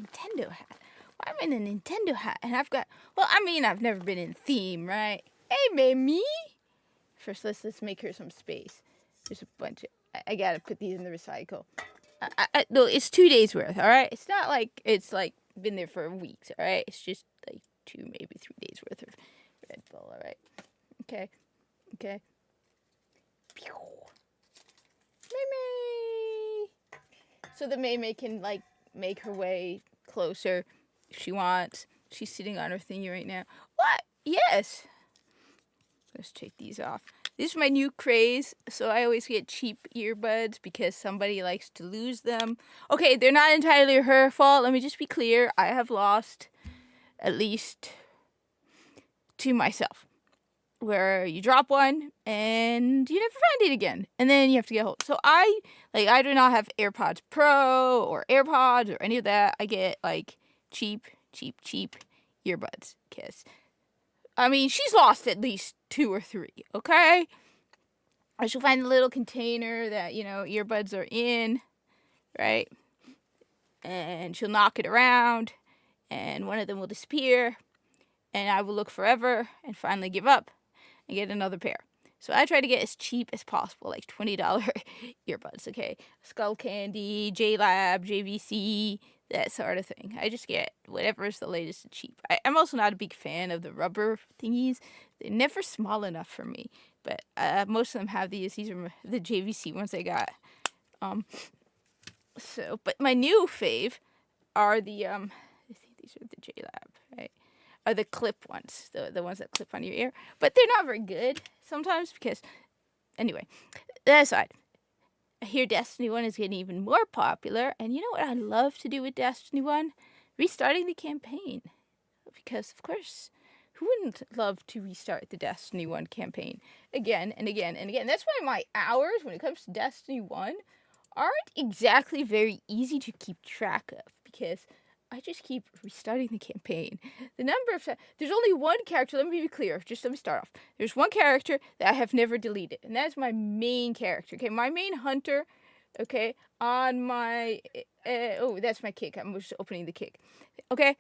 Nintendo hat. Why am I in a Nintendo hat? And I've got, well, I mean, I've never been in theme, right? Hey, Mamie. First, let's make her some space. There's a bunch of, I gotta put these in the recycle. No, it's 2 days worth, all right? It's not like it's like been there for weeks, all right? It's just like 2, maybe 3 days worth of Red Bull, all right? Okay. Pew. Mei. So the Mei can like make her way closer if she wants. She's sitting on her thingy right now. What? Yes. Let's take these off. This is my new craze, so I always get cheap earbuds because somebody likes to lose them. Okay, they're not entirely her fault. Let me just be clear. I have lost at least 2 myself, where you drop one and you never find it again, and then you have to get hold. So I do not have AirPods Pro or AirPods or any of that. I get like cheap earbuds because I mean she's lost at least 2 or 3. Okay, I should find the little container that earbuds are in, right? And she'll knock it around, and one of them will disappear, and I will look forever and finally give up and get another pair. So I try to get as cheap as possible, like $20 earbuds, okay? Skull Candy, JLab, JVC, that sort of thing. I just get whatever is the latest and cheap. I'm also not a big fan of the rubber thingies. They're never small enough for me. But most of them have these. These are the JVC ones I got. But my new fave are the, I think these are the JLab, right? Are the clip ones, the ones that clip on your ear. But they're not very good sometimes because, anyway, that aside, I hear Destiny 1 is getting even more popular. And you know what I love to do with Destiny 1? Restarting the campaign. Because, of course, who wouldn't love to restart the Destiny 1 campaign again and again and again? That's why my hours when it comes to Destiny 1 aren't exactly very easy to keep track of, because I just keep restarting the campaign. The number of there's only one character, let me be clear, just let me start off. There's one character that I have never deleted, and that's my main character, okay? My main hunter, okay, on my, oh, that's my kick. I'm just opening the kick, okay?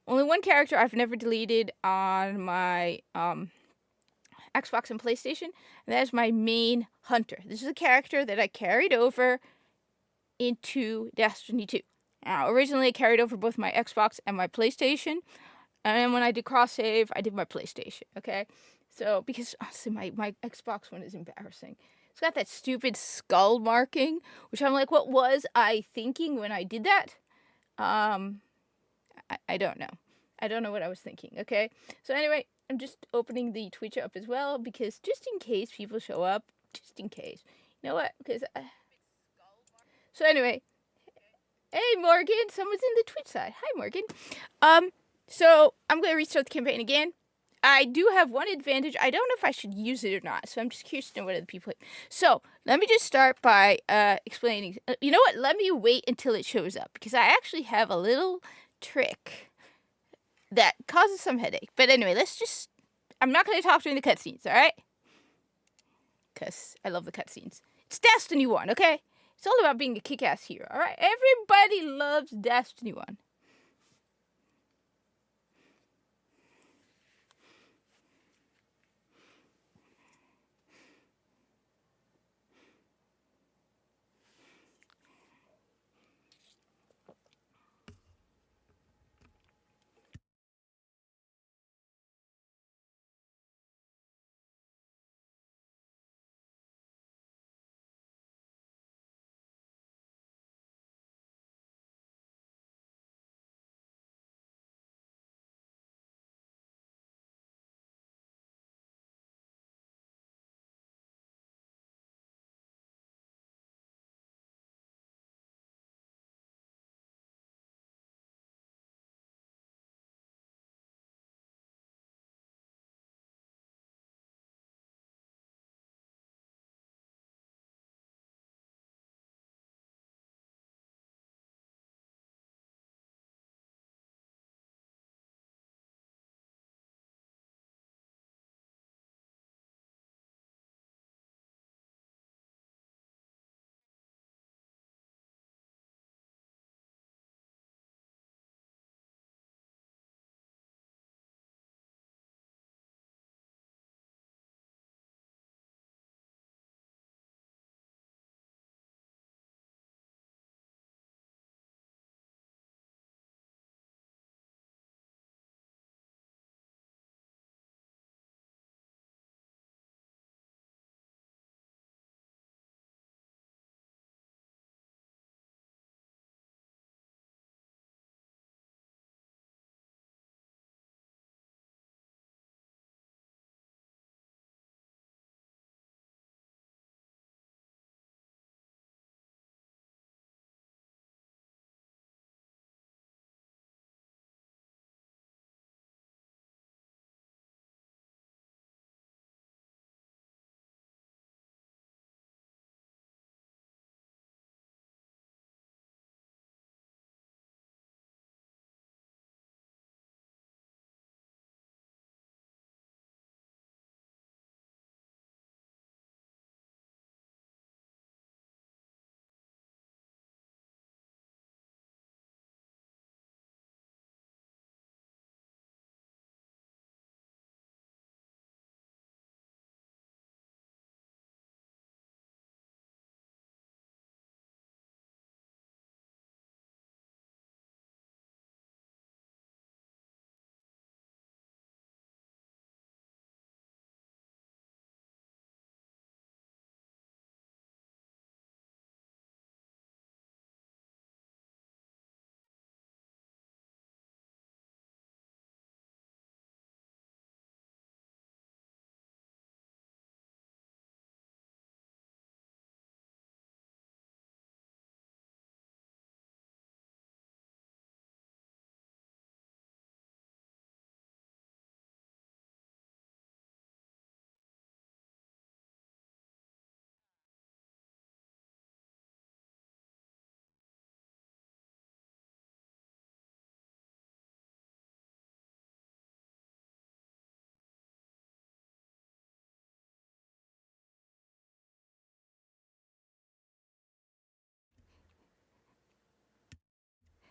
Only one character I've never deleted on my, Xbox and PlayStation, and that is my main hunter. This is a character that I carried over into Destiny 2. Now, originally I carried over both my Xbox and my PlayStation, and then when I did cross save, I did my PlayStation, okay? So, because honestly, my Xbox one is embarrassing. It's got that stupid skull marking, which I'm like, what was I thinking when I did that? I don't know. I don't know what I was thinking, okay? So anyway, I'm just opening the Twitch up as well, because just in case people show up, just in case. You know what? Because so anyway, hey Morgan, someone's in the Twitch side. Hi Morgan. So I'm going to restart the campaign again. I do have one advantage. I don't know if I should use it or not, so I'm just curious to know what other people think. So let me just start by explaining. You know what? Let me wait until it shows up, because I actually have a little trick that causes some headache. But anyway, I'm not going to talk during the cutscenes, alright? Because I love the cutscenes. It's Destiny 1, okay? It's all about being a kick-ass hero, alright? Everybody loves Destiny 1.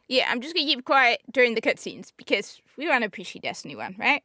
Yeah, I'm just gonna keep quiet during the cutscenes because we want to appreciate Destiny 1, right?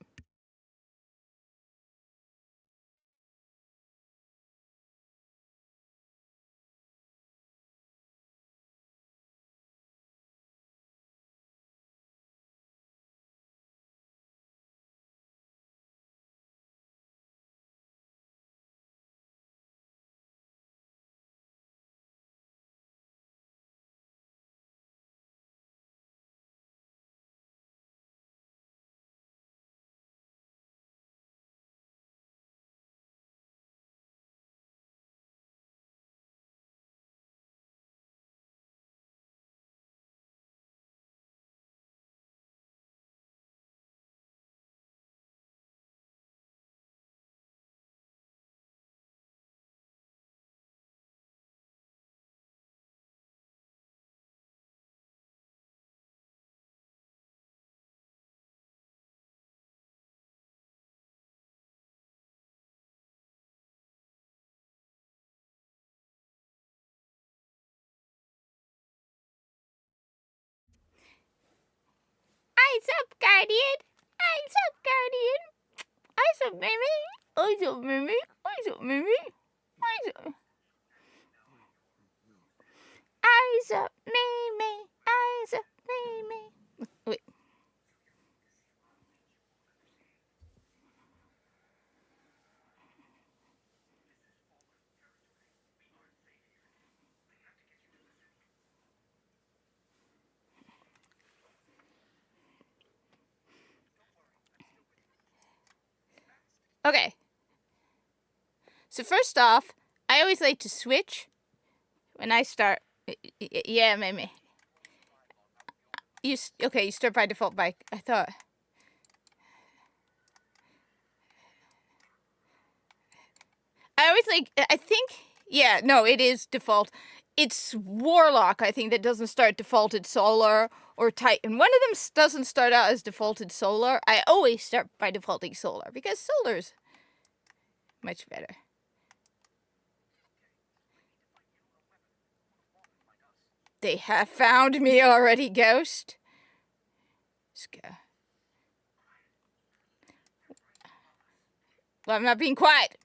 Eyes up, Guardian! Eyes up, Guardian! Eyes up, Mimi! Eyes up, Mimi! Eyes up, Mimi! Eyes up! Eyes up, Mimi! Eyes up, Mimi! Wait. Okay. So first off, I always like to switch when I start. Yeah, Mimi. You start by default by. I thought. I always like. I think. Yeah, no, it is default. It's Warlock, I think, that doesn't start defaulted Solar or Titan. One of them doesn't start out as defaulted Solar. I always start by defaulting Solar because Solar's much better. They have found me already, Ghost. Let's go. Well, I'm not being quiet.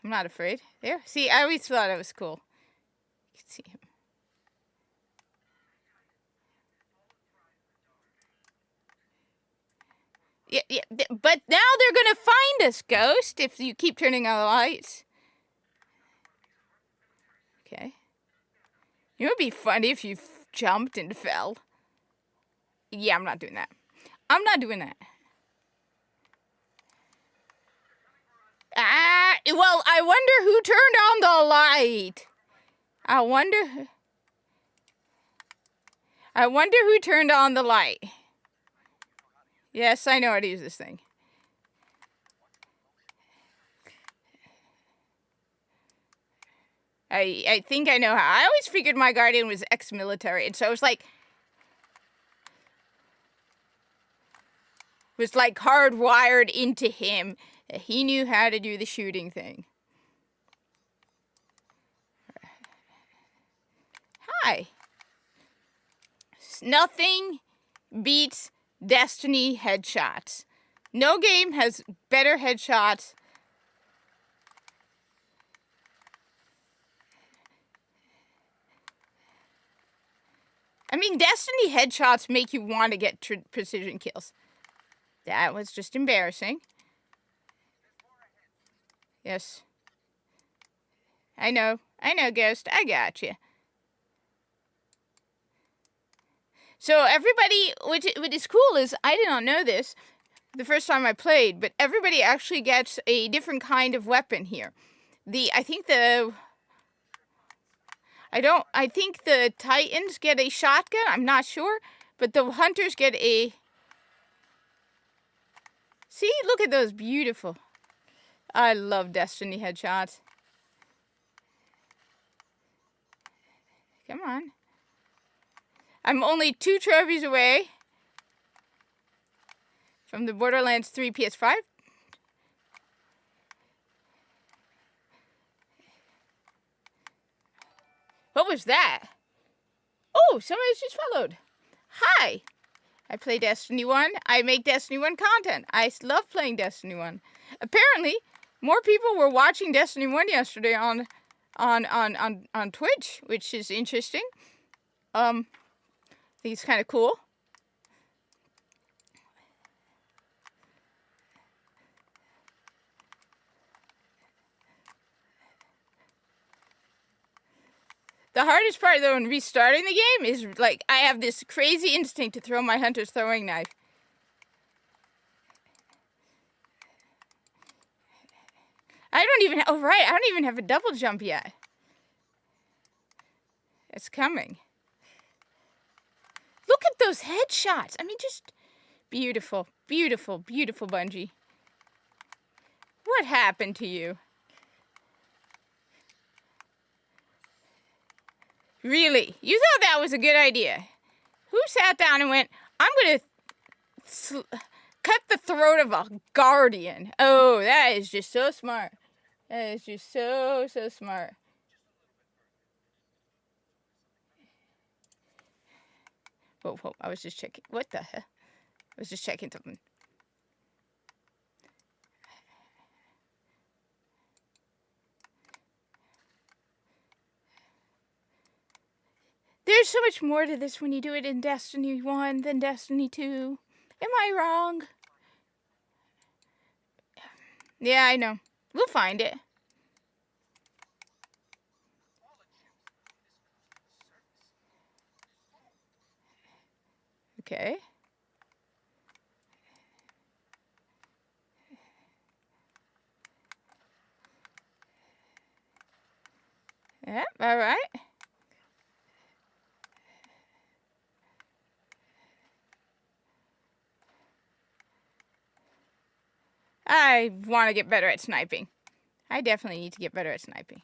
I'm not afraid. There. See, I always thought it was cool. You can see him. Yeah. But now they're gonna find us, Ghost, if you keep turning on the lights. Okay. It would be funny if you jumped and fell. Yeah, I'm not doing that. I'm not doing that. Well, I wonder who turned on the light. I wonder who turned on the light. Yes, I know how to use this thing. I think I know how. I always figured my guardian was ex-military, and so it was like hardwired into him. He knew how to do the shooting thing. Hi. Nothing beats Destiny headshots. No game has better headshots. I mean, Destiny headshots make you want to get precision kills. That was just embarrassing. Yes. I know, Ghost. I got you. So everybody, what is cool is I did not know this the first time I played, but everybody actually gets a different kind of weapon here. I think the Titans get a shotgun. I'm not sure, but the Hunters get a. See, look at those beautiful. I love Destiny headshots. Come on. I'm only 2 trophies away from the Borderlands 3 PS5. What was that? Oh, somebody's just followed. Hi! I play Destiny 1. I make Destiny 1 content. I love playing Destiny 1. Apparently, more people were watching Destiny 1 yesterday on Twitch, which is interesting. I think it's kind of cool. The hardest part, though, in restarting the game is, like, I have this crazy instinct to throw my hunter's throwing knife. I don't even have a double jump yet. It's coming. Look at those headshots. I mean, just beautiful, beautiful, beautiful, Bungie. What happened to you? Really? You thought that was a good idea? Who sat down and went, I'm going to cut the throat of a guardian? Oh, that is just so smart. That is just so smart. Whoa, I was just checking. What the hell? I was just checking something. There's so much more to this when you do it in Destiny 1 than Destiny 2. Am I wrong? Yeah, I know. We'll find it. Okay. Yep, all right. I want to get better at sniping. I definitely need to get better at sniping.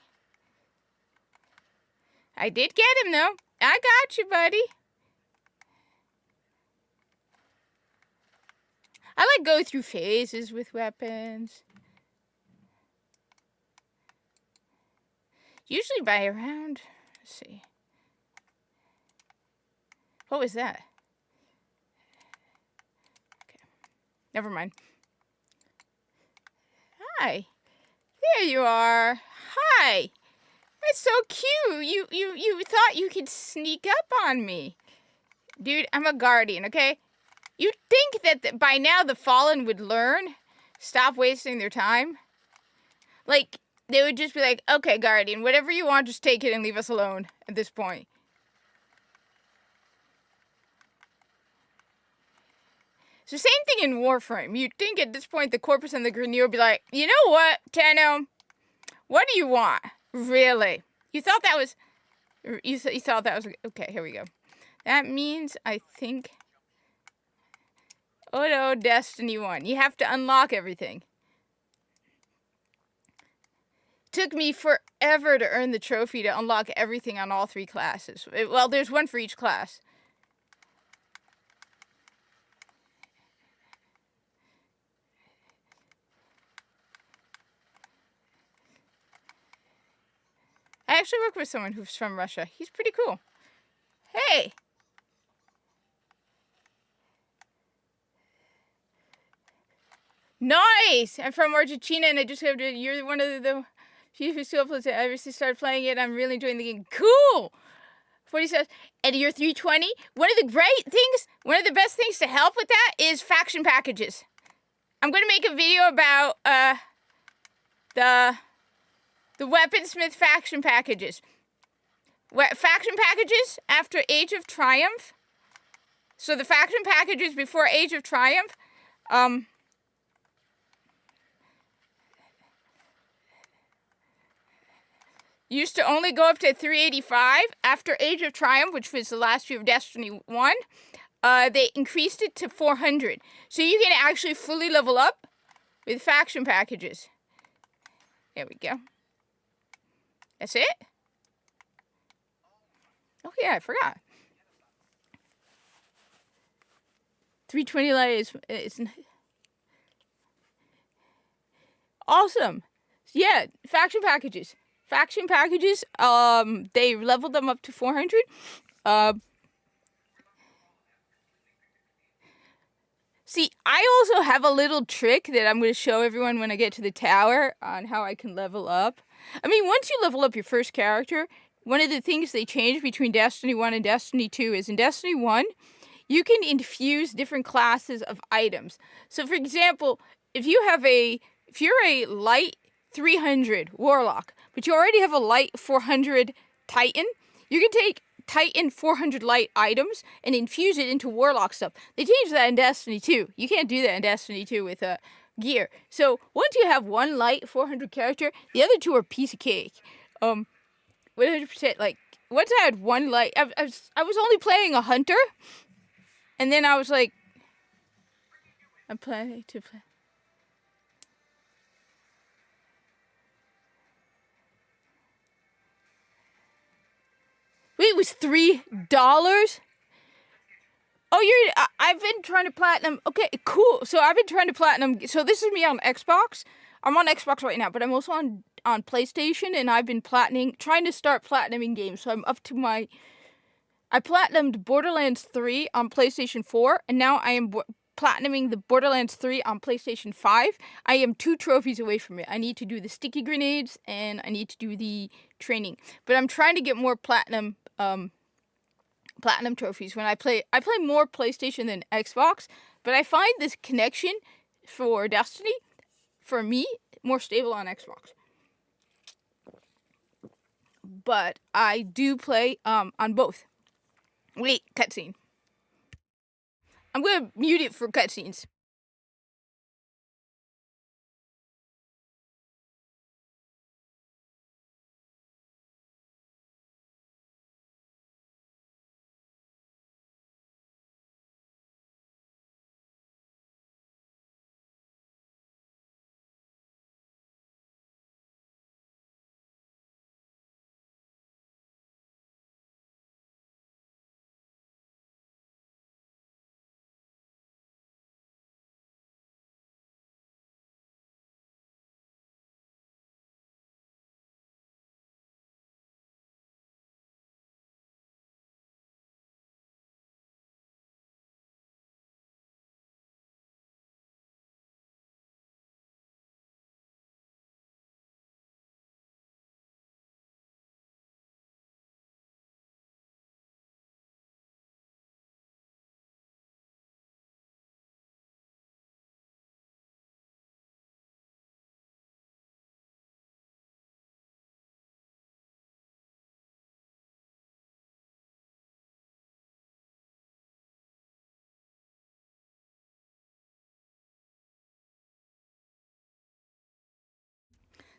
I did get him, though. I got you, buddy. I like go through phases with weapons. Usually by around, let's see. What was that? Okay. Never mind. Hi. There you are. Hi. That's so cute. You thought you could sneak up on me. Dude, I'm a guardian, okay? You'd think that by now the Fallen would learn, stop wasting their time. Like, they would just be like, okay, Guardian, whatever you want, just take it and leave us alone at this point. It's the same thing in Warframe. You'd think at this point the Corpus and the Grineer would be like, you know what, Tenno? What do you want? Really? You thought that was... You thought that was... Okay, here we go. That means, I think... Oh no, Destiny 1. You have to unlock everything. Took me forever to earn the trophy to unlock everything on all 3 classes. Well, there's one for each class. I actually work with someone who's from Russia. He's pretty cool. Hey! Nice! I'm from Argentina and I just have to... You're one of the few who still plays it. I recently started playing it. I'm really enjoying the game. Cool! 40 says, and you're 320. One of the best things to help with that is faction packages. I'm going to make a video about the Weaponsmith faction packages. Faction packages after Age of Triumph. So the faction packages before Age of Triumph, used to only go up to 385. After Age of Triumph, which was the last year of Destiny 1, they increased it to 400. So you can actually fully level up with faction packages. There we go. That's it? Oh yeah, I forgot. 320 light is awesome. Yeah, faction packages. Faction packages, they leveled them up to 400. See, I also have a little trick that I'm going to show everyone when I get to the tower on how I can level up. I mean, once you level up your first character, one of the things they changed between Destiny 1 and Destiny 2 is in Destiny 1, you can infuse different classes of items. So, for example, if you're a light 300 Warlock, but you already have a light 400 Titan, you can take Titan 400 light items and infuse it into Warlock stuff. They changed that in Destiny 2. You can't do that in Destiny 2 with gear. So once you have one light 400 character, the other two are piece of cake. 100%. Like once I had one light, I was only playing a hunter, and then I was like, I'm planning to play. Wait, it was $3? Oh, I've been trying to platinum. Okay, cool. So I've been trying to platinum. So this is me on Xbox. I'm on Xbox right now, but I'm also on PlayStation, and I've been trying to start platinuming games. So I'm up to I platinumed Borderlands 3 on PlayStation 4, and now I am platinuming the Borderlands 3 on PlayStation 5. I am 2 trophies away from it. I need to do the sticky grenades, and I need to do the training. But I'm trying to get more platinum trophies. When I play more PlayStation than Xbox, but I find this connection for Destiny, for me, more stable on Xbox. But I do play on both. Wait, cutscene. I'm gonna mute it for cutscenes.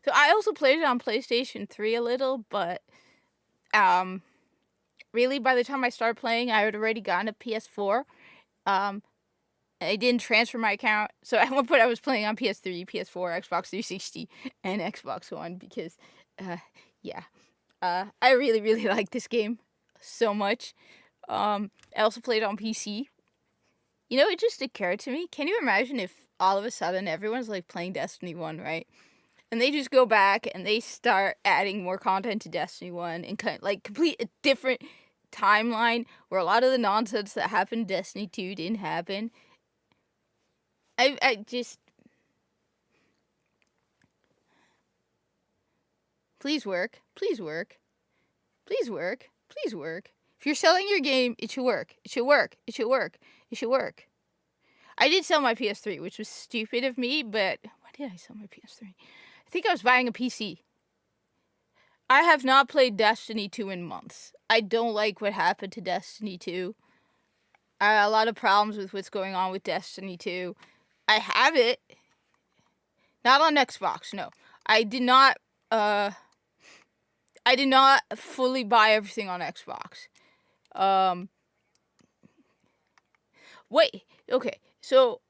So I also played it on PlayStation 3 a little, but really by the time I started playing, I had already gotten a PS4. I didn't transfer my account, so at one point I was playing on PS3, PS4, Xbox 360, and Xbox One because, yeah, I really, really like this game so much. I also played on PC. You know, it just occurred to me. Can you imagine if all of a sudden everyone's like playing Destiny 1, right? And they just go back and they start adding more content to Destiny 1 and kind of like complete a different timeline where a lot of the nonsense that happened in Destiny 2 didn't happen. I just... Please work. Please work. Please work. Please work. If you're selling your game, it should work. It should work. It should work. It should work. I did sell my PS3, which was stupid of me, but... Why did I sell my PS3? I think I was buying a PC. I have not played Destiny 2 in months. I don't like what happened to Destiny 2. I have a lot of problems with what's going on with Destiny 2. I have it. Not on Xbox, no. I did not fully buy everything on Xbox. Wait, okay. So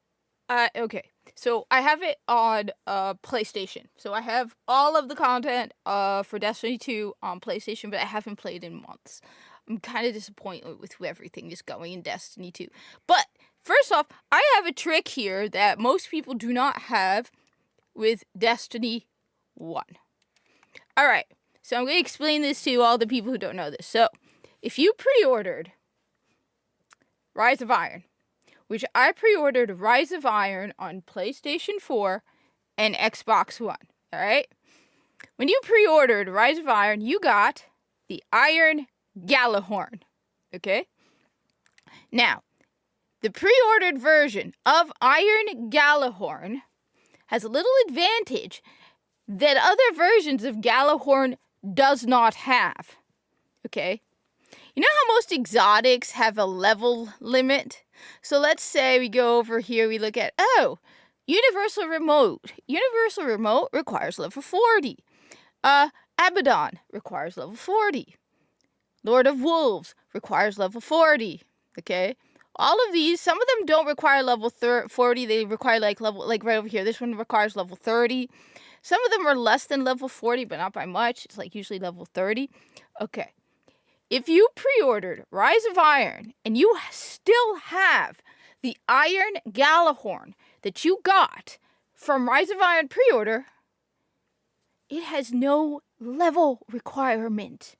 I have it on PlayStation. So I have all of the content for Destiny 2 on PlayStation, but I haven't played in months. I'm kind of disappointed with where everything is going in Destiny 2. But first off, I have a trick here that most people do not have with Destiny 1. Alright, so I'm going to explain this to all the people who don't know this. So, if you pre-ordered Rise of Iron, which I pre-ordered Rise of Iron on PlayStation 4 and Xbox One. All right? When you pre-ordered Rise of Iron, you got the Iron Gjallarhorn. Okay? Now, the pre-ordered version of Iron Gjallarhorn has a little advantage that other versions of Gjallarhorn does not have. Okay? You know how most exotics have a level limit? So let's say we go over here, we look at, Universal Remote. Universal Remote requires level 40. Abaddon requires level 40. Lord of Wolves requires level 40. Okay? All of these, some of them don't require level 40. They require like right over here. This one requires level 30. Some of them are less than level 40, but not by much. It's like usually level 30. Okay. If you pre-ordered Rise of Iron and you still have the Iron Gjallarhorn that you got from Rise of Iron pre-order, it has no level requirement.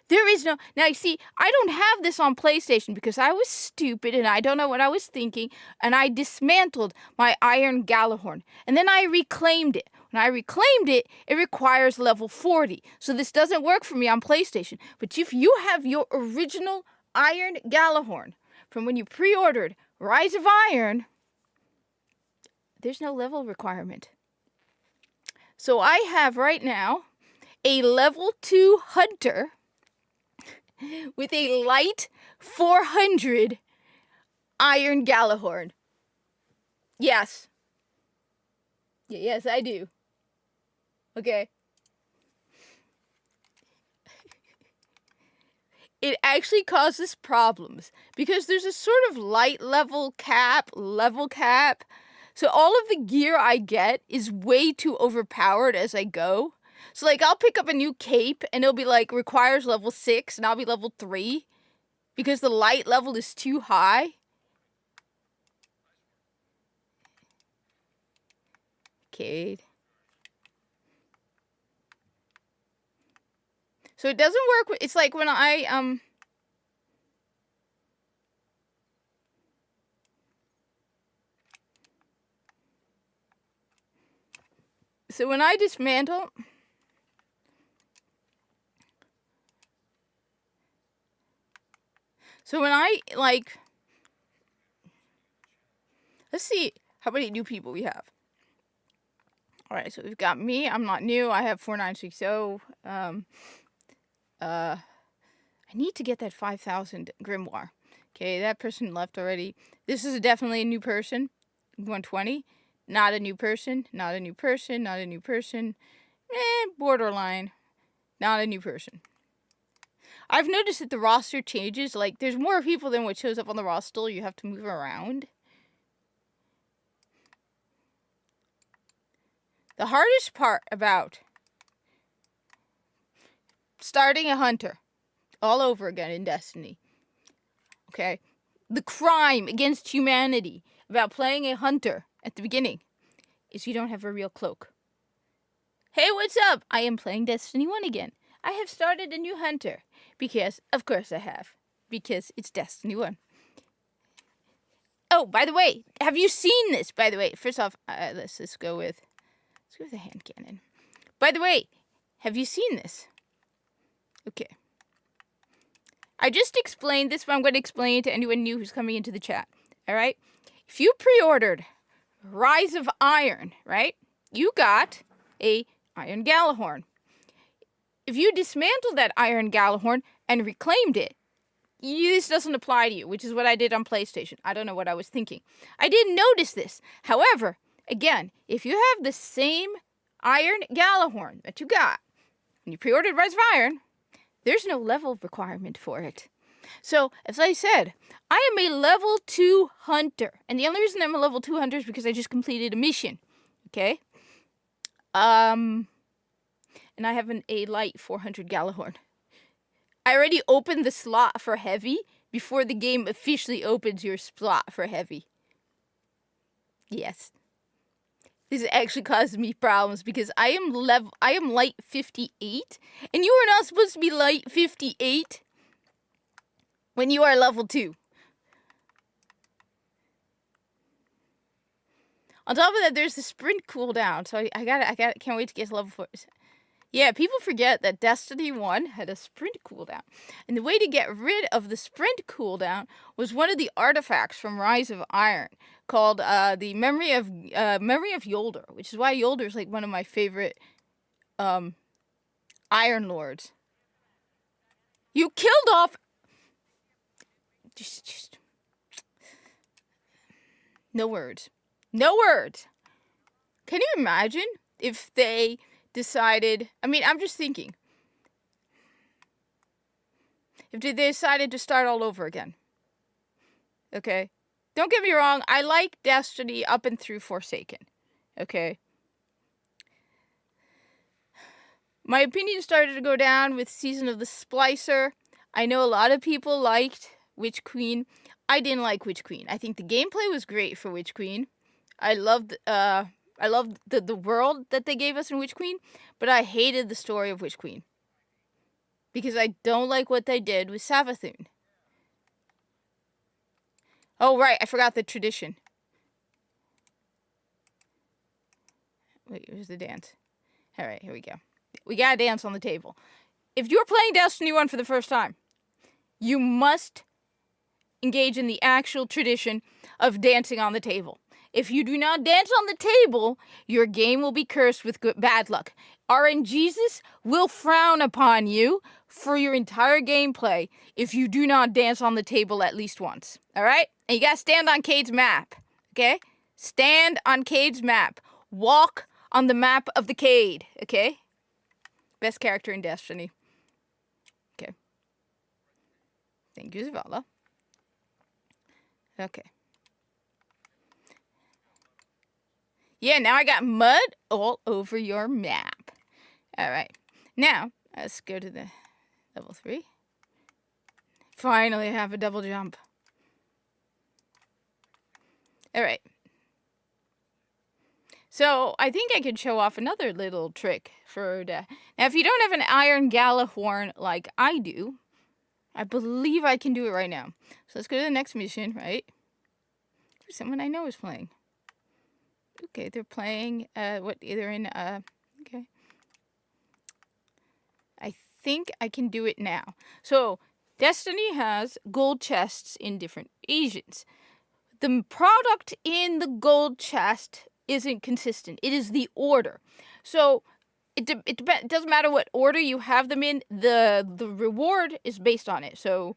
There is no... Now, you see, I don't have this on PlayStation because I was stupid and I don't know what I was thinking, and I dismantled my Iron Gjallarhorn, and then I reclaimed it. When I reclaimed it, it requires level 40. So this doesn't work for me on PlayStation. But if you have your original Iron Gjallarhorn from when you pre-ordered Rise of Iron, there's no level requirement. So I have right now a level 2 hunter with a light 400 Iron Gjallarhorn. Yes. Yes, I do. Okay. It actually causes problems because there's a sort of light level cap. So all of the gear I get is way too overpowered as I go. So like I'll pick up a new cape and it'll be like requires level 6 and I'll be level 3 because the light level is too high. Okay. So it doesn't work. It's like when I So when I dismantle, let's see how many new people we have. All right, so we've got me. I'm not new. I have 4960. I need to get that 5,000 grimoire. Okay, that person left already. This is definitely a new person. 120. Not a new person. Not a new person. Not a new person. Borderline. Not a new person. I've noticed that the roster changes. Like, there's more people than what shows up on the roster. You have to move around. The hardest part about starting a hunter all over again in Destiny, okay, the crime against humanity about playing a hunter at the beginning is you don't have a real cloak. Hey, what's up? I am playing Destiny 1 again. I have started a new hunter because, of course I have, because it's Destiny 1. Oh, by the way, have you seen this? By the way, first off, let's go with the hand cannon. By the way, have you seen this? Okay. I just explained this, but I'm going to explain it to anyone new who's coming into the chat. All right? If you pre-ordered Rise of Iron, right? You got a Iron Gjallarhorn. If you dismantled that Iron Gjallarhorn and reclaimed it, this doesn't apply to you, which is what I did on PlayStation. I don't know what I was thinking. I didn't notice this. However, again, if you have the same Iron Gjallarhorn that you got when you pre-ordered Rise of Iron, there's no level requirement for it. So, as I said, I am a level 2 hunter. And the only reason I'm a level 2 hunter is because I just completed a mission. Okay? And I have a light 400 Gjallarhorn. I already opened the slot for heavy before the game officially opens your slot for heavy. Yes. This actually causes me problems because I am light 58, and you are not supposed to be light 58 when you are level 2. On top of that, there's the sprint cooldown. So can't wait to get to level 4. Yeah, people forget that Destiny 1 had a sprint cooldown. And the way to get rid of the sprint cooldown was one of the artifacts from Rise of Iron called the Memory of Yolder, which is why Yolder is like one of my favorite Iron Lords. You killed off... Just... No words. No words. Can you imagine if they decided... I mean, I'm just thinking. If they decided to start all over again. Okay? Don't get me wrong. I like Destiny up and through Forsaken. Okay? My opinion started to go down with Season of the Splicer. I know a lot of people liked Witch Queen. I didn't like Witch Queen. I think the gameplay was great for Witch Queen. I loved the world that they gave us in Witch Queen, but I hated the story of Witch Queen. Because I don't like what they did with Savathûn. Oh, right, I forgot the tradition. Wait, where's the dance? Alright, here we go. We gotta dance on the table. If you're playing Destiny 1 for the first time, you must engage in the actual tradition of dancing on the table. If you do not dance on the table, your game will be cursed with bad luck. RNGesus will frown upon you for your entire gameplay if you do not dance on the table at least once. Alright? And you gotta stand on Cade's map. Okay? Stand on Cade's map. Walk on the map of the Cade. Okay? Best character in Destiny. Okay. Thank you, Zavala. Okay. Yeah, now I got mud all over your map. Alright. Now, let's go to the level 3. Finally have a double jump. Alright. So, I think I could show off another little trick for that. Now, if you don't have an Iron Gjallarhorn like I do, I believe I can do it right now. So, let's go to the next mission, right? Someone I know is playing. Okay, they're playing, they're in, okay. I think I can do it now. So, Destiny has gold chests in different regions. The product in the gold chest isn't consistent. It is the order. So it doesn't matter what order you have them in. The reward is based on it. So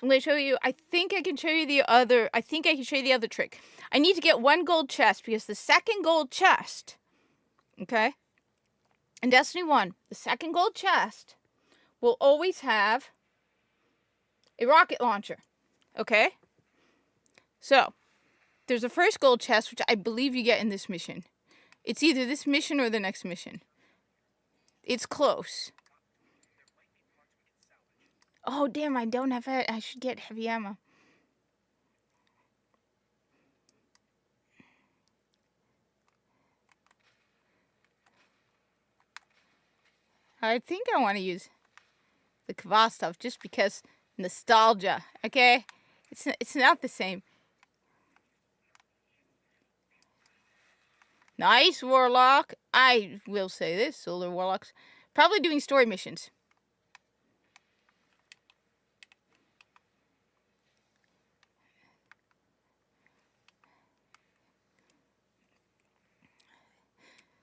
I'm going to show you. I think I can show you the other trick. I need to get one gold chest because the second gold chest, okay, in Destiny 1, the second gold chest will always have a rocket launcher, okay? So, there's a first gold chest, which I believe you get in this mission. It's either this mission or the next mission. It's close. Oh, damn, I don't have it. I should get heavy ammo. I think I want to use the Kvastov just because nostalgia, okay? It's not the same. Nice, Warlock. I will say this, Solar Warlocks. Probably doing story missions.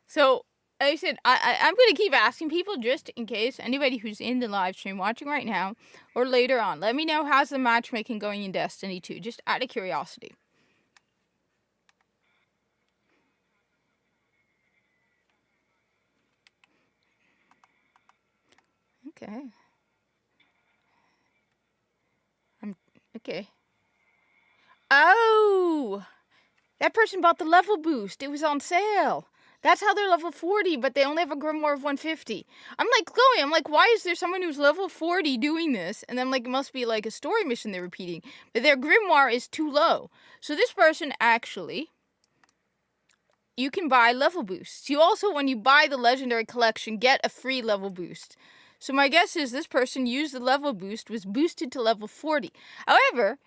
So, like I said, I'm going to keep asking people just in case anybody who's in the live stream watching right now or later on. Let me know how's the matchmaking going in Destiny 2, just out of curiosity. Okay. Okay. Oh! That person bought the level boost. It was on sale. That's how they're level 40, but they only have a Grimoire of 150. I'm like, Chloe, why is there someone who's level 40 doing this? And then, it must be, a story mission they're repeating. But their Grimoire is too low. So this person actually you can buy level boosts. You also, when you buy the Legendary Collection, get a free level boost. So my guess is this person used the level boost, was boosted to level 40. However,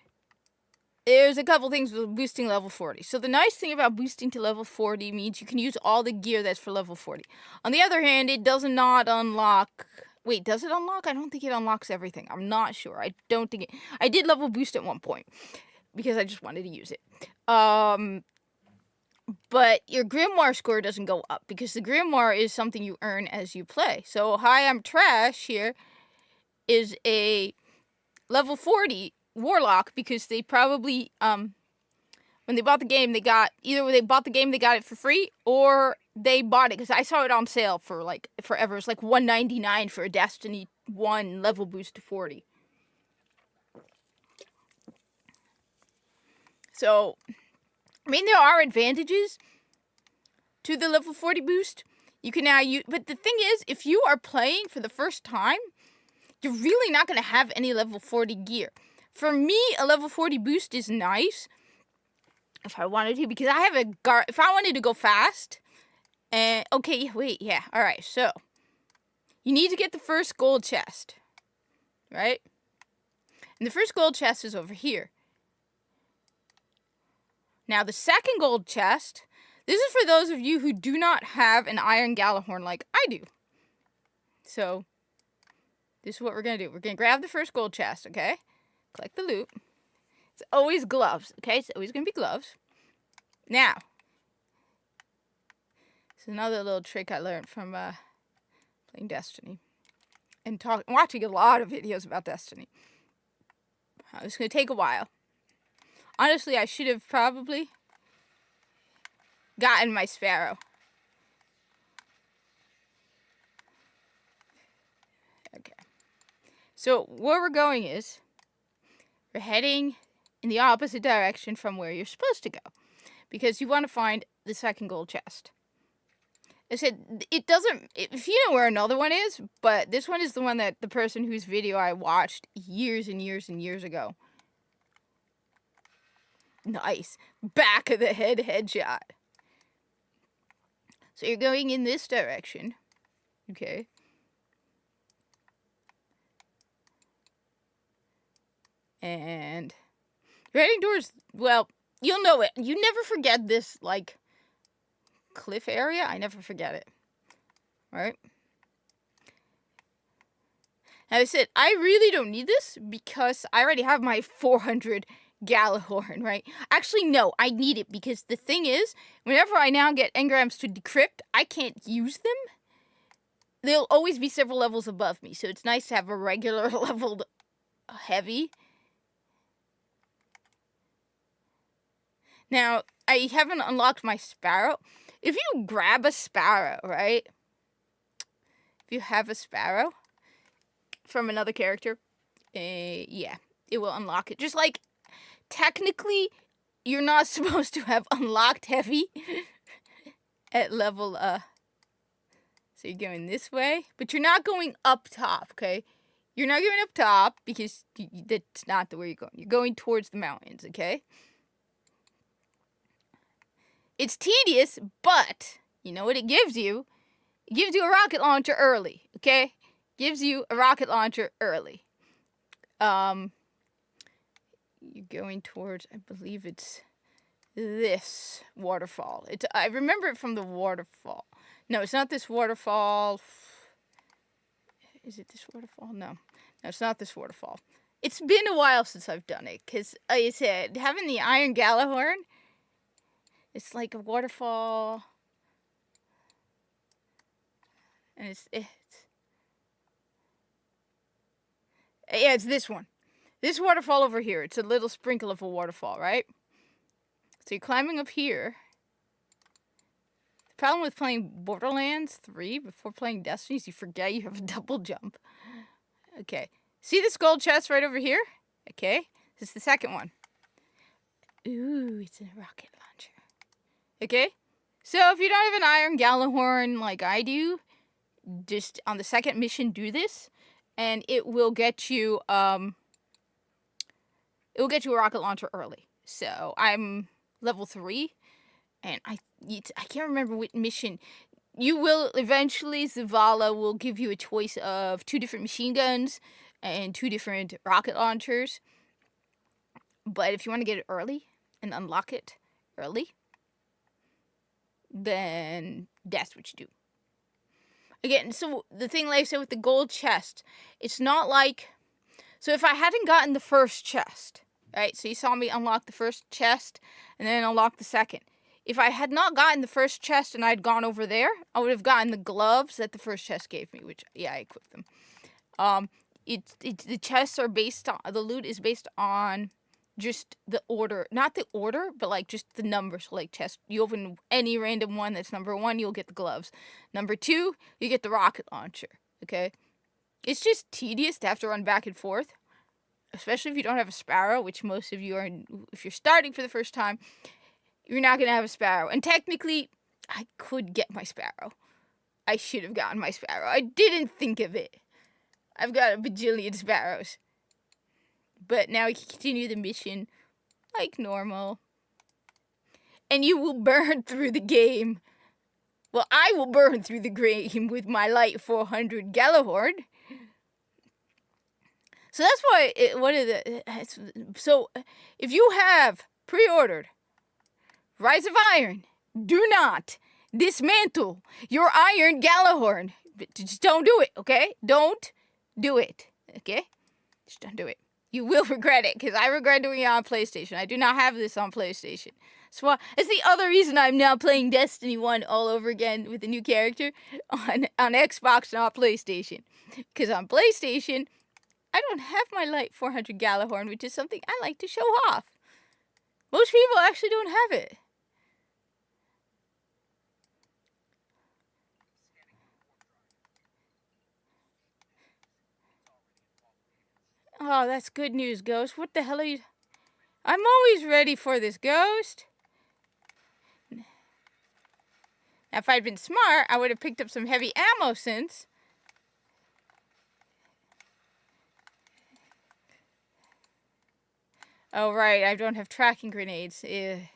there's a couple things with boosting level 40. So the nice thing about boosting to level 40 means you can use all the gear that's for level 40. On the other hand, it does not unlock... Wait, does it unlock? I don't think it unlocks everything. I'm not sure. I don't think it... I did level boost at one point because I just wanted to use it. But your Grimoire score doesn't go up because the Grimoire is something you earn as you play. So Hi, I'm Trash here is a level 40 Warlock because they probably, when they bought the game, they got, either they bought the game, they got it for free, or they bought it, because I saw it on sale for, like, forever. It's like $1.99 for a Destiny 1 level boost to 40. So, I mean, there are advantages to the level 40 boost. You can now use, but the thing is, if you are playing for the first time, you're really not going to have any level 40 gear. For me, a level 40 boost is nice if I wanted to, because I have a if I wanted to go fast, and okay, wait, yeah, all right. So you need to get the first gold chest, right? And the first gold chest is over here. Now the second gold chest, this is for those of you who do not have an Iron Gjallarhorn like I do. So this is what we're gonna do. We're gonna grab the first gold chest, okay? Collect the loot. It's always gloves, okay? It's always going to be gloves. Now, it's another little trick I learned from playing Destiny. And watching a lot of videos about Destiny. It's going to take a while. Honestly, I should have probably gotten my Sparrow. Okay. So, where we're going is, we're heading in the opposite direction from where you're supposed to go. Because you want to find the second gold chest. I said, it doesn't, if you know where another one is, but this one is the one that the person whose video I watched years and years and years ago. Nice. Back of the head headshot. So you're going in this direction. Okay. And you're heading towards, well, you'll know it. You never forget this, like, cliff area. I never forget it. Right? Now, I said, I really don't need this because I already have my 400 Gjallarhorn, right? Actually, no, I need it because the thing is, whenever I now get engrams to decrypt, I can't use them. They'll always be several levels above me, so it's nice to have a regular leveled heavy. Now, I haven't unlocked my Sparrow. If you grab a Sparrow, right? If you have a Sparrow from another character, yeah, it will unlock it. Just like, technically, you're not supposed to have unlocked heavy at level, so you're going this way, but you're not going up top, okay? You're not going up top because that's not the way you're going. You're going towards the mountains, okay? It's tedious, but you know what it gives you? It gives you a rocket launcher early, okay? Gives you a rocket launcher early. You're going towards, I believe it's this waterfall. I remember it from the waterfall. No, it's not this waterfall. Is it this waterfall? No, it's not this waterfall. It's been a while since I've done it, because, like I said, having the Iron Gjallarhorn, it's like a waterfall, and it's this one. This waterfall over here. It's a little sprinkle of a waterfall, right? So you're climbing up here. The problem with playing Borderlands 3 before playing Destiny is you forget you have a double jump. Okay. See this gold chest right over here? Okay. This is the second one. Ooh, it's a rocket launcher. Okay? So if you don't have an Iron Gjallarhorn like I do, just on the second mission do this, and it will get you a rocket launcher early. So I'm level 3, and I can't remember what mission. You will eventually, Zavala will give you a choice of 2 different machine guns and 2 different rocket launchers. But if you want to get it early and unlock it early, then that's what you do. Again, so the thing like I said with the gold chest, it's not like... So if I hadn't gotten the first chest, right? So you saw me unlock the first chest and then unlock the second. If I had not gotten the first chest and I'd gone over there, I would have gotten the gloves that the first chest gave me, which, yeah, I equipped them. The chests are based on... The loot is based on just the order. Not the order, but, like, just the numbers. So, like, chest, you open any random one that's number 1, you'll get the gloves. Number 2, you get the rocket launcher, okay? It's just tedious to have to run back and forth, especially if you don't have a Sparrow, which most of you are... If you're starting for the first time, you're not going to have a Sparrow. And technically, I could get my Sparrow. I should have gotten my Sparrow. I didn't think of it. I've got a bajillion Sparrows. But now we can continue the mission like normal. And you will burn through the game. Well, I will burn through the game with my light 400 Gjallarhorn. So that's why, so if you have pre-ordered Rise of Iron, do not dismantle your Iron Gjallarhorn. Just don't do it, okay? Don't do it, okay? Just don't do it. You will regret it, because I regret doing it on PlayStation. I do not have this on PlayStation. So it's the other reason I'm now playing Destiny 1 all over again with a new character on Xbox, not PlayStation. Because on PlayStation, I don't have my light 400 Gjallarhorn, which is something I like to show off. Most people actually don't have it. Oh, that's good news, Ghost. What the hell are you... I'm always ready for this, Ghost. Now, if I'd been smart, I would have picked up some heavy ammo since. Oh, right, I don't have tracking grenades. I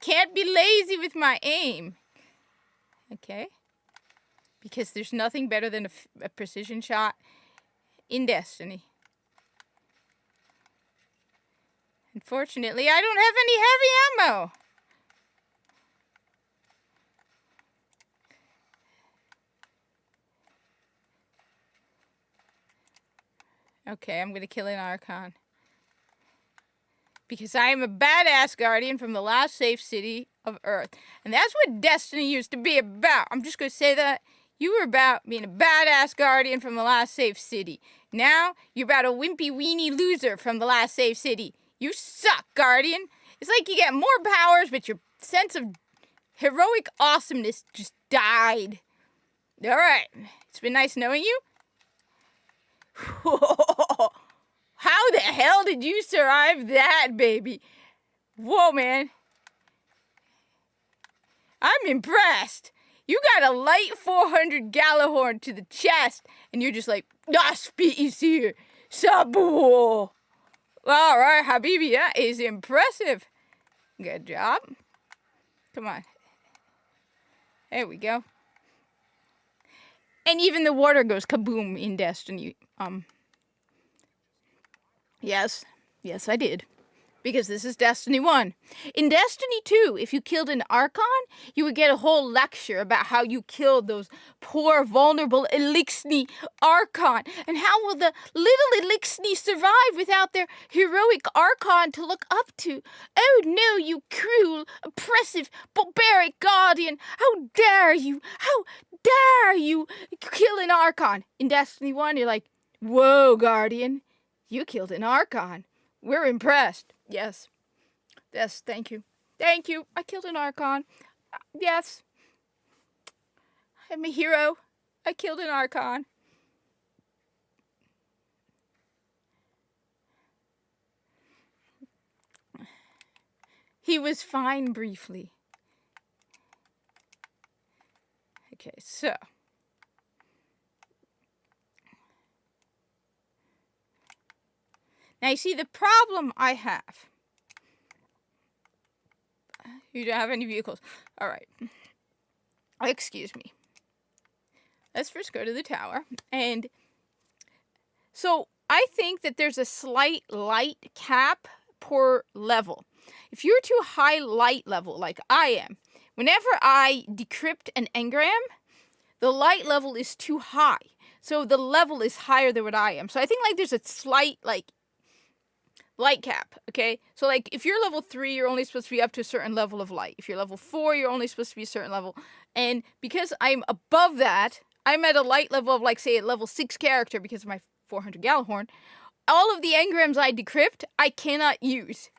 can't be lazy with my aim. Okay. Because there's nothing better than a precision shot in Destiny. Unfortunately, I don't have any heavy ammo. Okay, I'm gonna kill an Archon. Because I am a badass guardian from the last safe city of Earth. And that's what Destiny used to be about. I'm just gonna say that. You were about being a badass guardian from the last safe city. Now, you're about a wimpy weenie loser from the last safe city. You suck, Guardian. It's like you get more powers, but your sense of heroic awesomeness just died. Alright, it's been nice knowing you. How the hell did you survive that, baby? Whoa, man. I'm impressed. You got a light 400 Gjallarhorn to the chest, and you're just like, spit is here. Sabu. All right, Habibi, that is impressive. Good job. Come on. There we go. And even the water goes kaboom in Destiny. Yes, I did. Because this is Destiny 1. In Destiny 2, if you killed an Archon, you would get a whole lecture about how you killed those poor, vulnerable Eliksni Archon. And how will the little Eliksni survive without their heroic Archon to look up to? Oh no, you cruel, oppressive, barbaric Guardian. How dare you? How dare you kill an Archon? In Destiny 1, you're like, whoa, Guardian, you killed an Archon. We're impressed. Yes, thank you. Thank you. I killed an Archon. Yes. I'm a hero. I killed an Archon. He was fine briefly. Okay, so. Now, you see, the problem I have. You don't have any vehicles. All right. Excuse me. Let's first go to the tower. And so I think that there's a slight light cap per level. If you're too high light level, like I am, whenever I decrypt an engram, the light level is too high. So the level is higher than what I am. So I think like there's a slight like light cap, okay? So like if you're level 3, you're only supposed to be up to a certain level of light. If you're level 4, you're only supposed to be a certain level. And because I'm above that, I'm at a light level of like say a level 6 character because of my 400 Gjallarhorn. All of the engrams I decrypt, I cannot use.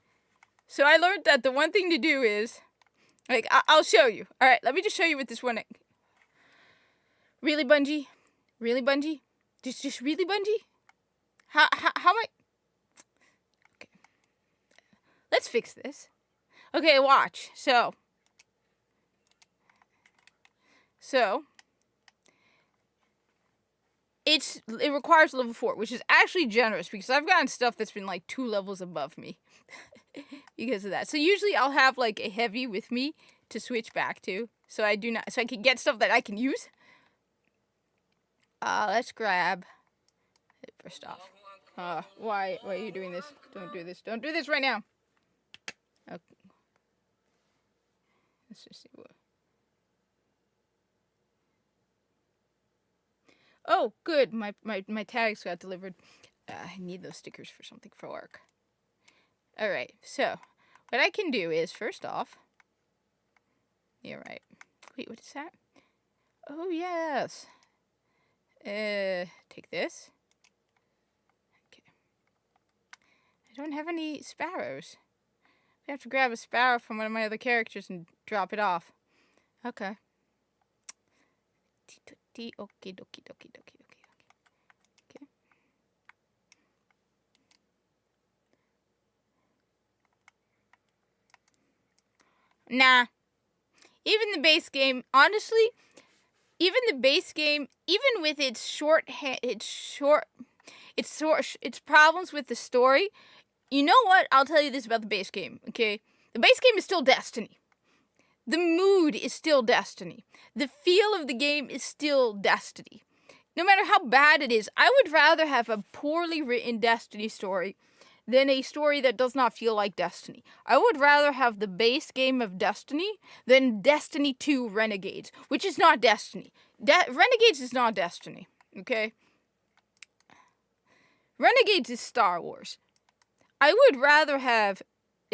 So I learned that the one thing to do is, like, I'll show you. All right, let me just show you with this one. Really, Bungie? Really, Bungie? Just really, Bungie? How am I? Okay. Let's fix this. Okay, watch. So. It requires level 4, which is actually generous because I've gotten stuff that's been like 2 levels above me because of that. So usually I'll have like a heavy with me to switch back to, so I can get stuff that I can use. Let's grab it first off. Why are you doing this? Don't do this. Don't do this right now. Okay. Let's just see what. Oh, good. My tags got delivered. I need those stickers for something for work. Alright, so what I can do is, first off... You're right. Wait, what is that? Oh, yes. Take this. Okay. I don't have any sparrows. I have to grab a sparrow from one of my other characters and drop it off. Okay. Okie dokie dokie dokie dokie. Okay. Nah. Even the base game, honestly, even the base game, even with its problems with the story, you know what? I'll tell you this about the base game, okay? The base game is still Destiny. The mood is still Destiny. The feel of the game is still Destiny. No matter how bad it is, I would rather have a poorly written Destiny story than a story that does not feel like Destiny. I would rather have the base game of Destiny than Destiny 2 Renegades, which is not Destiny. Renegades is not Destiny, okay? Renegades is Star Wars. I would rather have...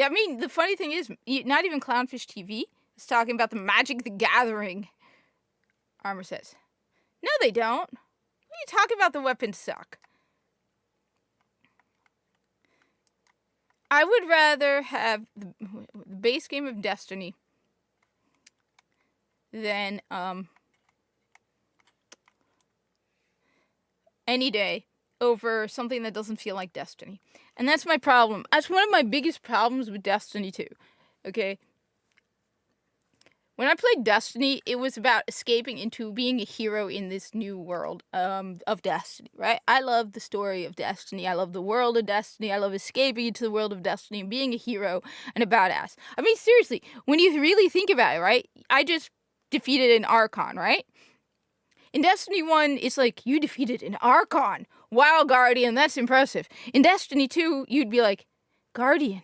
I mean, the funny thing is, not even Clownfish TV is talking about the Magic the Gathering armor sets. No, they don't. What are you talking about? The weapons suck. I would rather have the base game of Destiny than any day over something that doesn't feel like Destiny. And that's my problem. That's one of my biggest problems with Destiny 2. Okay? When I played Destiny, it was about escaping into being a hero in this new world of Destiny, right? I love the story of Destiny. I love the world of Destiny. I love escaping into the world of Destiny and being a hero and a badass. I mean, seriously, when you really think about it, right? I just defeated an Archon, right? In Destiny 1, it's like, you defeated an Archon. Wow, Guardian, that's impressive. In Destiny 2, you'd be like, Guardian,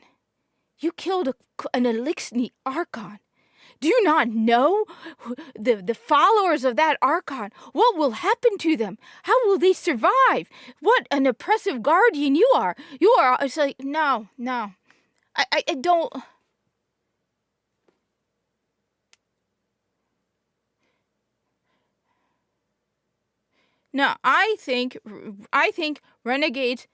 you killed an Eliksni Archon. Do you not know the followers of that Archon? What will happen to them? How will they survive? What an oppressive guardian you are. You are, it's like, no. I don't... No, I think Renegades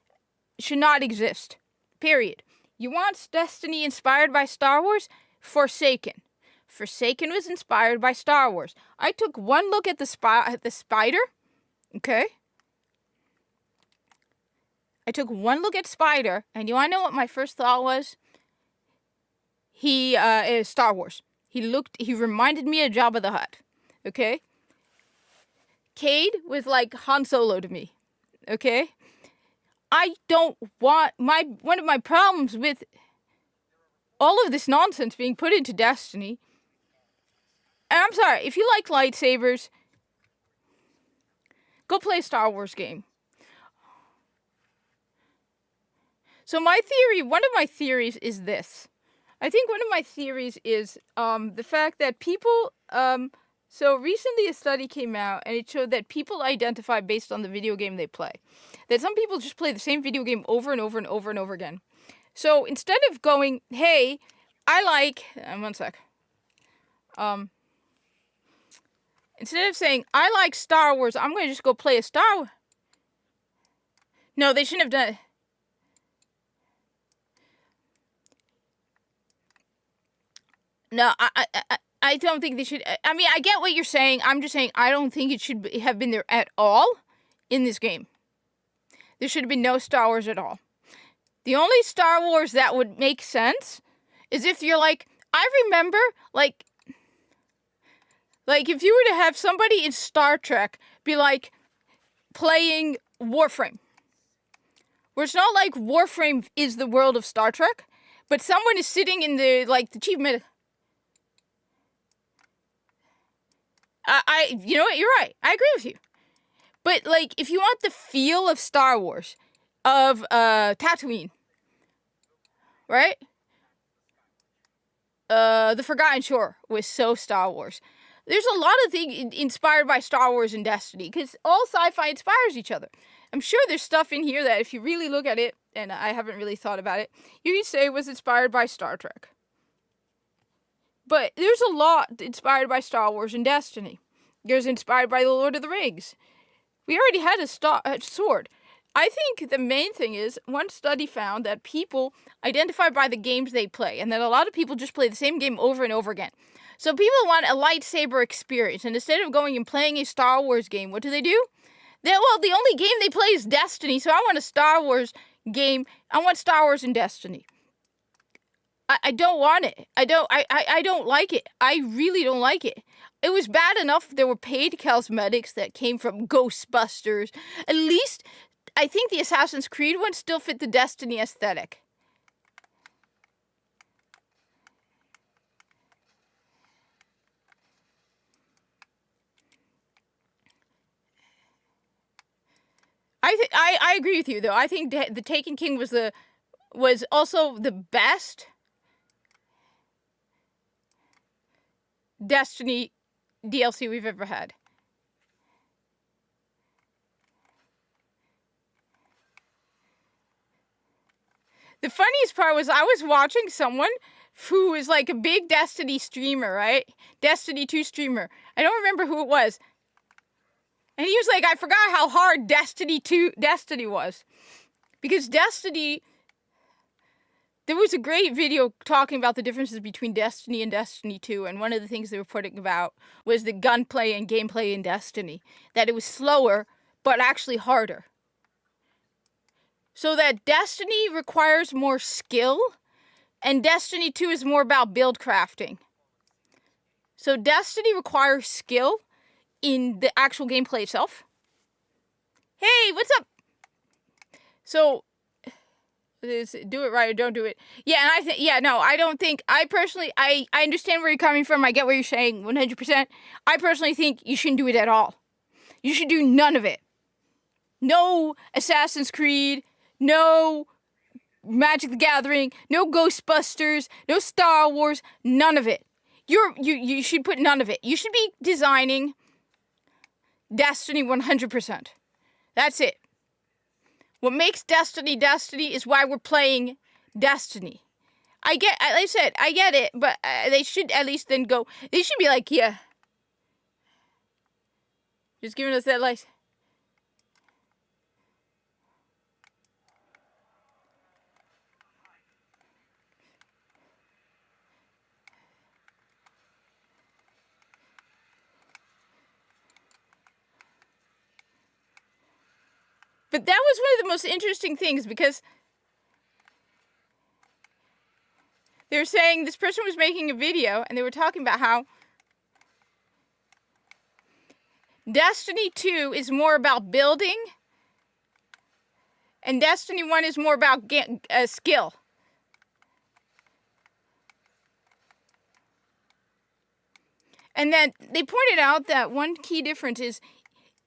should not exist. Period. You want Destiny inspired by Star Wars? Forsaken. Forsaken was inspired by Star Wars. I took one look at the spider, okay? I took one look at Spider, and you want to know what my first thought was? He is Star Wars. He reminded me of Jabba the Hutt, okay? Cade was like Han Solo to me, okay? I don't want one of my problems with... all of this nonsense being put into Destiny. And I'm sorry, if you like lightsabers, go play a Star Wars game. So one of my theories is this. I think one of my theories is the fact that people, so recently a study came out and it showed that people identify based on the video game they play. That some people just play the same video game over and over and over and over again. So instead of going, hey, I like, one sec. Instead of saying, I like Star Wars, I'm going to just go play a Star Wars. No, they shouldn't have done it. No, I don't think they should. I mean, I get what you're saying. I'm just saying I don't think it should have been there at all in this game. There should have been no Star Wars at all. The only Star Wars that would make sense is if you're like, I remember, like if you were to have somebody in Star Trek be like playing Warframe. Where it's not like Warframe is the world of Star Trek, but someone is sitting in the chief medic. You know what? You're right. I agree with you. But, like, if you want the feel of Star Wars, of Tatooine, right? The Forgotten Shore was so Star Wars. There's a lot of things inspired by Star Wars and Destiny, because all sci-fi inspires each other. I'm sure there's stuff in here that if you really look at it, and I haven't really thought about it, you could say it was inspired by Star Trek. But there's a lot inspired by Star Wars and Destiny. There's inspired by The Lord of the Rings. We already had a sword. I think the main thing is, one study found that people identify by the games they play, and that a lot of people just play the same game over and over again. So people want a lightsaber experience, and instead of going and playing a Star Wars game, what do? The only game they play is Destiny, so I want a Star Wars game. I want Star Wars and Destiny. I don't want it. I don't like it. I really don't like it. It was bad enough there were paid cosmetics that came from Ghostbusters. At least, I think the Assassin's Creed one still fit the Destiny aesthetic. I agree with you though. I think the Taken King was also the best Destiny DLC we've ever had. The funniest part was I was watching someone who is like a big Destiny streamer, right? Destiny 2 streamer. I don't remember who it was. And he was like, I forgot how hard Destiny was. Because Destiny... There was a great video talking about the differences between Destiny and Destiny 2, and one of the things they were putting about was the gunplay and gameplay in Destiny. That it was slower, but actually harder. So that Destiny requires more skill, and Destiny 2 is more about build crafting. So Destiny requires skill in the actual gameplay itself. Hey, what's up? So... do it right or don't do it. Yeah, and I don't think, I personally, I understand where you're coming from. I get what you're saying 100%. I personally think you shouldn't do it at all. You should do none of it. No Assassin's Creed, no Magic the Gathering, no Ghostbusters, no Star Wars, none of it. You should put none of it. You should be designing Destiny 100%. That's it. What makes Destiny Destiny is why we're playing Destiny. Like I said, I get it, but they should at least then go, they should be like, yeah. Just giving us that license. But that was one of the most interesting things, because they were saying this person was making a video and they were talking about how Destiny 2 is more about building and Destiny 1 is more about skill. And then they pointed out that one key difference is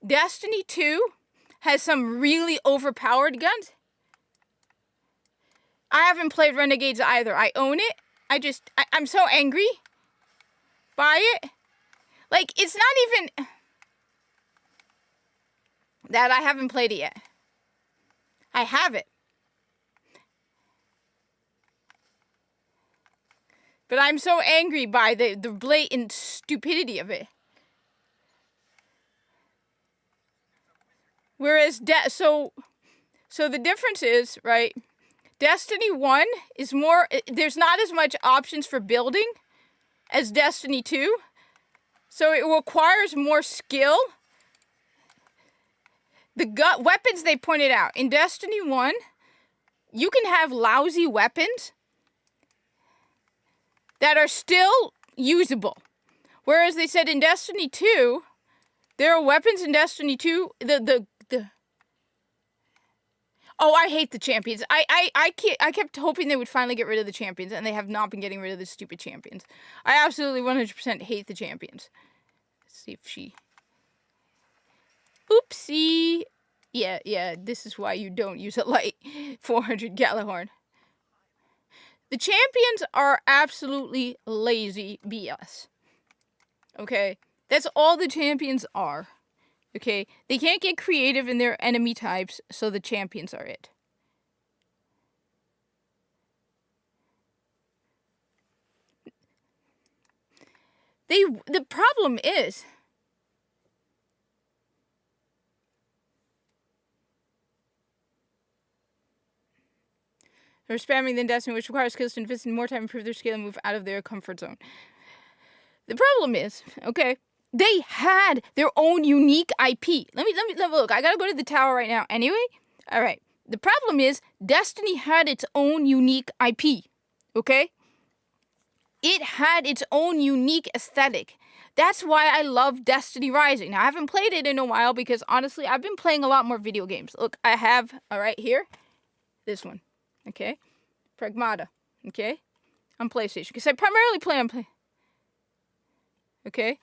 Destiny 2 has some really overpowered guns. I haven't played Renegades either. I own it. I'm so angry by it. Like, it's not even that I haven't played it yet. I have it. But I'm so angry by the blatant stupidity of it. Whereas, so the difference is, right, Destiny 1 is more, there's not as much options for building as Destiny 2. So it requires more skill. The weapons they pointed out, in Destiny 1, you can have lousy weapons that are still usable. Whereas they said in Destiny 2, there are weapons in Destiny 2, Oh, I hate the champions. I kept hoping they would finally get rid of the champions, and they have not been getting rid of the stupid champions. I absolutely 100% hate the champions. Let's see if she... Oopsie. Yeah, this is why you don't use a light 400 Gjallarhorn. The champions are absolutely lazy BS. Okay? That's all the champions are. Okay? They can't get creative in their enemy types, so the champions are it. The problem is... They're spamming the Destiny, which requires skills to invest in more time, improve their skill, and move out of their comfort zone. The problem is, okay, they had their own unique IP. Let me look. I gotta go to the tower right now. Anyway, all right. The problem is, Destiny had its own unique IP. Okay, it had its own unique aesthetic. That's why I love Destiny Rising. Now, I haven't played it in a while because honestly, I've been playing a lot more video games. Look, I have right here, this one. Okay, Pragmata. Okay, on PlayStation because I primarily play on play. Okay.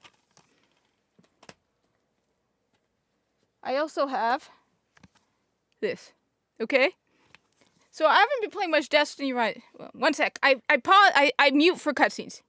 I also have this. Okay. So I haven't been playing much Destiny, right? One sec. I pause. I mute for cutscenes.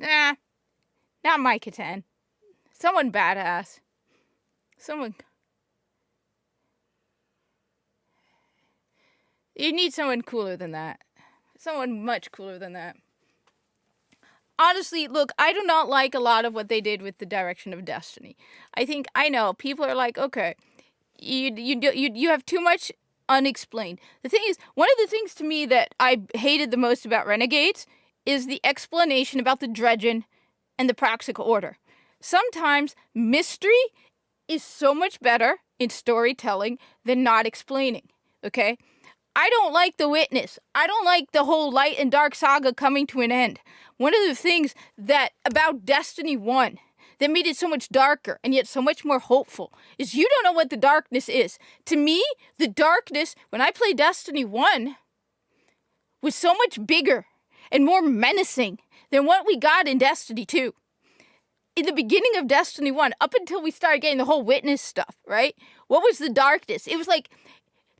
Nah, not my Catan. Someone badass. Someone. You need someone cooler than that. Someone much cooler than that. Honestly, look, I do not like a lot of what they did with the direction of Destiny. I know people are like, okay, you have too much unexplained. The thing is, one of the things to me that I hated the most about Renegades is the explanation about the Dredgen and the Praxic Order. Sometimes mystery is so much better in storytelling than not explaining, okay? I don't like The Witness. I don't like the whole light and dark saga coming to an end. One of the things that about Destiny 1 that made it so much darker and yet so much more hopeful is you don't know what the darkness is. To me, the darkness, when I played Destiny 1, was so much bigger and more menacing than what we got in Destiny 2. In the beginning of Destiny 1, up until we started getting the whole Witness stuff, right? What was the darkness? It was like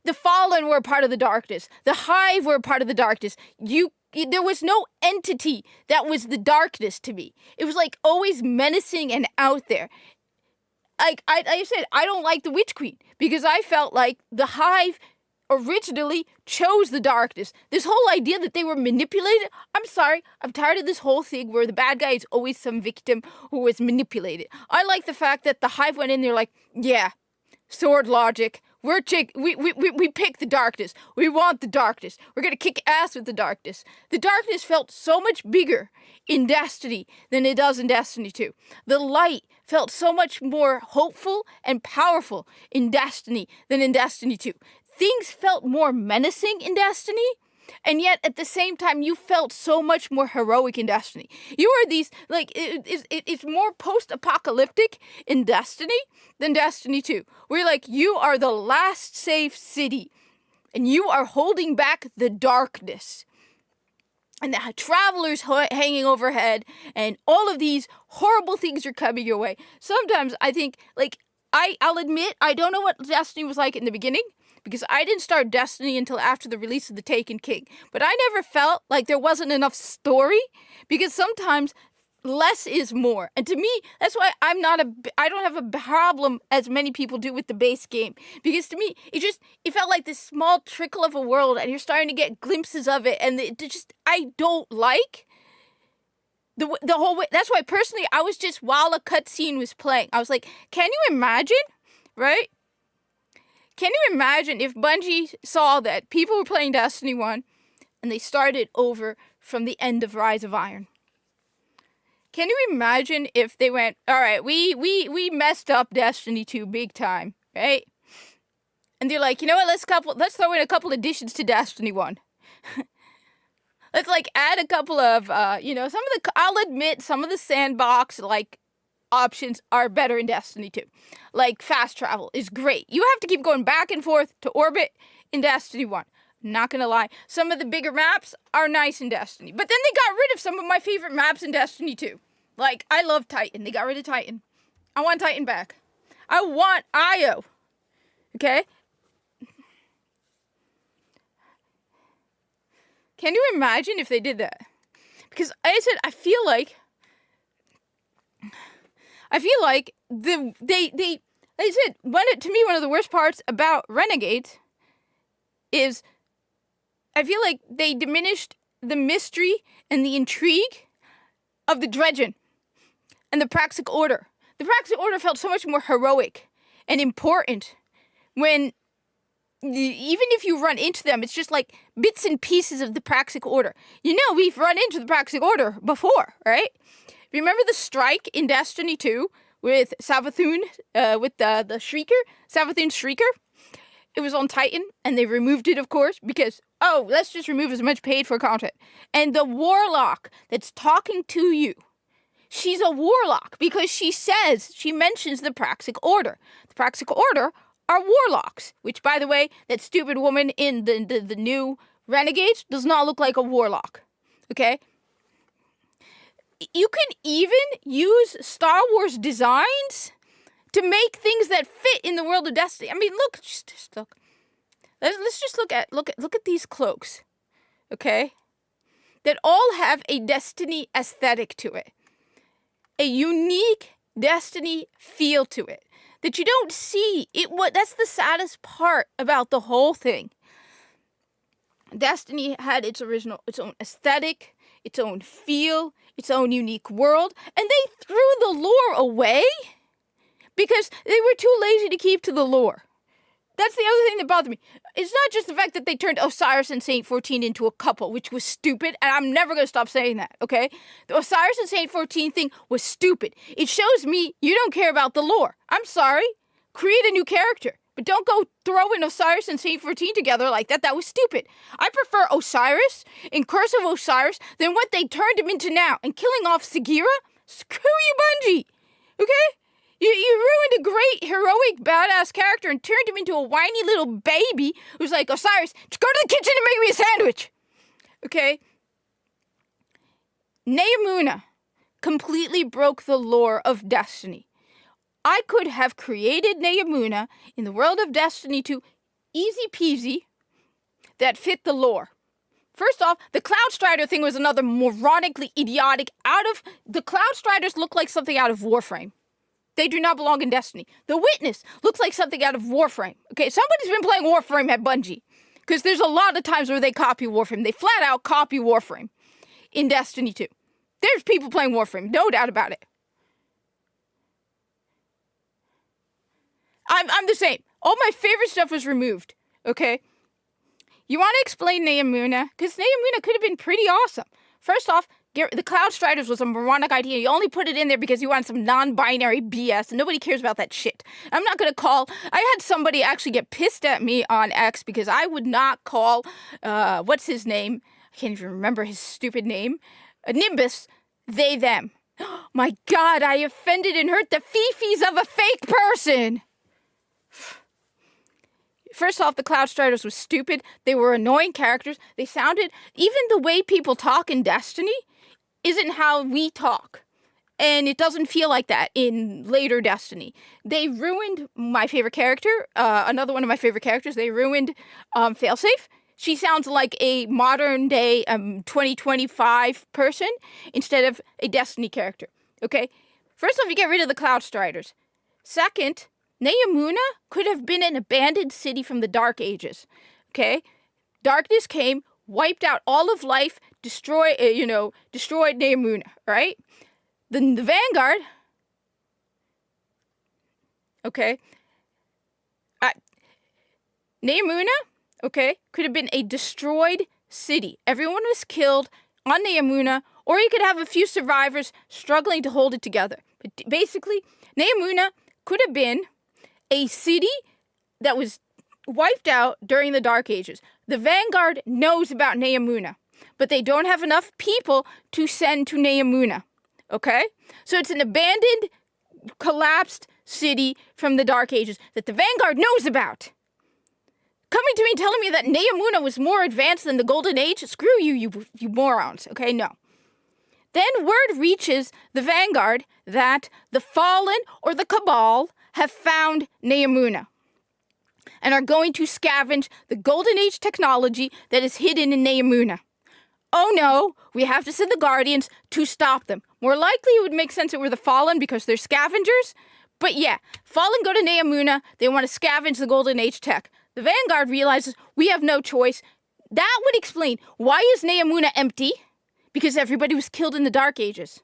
the Fallen were a part of the darkness. The Hive were a part of the darkness. There was no entity that was the darkness to me. It was like always menacing and out there. Like I said, I don't like the Witch Queen because I felt like the Hive originally chose the darkness. This whole idea that they were manipulated, I'm sorry, I'm tired of this whole thing where the bad guy is always some victim who was manipulated. I like the fact that the Hive went in there like, yeah, sword logic. We pick the darkness. We want the darkness. We're gonna kick ass with the darkness. The darkness felt so much bigger in Destiny than it does in Destiny 2. The light felt so much more hopeful and powerful in Destiny than in Destiny 2. Things felt more menacing in Destiny, and yet at the same time you felt so much more heroic in Destiny. You are these, like, it's more post-apocalyptic in Destiny than Destiny 2. Where like, you are the last safe city, and you are holding back the darkness. And the travelers hanging overhead, and all of these horrible things are coming your way. Sometimes I think, like, I'll admit, I don't know what Destiny was like in the beginning, because I didn't start Destiny until after the release of The Taken King. But I never felt like there wasn't enough story, because sometimes less is more. And to me, that's why I don't have a problem as many people do with the base game. Because to me, it felt like this small trickle of a world, and you're starting to get glimpses of it, and I don't like the whole way. That's why personally, I was just, while a cutscene was playing, I was like, can you imagine, right? Can you imagine if Bungie saw that people were playing Destiny 1 and they started over from the end of Rise of Iron? Can you imagine if they went, all right, we messed up Destiny 2 big time, right? And they're like, you know what, let's throw in a couple additions to Destiny 1. Let's like add a couple of, I'll admit some of the sandbox, like, options are better in Destiny 2. Like, fast travel is great. You have to keep going back and forth to orbit in Destiny 1. Not gonna lie. Some of the bigger maps are nice in Destiny. But then they got rid of some of my favorite maps in Destiny 2. Like, I love Titan. They got rid of Titan. I want Titan back. I want Io. Okay? Can you imagine if they did that? Because I said, I feel like they said, to me, one of the worst parts about Renegades is I feel like they diminished the mystery and the intrigue of the Dredgen and the Praxic Order. The Praxic Order felt so much more heroic and important when, even if you run into them, it's just like bits and pieces of the Praxic Order. You know, we've run into the Praxic Order before, right? Remember the strike in Destiny 2 with Savathûn, with the Shrieker? Savathûn's Shrieker? It was on Titan, and they removed it, of course, because, let's just remove as much paid for content. And the Warlock that's talking to you, she's a Warlock because she mentions the Praxic Order. The Praxic Order are Warlocks, which, by the way, that stupid woman in the new Renegades does not look like a Warlock, okay? You can even use Star Wars designs to make things that fit in the world of Destiny. I mean, look, just look. Let's just look at these cloaks, okay? that all have a Destiny aesthetic to it. A unique Destiny feel to it that you don't see. That's the saddest part about the whole thing. Destiny had its own aesthetic, its own feel, its own unique world, and they threw the lore away because they were too lazy to keep to the lore. That's the other thing that bothered me. It's not just the fact that they turned Osiris and Saint 14 into a couple, which was stupid, and I'm never going to stop saying that, okay? The Osiris and Saint 14 thing was stupid. It shows me you don't care about the lore. I'm sorry. Create a new character, but don't go throwing Osiris and Saint 14 together like that. That was stupid. I prefer Osiris in Curse of Osiris than what they turned him into now. And killing off Sagira? Screw you, Bungie. Okay? You ruined a great, heroic, badass character and turned him into a whiny little baby who's like, Osiris, just go to the kitchen and make me a sandwich. Okay? Neomuna completely broke the lore of Destiny. I could have created Neomuna in the world of Destiny 2 easy peasy that fit the lore. First off, the Cloud Strider thing was another moronically idiotic the Cloud Striders look like something out of Warframe. They do not belong in Destiny. The Witness looks like something out of Warframe. Okay, somebody's been playing Warframe at Bungie. Because there's a lot of times where they copy Warframe. They flat out copy Warframe in Destiny 2. There's people playing Warframe, no doubt about it. I'm the same. All my favorite stuff was removed, okay? You want to explain Neomuna? Because Neomuna could have been pretty awesome. First off, the Cloud Striders was a moronic idea. You only put it in there because you want some non-binary BS, and nobody cares about that shit. I'm not going to I had somebody actually get pissed at me on X because I would not call, what's his name? I can't even remember his stupid name. Nimbus, they, them. My God, I offended and hurt the fifis of a fake person. First off, the Cloud Striders was stupid. They were annoying characters. They sounded, even the way people talk in Destiny isn't how we talk. And it doesn't feel like that in later Destiny. They ruined my favorite character, another one of my favorite characters. They ruined Failsafe. She sounds like a modern day 2025 person instead of a Destiny character. Okay? First off, you get rid of the Cloud Striders. Second, Neomuna could have been an abandoned city from the Dark Ages. Okay? Darkness came, wiped out all of life, destroyed Neomuna, right? Then the Vanguard, okay, Neomuna, okay, could have been a destroyed city. Everyone was killed on Neomuna, or you could have a few survivors struggling to hold it together. But basically, Neomuna could have been a city that was wiped out during the Dark Ages. The Vanguard knows about Neomuna, but they don't have enough people to send to Neomuna, okay? So it's an abandoned, collapsed city from the Dark Ages that the Vanguard knows about. Coming to me telling me that Neomuna was more advanced than the Golden Age? Screw you, you morons, okay? No. Then word reaches the Vanguard that the Fallen or the Cabal have found Neomuna and are going to scavenge the Golden Age technology that is hidden in Neomuna. Oh no, we have to send the Guardians to stop them. More likely it would make sense it were the Fallen because they're scavengers. But yeah, Fallen go to Neomuna, they want to scavenge the Golden Age tech. The Vanguard realizes we have no choice. That would explain why is Neomuna empty? Because everybody was killed in the Dark Ages.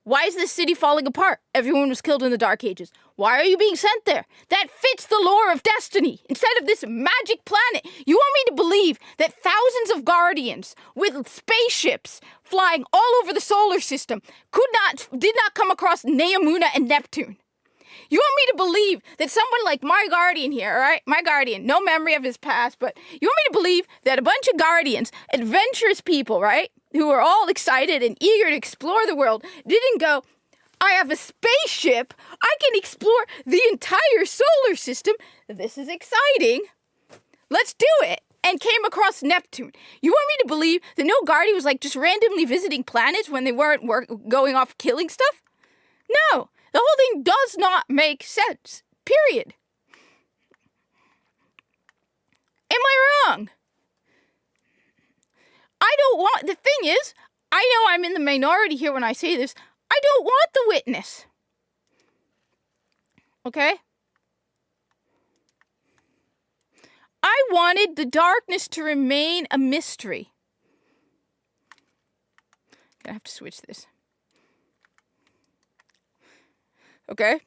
Why is this city falling apart? Everyone was killed in the Dark Ages. Why are you being sent there? That fits the lore of Destiny. Instead of this magic planet, you want me to believe that thousands of Guardians with spaceships flying all over the solar system did not come across Neomuna and Neptune. You want me to believe that someone like my Guardian here, all right? My Guardian, no memory of his past, but you want me to believe that a bunch of Guardians, adventurous people, right? Who are all excited and eager to explore the world, didn't go, I have a spaceship, I can explore the entire solar system, this is exciting, let's do it, and came across Neptune. You want me to believe that no Guardian was like just randomly visiting planets when they weren't going off killing stuff? No, the whole thing does not make sense, period. Am I wrong? I don't want, the thing is, I know I'm in the minority here when I say this, I don't want the witness. Okay? I wanted the darkness to remain a mystery. I have to switch this. Okay?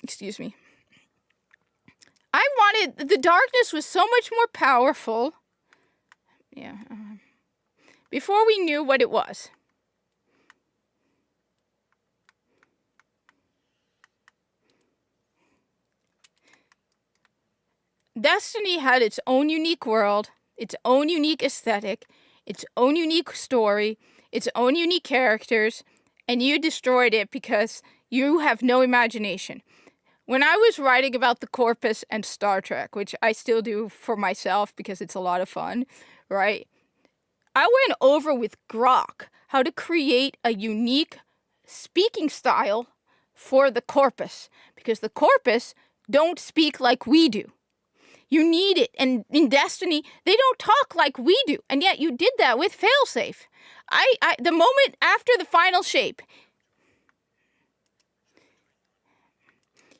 Excuse me. I wanted, the darkness was so much more powerful. Yeah. Before we knew what it was. Destiny had its own unique world, its own unique aesthetic, its own unique story, its own unique characters, and you destroyed it because you have no imagination. When I was writing about the Corpus and Star Trek, which I still do for myself because it's a lot of fun, right? I went over with Grok how to create a unique speaking style for the Corpus, because the Corpus don't speak like we do. You need it. And in Destiny, they don't talk like we do. And yet you did that with Failsafe. The moment after the final shape.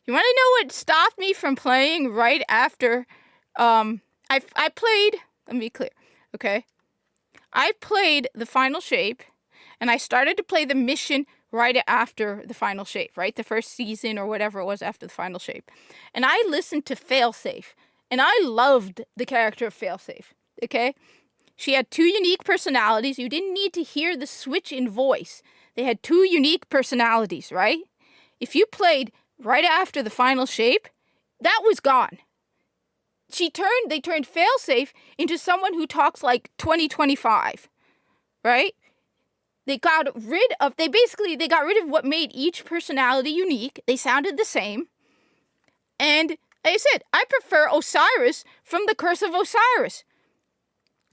You want to know what stopped me from playing right after? I played, let me be clear, okay? I played the final shape, and I started to play the mission right after the final shape, right? The first season or whatever it was after the final shape. And I listened to Failsafe. And I loved the character of Failsafe, okay? She had two unique personalities. You didn't need to hear the switch in voice. They had two unique personalities, right? If you played right after the final shape, that was gone. They turned Failsafe into someone who talks like 2025, right? They got rid of what made each personality unique. They sounded the same. And like I said, I prefer Osiris from the Curse of Osiris.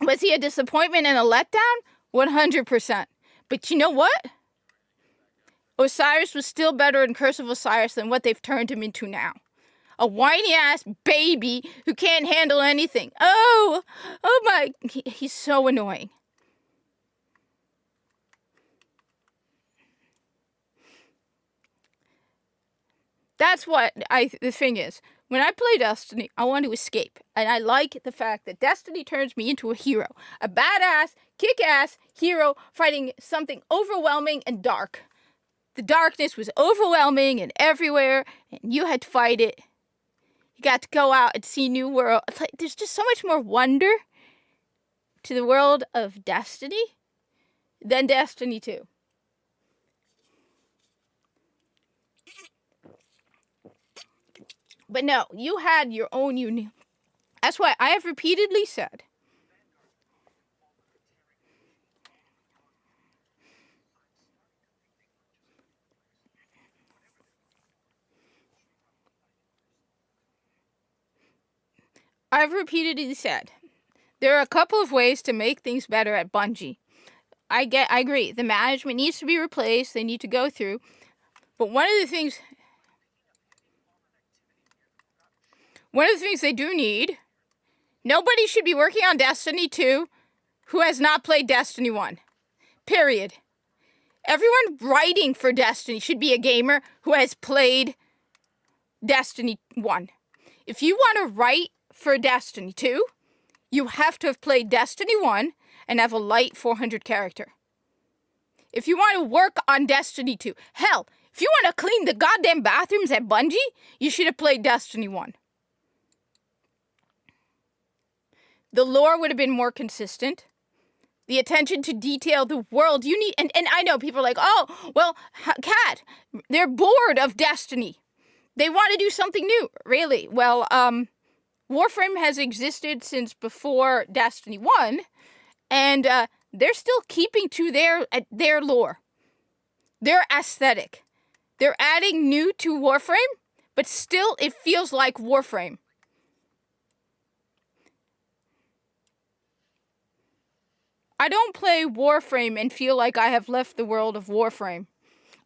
Was he a disappointment and a letdown? 100%. But you know what? Osiris was still better in Curse of Osiris than what they've turned him into now. A whiny-ass baby who can't handle anything. Oh my, he's so annoying. That's what the thing is. When I play Destiny, I want to escape. And I like the fact that Destiny turns me into a hero. A badass, kick-ass hero fighting something overwhelming and dark. The darkness was overwhelming and everywhere, and you had to fight it. You got to go out and see new world. It's like, there's just so much more wonder to the world of Destiny than Destiny 2. But no, you had your own unique. That's why I have repeatedly said. I've repeatedly said there are a couple of ways to make things better at Bungie. I agree. The management needs to be replaced. They need to go through. But one of the things they do need, nobody should be working on Destiny 2 who has not played Destiny 1. Period. Everyone writing for Destiny should be a gamer who has played Destiny 1. If you want to write for Destiny 2, you have to have played Destiny 1 and have a light 400 character. If you want to work on Destiny 2, hell, if you want to clean the goddamn bathrooms at Bungie, you should have played Destiny 1. The lore would have been more consistent. The attention to detail, the world you need. And I know people are like, oh, well, Kat, they're bored of Destiny. They want to do something new. Really? Well, Warframe has existed since before Destiny 1. And they're still keeping to their lore. Their aesthetic. They're adding new to Warframe, but still it feels like Warframe. I don't play Warframe and feel like I have left the world of Warframe.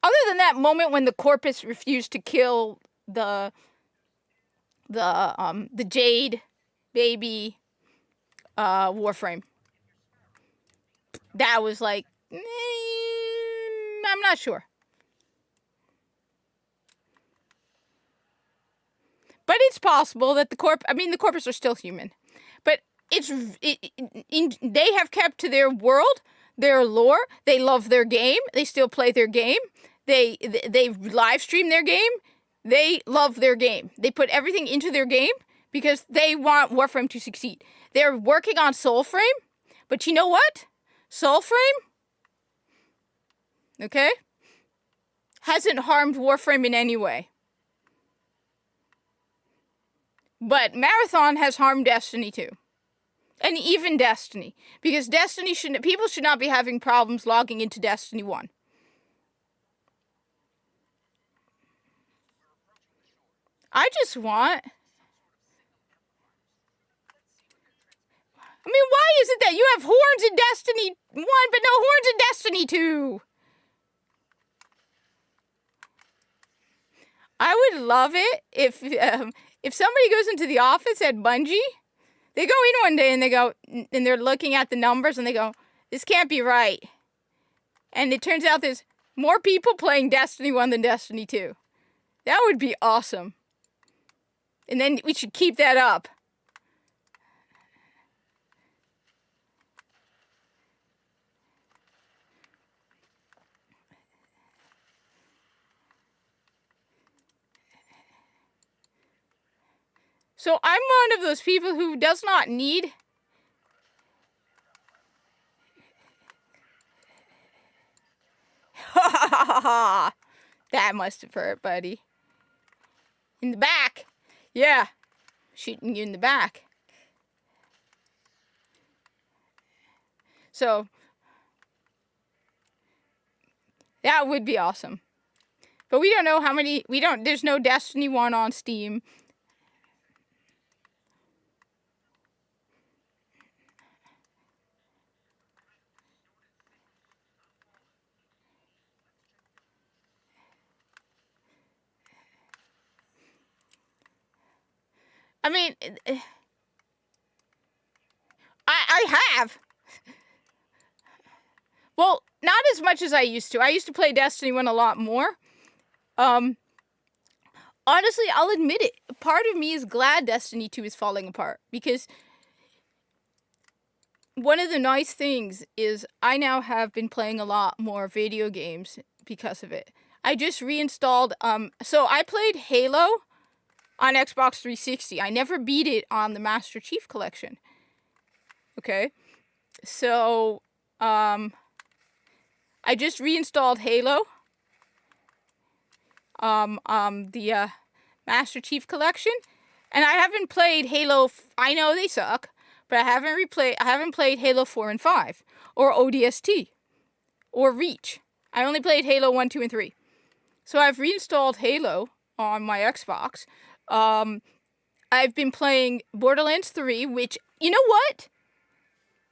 Other than that moment when the Corpus refused to kill the Jade baby Warframe. that was like, I'm not sure. But it's possible that the corpus are still human. But they have kept to their world, their lore. They love their game. They still play their game. They live stream their game. They love their game. They put everything into their game because they want Warframe to succeed. They're working on Soulframe, but you know what? Soulframe, okay, hasn't harmed Warframe in any way. But Marathon has harmed Destiny too. And even Destiny. Because people should not be having problems logging into Destiny 1. I just want... I mean, why is it that you have horns in Destiny 1 but no horns in Destiny 2? I would love it if somebody goes into the office at Bungie, they go in one day and they're looking at the numbers and they go, this can't be right. And it turns out there's more people playing Destiny 1 than Destiny 2. That would be awesome. And then we should keep that up. So I'm one of those people who does not need... That must have hurt, buddy. In the back. Yeah. Shooting you in the back. So, that would be awesome. But we don't know how many... There's no Destiny 1 on Steam. I mean, I have. Well, not as much as I used to. I used to play Destiny 1 a lot more. Honestly, I'll admit it. Part of me is glad Destiny 2 is falling apart. Because one of the nice things is I now have been playing a lot more video games because of it. I just reinstalled... So I played Halo on Xbox 360. I never beat it on the Master Chief Collection. Okay? So, I just reinstalled Halo. The Master Chief Collection. And I haven't played Halo... I know they suck. But I haven't played Halo 4 and 5. Or ODST. Or Reach. I only played Halo 1, 2, and 3. So I've reinstalled Halo on my Xbox. I've been playing Borderlands 3, which, you know what?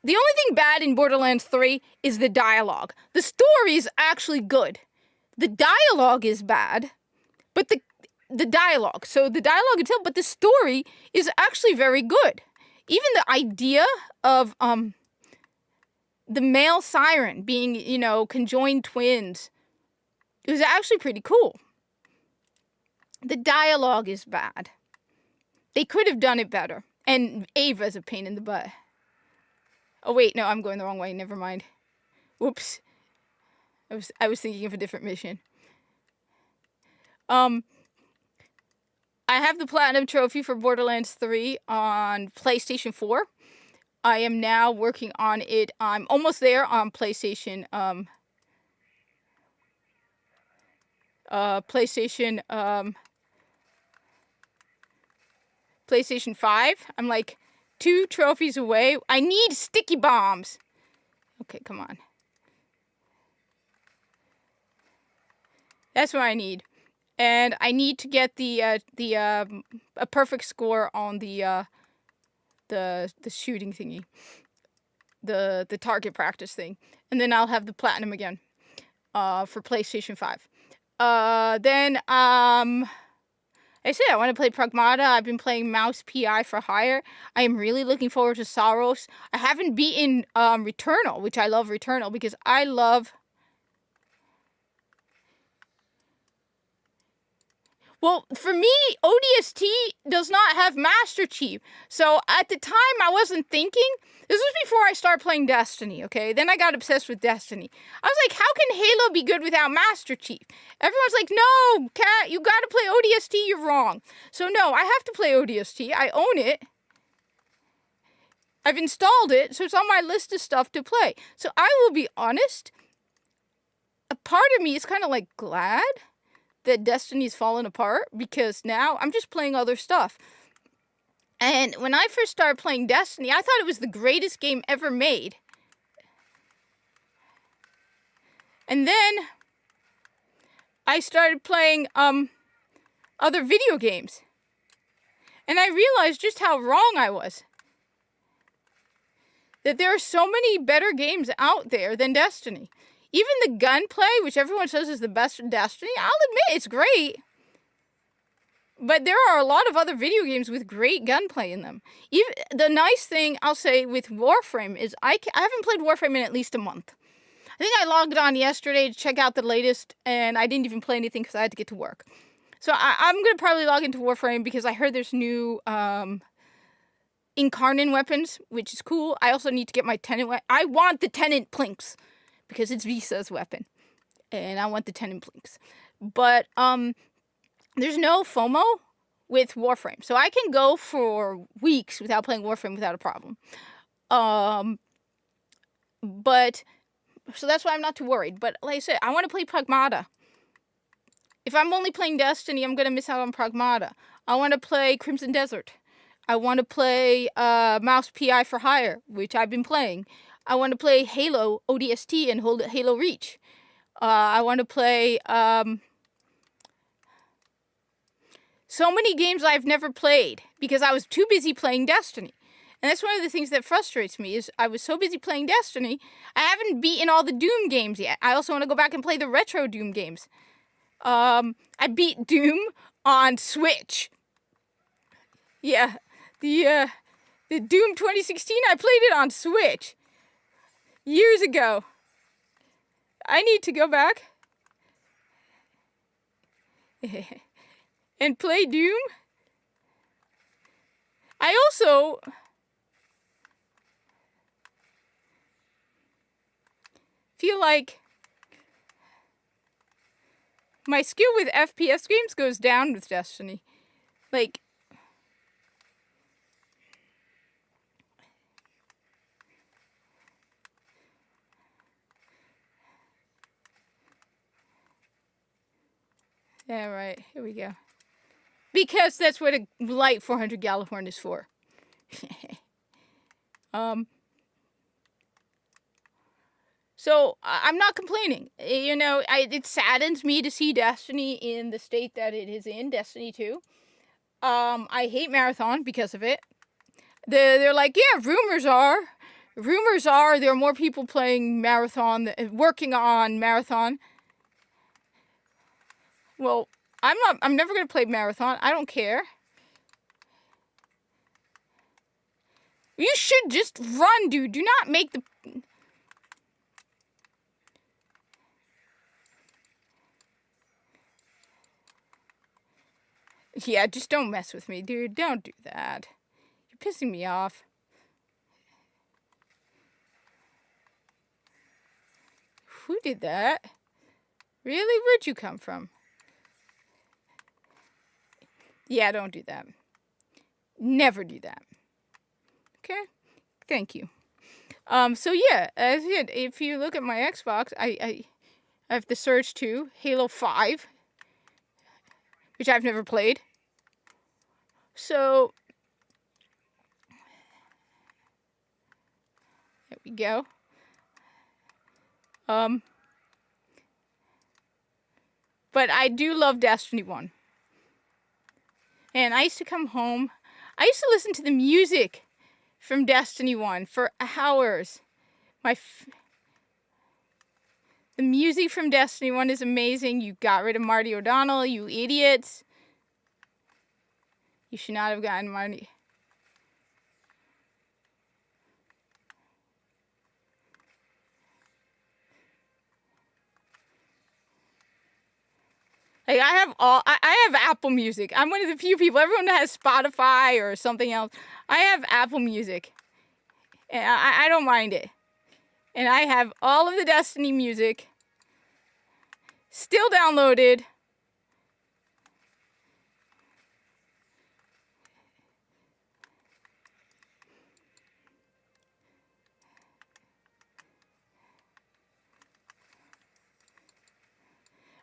The only thing bad in Borderlands 3 is the dialogue. The story is actually good. The dialogue is bad, but the dialogue. So the dialogue itself, but the story is actually very good. Even the idea of the male siren being, conjoined twins is actually pretty cool. The dialogue is bad. They could have done it better. And Ava's a pain in the butt. Oh wait, no, I'm going the wrong way. Never mind. Whoops. I was thinking of a different mission. I have the Platinum Trophy for Borderlands 3 on PlayStation 4. I am now working on it. I'm almost there on PlayStation. PlayStation 5. I'm like 2 trophies away. I need sticky bombs. Okay, come on. That's what I need. And I need to get a perfect score on the shooting thingy. The target practice thing. And then I'll have the platinum again. For PlayStation 5. Then I said I want to play Pragmata. I've been playing Mouse PI for Hire. I am really looking forward to Saros. I haven't beaten Returnal, which I love Returnal because I love... Well, for me, ODST does not have Master Chief. So at the time, I wasn't thinking. This was before I started playing Destiny, okay? Then I got obsessed with Destiny. I was like, how can Halo be good without Master Chief? Everyone's like, no, Kat, you gotta play ODST, you're wrong. So no, I have to play ODST. I own it. I've installed it, so it's on my list of stuff to play. So I will be honest, a part of me is kind of like glad that Destiny's fallen apart because now I'm just playing other stuff. And when I first started playing Destiny, I thought it was the greatest game ever made. And then I started playing other video games. And I realized just how wrong I was. That there are so many better games out there than Destiny. Even the gunplay, which everyone says is the best in Destiny, I'll admit it's great. But there are a lot of other video games with great gunplay in them. Even the nice thing I'll say with Warframe is I haven't played Warframe in at least a month. I think I logged on yesterday to check out the latest, and I didn't even play anything because I had to get to work. So I'm going to probably log into Warframe because I heard there's new Incarnate weapons, which is cool. I also need to get my Tenant weapon. I want the Tenant Plinks because it's Visa's weapon, and I want the Tenant Plinks. But there's no FOMO with Warframe, so I can go for weeks without playing Warframe without a problem. But so that's why I'm not too worried. But like I said, I want to play Pragmata. If I'm only playing Destiny, I'm gonna miss out on Pragmata. I want to play Crimson Desert. I want to play Mouse PI for Hire, which I've been playing. I want to play Halo ODST and Halo Reach. I want to play so many games I've never played because I was too busy playing Destiny. And that's one of the things that frustrates me is I was so busy playing Destiny, I haven't beaten all the Doom games yet. I also want to go back and play the retro Doom games. I beat Doom on Switch. Yeah, the Doom 2016, I played it on Switch years ago. I need to go back and play Doom. I also feel like my skill with FPS games goes down with Destiny. Like, yeah, right. Here we go. Because that's what a light 400 Gjallarhorn is for. So I'm not complaining. You know, it saddens me to see Destiny in the state that it is in, Destiny 2. I hate Marathon because of it. They're like, yeah, rumors are there are more people playing Marathon, working on Marathon. Well, I'm never going to play Marathon. I don't care. You should just run, dude. Do not make the... Yeah, just don't mess with me, dude. Don't do that. You're pissing me off. Who did that? Really? Where'd you come from? Yeah, don't do that. Never do that. Okay? Thank you. So yeah, as I said, if you look at my Xbox, I have the Surge 2, Halo 5, which I've never played. So, there we go. But I do love Destiny 1. And I used to come home. I used to listen to the music from Destiny 1 for hours. The music from Destiny 1 is amazing. You got rid of Marty O'Donnell, you idiots. You should not have gotten money. Like I have Apple Music. I'm one of the few people. Everyone has Spotify or something else. I have Apple Music, and I don't mind it. And I have all of the Destiny music still downloaded.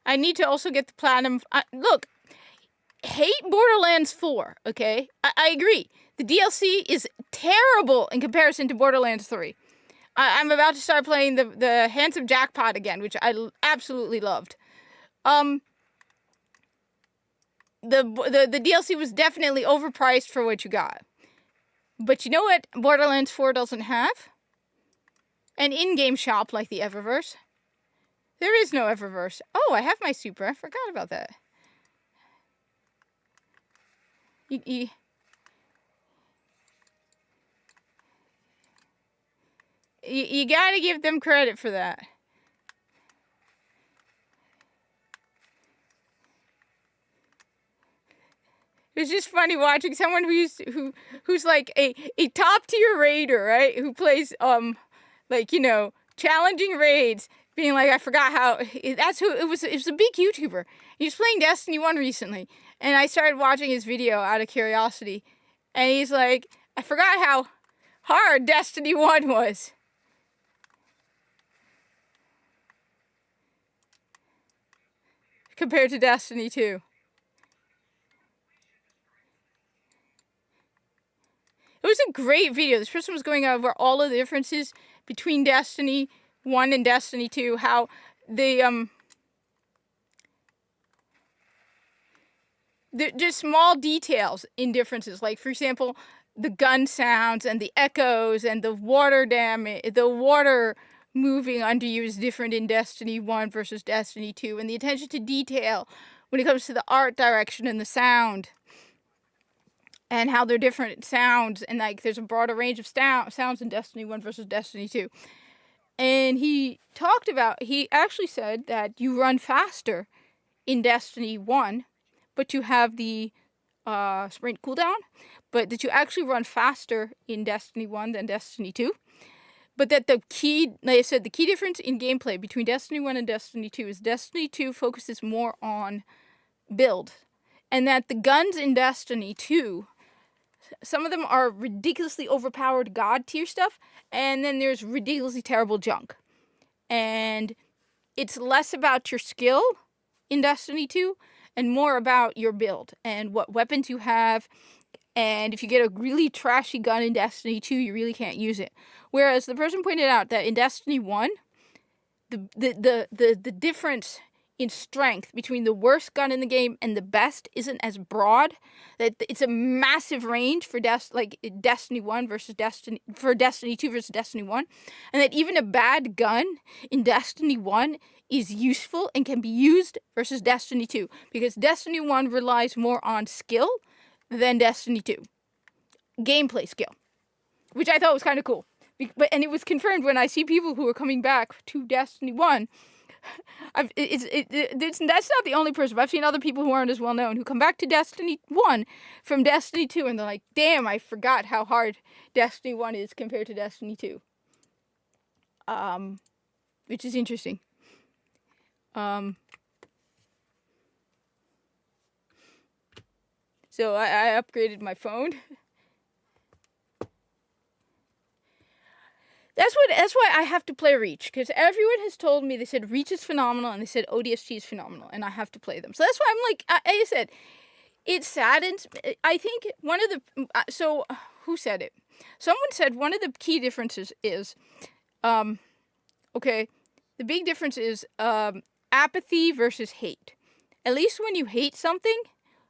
I need to also get the platinum. Look, hate Borderlands 4, okay? I agree. The DLC is terrible in comparison to Borderlands 3. I'm about to start playing the Handsome Jackpot again, which I absolutely loved. The DLC was definitely overpriced for what you got. But you know what Borderlands 4 doesn't have? An in-game shop like the Eververse. There is no Eververse. Oh, I have my Super. I forgot about that. You gotta give them credit for that. It's just funny watching someone who's like a top tier raider, right? Who plays like, you know, challenging raids, being like, I forgot how that's who it was. It was a big YouTuber. He was playing Destiny 1 recently, and I started watching his video out of curiosity, and he's like, I forgot how hard Destiny 1 was. Compared to Destiny 2. It was a great video. This person was going over all of the differences between Destiny 1 and Destiny 2, how the just small details in differences. Like, for example, the gun sounds and the echoes and the water damage, the water moving under you is different in Destiny 1 versus Destiny 2, and the attention to detail when it comes to the art direction and the sound, and how they're different sounds, and like there's a broader range of sounds in Destiny 1 versus Destiny 2. And he actually said that you run faster in Destiny 1, but you have the sprint cooldown, but that you actually run faster in Destiny 1 than Destiny 2. But that the key difference in gameplay between Destiny 1 and Destiny 2 is Destiny 2 focuses more on build. And that the guns in Destiny 2, some of them are ridiculously overpowered god tier stuff, and then there's ridiculously terrible junk. And it's less about your skill in Destiny 2 and more about your build and what weapons you have. And if you get a really trashy gun in Destiny 2, you really can't use it. Whereas the person pointed out that in Destiny 1, the difference in strength between the worst gun in the game and the best isn't as broad. That it's a massive range for Destiny 1 versus Destiny 2 versus Destiny 1, and that even a bad gun in Destiny 1 is useful and can be used versus Destiny 2, because Destiny 1 relies more on skill than Destiny 2. Gameplay skill, which I thought was kind of cool. And it was confirmed when I see people who are coming back to Destiny 1. That's not the only person, but I've seen other people who aren't as well known who come back to Destiny 1 from Destiny 2, and they're like, damn, I forgot how hard Destiny 1 is compared to Destiny 2. Which is interesting. So I upgraded my phone. That's why I have to play Reach, because everyone has told me, they said Reach is phenomenal, and they said ODST is phenomenal, and I have to play them. So that's why I'm like, I said, it saddens. I think one of the who said it? Someone said one of the key differences is, the big difference is apathy versus hate. At least when you hate something,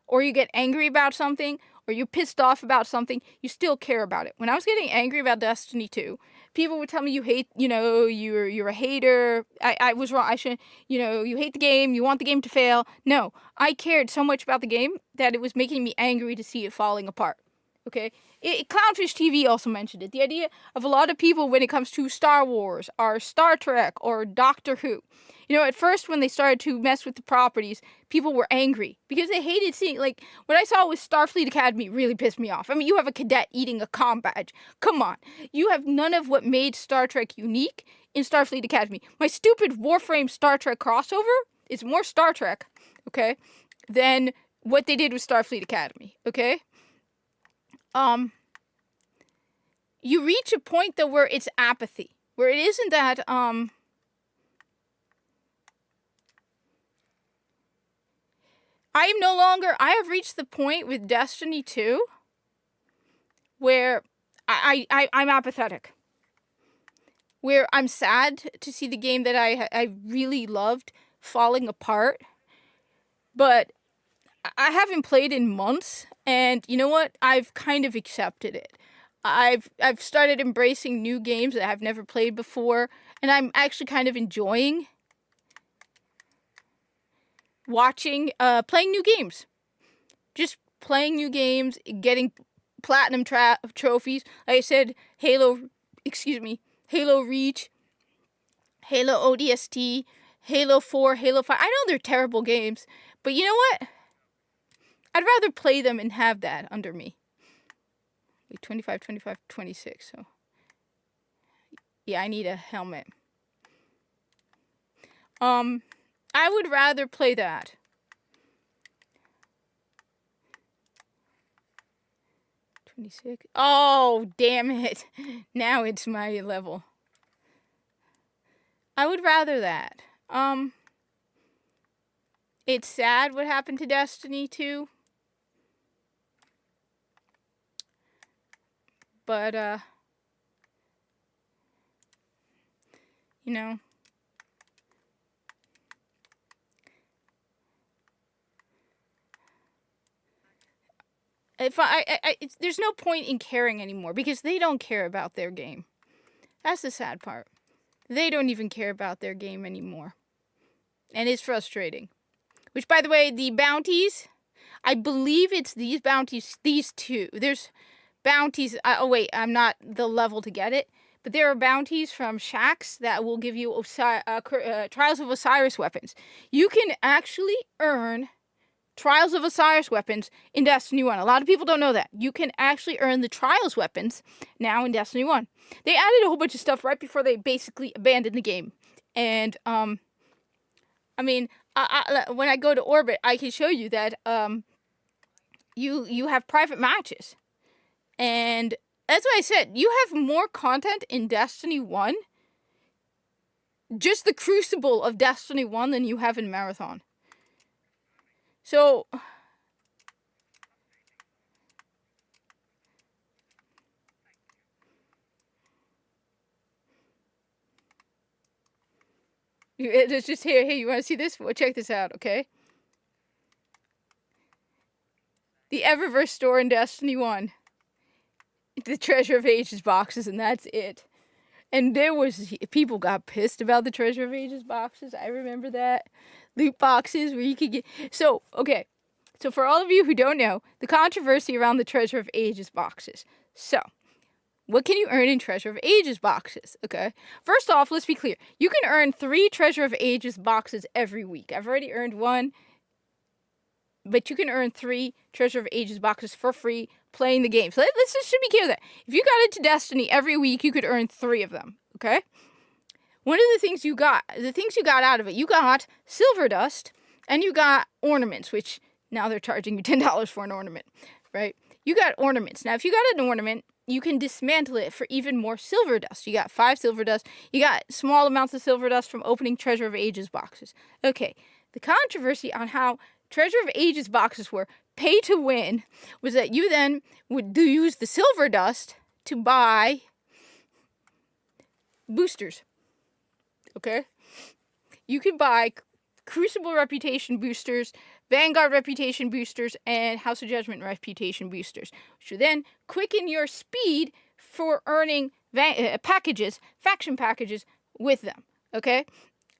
or you get angry about something, or you're pissed off about something, you still care about it. When I was getting angry about Destiny 2, people would tell me you hate, you're a hater. I was wrong. I should, you hate the game. You want the game to fail. No, I cared so much about the game that it was making me angry to see it falling apart. Okay? Clownfish TV also mentioned it. The idea of a lot of people when it comes to Star Wars or Star Trek or Doctor Who. At first when they started to mess with the properties, people were angry because they hated seeing, like, what I saw with Starfleet Academy really pissed me off. I mean, you have a cadet eating a comm badge. Come on. You have none of what made Star Trek unique in Starfleet Academy. My stupid Warframe Star Trek crossover is more Star Trek, okay, than what they did with Starfleet Academy, okay? You reach a point, though, where it's apathy. Where it isn't that, I have reached the point with Destiny 2 where I'm apathetic. Where I'm sad to see the game that I really loved falling apart. But I haven't played in months, and you know what? I've kind of accepted it. I've started embracing new games that I've never played before, and I'm actually kind of enjoying watching, playing new games. Just playing new games, getting platinum trophies. Like I said, Halo Reach, Halo ODST, Halo 4, Halo 5. I know they're terrible games, but you know what? I'd rather play them and have that under me. 25, 25, 26. So, yeah, I need a helmet. I would rather play that. Oh, damn it. Now it's my level. I would rather that. It's sad what happened to Destiny 2. But, if there's no point in caring anymore because they don't care about their game. That's the sad part. They don't even care about their game anymore. And it's frustrating. Which, by the way, the bounties, I believe it's these bounties, these two. There's bounties. I'm not the level to get it. But there are bounties from Shaxx that will give you Trials of Osiris weapons. You can actually earn Trials of Osiris weapons in Destiny 1. A lot of people don't know that. You can actually earn the Trials weapons now in Destiny 1. They added a whole bunch of stuff right before they basically abandoned the game. And, when I go to Orbit, I can show you that, you have private matches. And that's what I said. You have more content in Destiny 1, just the Crucible of Destiny 1, than you have in Marathon. So, it's just here. Hey, you want to see this? Well, check this out, okay? The Eververse store in Destiny 1. The Treasure of Ages boxes, and that's it. And people got pissed about the Treasure of Ages boxes. I remember that. Loot boxes where you could get... So, okay. So for all of you who don't know, the controversy around the Treasure of Ages boxes. So, what can you earn in Treasure of Ages boxes? Okay. First off, let's be clear. You can earn 3 Treasure of Ages boxes every week. I've already earned 1. But you can earn 3 Treasure of Ages boxes for free playing the game. So let's just be clear that if you got into Destiny every week, you could earn 3 of them. Okay? One of the things you got out of it, you got silver dust and you got ornaments, which now they're charging you $10 for an ornament, right? You got ornaments. Now, if you got an ornament, you can dismantle it for even more silver dust. You got 5 silver dust. You got small amounts of silver dust from opening Treasure of Ages boxes. Okay. The controversy on how Treasure of Ages boxes were pay to win was that you then would use the silver dust to buy boosters. Okay? You could buy Crucible Reputation boosters, Vanguard reputation boosters, and House of Judgment reputation boosters, which will then quicken your speed for earning faction packages with them. Okay,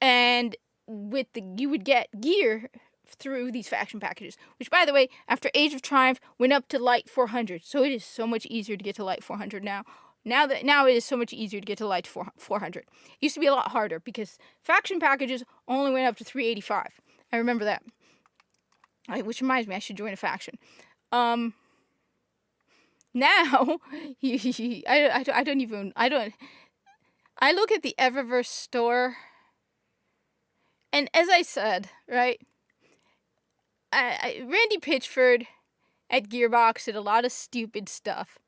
and you would get gear through these faction packages, which, by the way, after Age of Triumph went up to Light 400, so it is so much easier to get to Light 400 now. Now it is so much easier to get to Light 400. It used to be a lot harder because faction packages only went up to 385. I remember that. Which reminds me, I should join a faction. Now, I look at the Eververse store, and as I said, right, Randy Pitchford at Gearbox did a lot of stupid stuff.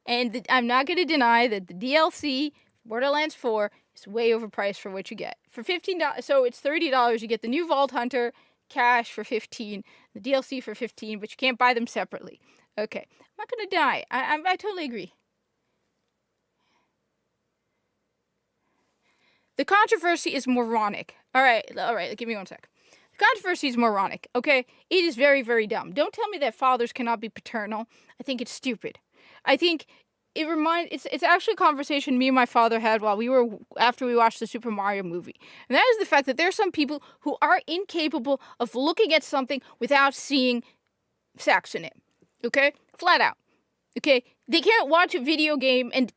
And I'm not going to deny that the DLC, Borderlands 4, is way overpriced for what you get. For $15, so it's $30, you get the new Vault Hunter, cash for $15, the DLC for $15, but you can't buy them separately. Okay, I'm not going to deny. I totally agree. The controversy is moronic. All right, give me one sec. The controversy is moronic, okay? It is very, very dumb. Don't tell me that fathers cannot be paternal. I think it's stupid. I think it's actually a conversation me and my father had after we watched the Super Mario movie. And that is the fact that there are some people who are incapable of looking at something without seeing sex in it. Okay? Flat out. Okay? They can't watch a video game and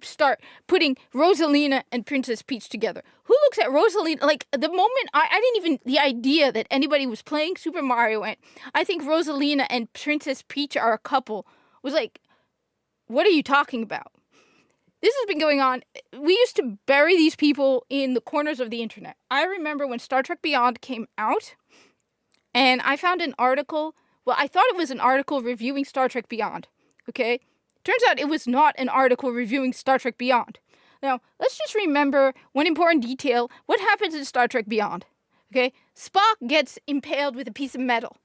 start putting Rosalina and Princess Peach together. Who looks at Rosalina? Like, the moment I didn't even, the idea that anybody was playing Super Mario and I think Rosalina and Princess Peach are a couple was like, what are you talking about? This has been going on. We used to bury these people in the corners of the internet. I remember when Star Trek Beyond came out, and I found an article. Well, I thought it was an article reviewing Star Trek Beyond. Okay? Turns out it was not an article reviewing Star Trek Beyond. Now, let's just remember one important detail. What happens in Star Trek Beyond? Okay? Spock gets impaled with a piece of metal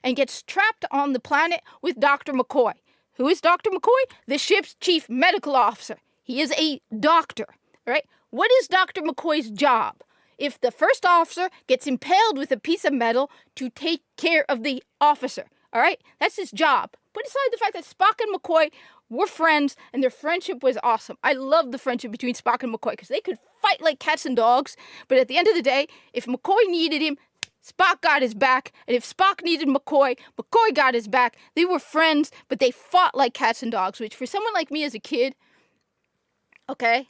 and gets trapped on the planet with Dr. McCoy. Who is Dr. McCoy? The ship's chief medical officer. He is a doctor, right? What is Dr. McCoy's job? If the first officer gets impaled with a piece of metal, to take care of the officer, all right? That's his job. Put aside the fact that Spock and McCoy were friends, and their friendship was awesome. I love the friendship between Spock and McCoy, because they could fight like cats and dogs, but at the end of the day, if McCoy needed him, Spock got his back, and if Spock needed McCoy, McCoy got his back. They were friends, but they fought like cats and dogs, which for someone like me as a kid, okay?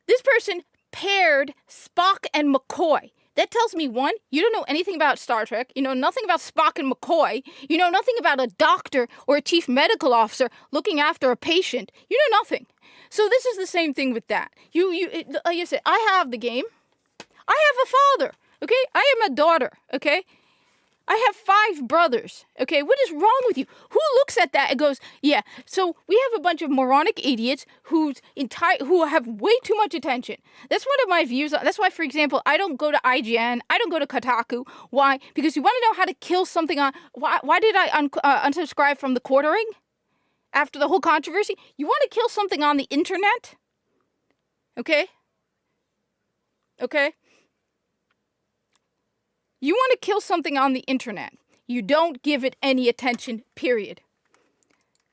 This person paired Spock and McCoy. That tells me, one, you don't know anything about Star Trek. You know nothing about Spock and McCoy. You know nothing about a doctor or a chief medical officer looking after a patient. You know nothing. So this is the same thing with that. Like I said, I have the game. I have a father, okay? I am a daughter, okay? I have 5 brothers, okay? What is wrong with you? Who looks at that and goes, yeah, so we have a bunch of moronic idiots who have way too much attention. That's one of my views. That's why, for example, I don't go to IGN. I don't go to Kotaku. Why? Because you want to know how to kill something on... Why did I unsubscribe from the Quartering? After the whole controversy? You want to kill something on the internet? Okay? You want to kill something on the internet. You don't give it any attention, period.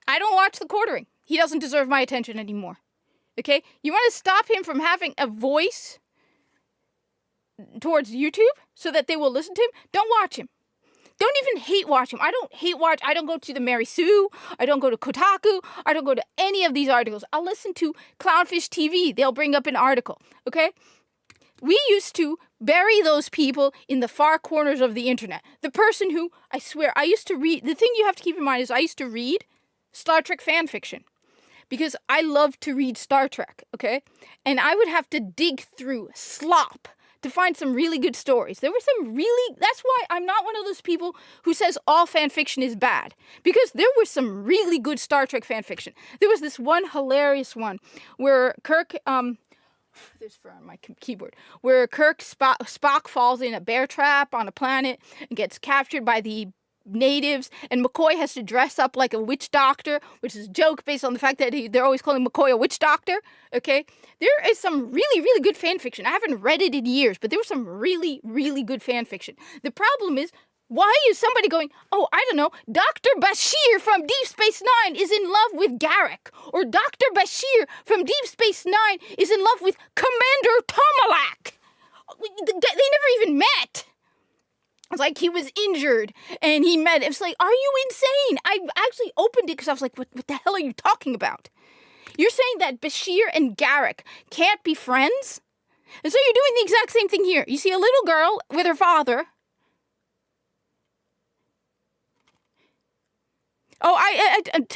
I don't watch the Quartering. He doesn't deserve my attention anymore. Okay? You want to stop him from having a voice towards YouTube so that they will listen to him? Don't watch him. Don't even hate watch him. I don't go to the Mary Sue. I don't go to Kotaku. I don't go to any of these articles. I'll listen to Clownfish TV. They'll bring up an article. Okay? We used to bury those people in the far corners of the internet. The person who, I swear, I used to read... The thing you have to keep in mind is I used to read Star Trek fan fiction. Because I love to read Star Trek, okay? And I would have to dig through slop to find some really good stories. There were some really... That's why I'm not one of those people who says all fan fiction is bad. Because there was some really good Star Trek fan fiction. There was this one hilarious one where Kirk... There's for on my keyboard. Where Spock falls in a bear trap on a planet and gets captured by the natives, and McCoy has to dress up like a witch doctor, which is a joke based on the fact that they're always calling McCoy a witch doctor, okay? There is some really, really good fan fiction. I haven't read it in years, but there was some really, really good fan fiction. The problem is, why is somebody going, oh, I don't know, Dr. Bashir from Deep Space Nine is in love with Garrick, or Dr. Bashir from Deep Space Nine is in love with Commander Tomalak. They never even met. It's like he was injured and he met. It's like, are you insane? I actually opened it because I was like, what the hell are you talking about? You're saying that Bashir and Garrick can't be friends? And so you're doing the exact same thing here. You see a little girl with her father. Oh,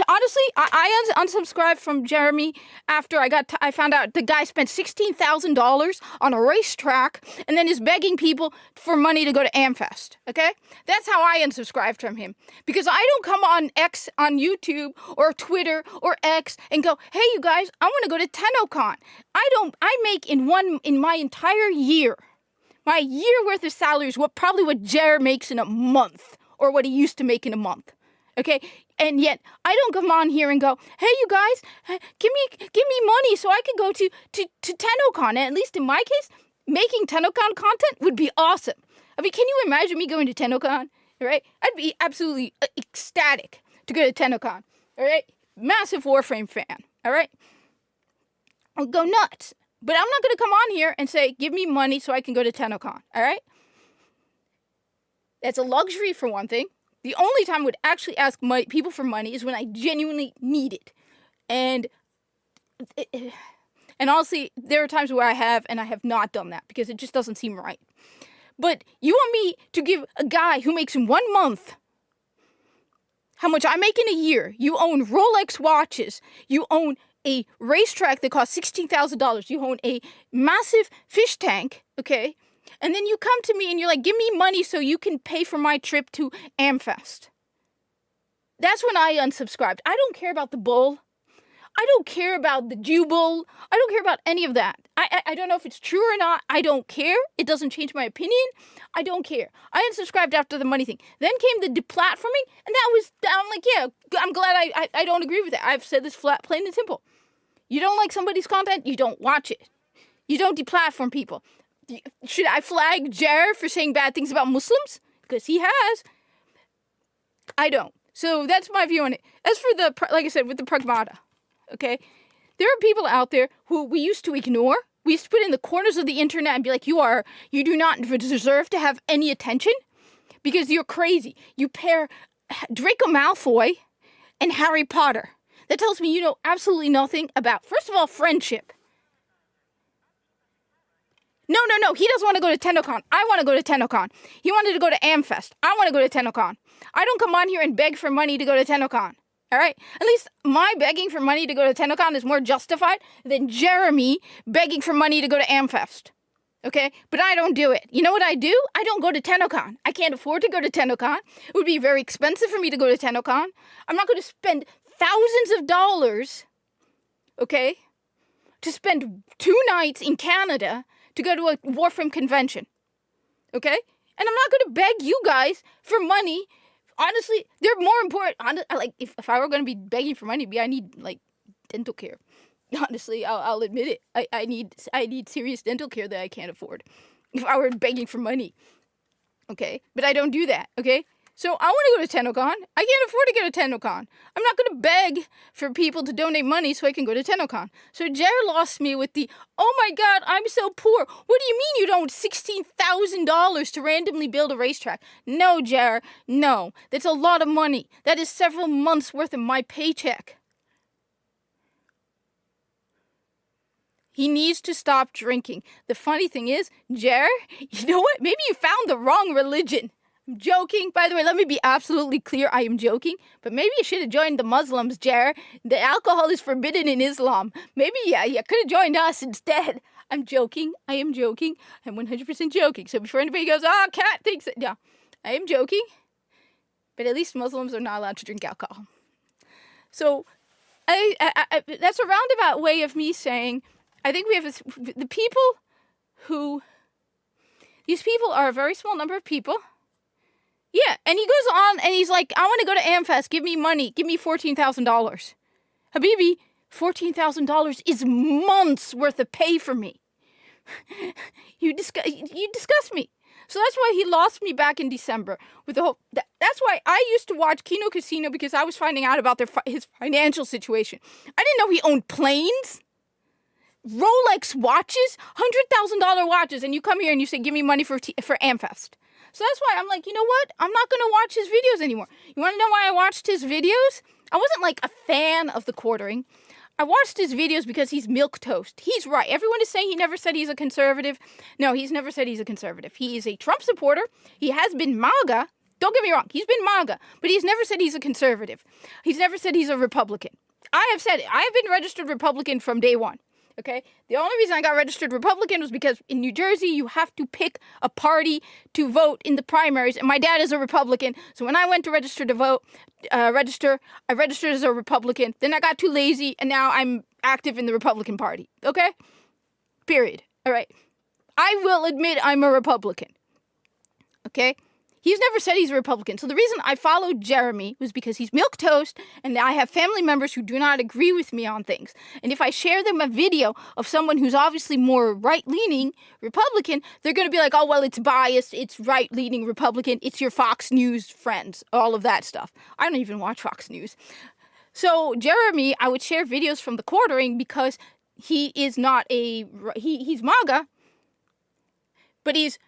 honestly, I unsubscribed from Jeremy after I found out the guy spent $16,000 on a racetrack and then is begging people for money to go to Amfest. Okay, that's how I unsubscribed from him, because I don't come on X on YouTube or Twitter or X and go, hey, you guys, I want to go to TennoCon. I make in my entire year, my year worth of salary is probably what Jared makes in a month, or what he used to make in a month. Okay, and yet I don't come on here and go, hey, you guys, give me money so I can go to TennoCon. And at least in my case, making TennoCon content would be awesome. I mean, can you imagine me going to TennoCon? All right, I'd be absolutely ecstatic to go to TennoCon. All right, massive Warframe fan. All right, I'll go nuts. But I'm not going to come on here and say, give me money so I can go to TennoCon. All right, that's a luxury for one thing. The only time I would actually ask people for money is when I genuinely need it. And honestly, there are times where I have and I have not done that because it just doesn't seem right. But you want me to give a guy who makes in 1 month how much I make in a year? You own Rolex watches. You own a racetrack that costs $16,000. You own a massive fish tank, okay? And then you come to me and you're like, give me money so you can pay for my trip to Amfest. That's when I unsubscribed. I don't care about the bull. I don't care about the Jubal. I don't care about any of that. I don't know if it's true or not. I don't care. It doesn't change my opinion. I don't care. I unsubscribed after the money thing. Then came the deplatforming, and I'm like, yeah, I'm glad I don't agree with that. I've said this flat, plain and simple. You don't like somebody's content, you don't watch it. You don't deplatform people. Should I flag Jared for saying bad things about Muslims? Because he has. I don't. So that's my view on it. As for like I said, with the Pragmata, okay? There are people out there who we used to ignore. We used to put in the corners of the internet and be like, you do not deserve to have any attention because you're crazy. You pair Draco Malfoy and Harry Potter. That tells me you know absolutely nothing about, first of all, friendship. No. He doesn't want to go to TennoCon. I want to go to TennoCon. He wanted to go to Amfest. I want to go to TennoCon. I don't come on here and beg for money to go to TennoCon. All right? At least my begging for money to go to TennoCon is more justified than Jeremy begging for money to go to Amfest. Okay? But I don't do it. You know what I do? I don't go to TennoCon. I can't afford to go to TennoCon. It would be very expensive for me to go to TennoCon. I'm not going to spend thousands of dollars, okay, to spend 2 nights in Canada to go to a Warframe convention, okay? And I'm not going to beg you guys for money. Honestly, they're more important. Like, if I were going to be begging for money, I need, like, dental care. Honestly, I'll admit it. I need serious dental care that I can't afford if I were begging for money, okay? But I don't do that, okay? So I want to go to TennoCon. I can't afford to go to TennoCon. I'm not going to beg for people to donate money so I can go to TennoCon. So Jared lost me with the, oh my god, I'm so poor. What do you mean you don't $16,000 to randomly build a racetrack? No, Jared, no. That's a lot of money. That is several months worth of my paycheck. He needs to stop drinking. The funny thing is, Jared, you know what? Maybe you found the wrong religion. I'm joking. By the way, let me be absolutely clear. I am joking. But maybe you should have joined the Muslims, Jared. The alcohol is forbidden in Islam. Maybe you could have joined us instead. I'm joking. I am joking. I'm 100% joking. So before anybody goes, Kat thinks that. Yeah, I am joking. But at least Muslims are not allowed to drink alcohol. So that's a roundabout way of me saying, I think we have the people who, these people are a very small number of people. Yeah, and he goes on and he's like, I want to go to AmFest. Give me money. Give me $14,000. Habibi, $14,000 is months worth of pay for me. You disgust me. So that's why he lost me back in December with the whole. That's why I used to watch Kino Casino, because I was finding out about his financial situation. I didn't know he owned planes, Rolex watches, $100,000 watches, and you come here and you say, "Give me money for AmFest." So that's why I'm like, you know what? I'm not gonna watch his videos anymore. You want to know why I watched his videos? I wasn't like a fan of the quartering. I watched his videos because he's milquetoast. He's right. Everyone is saying he never said he's a conservative. No, he's never said he's a conservative. He is a Trump supporter. He has been MAGA. Don't get me wrong. He's been MAGA, but he's never said he's a conservative. He's never said he's a Republican. I have said it. I have been registered Republican from day one. Okay? The only reason I got registered Republican was because in New Jersey, you have to pick a party to vote in the primaries, and my dad is a Republican, so when I went to register to vote, I registered as a Republican, then I got too lazy, and now I'm active in the Republican Party. Okay? Period. All right. I will admit I'm a Republican. Okay? He's never said he's a Republican. So the reason I followed Jeremy was because he's milquetoast, and I have family members who do not agree with me on things. And if I share them a video of someone who's obviously more right-leaning Republican, they're going to be like, oh, well, it's biased, it's right-leaning Republican, it's your Fox News friends, all of that stuff. I don't even watch Fox News. So Jeremy, I would share videos from the quartering because he is not he's MAGA, but he's.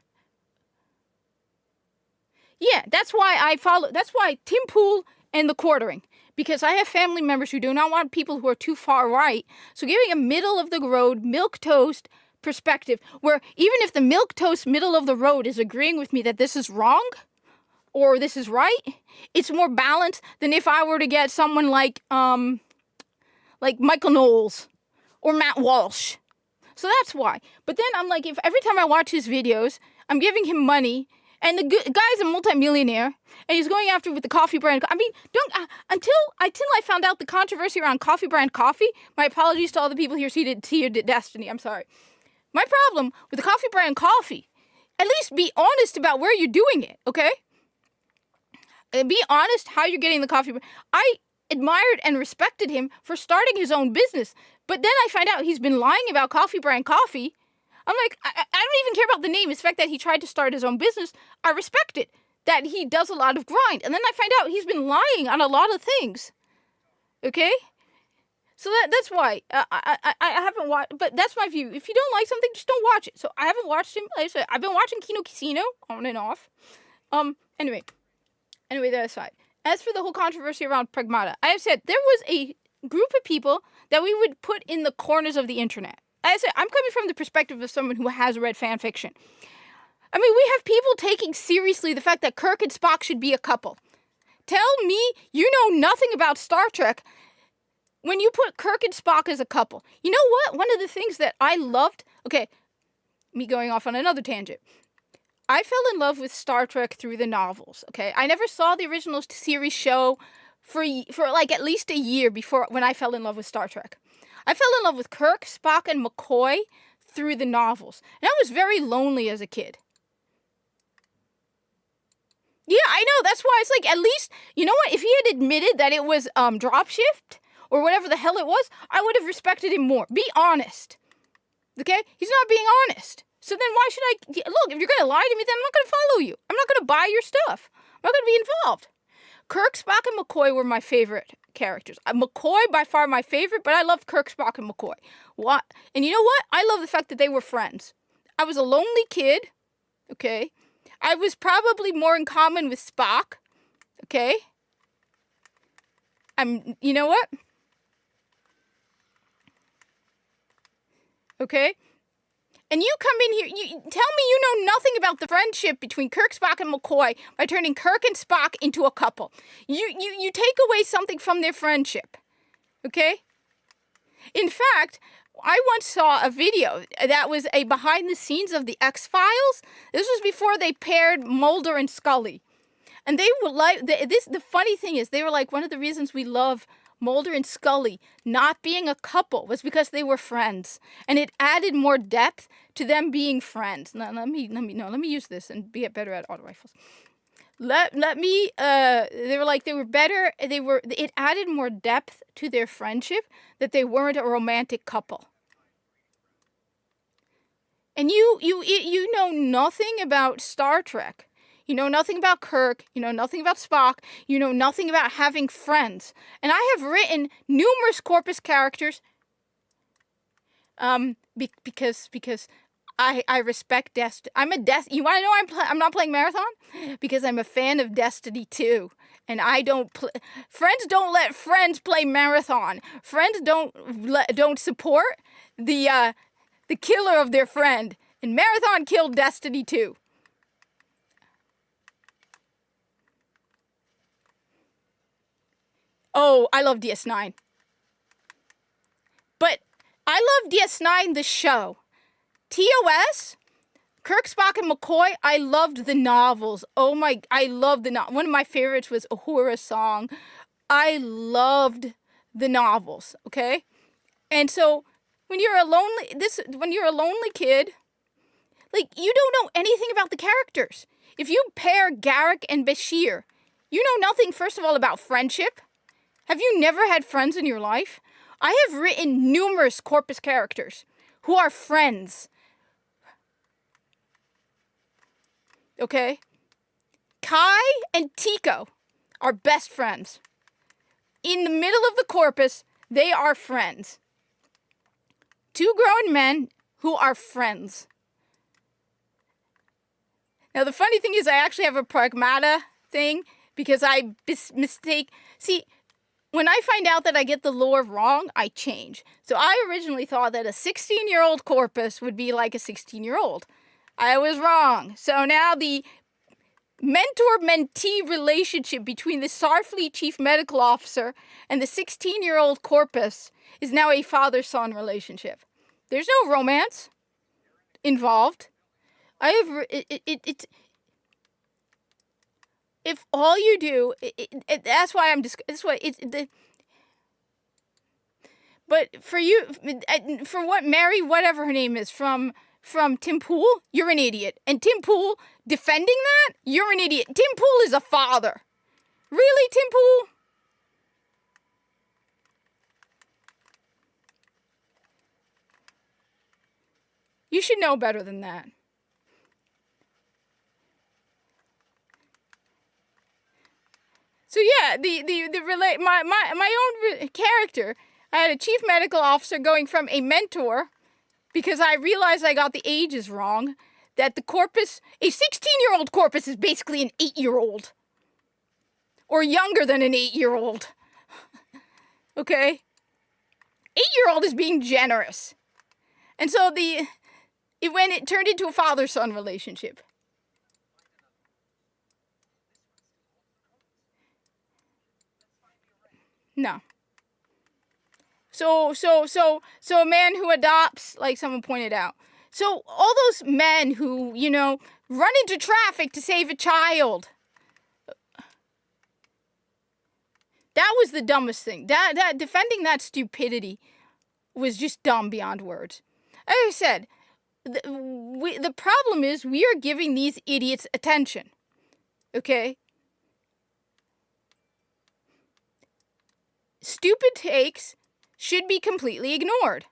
Yeah, that's why Tim Pool and the quartering, because I have family members who do not want people who are too far right. So giving a middle of the road, milquetoast perspective, where even if the milquetoast middle of the road is agreeing with me that this is wrong or this is right, it's more balanced than if I were to get someone like Michael Knowles or Matt Walsh. So that's why. But then I'm like, if every time I watch his videos, I'm giving him money. And the guy's a multimillionaire, and he's going after with the coffee brand. I mean, until I found out the controversy around coffee brand coffee. My apologies to all the people here seated at Destiny. I'm sorry. My problem with the coffee brand coffee, at least be honest about where you're doing it, okay? And be honest how you're getting the coffee. I admired and respected him for starting his own business, but then I find out he's been lying about coffee brand coffee. I'm like, I don't even care about the name. It's the fact that he tried to start his own business. I respect it, that he does a lot of grind. And then I find out he's been lying on a lot of things. Okay? So that's why I haven't watched, but that's my view. If you don't like something, just don't watch it. So I haven't watched him. Like I said, I've been watching Kino Casino on and off. Anyway, the other side. As for the whole controversy around Pragmata, I have said there was a group of people that we would put in the corners of the internet. I said, I'm coming from the perspective of someone who has read fan fiction. I mean, we have people taking seriously the fact that Kirk and Spock should be a couple. Tell me you know nothing about Star Trek when you put Kirk and Spock as a couple. You know what? One of the things that I loved... Okay, me going off on another tangent. I fell in love with Star Trek through the novels, okay? I never saw the original series show for like at least a year before when I fell in love with Star Trek. I fell in love with Kirk, Spock, and McCoy through the novels. And I was very lonely as a kid. Yeah, I know. That's why it's like, at least, you know what? If he had admitted that it was dropshift or whatever the hell it was, I would have respected him more. Be honest. Okay? He's not being honest. So then why should I... Look, if you're going to lie to me, then I'm not going to follow you. I'm not going to buy your stuff. I'm not going to be involved. Kirk, Spock, and McCoy were my favorite characters. McCoy, by far my favorite, but I love Kirk, Spock, and McCoy. What? And you know what? I love the fact that they were friends. I was a lonely kid, okay? I was probably more in common with Spock, okay? You know what? Okay? And you come in here, you tell me you know nothing about the friendship between Kirk, Spock, and McCoy by turning Kirk and Spock into a couple. You take away something from their friendship, okay? In fact, I once saw a video that was a behind the scenes of the X-Files. This was before they paired Mulder and Scully. And they were like, the funny thing is, they were like, one of the reasons we love Mulder and Scully not being a couple was because they were friends, and it added more depth to them being friends. Now, let me use this and be better at auto rifles. Let me they were like they were better, it added more depth to their friendship that they weren't a romantic couple. And you know nothing about Star Trek. You know nothing about Kirk, you know nothing about Spock, you know nothing about having friends. And I have written numerous Corpus characters because I respect Destiny. You want to know I'm not playing Marathon? Because I'm a fan of Destiny 2. And I don't friends don't let friends play Marathon. Friends don't support the killer of their friend. And Marathon killed Destiny 2. Oh, I love DS9. But I love DS9 the show. TOS, Kirk, Spock, and McCoy, I loved the novels. I loved one of my favorites was Uhura's Song. I loved the novels, okay? And so when you're a lonely kid, like, you don't know anything about the characters. If you pair Garak and Bashir, you know nothing, first of all, about friendship. Have you never had friends in your life? I have written numerous Corpus characters who are friends. Okay? Kai and Tico are best friends. In the middle of the Corpus, they are friends. Two grown men who are friends. Now, the funny thing is I actually have a pragmata thing because I mistake... See, when I find out that I get the lore wrong, I change. So I originally thought that a 16-year-old Corpus would be like a 16-year-old. I was wrong. So now the mentor-mentee relationship between the Starfleet chief medical officer and the 16-year-old Corpus is now a father-son relationship. There's no romance involved. If all you do, that's why I'm just, that's why but for you, for what Mary, whatever her name is, from Tim Pool, you're an idiot. And Tim Pool defending that, you're an idiot. Tim Pool is a father. Really, Tim Pool? You should know better than that. So yeah, my own character, I had a chief medical officer going from a mentor, because I realized I got the ages wrong, that the Corpus, a 16-year-old Corpus is basically an 8-year-old. Or younger than an 8-year-old. Okay? 8-year-old is being generous. And so it turned into a father-son relationship. No. So a man who adopts, like someone pointed out. So all those men who, run into traffic to save a child. That was the dumbest thing. That defending that stupidity was just dumb beyond words. As I said, the problem is we are giving these idiots attention. Okay? Stupid takes should be completely ignored.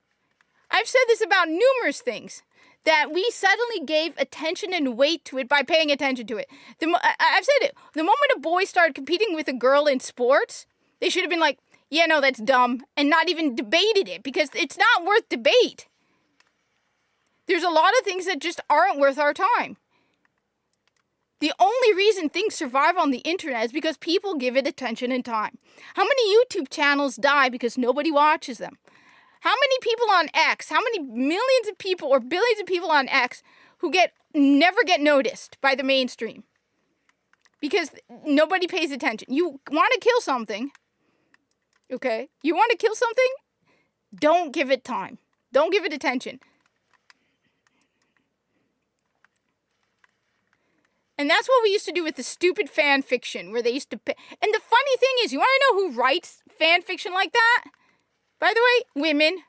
I've said this about numerous things, that we suddenly gave attention and weight to it by paying attention to it. I've said it. The moment a boy started competing with a girl in sports, they should have been like, yeah, no, that's dumb, and not even debated it, because it's not worth debate. There's a lot of things that just aren't worth our time. The only reason things survive on the internet is because people give it attention and time. How many YouTube channels die because nobody watches them? How many people on X, how many millions of people or billions of people on X who never get noticed by the mainstream? Because nobody pays attention. You want to kill something, okay? You want to kill something? Don't give it time. Don't give it attention. And that's what we used to do with the stupid fan fiction, where they used to pay. And the funny thing is, you want to know who writes fan fiction like that? By the way, women.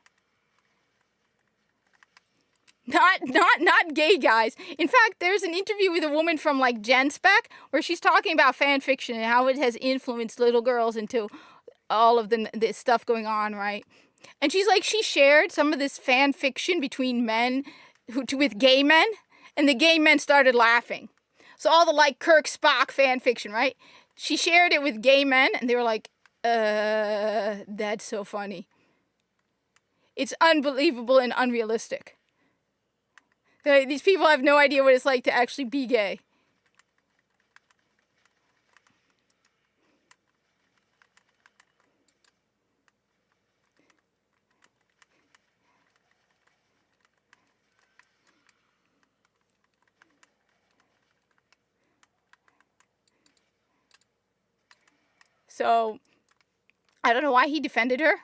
Not gay guys. In fact, there's an interview with a woman from like GenSpec where she's talking about fan fiction and how it has influenced little girls into all of this stuff going on, right? And she's like, she shared some of this fan fiction between men with gay men, and the gay men started laughing. So all the like Kirk Spock fan fiction, right? She shared it with gay men, and they were like, that's so funny. It's unbelievable and unrealistic. These people have no idea what it's like to actually be gay. So, I don't know why he defended her.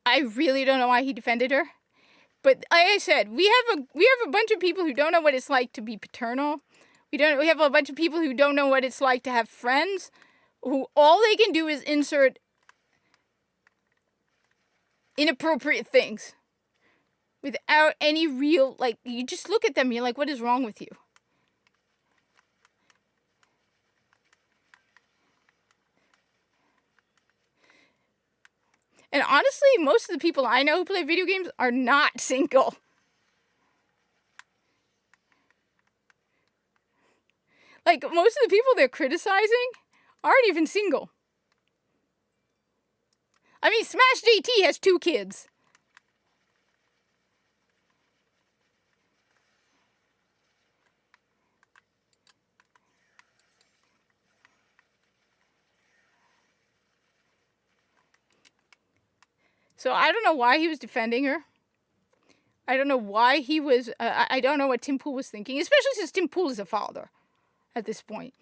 I really don't know why he defended her. But like I said, we have a bunch of people who don't know what it's like to be paternal. We have a bunch of people who don't know what it's like to have friends, who all they can do is insert inappropriate things without any real, like, you just look at them and you're like, what is wrong with you? And honestly, most of the people I know who play video games are not single. Like, most of the people they're criticizing aren't even single. I mean, Smash JT has 2 kids. So I don't know why he was defending her. I don't know why he was... I don't know what Tim Pool was thinking, especially since Tim Pool is a father at this point.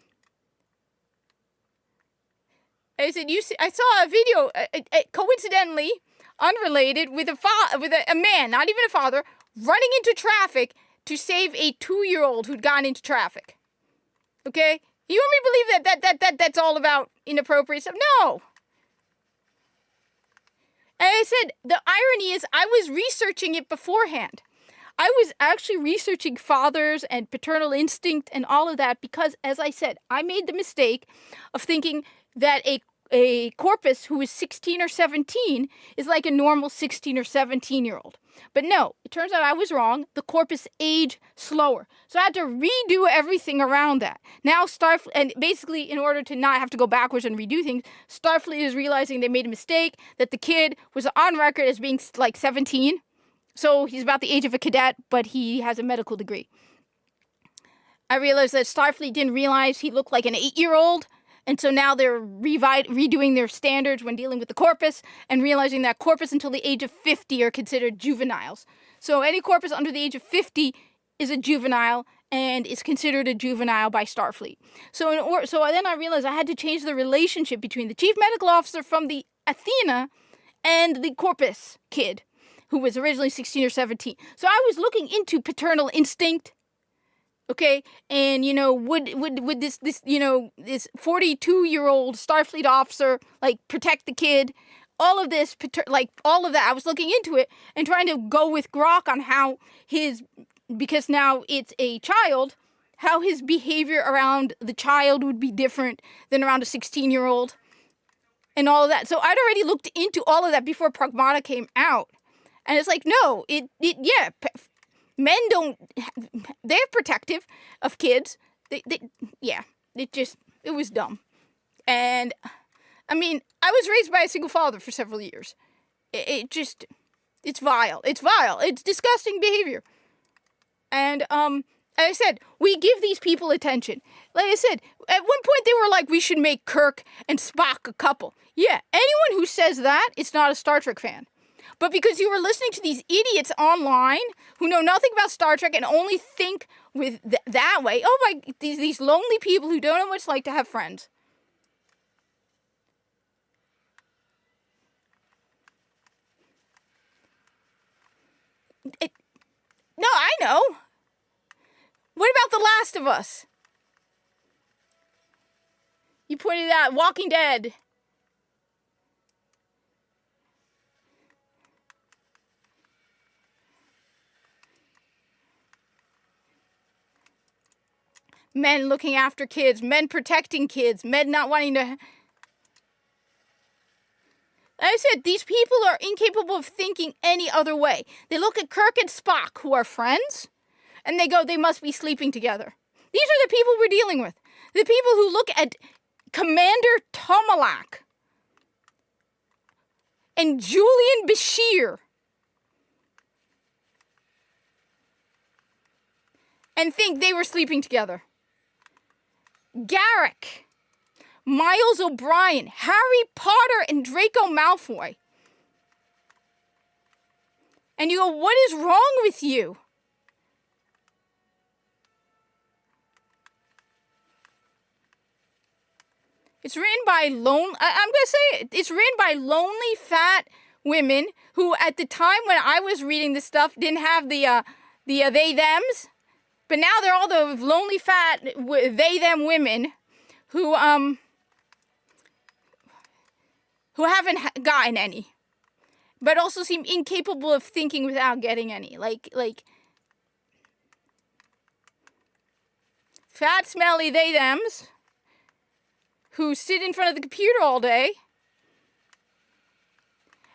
I said, I saw a video, coincidentally, unrelated, with a man, not even a father, running into traffic to save a 2-year-old who'd gone into traffic. Okay? You want me to believe that's all about inappropriate stuff? No! And I said, the irony is I was researching it beforehand. I was actually researching fathers and paternal instinct and all of that because, as I said, I made the mistake of thinking that a corpus who is 16 or 17 is like a normal 16 or 17-year-old. But no, it turns out I was wrong. The corpus age slower. So I had to redo everything around that. Now Starfleet, and basically in order to not have to go backwards and redo things, Starfleet is realizing they made a mistake, that the kid was on record as being like 17. So he's about the age of a cadet, but he has a medical degree. I realized that Starfleet didn't realize he looked like an 8-year-old. And so now they're redoing their standards when dealing with the corpus and realizing that corpus until the age of 50 are considered juveniles. So any corpus under the age of 50 is a juvenile and is considered a juvenile by Starfleet. So then I realized I had to change the relationship between the chief medical officer from the Athena and the corpus kid, who was originally 16 or 17. So I was looking into paternal instinct. Okay, and would this 42-year-old Starfleet officer like protect the kid? All of this, all of that, I was looking into it and trying to go with Grok on how because now it's a child, how his behavior around the child would be different than around a 16-year-old, and all of that. So I'd already looked into all of that before Pragmata came out, and it's like, no, men they're protective of kids. It was dumb. And, I mean, I was raised by a single father for several years. It's vile. It's vile. It's disgusting behavior. And, as I said, we give these people attention. Like I said, at one point they were like, we should make Kirk and Spock a couple. Yeah, anyone who says that is not a Star Trek fan. But because you were listening to these idiots online who know nothing about Star Trek and only think with that way, these lonely people who don't know what it's like to have friends. No, I know. What about The Last of Us? You pointed out Walking Dead. Men looking after kids, men protecting kids, men not wanting to... I said, these people are incapable of thinking any other way. They look at Kirk and Spock, who are friends, and they go, they must be sleeping together. These are the people we're dealing with. The people who look at Commander Tomalak and Julian Bashir and think they were sleeping together. Garrick, Miles O'Brien, Harry Potter, and Draco Malfoy. And you go, what is wrong with you? It's written by I'm going to say it. It's written by lonely fat women who at the time when I was reading this stuff didn't have the they thems. But now they're all the lonely fat they them women who haven't gotten any, but also seem incapable of thinking without getting any. Like fat, smelly they thems who sit in front of the computer all day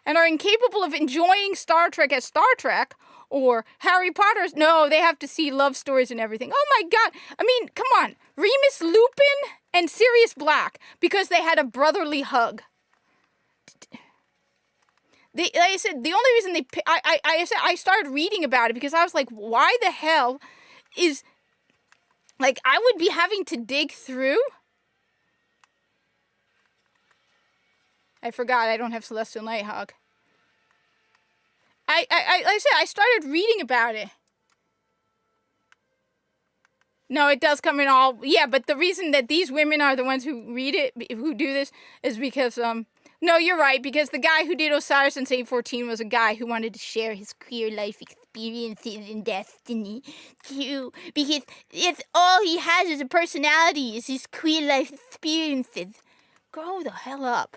and are incapable of enjoying Star Trek as Star Trek or Harry Potter's. No, they have to see love stories and everything. Oh my God. I mean, come on. Remus Lupin and Sirius Black, because they had a brotherly hug. Like I said, the only reason I started reading about it because I was like, why the hell is, like, I would be having to dig through. I forgot I don't have Celestial Nighthawk. Like I said, I started reading about it. No, it does come in all, yeah, but the reason that these women are the ones who read it, who do this, is because, no, you're right, because the guy who did Osiris and Saint 14 was a guy who wanted to share his queer life experiences in Destiny, too, because it's all he has as a personality is his queer life experiences. Grow the hell up.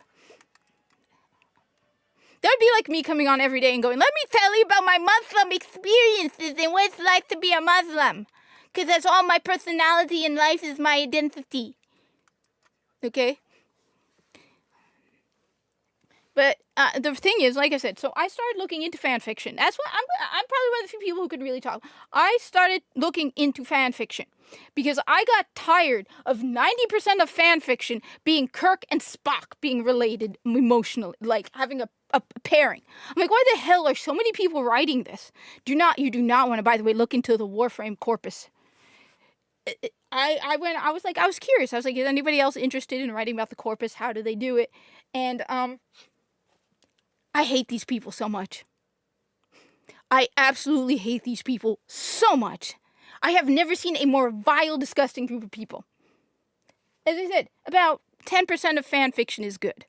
That would be like me coming on every day and going, let me tell you about my Muslim experiences and what it's like to be a Muslim. Because that's all my personality in life is my identity. Okay? But the thing is, like I said, so I started looking into fan fiction. That's what I'm probably one of the few people who could really talk. I started looking into fan fiction because I got tired of 90% of fan fiction being Kirk and Spock being related emotionally, like having a pairing. I'm like, why the hell are so many people writing this? You do not want to, by the way, look into the Warframe corpus. I was curious. I was like, is anybody else interested in writing about the corpus? How do they do it? And I hate these people so much. I absolutely hate these people so much. I have never seen a more vile, disgusting group of people. As I said, about 10% of fan fiction is good.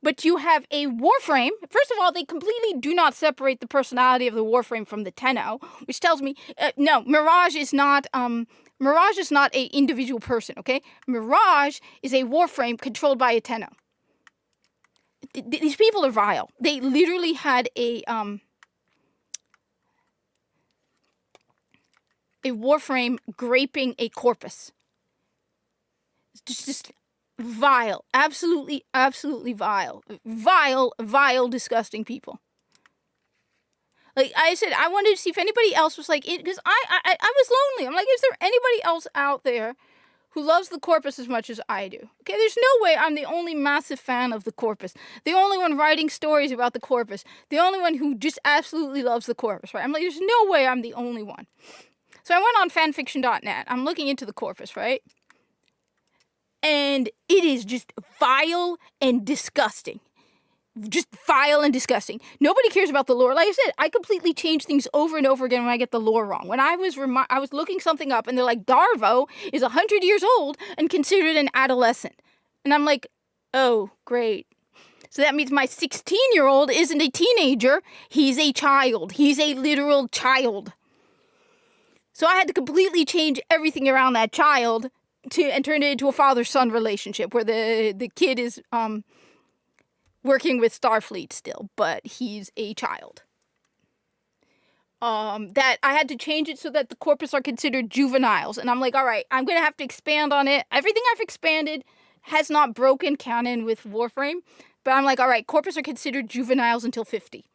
But you have a Warframe. First of all, they completely do not separate the personality of the Warframe from the Tenno, which tells me, no, Mirage is not an individual person, okay? Mirage is a Warframe controlled by a Tenno. These people are vile. They literally had a Warframe graping a corpus. Just vile. Absolutely, absolutely vile. Vile, disgusting people. Like I said, I wanted to see if anybody else was like it, because I was lonely. I'm like, is there anybody else out there who loves the corpus as much as I do? Okay, there's no way I'm the only massive fan of the corpus. The only one writing stories about the corpus. The only one who just absolutely loves the corpus, right? I'm like, there's no way I'm the only one. So I went on fanfiction.net. I'm looking into the corpus, right? And it is just vile and disgusting. Just vile and disgusting. Nobody cares about the lore. Like I said, I completely change things over and over again when I get the lore wrong. When I was looking something up and they're like, Darvo is 100 years old and considered an adolescent. And I'm like, oh, great. So that means my 16-year-old isn't a teenager. He's a child. He's a literal child. So I had to completely change everything around that child and turn it into a father-son relationship where the kid is working with Starfleet still, but he's a child. that I had to change it so that the corpus are considered juveniles. And I'm like, all right, I'm going to have to expand on it. Everything I've expanded has not broken canon with Warframe. But I'm like, all right, corpus are considered juveniles until 50.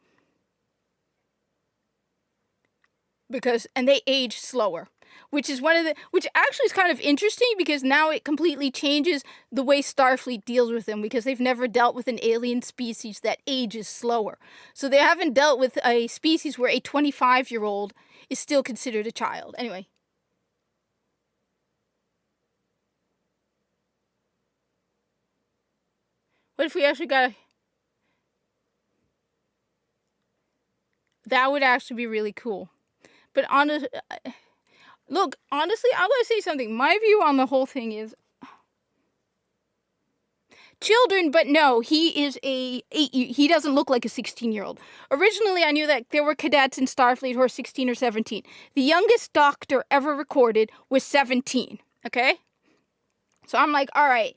And they age slower. Which actually is kind of interesting because now it completely changes the way Starfleet deals with them because they've never dealt with an alien species that ages slower. So they haven't dealt with a species where a 25-year-old is still considered a child. Anyway. What if we actually got That would actually be really cool. But look, honestly, I'm going to say something. My view on the whole thing is children, but no, he doesn't look like a 16-year-old. Originally, I knew that there were cadets in Starfleet who are 16 or 17. The youngest doctor ever recorded was 17, okay? So I'm like, all right,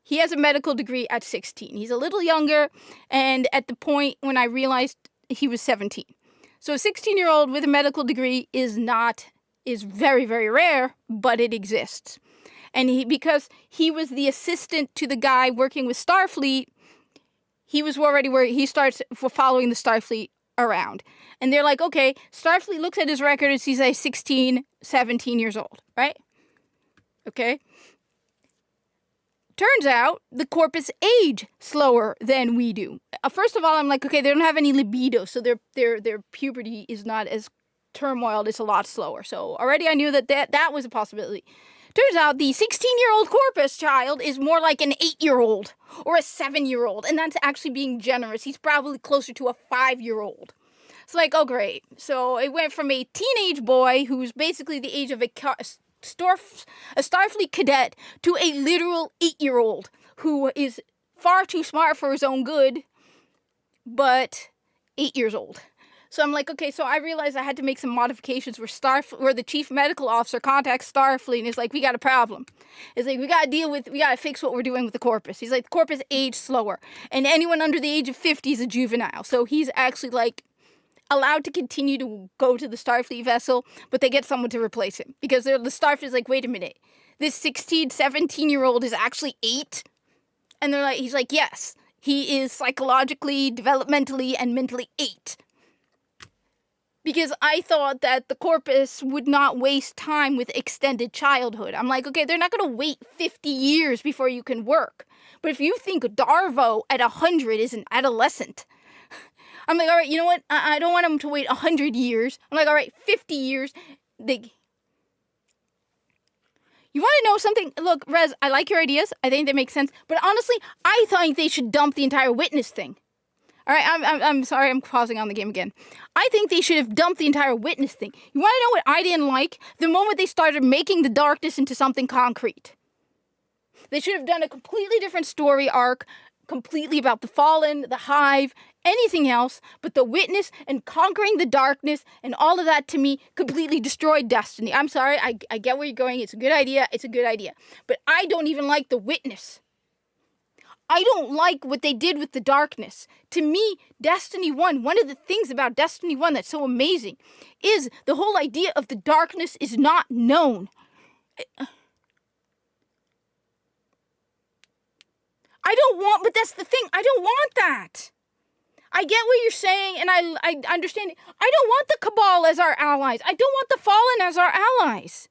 he has a medical degree at 16. He's a little younger, and at the point when I realized he was 17. So a 16-year-old with a medical degree is very, very rare, but it exists. And because he was the assistant to the guy working with Starfleet, he was already where he starts following the Starfleet around. And they're like, okay, Starfleet looks at his record and sees he's 16, 17 years old, right? Okay. Turns out the corpus age slower than we do. First of all, I'm like, okay, they don't have any libido, so their puberty is not as turmoiled. It's a lot slower. So already I knew that was a possibility. Turns out the 16-year-old corpus child is more like an 8-year-old or a 7-year-old, and that's actually being generous. He's probably closer to a 5-year-old. It's like, oh, great. So it went from a teenage boy who's basically the age of a Starfleet cadet to a literal 8-year-old who is far too smart for his own good, but 8 years old. So I'm like, okay, so I realized I had to make some modifications where the chief medical officer contacts Starfleet and is like, we got a problem. It's like, we got to fix what we're doing with the corpus. He's like, the corpus age slower. And anyone under the age of 50 is a juvenile. So he's actually like allowed to continue to go to the Starfleet vessel, but they get someone to replace him. Because the Starfleet is like, wait a minute, this 16, 17-year-old is actually 8? And he's like, yes, he is psychologically, developmentally, and mentally 8. Because I thought that the corpus would not waste time with extended childhood. I'm like, okay, they're not going to wait 50 years before you can work. But if you think Darvo at 100 is an adolescent, I'm like, all right, you know what? I don't want him to wait 100 years. I'm like, all right, 50 years. You want to know something? Look, Rez, I like your ideas. I think they make sense. But honestly, I think they should dump the entire witness thing. All right, I'm sorry, I'm pausing on the game again. I think they should have dumped the entire witness thing. You want to know what I didn't like? The moment they started making the darkness into something concrete. They should have done a completely different story arc, completely about the Fallen, the Hive, anything else, but the witness and conquering the darkness and all of that to me completely destroyed Destiny. I'm sorry, I get where you're going. It's a good idea. But I don't even like the witness. I don't like what they did with the darkness. To me, Destiny 1, one of the things about Destiny 1 that's so amazing is the whole idea of the darkness is not known. But that's the thing, I don't want that. I get what you're saying, and I understand it. I don't want the Cabal as our allies. I don't want the Fallen as our allies.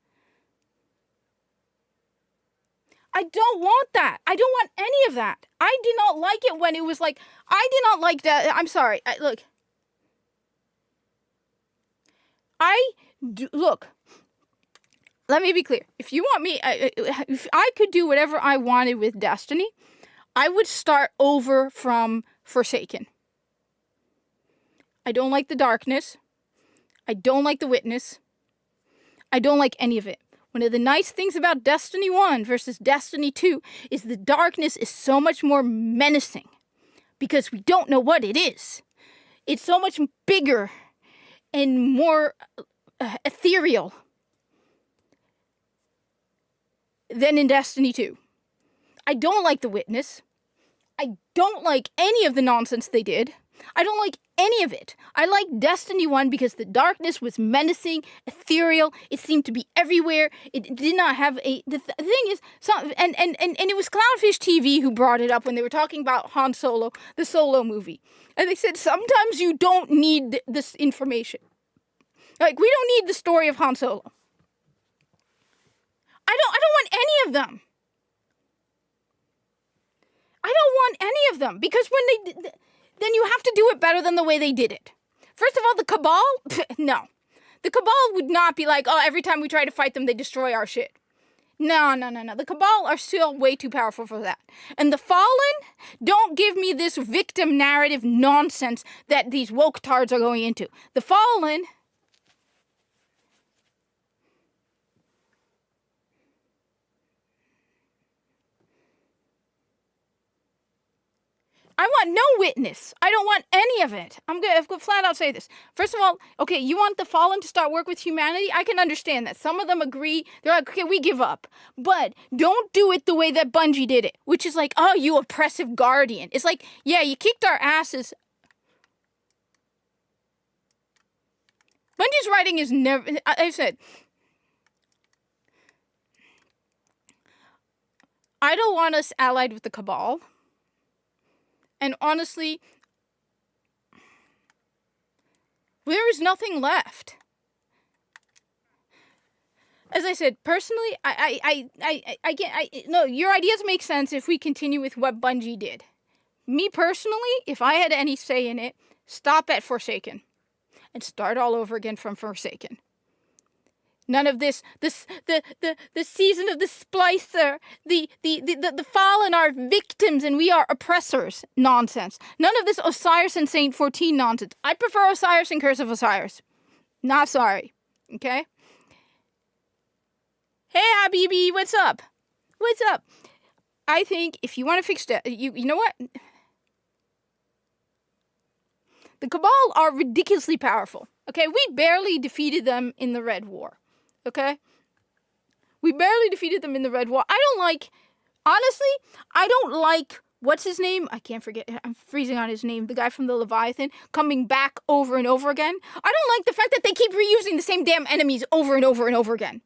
I don't want that. I don't want any of that. I did not like it when it was like, I did not like that. I'm sorry. Look, let me be clear. If you want me, if I could do whatever I wanted with Destiny, I would start over from Forsaken. I don't like the darkness. I don't like the witness. I don't like any of it. One of the nice things about Destiny 1 versus Destiny 2 is the darkness is so much more menacing because we don't know what it is. It's so much bigger and more ethereal than in Destiny 2. I don't like the witness. I don't like any of the nonsense they did. I don't like any of it. I like Destiny 1 because the darkness was menacing, ethereal. It seemed to be everywhere. It did not have a... The thing is, and it was Clownfish TV who brought it up when they were talking about Han Solo, the Solo movie. And they said, sometimes you don't need this information. Like, we don't need the story of Han Solo. I don't want any of them. I don't want any of them, because when they... then you have to do it better than the way they did it. First of all, the Cabal? No. The Cabal would not be like, oh, every time we try to fight them, they destroy our shit. No. The Cabal are still way too powerful for that. And the Fallen, don't give me this victim narrative nonsense that these woke tards are going into. The Fallen... I want no witness. I don't want any of it. I'm going to flat out say this. First of all, okay, you want the Fallen to start work with humanity? I can understand that. Some of them agree. They're like, okay, we give up. But don't do it the way that Bungie did it, which is like, oh, you oppressive guardian. It's like, yeah, you kicked our asses. Bungie's writing is never... I said... I don't want us allied with the Cabal. And honestly, there is nothing left. As I said, personally, no, your ideas make sense if we continue with what Bungie did. Me personally, if I had any say in it, stop at Forsaken and start all over again from Forsaken. None of this, the season of the Splicer, the Fallen are victims and we are oppressors nonsense. None of this Osiris and Saint 14 nonsense. I prefer Osiris and Curse of Osiris. Not sorry. Okay? Hey, Habibi, what's up? What's up? I think if you want to fix that, you know what? The Cabal are ridiculously powerful. Okay? We barely defeated them in the Red War. Okay? We barely defeated them in the Red War. Honestly, I don't like, what's his name? I can't forget, I'm freezing on his name. The guy from the Leviathan, coming back over and over again. I don't like the fact that they keep reusing the same damn enemies over and over and over again.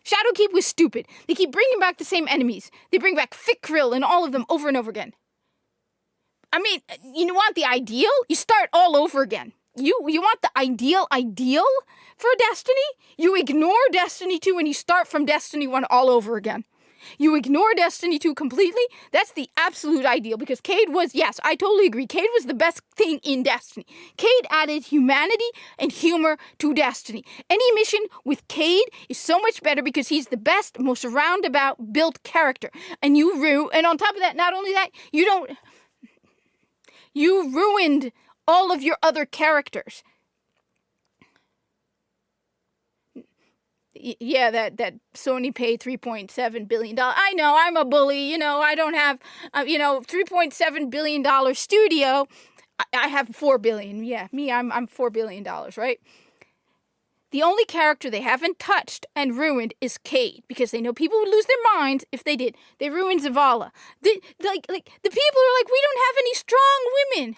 Shadowkeep was stupid. They keep bringing back the same enemies. They bring back Fikrill and all of them over and over again. I mean, you want the ideal? You start all over again. You want the ideal for Destiny? You ignore Destiny 2 and you start from Destiny 1 all over again. You ignore Destiny 2 completely. That's the absolute ideal, because Cayde was, yes, I totally agree. Cayde was the best thing in Destiny. Cayde added humanity and humor to Destiny. Any mission with Cayde is so much better because he's the best, most roundabout built character. And on top of that, not only that, you ruined all of your other characters. Yeah, that Sony paid $3.7 billion. I know, I'm a bully. I don't have, $3.7 billion studio. I have $4 billion. Yeah, I'm $4 billion, right? The only character they haven't touched and ruined is Cayde, because they know people would lose their minds if they did. They ruined Zavala. The people are like, we don't have any strong women.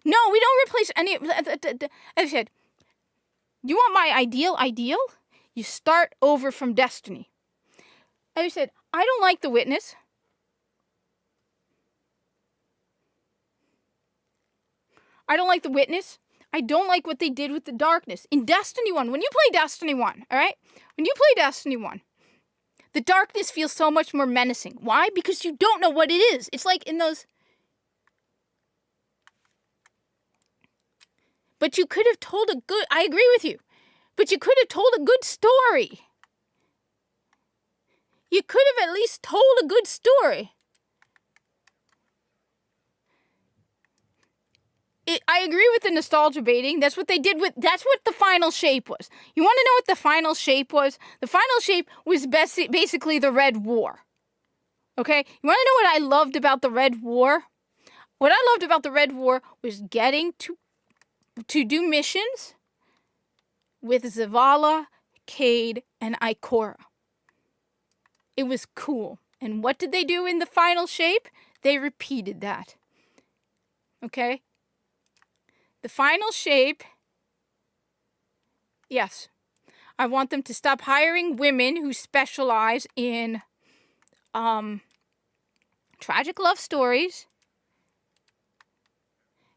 No, we don't replace any. As I said, you want my ideal? You start over from Destiny. As I said, I don't like The Witness. I don't like The Witness. I don't like what they did with the darkness. In Destiny 1, when you play Destiny 1, alright? When you play Destiny 1, the darkness feels so much more menacing. Why? Because you don't know what it is. It's like in those... But you could have told I agree with you, but you could have told a good story. You could have at least told a good story. I agree with the nostalgia baiting. That's what they did that's what the final shape was. You want to know what the final shape was? The final shape was basically the Red War. Okay? You want to know what I loved about the Red War? What I loved about the Red War was getting to do missions with Zavala, Cayde, and Ikora. It was cool. And what did they do in the final shape? They repeated that. Okay? The final shape, yes. I want them to stop hiring women who specialize in tragic love stories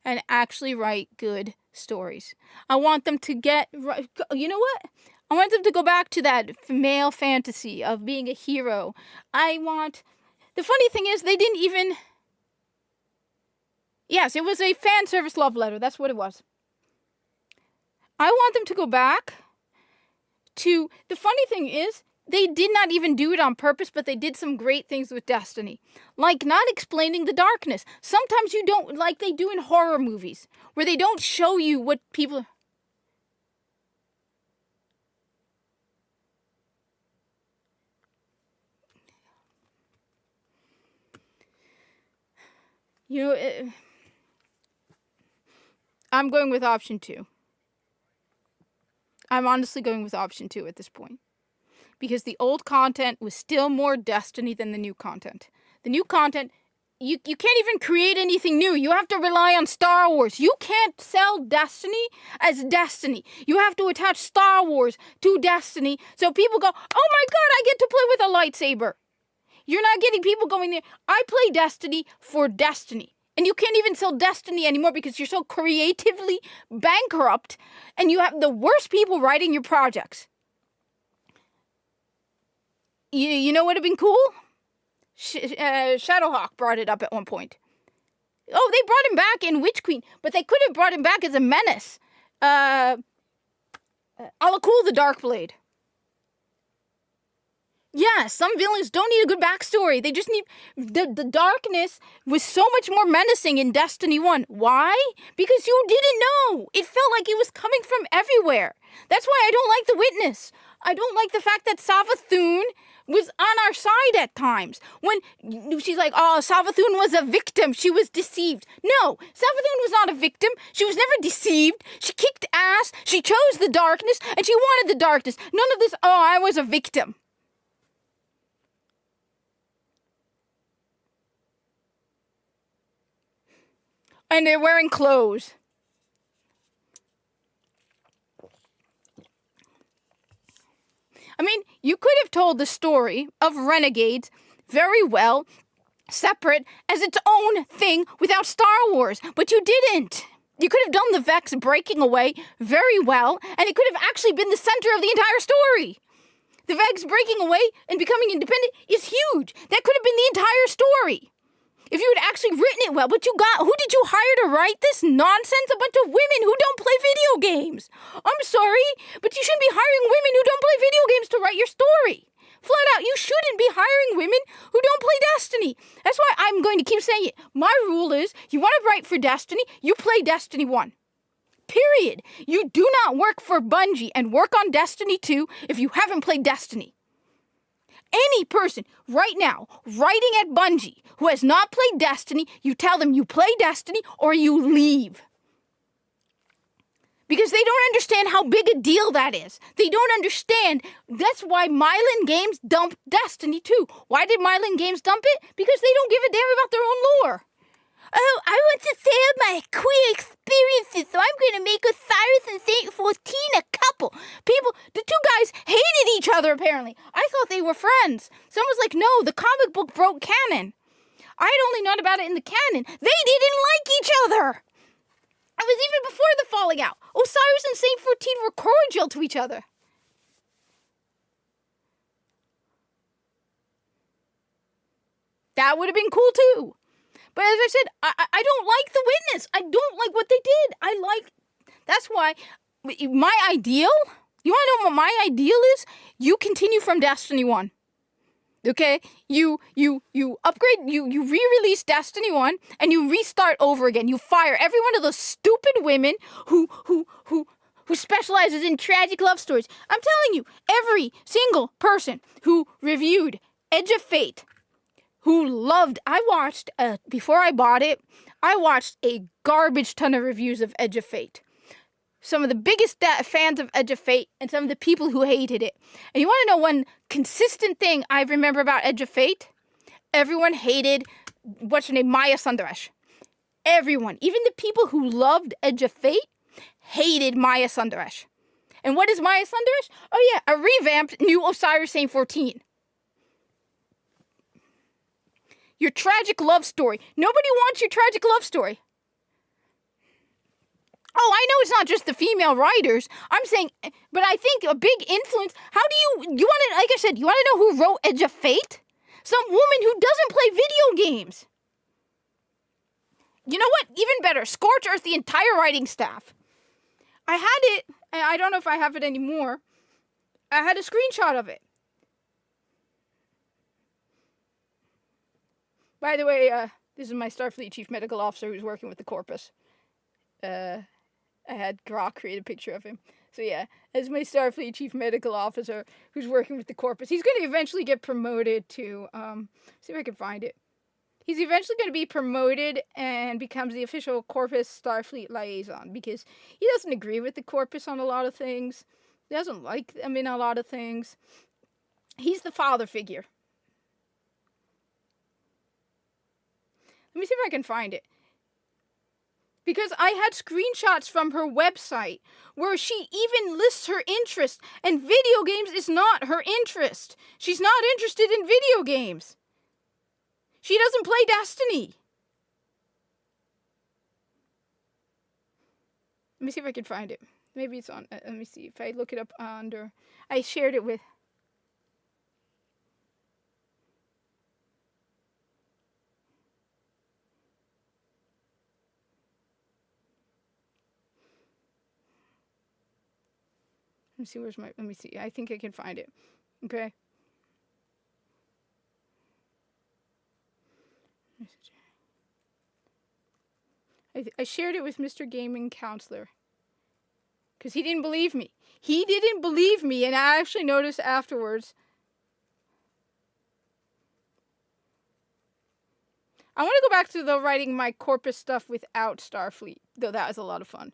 and actually write good stories. I want them to get, you know what? I want them to go back to that male fantasy of being a hero. The funny thing is, they didn't even, yes, it was a fan service love letter. That's what it was. I want them to go back to, the funny thing is, they did not even do it on purpose, but they did some great things with Destiny. Like not explaining the darkness. Sometimes you don't, like they do in horror movies, where they don't show you what people... You know, I'm going with option 2. I'm honestly going with option 2 at this point. Because the old content was still more Destiny than the new content. The new content, you can't even create anything new. You have to rely on Star Wars. You can't sell Destiny as Destiny. You have to attach Star Wars to Destiny so people go, oh my god, I get to play with a lightsaber. You're not getting people going there. I play Destiny for Destiny. And you can't even sell Destiny anymore because you're so creatively bankrupt and you have the worst people writing your projects. You know what would have been cool? Shadowhawk brought it up at one point. Oh, they brought him back in Witch Queen, but they could have brought him back as a menace. Ala Kul the Darkblade. Yeah, some villains don't need a good backstory. They just need... The darkness was so much more menacing in Destiny 1. Why? Because you didn't know. It felt like it was coming from everywhere. That's why I don't like The Witness. I don't like the fact that Savathun was on our side at times. When she's like, oh, Savathun was a victim. She was deceived. No, Savathun was not a victim. She was never deceived. She kicked ass. She chose the darkness, and she wanted the darkness. None of this, oh, I was a victim. And they're wearing clothes. I mean, you could have told the story of Renegades very well, separate as its own thing without Star Wars, but you didn't. You could have done the Vex breaking away very well, and it could have actually been the center of the entire story. The Vex breaking away and becoming independent is huge. That could have been the entire story. If you had actually written it well, but who did you hire to write this nonsense? A bunch of women who don't play video games. I'm sorry, but you shouldn't be hiring women who don't play video games to write your story. Flat out, you shouldn't be hiring women who don't play Destiny. That's why I'm going to keep saying it. My rule is, you want to write for Destiny, you play Destiny 1. Period. You do not work for Bungie and work on Destiny 2 if you haven't played Destiny. Any person right now writing at Bungie who has not played Destiny, you tell them you play Destiny or you leave. Because they don't understand how big a deal that is. They don't understand. That's why Mylan Games dumped Destiny 2. Why did Mylan Games dump it? Because they don't give a damn about their own lore. Oh, I want to share my queer experiences, so I'm going to make Osiris and Saint 14 a couple. The two guys hated each other, apparently. I thought they were friends. Someone's like, no, the comic book broke canon. I had only known about it in the canon. They didn't like each other. It was even before the falling out. Osiris and Saint 14 were cordial to each other. That would have been cool, too. But as I said, I don't like The Witness. I don't like what they did. That's why my ideal, you want to know what my ideal is? You continue from Destiny 1. Okay? You upgrade, you re-release Destiny 1, and you restart over again. You fire every one of those stupid women who specializes in tragic love stories. I'm telling you, every single person who reviewed Edge of Fate, before I bought it, I watched a garbage ton of reviews of Edge of Fate. Some of the biggest fans of Edge of Fate and some of the people who hated it. And you want to know one consistent thing I remember about Edge of Fate? Everyone hated, what's her name, Maya Sundaresh. Everyone, even the people who loved Edge of Fate, hated Maya Sundaresh. And what is Maya Sundaresh? Oh yeah, a revamped new Osiris Saint 14. Your tragic love story. Nobody wants your tragic love story. Oh, I know it's not just the female writers. I'm saying, but I think a big influence. How do you want to, like I said, you want to know who wrote Edge of Fate? Some woman who doesn't play video games. You know what? Even better, Scorch Earth, the entire writing staff. I had it, and I don't know if I have it anymore. I had a screenshot of it. By the way, this is my Starfleet Chief Medical Officer who's working with the Corpus. I had Grok create a picture of him. So yeah, as my Starfleet Chief Medical Officer who's working with the Corpus. He's going to eventually get promoted to, see if I can find it. He's eventually going to be promoted and becomes the official Corpus Starfleet liaison because he doesn't agree with the Corpus on a lot of things. He doesn't like them in a lot of things. He's the father figure. Let me see if I can find it. Because I had screenshots from her website where she even lists her interest, and video games is not her interest. She's not interested in video games. She doesn't play Destiny. Let me see if I can find it. Maybe it's on, let me see if I look it up under, I shared it with. Let me see, where's my, let me see. I think I can find it. Okay. I shared it with Mr. Gaming Counselor. Because he didn't believe me. He didn't believe me, and I actually noticed afterwards. I want to go back to the writing my Corpus stuff without Starfleet. Though that was a lot of fun.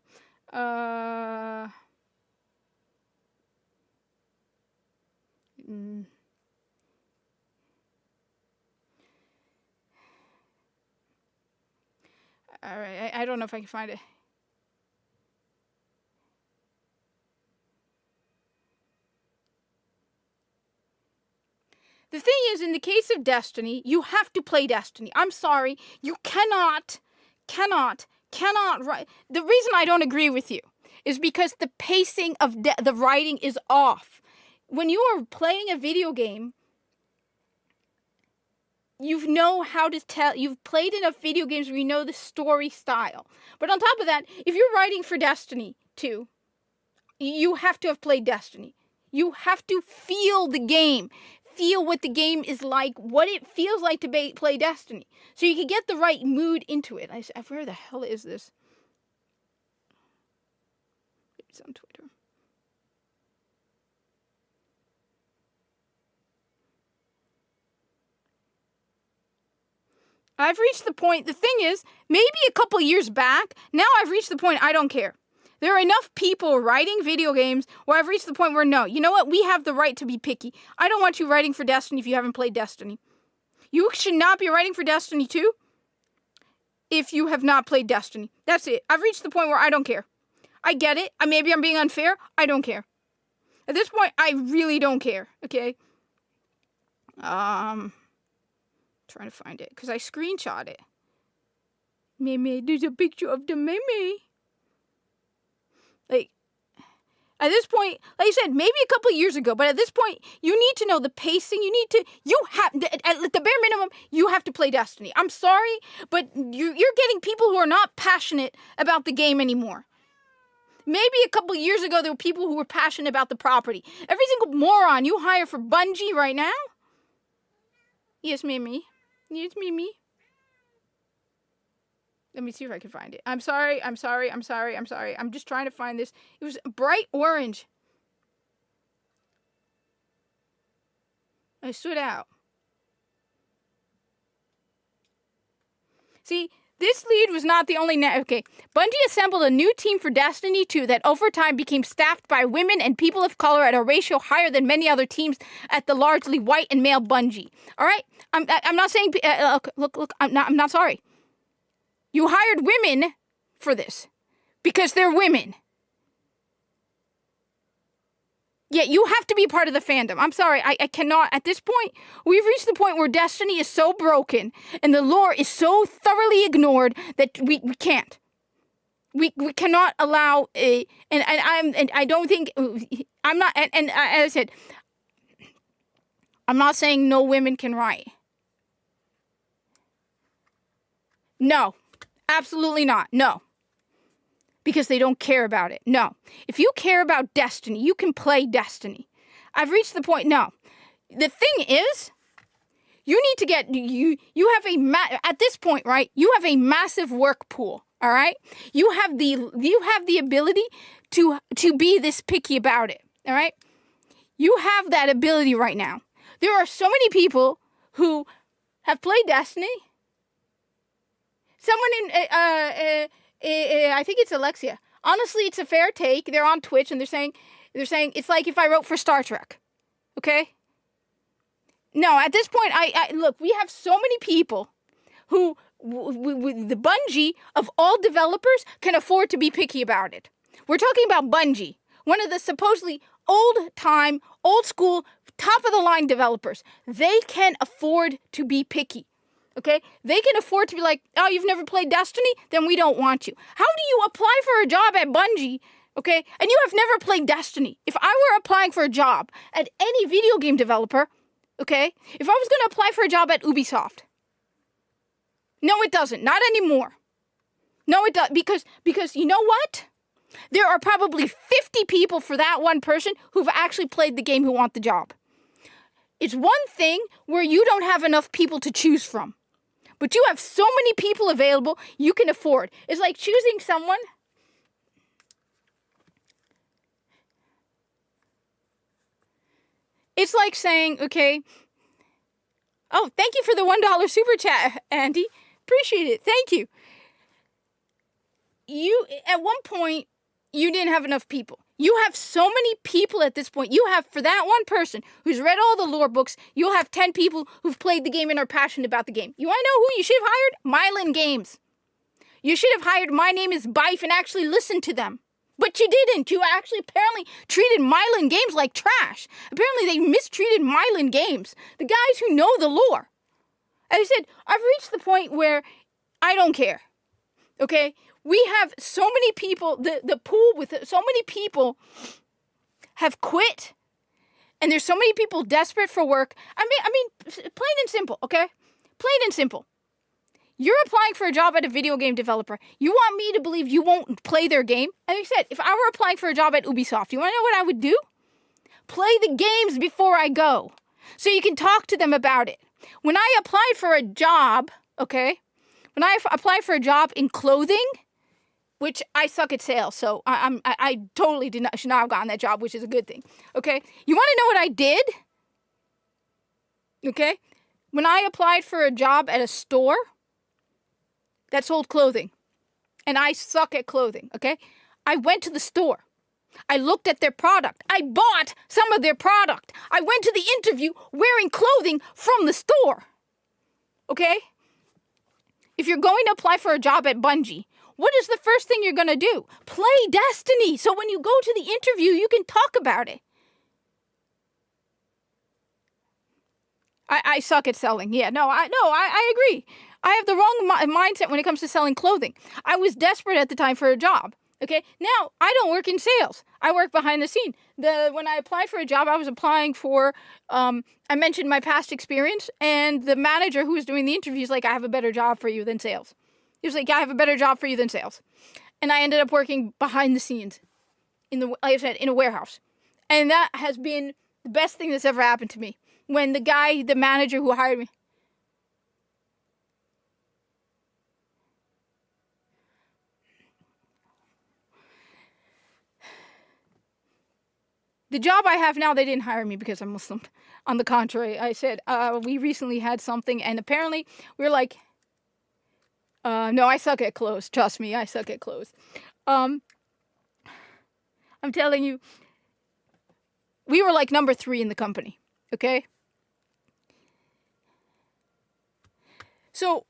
Alright, I don't know if I can find it. The thing is, in the case of Destiny, you have to play Destiny. I'm sorry, you cannot write. The reason I don't agree with you is because the pacing of the writing is off. When you are playing a video game, you know how to tell. You've played enough video games where you know the story style. But on top of that, if you're writing for Destiny 2, you have to have played Destiny. You have to feel the game. Feel what the game is like, what it feels like to play Destiny. So you can get the right mood into it. Where the hell is this? It's on Twitter. I've reached the point, the thing is, maybe a couple years back, now I've reached the point I don't care. There are enough people writing video games where I've reached the point where no, you know what, we have the right to be picky. I don't want you writing for Destiny if you haven't played Destiny. You should not be writing for Destiny 2 if you have not played Destiny. That's it. I've reached the point where I don't care. I get it. Maybe I'm being unfair. I don't care. At this point, I really don't care, okay? Trying to find it, because I screenshot it. Meme, there's a picture of the meme. Like, at this point, like I said, maybe a couple years ago, but at this point, you need to know the pacing. At the bare minimum, you have to play Destiny. I'm sorry, but you're getting people who are not passionate about the game anymore. Maybe a couple years ago, there were people who were passionate about the property. Every single moron you hire for Bungie right now? Yes, Mimi. Yes, Mimi. Let me see if I can find it. I'm sorry. I'm just trying to find this. It was bright orange. I stood out. See, this lead was not the only... Okay, Bungie assembled a new team for Destiny 2 that over time became staffed by women and people of color at a ratio higher than many other teams at the largely white and male Bungie. All right? I'm not saying... look, I'm not sorry. You hired women for this because they're women. Yeah, you have to be part of the fandom. I'm sorry, I cannot. At this point, we've reached the point where Destiny is so broken and the lore is so thoroughly ignored that we can't. We cannot allow a and I don't think I'm not and as I said, I'm not saying no women can write. No, absolutely not. No. Because they don't care about it. No. If you care about Destiny, you can play Destiny. I've reached the point. No. The thing is, you need to get you have at this point, right? You have a massive work pool, all right? You have the ability to be this picky about it, all right? You have that ability right now. There are so many people who have played Destiny. Someone in I think it's Alexia. Honestly, it's a fair take. They're on Twitch and they're saying it's like if I wrote for Star Trek. Okay? No, at this point, I look, we have so many people who the Bungie of all developers can afford to be picky about it. We're talking about Bungie, one of the supposedly old-time, old-school, top-of-the-line developers. They can afford to be picky. Okay? They can afford to be like, oh, you've never played Destiny? Then we don't want you. How do you apply for a job at Bungie, okay, and you have never played Destiny? If I were applying for a job at any video game developer, okay, if I was going to apply for a job at Ubisoft, no, it doesn't. Not anymore. No, it doesn't. Because you know what? There are probably 50 people for that one person who've actually played the game who want the job. It's one thing where you don't have enough people to choose from. But you have so many people available you can afford. It's like choosing someone. It's like saying, okay, oh, thank you for the $1 super chat, Andy. Appreciate it. Thank you. You, at one point, you didn't have enough people. You have so many people at this point. You have, for that one person who's read all the lore books, you'll have 10 people who've played the game and are passionate about the game. You want to know who you should have hired? Mylan Games. You should have hired My Name is Bife and actually listened to them. But you didn't. You actually apparently treated Mylan Games like trash. Apparently they mistreated Mylan Games. The guys who know the lore. As I said, I've reached the point where I don't care. Okay? We have so many people, the pool with so many people have quit, and there's so many people desperate for work. I mean, plain and simple, okay? Plain and simple. You're applying for a job at a video game developer. You want me to believe you won't play their game? As I said, if I were applying for a job at Ubisoft, you want to know what I would do? Play the games before I go, so you can talk to them about it. When I applied for a job, okay? When I applied for a job in clothing, which I suck at sales, so I totally should not have gotten that job, which is a good thing. Okay, you want to know what I did? Okay, when I applied for a job at a store that sold clothing, and I suck at clothing. Okay, I went to the store. I looked at their product. I bought some of their product. I went to the interview wearing clothing from the store. Okay, if you're going to apply for a job at Bungie, what is the first thing you're going to do? Play Destiny, so when you go to the interview, you can talk about it. I suck at selling. Yeah, I agree. I have the wrong mindset when it comes to selling clothing. I was desperate at the time for a job. Okay, now I don't work in sales. I work behind the scene. When I applied for a job, I was applying for, I mentioned my past experience, and the manager who was doing the interview is like, I have a better job for you than sales. He was like, I have a better job for you than sales. And I ended up working behind the scenes, like I said, in a warehouse. And that has been the best thing that's ever happened to me. When the manager who hired me, the job I have now, they didn't hire me because I'm Muslim. On the contrary, I said, we recently had something, and apparently we were like, no, I suck at clothes. Trust me, I suck at clothes. I'm telling you, we were like number 3 in the company, okay? So,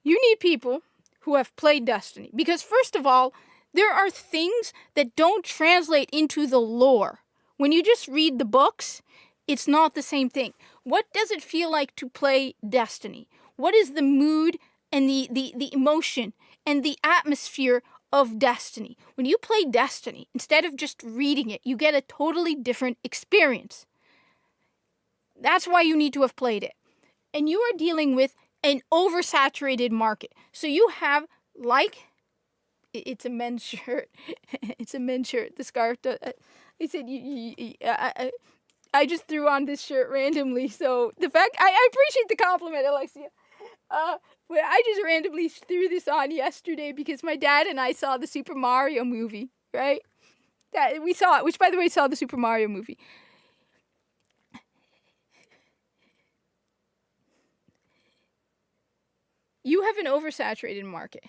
You need people who have played Destiny. Because first of all, there are things that don't translate into the lore. When you just read the books, it's not the same thing. What does it feel like to play Destiny? What is the mood and the emotion and the atmosphere of Destiny? When you play Destiny, instead of just reading it, you get a totally different experience. That's why you need to have played it. And you are dealing with an oversaturated market. So you have, like, it's a men's shirt. It's a men's shirt. The scarf. I said, I just threw on this shirt randomly. So the fact, I appreciate the compliment, Alexia. But I just randomly threw this on yesterday because my dad and I saw the Super Mario movie, right? That we saw it, which by the way, saw the Super Mario movie. You have an oversaturated market.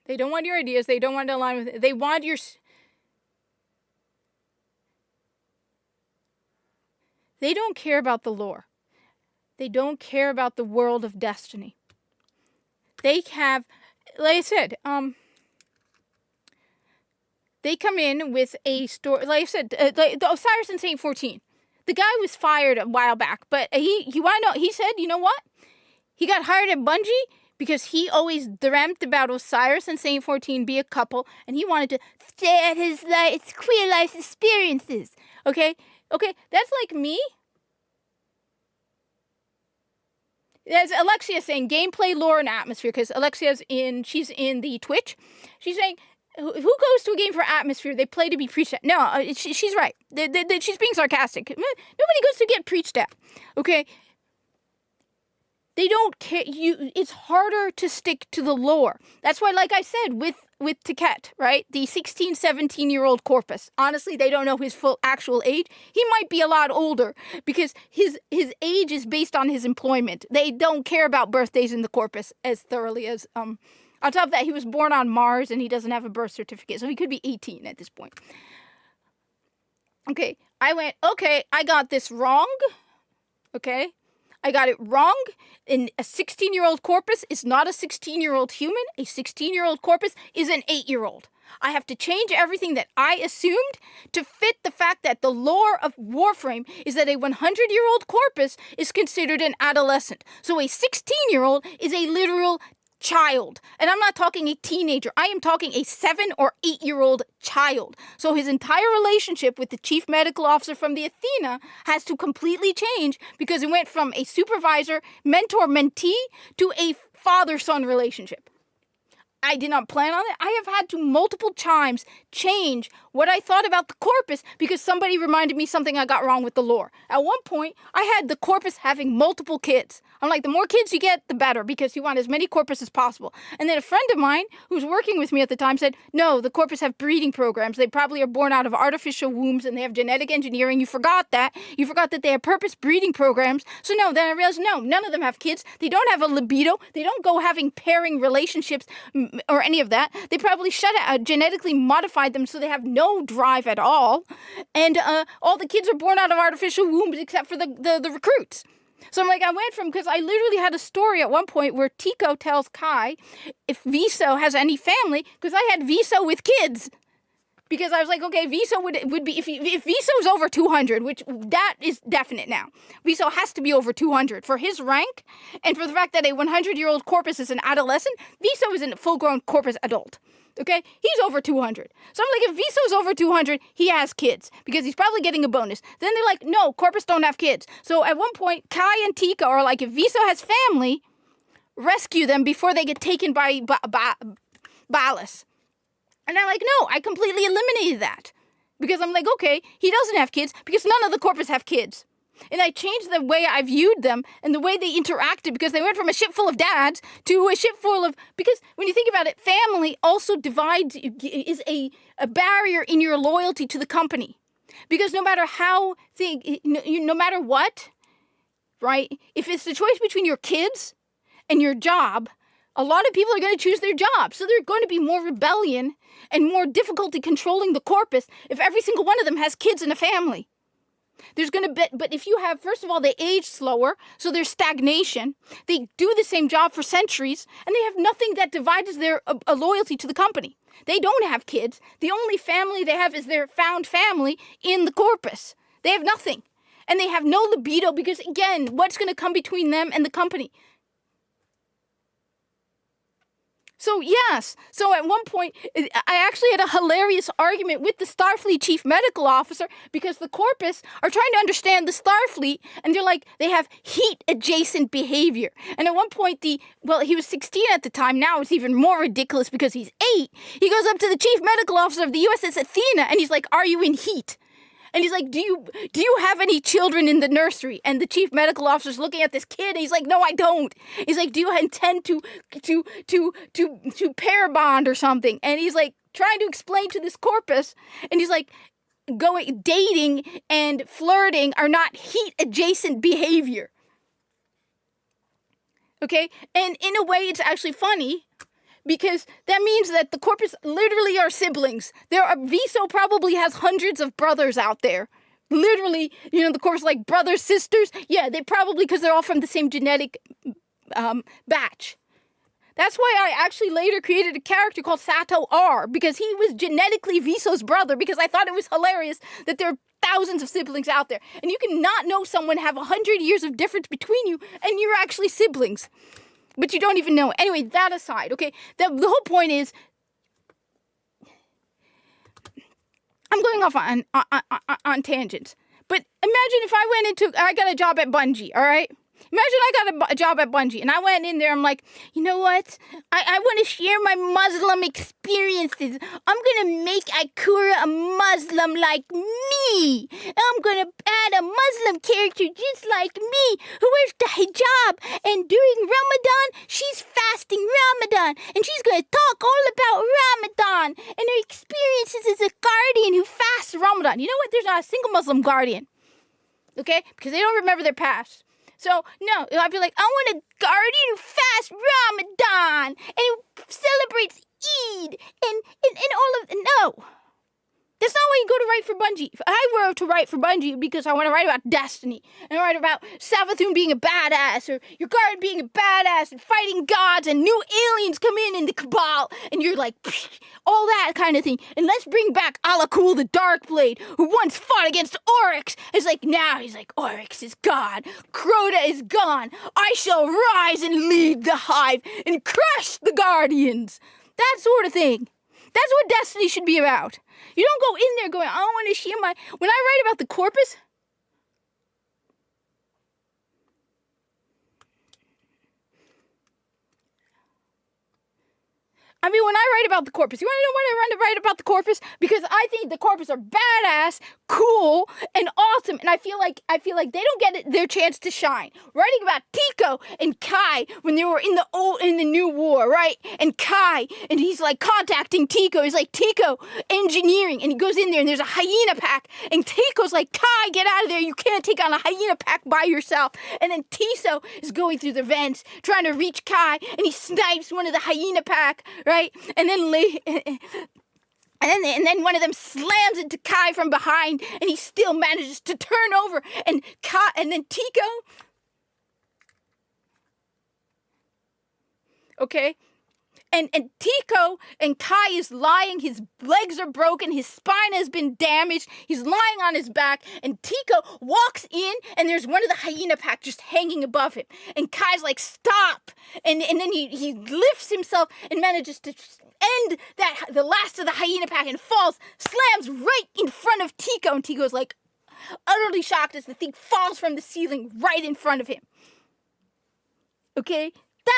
They don't want your ideas. They don't want to align with it. They want your... They don't care about the lore. They don't care about the world of Destiny. They have, like I said, they come in with a story. Like I said, like the Osiris and Saint 14. The guy was fired a while back, but he want to know? He said, you know what? He got hired at Bungie because he always dreamt about Osiris and Saint 14 be a couple, and he wanted to stay at his queer life experiences. Okay, that's like me. There's Alexia saying gameplay, lore, and atmosphere, because she's in the Twitch. She's saying, who goes to a game for atmosphere? They play to be preached at. No, she's right. She's being sarcastic. Nobody goes to get preached at. Okay? They don't care. It's harder to stick to the lore. That's why, like I said, with Taket, right? The 16, 17-year-old Corpus. Honestly, they don't know his full actual age. He might be a lot older because his age is based on his employment. They don't care about birthdays in the Corpus as thoroughly as... On top of that, he was born on Mars and he doesn't have a birth certificate, so he could be 18 at this point. Okay, I got this wrong. Okay? I got it wrong. And a 16-year-old Corpus is not a 16-year-old human. A 16-year-old Corpus is an 8-year-old. I have to change everything that I assumed to fit the fact that the lore of Warframe is that a 100-year-old Corpus is considered an adolescent. So a 16-year-old is a literal child. And I'm not talking a teenager. I am talking a 7 or 8-year-old child. So his entire relationship with the chief medical officer from the Athena has to completely change because it went from a supervisor, mentor, mentee to a father-son relationship. I did not plan on it. I have had to multiple times change what I thought about the Corpus because somebody reminded me something I got wrong with the lore. At one point, I had the Corpus having multiple kids. I'm like, the more kids you get, the better because you want as many Corpus as possible. And then a friend of mine who was working with me at the time said, no, the Corpus have breeding programs. They probably are born out of artificial wombs and they have genetic engineering. You forgot that. You forgot that they have purpose breeding programs. So no, then I realized, no, none of them have kids. They don't have a libido. They don't go having pairing relationships or any of that. They probably genetically modified them so they have no drive at all. And all the kids are born out of artificial wombs except for the recruits. So I'm like, I went from, because I literally had a story at one point where Tico tells Kai if Viso has any family, because I had Viso with kids. Because I was like, okay, Viso would be, if Viso is over 200, which that is definite now. Viso has to be over 200 for his rank, and for the fact that a 100-year-old Corpus is an adolescent, Viso is a full-grown Corpus adult. Okay? He's over 200. So I'm like, if Viso's over 200, he has kids, because he's probably getting a bonus. Then they're like, no, Corpus don't have kids. So at one point, Kai and Tika are like, if Viso has family, rescue them before they get taken by Ballas. And I'm like, no, I completely eliminated that. Because I'm like, okay, he doesn't have kids because none of the Corpus have kids. And I changed the way I viewed them and the way they interacted because they went from a ship full of dads to a ship full of... Because when you think about it, family also is a barrier in your loyalty to the company. Because no matter no matter what, right, if it's the choice between your kids and your job, A lot of people are going to choose their job. So there's going to be more rebellion and more difficulty controlling the corpus if every single one of them has kids and a family. There's going to be, but if you have, first of all, they age slower, so there's stagnation. They do the same job for centuries, and they have nothing that divides their loyalty to the company. They don't have kids. The only family they have is their found family in the corpus. They have nothing. And they have no libido because, again, what's going to come between them and the company? So, yes. So, at one point, I actually had a hilarious argument with the Starfleet chief medical officer because the corpus are trying to understand the Starfleet, and they're like, they have heat-adjacent behavior. And at one point, he was 16 at the time. Now it's even more ridiculous because he's 8. He goes up to the chief medical officer of the USS Athena, and he's like, are you in heat? And he's like, do you have any children in the nursery? And the chief medical officer's looking at this kid, and he's like, no, I don't. He's like, do you intend to pair bond or something? And he's like trying to explain to this corpus, and he's like, dating and flirting are not heat adjacent behavior. Okay? And in a way, it's actually funny. Because that means that the corpus literally are siblings. Viso probably has hundreds of brothers out there. Literally, the corpus like brothers, sisters. Yeah, they probably, because they're all from the same genetic batch. That's why I actually later created a character called Sato R, because he was genetically Viso's brother, because I thought it was hilarious that there are thousands of siblings out there. And you can not know someone, have 100 years of difference between you, and you're actually siblings. But you don't even know. Anyway, that aside, okay? The whole point is, I'm going off on tangents. But imagine if I got a job at Bungie, all right? Imagine I got a job at Bungie, and I went in there, I'm like, you know what? I want to share my Muslim experiences. I'm going to make Ikura a Muslim like me. I'm going to add a Muslim character just like me, who wears the hijab, and during Ramadan, she's fasting Ramadan, and she's going to talk all about Ramadan, and her experiences as a guardian who fasts Ramadan. You know what? There's not a single Muslim guardian, okay? Because they don't remember their past. So, no, I'd be like, I want a guardian who fasts Ramadan and who celebrates Eid and all of... No. That's not why you go to write for Bungie. If I were to write for Bungie because I want to write about Destiny and write about Savathun being a badass or your guard being a badass and fighting gods and new aliens come in the Cabal and you're like, all that kind of thing. And let's bring back Alakul the Darkblade who once fought against Oryx. It's like, now he's like, Oryx is gone. Crota is gone. I shall rise and lead the Hive and crush the Guardians. That sort of thing. That's what Destiny should be about. You don't go in there going, I want to share my... When I write about the corpus... I mean, when I write about the corpus, you want to know why I write about the corpus? Because I think the corpus are badass, cool, and awesome, and I feel like they don't get their chance to shine. Writing about Tico and Kai when they were in the New War, right? And Kai, and he's like contacting Tico. He's like, Tico, engineering, and he goes in there, and there's a hyena pack, and Tico's like, Kai, get out of there! You can't take on a hyena pack by yourself. And then Tiso is going through the vents, trying to reach Kai, and he snipes one of the hyena pack. Right? And then one of them slams into Kai from behind, and he still manages to turn over. And then Tico, okay, and Tico and Kai is lying. His legs are broken. His spine has been damaged. He's lying on his back. And Tico walks in, and there's one of the hyena pack just hanging above him. And Kai's like, stop! And then he lifts himself and manages to end the last of the hyena pack and falls, slams right in front of Tico. And Tico's like utterly shocked as the thing falls from the ceiling right in front of him. Okay?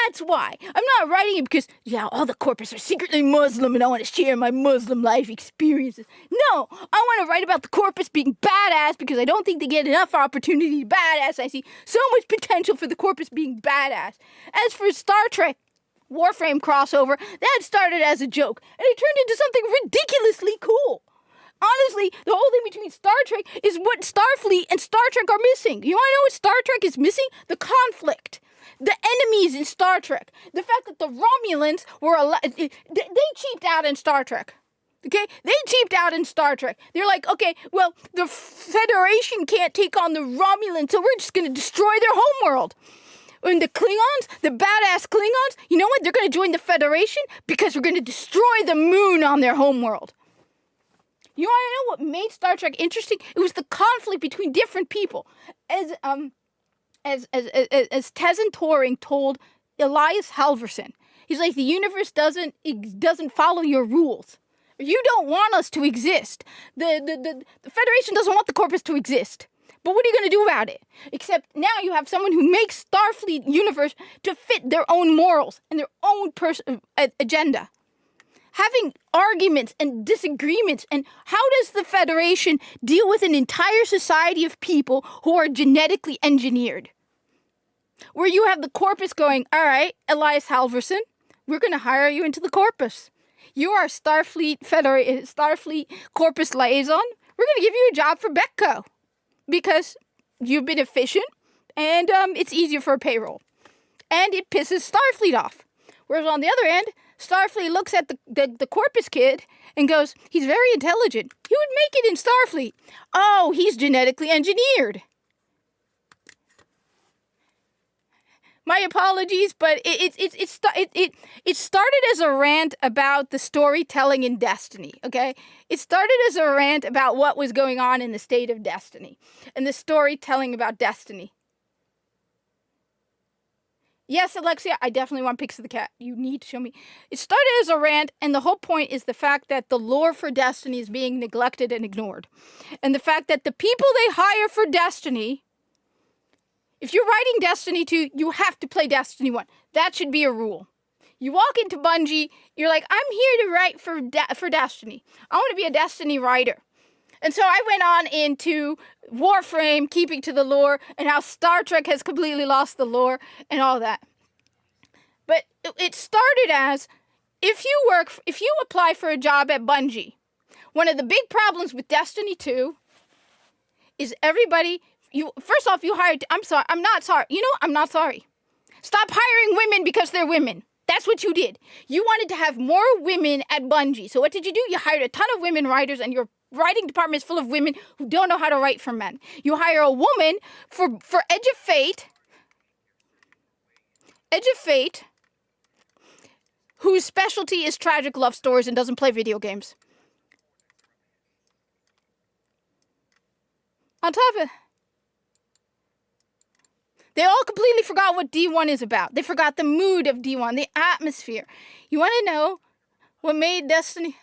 That's why. I'm not writing it because, all the corpus are secretly Muslim and I want to share my Muslim life experiences. No, I want to write about the corpus being badass because I don't think they get enough opportunity to badass. I see so much potential for the corpus being badass. As for Star Trek Warframe crossover, that started as a joke and it turned into something ridiculously cool. Honestly, the whole thing between Star Trek is what Starfleet and Star Trek are missing. You want to know what Star Trek is missing? The conflict. The enemies in Star Trek. The fact that the Romulans were they cheaped out in Star Trek. Okay? They cheaped out in Star Trek. They're like, okay, well, the Federation can't take on the Romulans, so we're just going to destroy their homeworld. And the Klingons, the badass Klingons, you know what? They're going to join the Federation because we're going to destroy the moon on their homeworld. You want to know what made Star Trek interesting? It was the conflict between different people. As Tezin Turing told Elias Halverson, he's like, the universe doesn't follow your rules. You don't want us to exist. The Federation doesn't want the Corpus to exist. But what are you going to do about it? Except now you have someone who makes Starfleet universe to fit their own morals and their own agenda. Having arguments and disagreements, and how does the Federation deal with an entire society of people who are genetically engineered? Where you have the Corpus going, all right, Elias Halverson, we're going to hire you into the Corpus. You are Starfleet Corpus liaison. We're going to give you a job for Becco because you've been efficient and it's easier for a payroll. And it pisses Starfleet off. Whereas on the other end, Starfleet looks at the Corpus kid and goes, he's very intelligent. He would make it in Starfleet. Oh, he's genetically engineered. My apologies, but it started as a rant about the storytelling in Destiny, okay? It started as a rant about what was going on in the state of Destiny and the storytelling about Destiny. Yes, Alexia, I definitely want pics of the cat. You need to show me. It started as a rant, and the whole point is the fact that the lore for Destiny is being neglected and ignored. And the fact that the people they hire for Destiny, if you're writing Destiny 2, you have to play Destiny 1. That should be a rule. You walk into Bungie, you're like, I'm here to write for Destiny. I want to be a Destiny writer. And so I went on into Warframe, keeping to the lore, and how Star Trek has completely lost the lore, and all that. But it started as, if you apply for a job at Bungie, one of the big problems with Destiny 2 is everybody, first off, you hired, I'm not sorry. Stop hiring women because they're women. That's what you did. You wanted to have more women at Bungie. So what did you do? You hired a ton of women writers, and your writing department is full of women who don't know how to write for men. You hire a woman for Edge of Fate, whose specialty is tragic love stories and doesn't play video games. On top of it, they all completely forgot what D1 is about. They forgot the mood of D1, the atmosphere. You want to know what made Destiny?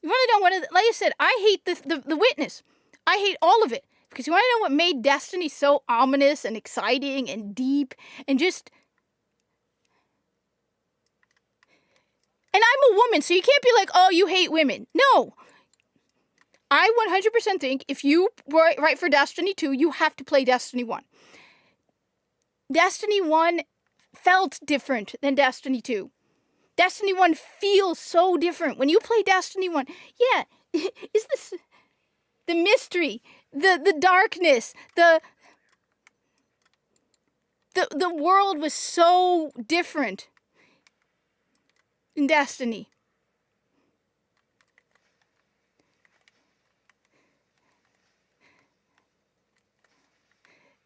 You want to know like I said, I hate the Witness. I hate all of it. Because you want to know what made Destiny so ominous and exciting and deep and just... And I'm a woman, so you can't be like, oh, you hate women. No. I 100% think if you write for Destiny 2, you have to play Destiny 1. Destiny 1 felt different than Destiny 2. Destiny 1 feels so different. When you play Destiny 1, yeah, is this the mystery, the darkness, the world was so different in Destiny.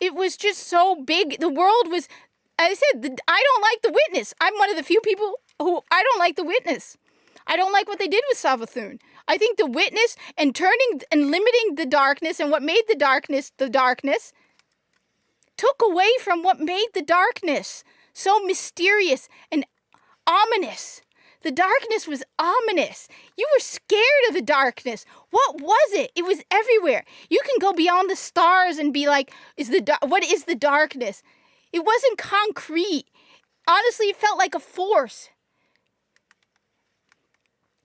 It was just so big. The world was, as I said, I don't like the Witness. I'm one of the few people who, I don't like the Witness. I don't like what they did with Savathun. I think the Witness and turning and limiting the darkness and what made the darkness, took away from what made the darkness so mysterious and ominous. The darkness was ominous. You were scared of the darkness. What was it? It was everywhere. You can go beyond the stars and be like, what is the darkness? It wasn't concrete. Honestly, it felt like a force.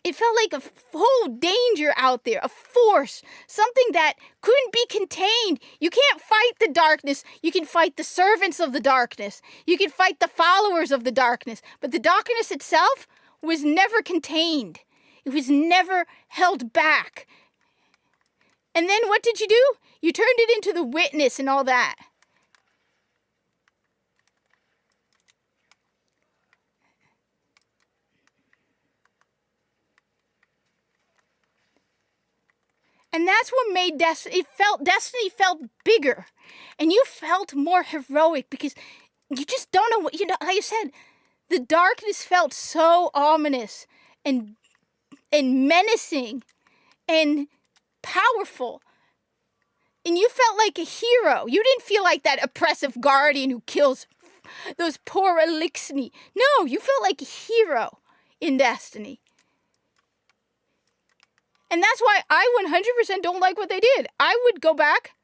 It felt like a whole danger out there, a force, something that couldn't be contained. You can't fight the darkness. You can fight the servants of the darkness. You can fight the followers of the darkness. But the darkness itself was never contained. It was never held back. And then what did you do? You turned it into the Witness and all that. And that's what made Destiny felt bigger. And you felt more heroic because you just don't know what, like I said, the darkness felt so ominous and menacing and powerful. And you felt like a hero. You didn't feel like that oppressive guardian who kills those poor Eliksni. No, you felt like a hero in Destiny. And that's why I 100% don't like what they did. I would go back.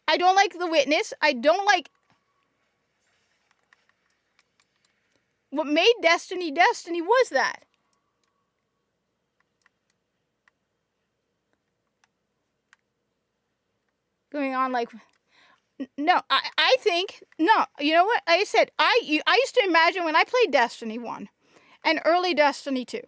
I don't like the Witness. I don't like... What made Destiny Destiny was that. Going on like... No, I think... No, you know what? I said, I used to imagine when I played Destiny 1 and early Destiny 2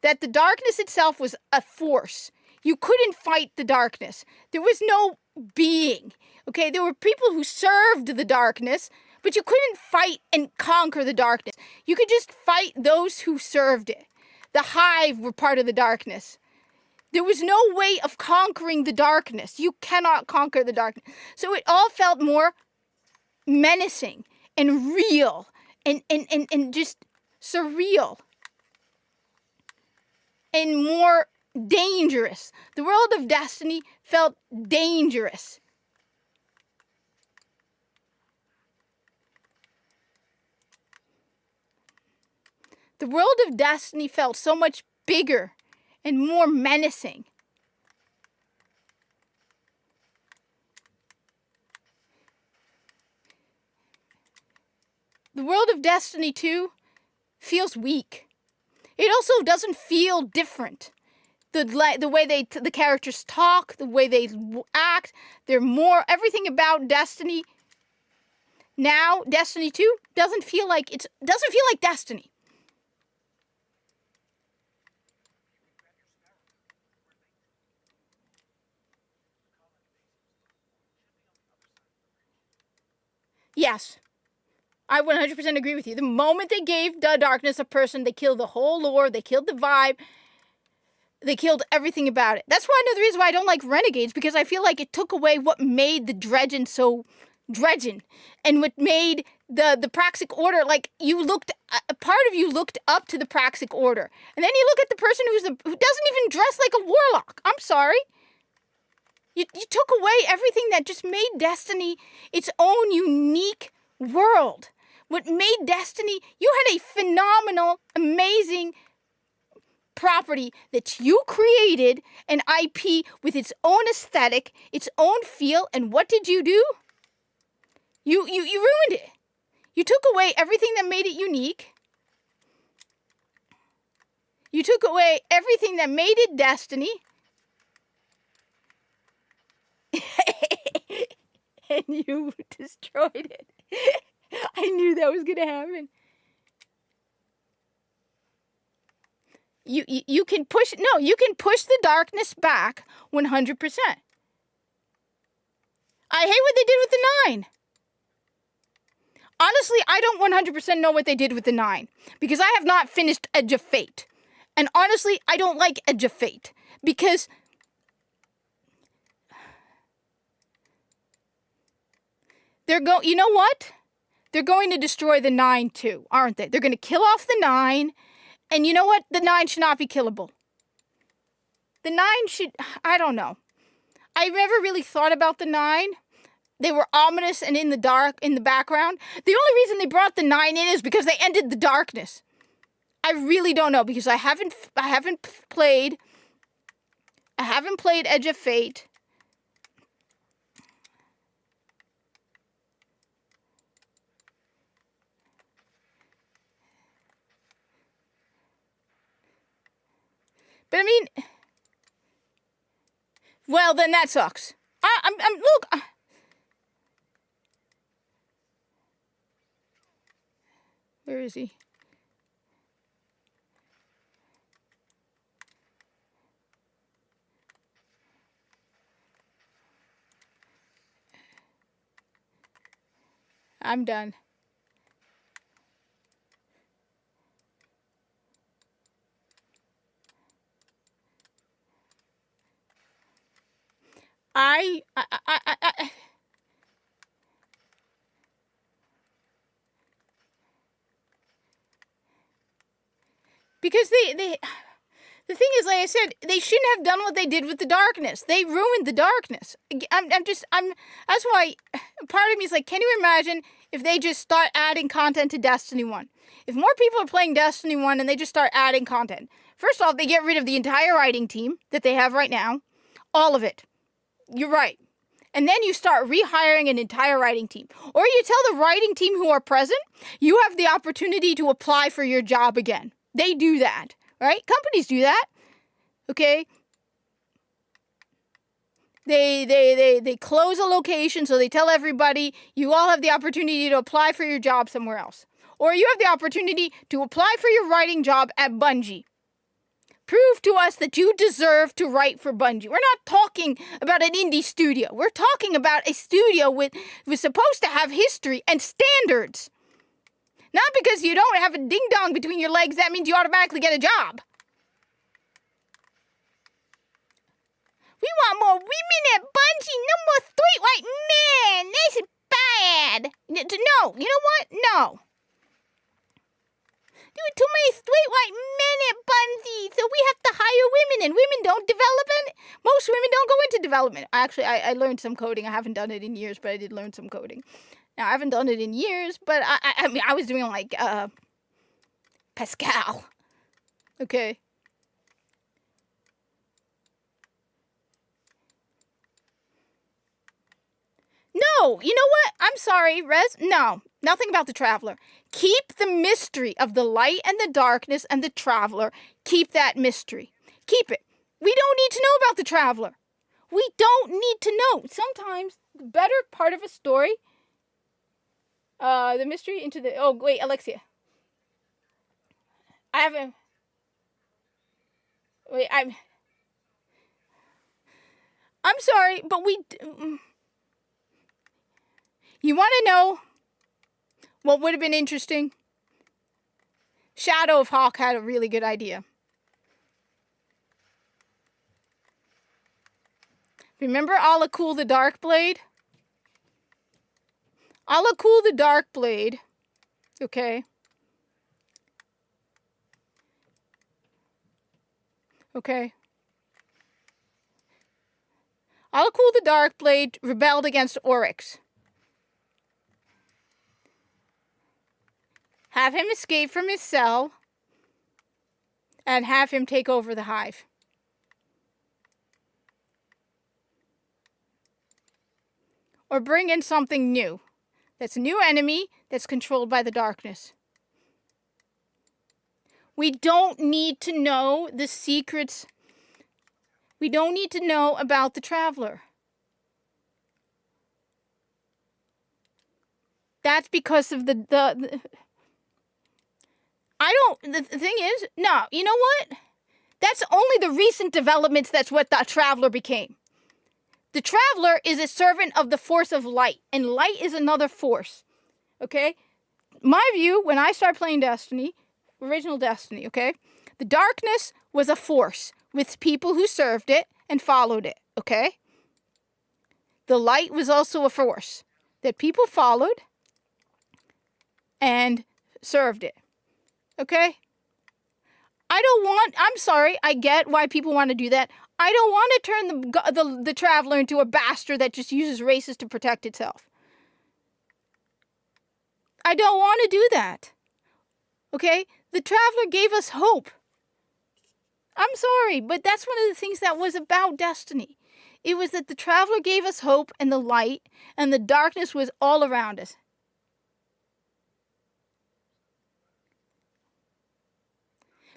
that the darkness itself was a force. You couldn't fight the darkness. There was no being. Okay, there were people who served the darkness, but you couldn't fight and conquer the darkness. You could just fight those who served it. The Hive were part of the darkness. There was no way of conquering the darkness. You cannot conquer the darkness. So it all felt more menacing and real and just surreal and more dangerous. The world of Destiny felt dangerous. The world of Destiny felt so much bigger and more menacing. The world of Destiny 2 feels weak. It also doesn't feel different. The way the characters talk, the way they act, they're more... Everything about Destiny now, Destiny 2, doesn't feel like Destiny. Yes, I 100% agree with you. The moment they gave the darkness a person, they killed the whole lore, they killed the vibe, they killed everything about it. That's why another reason why I don't like Renegades, because I feel like it took away what made the Dredgen so Dredgen, and what made the Praxic Order, like, a part of you looked up to the Praxic Order, and then you look at the person who doesn't even dress like a warlock. I'm sorry. You took away everything that just made Destiny its own unique world. What made Destiny, you had a phenomenal, amazing property that you created, an IP with its own aesthetic, its own feel, and what did you do? You ruined it. You took away everything that made it unique. You took away everything that made it Destiny. And you destroyed it. I knew that was gonna happen. You can push the darkness back 100%. I hate what they did with the 9. Honestly, I don't 100% know what they did with the 9 because I have not finished Edge of Fate. And honestly, I don't like Edge of Fate because you know what? They're going to destroy the 9 too, aren't they? They're going to kill off the 9. And you know what? The 9 should not be killable. The 9 should... I don't know. I never really thought about the 9. They were ominous and in the dark, in the background. The only reason they brought the 9 in is because they ended the darkness. I really don't know because I haven't played Edge of Fate. But I mean, well, then that sucks. Look. Where is he? I'm done. because the thing is, like I said, they shouldn't have done what they did with the darkness. They ruined the darkness. That's why part of me is like, can you imagine if they just start adding content to Destiny 1? If more people are playing Destiny 1 and they just start adding content, first off, they get rid of the entire writing team that they have right now. All of it. You're right. And then you start rehiring an entire writing team. Or you tell the writing team who are present, you have the opportunity to apply for your job again. They do that, right? Companies do that, okay? They close a location, so they tell everybody, you all have the opportunity to apply for your job somewhere else. Or you have the opportunity to apply for your writing job at Bungie. Prove to us that you deserve to write for Bungie. We're not talking about an indie studio. We're talking about a studio with supposed to have history and standards. Not because you don't have a ding-dong between your legs, that means you automatically get a job. We want more women at Bungie. No more straight white men. This is bad. No, you know what? No. There are too many straight white men at Bungie, so we have to hire women, and women don't develop it. Most women don't go into development. Actually, I learned some coding. I haven't done it in years, but I did learn some coding. Now, I haven't done it in years, but I mean, I was doing like Pascal. Okay. No, you know what? I'm sorry, Rez. No, nothing about the Traveler. Keep the mystery of the light and the darkness and the Traveler. Keep that mystery. Keep it. We don't need to know about the Traveler. We don't need to know. Sometimes the better part of a story, the mystery into the... Oh, wait, Alexia. I haven't... Wait, I'm sorry, but we... You want to know what would have been interesting? Shadow of Hawk had a really good idea. Remember Ala Kul the Darkblade? Ala Kul the Darkblade. Okay. Okay. Ala Kul the Darkblade rebelled against Oryx. Have him escape from his cell and have him take over the hive. Or bring in something new. That's a new enemy that's controlled by the darkness. We don't need to know the secrets. We don't need to know about the Traveler. That's because of the the thing is, no, you know what? That's only the recent developments that's what the Traveler became. The Traveler is a servant of the force of light, and light is another force, okay? My view, when I started playing Destiny, original Destiny, okay? The darkness was a force with people who served it and followed it, okay? The light was also a force that people followed and served it. Okay? I'm sorry, I get why people want to do that. I don't want to turn the Traveler into a bastard that just uses races to protect itself. I don't want to do that. Okay? The Traveler gave us hope. I'm sorry, but that's one of the things that was about Destiny. It was that the Traveler gave us hope and the light, and the darkness was all around us.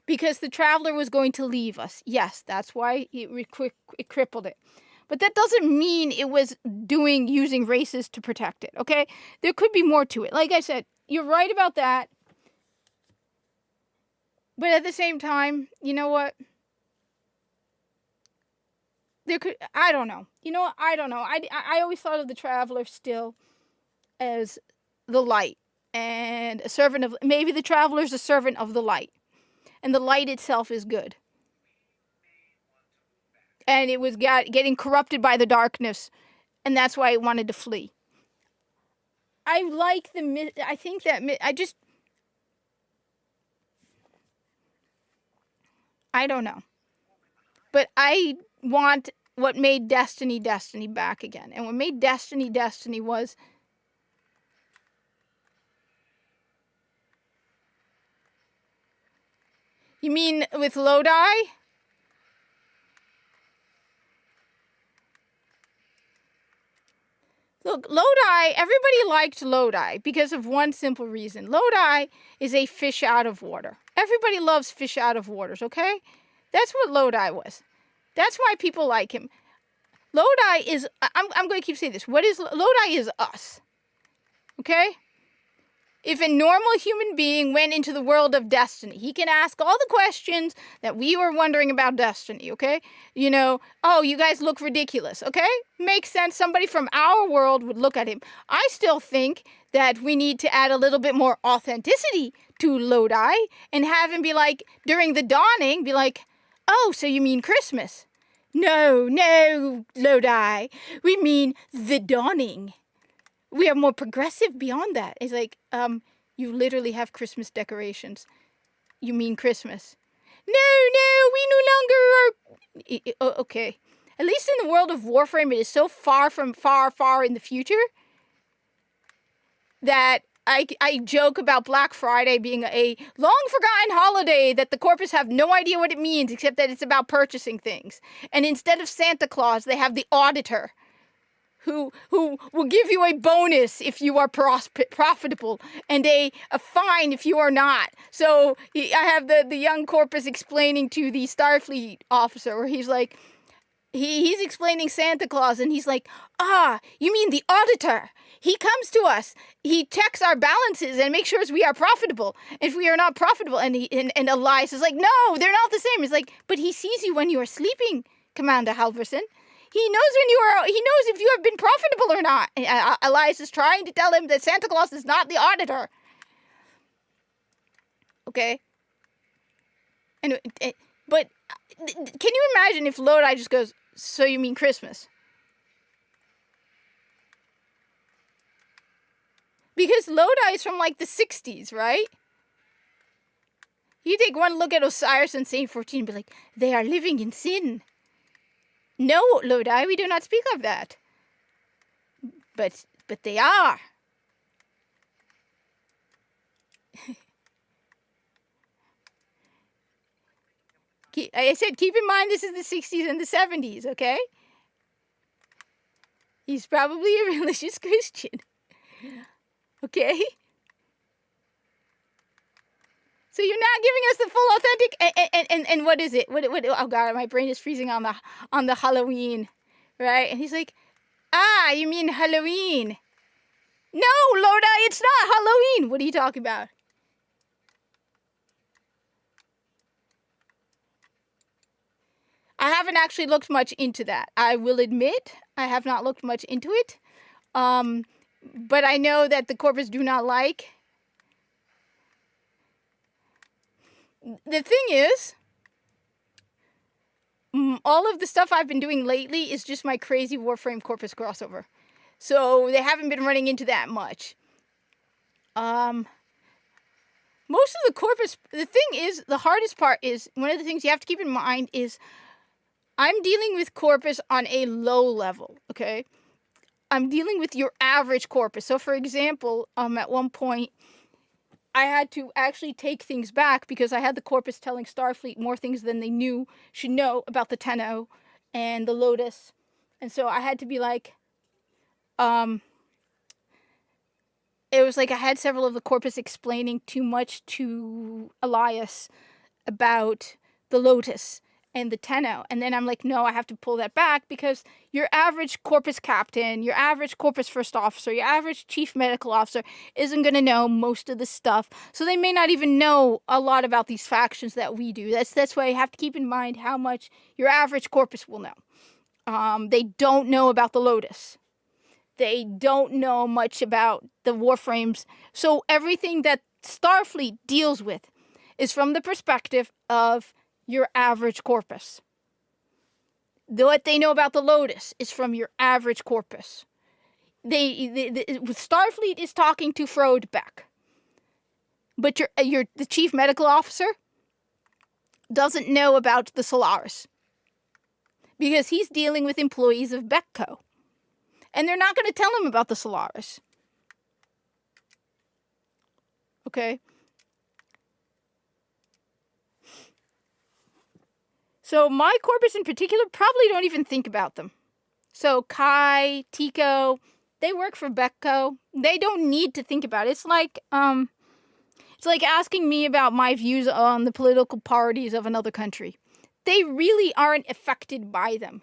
Because the Traveler was going to leave us. Yes, that's why it crippled it. But that doesn't mean it was using races to protect it, okay? There could be more to it. Like I said, you're right about that. But at the same time, you know what? I don't know. You know what? I don't know. I always thought of the Traveler still as the light. And a servant of... Maybe the Traveler's a servant of the light. And the light itself is good. And it was getting corrupted by the darkness. and that's why I wanted to flee. I like I think that I don't know, but I want what made Destiny Destiny back again, and what made Destiny Destiny was. You mean with Lodi? Look, Lodi, everybody liked Lodi because of one simple reason. Lodi is a fish out of water. Everybody loves fish out of waters, okay? That's what Lodi was. That's why people like him. Lodi is, I'm going to keep saying this. Lodi is us, okay? If a normal human being went into the world of Destiny, he can ask all the questions that we were wondering about Destiny, okay? You know, oh, you guys look ridiculous, okay? Makes sense. Somebody from our world would look at him. I still think that we need to add a little bit more authenticity to Lodi and have him be like, during the dawning, be like, oh, so you mean Christmas? No, Lodi. We mean the dawning. We are more progressive beyond that. It's like, you literally have Christmas decorations. You mean Christmas? No, we no longer are. Okay. At least in the world of Warframe, it is so far in the future that I joke about Black Friday being a long forgotten holiday that the Corpus have no idea what it means, except that it's about purchasing things. And instead of Santa Claus, they have the auditor, who will give you a bonus if you are profitable and a fine if you are not. So I have the young Corpus explaining to the Starfleet officer, where he's like, he's explaining Santa Claus, and he's like, you mean the auditor? He comes to us, he checks our balances and makes sure we are profitable. If we are not profitable, and Elias is like, no, they're not the same. It's like, but he sees you when you are sleeping, Commander Halverson. He knows he knows if you have been profitable or not. Elias is trying to tell him that Santa Claus is not the auditor. Okay? But can you imagine if Lodi just goes, so you mean Christmas? Because Lodi is from like the 60s, right? You take one look at Osiris and Saint 14 and be like, they are living in sin. No, Lodi, we do not speak of that. But they are. I said, keep in mind this is the 60s and the 70s, okay? He's probably a religious Christian. Okay? So you're not giving us the full authentic, and what is it? What? Oh God, my brain is freezing on the Halloween, right? And he's like, you mean Halloween? No, Lodi, it's not Halloween. What are you talking about? I haven't actually looked much into that. I will admit, I have not looked much into it. But I know that the Corpus do not like. The thing is, all of the stuff I've been doing lately is just my crazy Warframe Corpus crossover. So they haven't been running into that much. Most of the Corpus, the thing is, the hardest part is, one of the things you have to keep in mind is, I'm dealing with Corpus on a low level, okay? I'm dealing with your average Corpus. So for example, at one point, I had to actually take things back because I had the Corpus telling Starfleet more things than they should know about the Tenno and the Lotus. And so I had to be like, it was like I had several of the Corpus explaining too much to Elias about the Lotus and the Tenno. And then I'm like, no, I have to pull that back because your average Corpus captain, your average Corpus first officer, your average chief medical officer isn't going to know most of the stuff. So they may not even know a lot about these factions that we do. That's why you have to keep in mind how much your average Corpus will know. They don't know about the Lotus. They don't know much about the Warframes. So everything that Starfleet deals with is from the perspective of your average Corpus. What they know about the Lotus is from your average corpus. Starfleet is talking to Frode Beck, but the chief medical officer doesn't know about the Solaris because he's dealing with employees of Becco, and they're not going to tell him about the Solaris. Okay. So my corpus in particular probably don't even think about them. So Kai, Tico, they work for Becco. They don't need to think about it. It's like asking me about my views on the political parties of another country. They really aren't affected by them.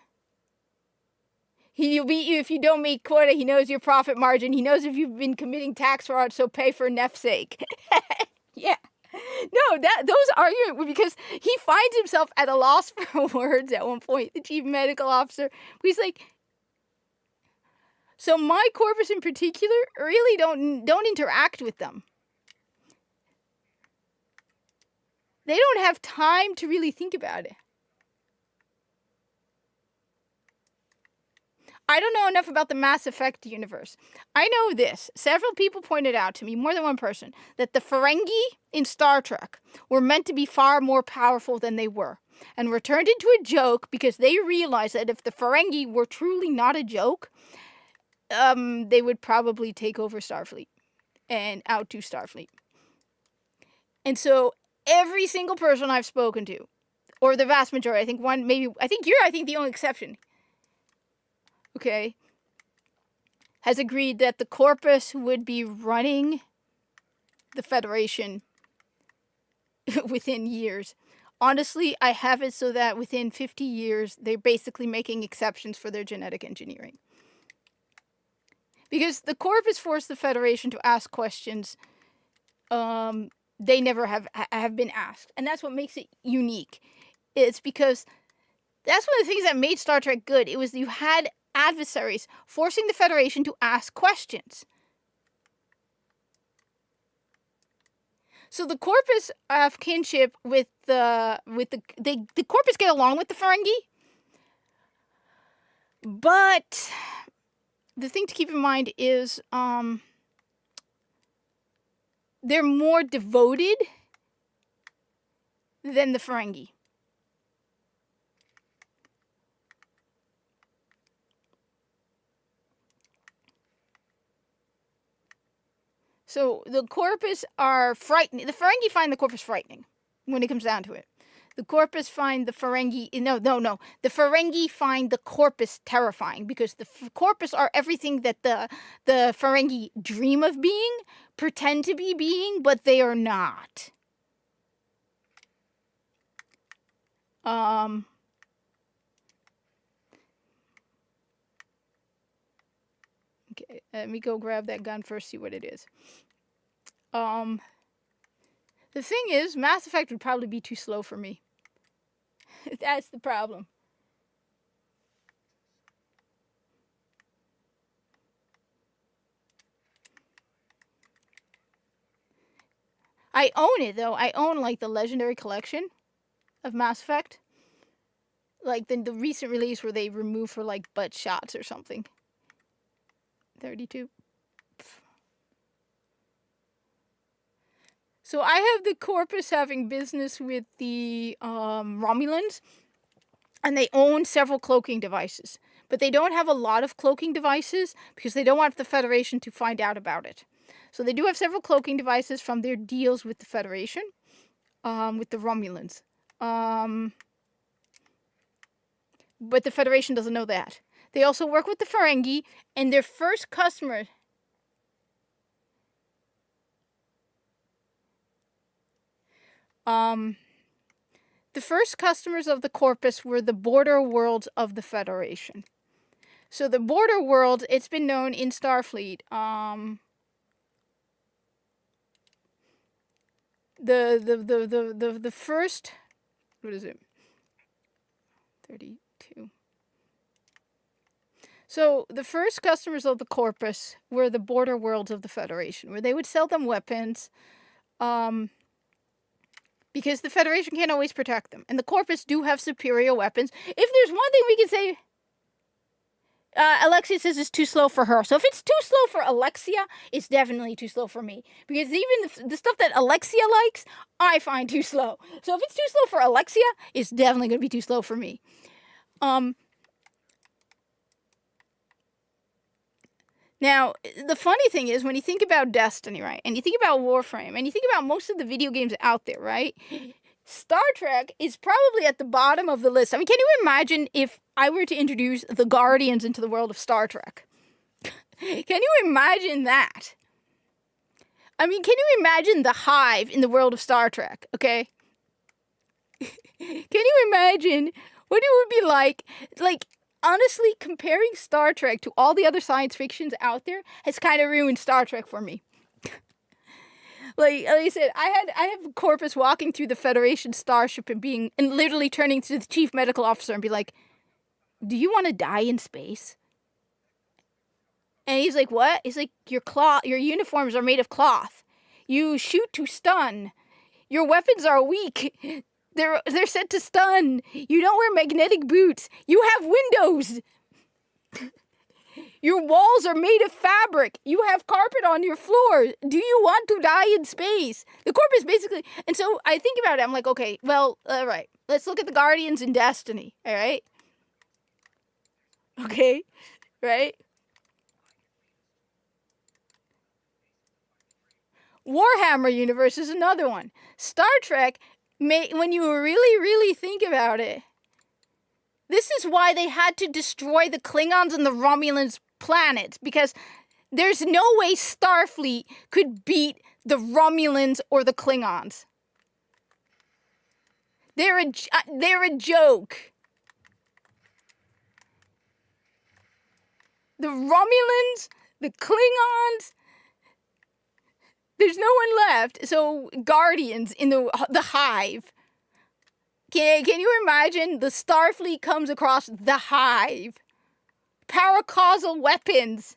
He'll beat you if you don't meet quota. He knows your profit margin. He knows if you've been committing tax fraud, so pay for Neff's sake. Yeah. No, those arguments, because he finds himself at a loss for words at one point, the chief medical officer. He's like, so my corpus in particular really don't interact with them. They don't have time to really think about it. I don't know enough about the Mass Effect universe. I know this. Several people pointed out to me, more than one person, that the Ferengi in Star Trek were meant to be far more powerful than they were, and were turned into a joke because they realized that if the Ferengi were truly not a joke, they would probably take over Starfleet and outdo Starfleet. And so every single person I've spoken to, or the vast majority, I think you're the only exception, okay, has agreed that the corpus would be running the Federation within years. Honestly, I have it so that within 50 years, they're basically making exceptions for their genetic engineering. Because the corpus forced the Federation to ask questions they never have been asked. And that's what makes it unique. It's because that's one of the things that made Star Trek good. It was you had adversaries forcing the Federation to ask questions. So the corpus have kinship with the corpus get along with the Ferengi, but the thing to keep in mind is they're more devoted than the Ferengi. So the corpus are frightening. The Ferengi find the corpus frightening when it comes down to it. The corpus find the Ferengi... No. The Ferengi find the corpus terrifying because the corpus are everything that the Ferengi dream of being, pretend to be being, but they are not. Okay, let me go grab that gun first, see what it is. The thing is, Mass Effect would probably be too slow for me. That's the problem. I own it, though. I own, like, the Legendary Collection of Mass Effect. Like, the recent release where they removed for, like, butt shots or something. 32. So I have the corpus having business with the Romulans, and they own several cloaking devices. But they don't have a lot of cloaking devices because they don't want the Federation to find out about it. So they do have several cloaking devices from their deals with the Federation, with the Romulans. But the Federation doesn't know that. They also work with the Ferengi, and their first customer... The first customers of the corpus were the border worlds of the Federation. So the border world, it's been known in Starfleet. The first, what is it? 32. So the first customers of the corpus were the border worlds of the Federation, where they would sell them weapons. because the Federation can't always protect them. And the Corpus do have superior weapons. If there's one thing we can say, Alexia says it's too slow for her. So if it's too slow for Alexia, it's definitely too slow for me. Because even the stuff that Alexia likes, I find too slow. So if it's too slow for Alexia, it's definitely going to be too slow for me. Now, the funny thing is, when you think about Destiny, right, and you think about Warframe, and you think about most of the video games out there, right, Star Trek is probably at the bottom of the list. I mean, can you imagine if I were to introduce the Guardians into the world of Star Trek? Can you imagine that? I mean, can you imagine the Hive in the world of Star Trek, okay? Can you imagine what it would be like, honestly, comparing Star Trek to all the other science fictions out there has kind of ruined Star Trek for me. Like I said, I have Corpus walking through the Federation starship and literally turning to the chief medical officer and be like, "Do you want to die in space?" And he's like, "What?" He's like, your uniforms are made of cloth. You shoot to stun. Your weapons are weak. They're set to stun. You don't wear magnetic boots. You have windows. Your walls are made of fabric. You have carpet on your floor. Do you want to die in space? The Corpus basically... And so I think about it. I'm like, okay, well, all right. Let's look at the Guardians in Destiny, all right? Okay, right? Warhammer universe is another one. Star Trek, when you really, really think about it, this is why they had to destroy the Klingons and the Romulans' planets, because there's no way Starfleet could beat the Romulans or the Klingons. They're a joke. The Romulans, the Klingons, there's no one left. So Guardians in the Hive. Can you imagine the Starfleet comes across the Hive? Paracausal weapons.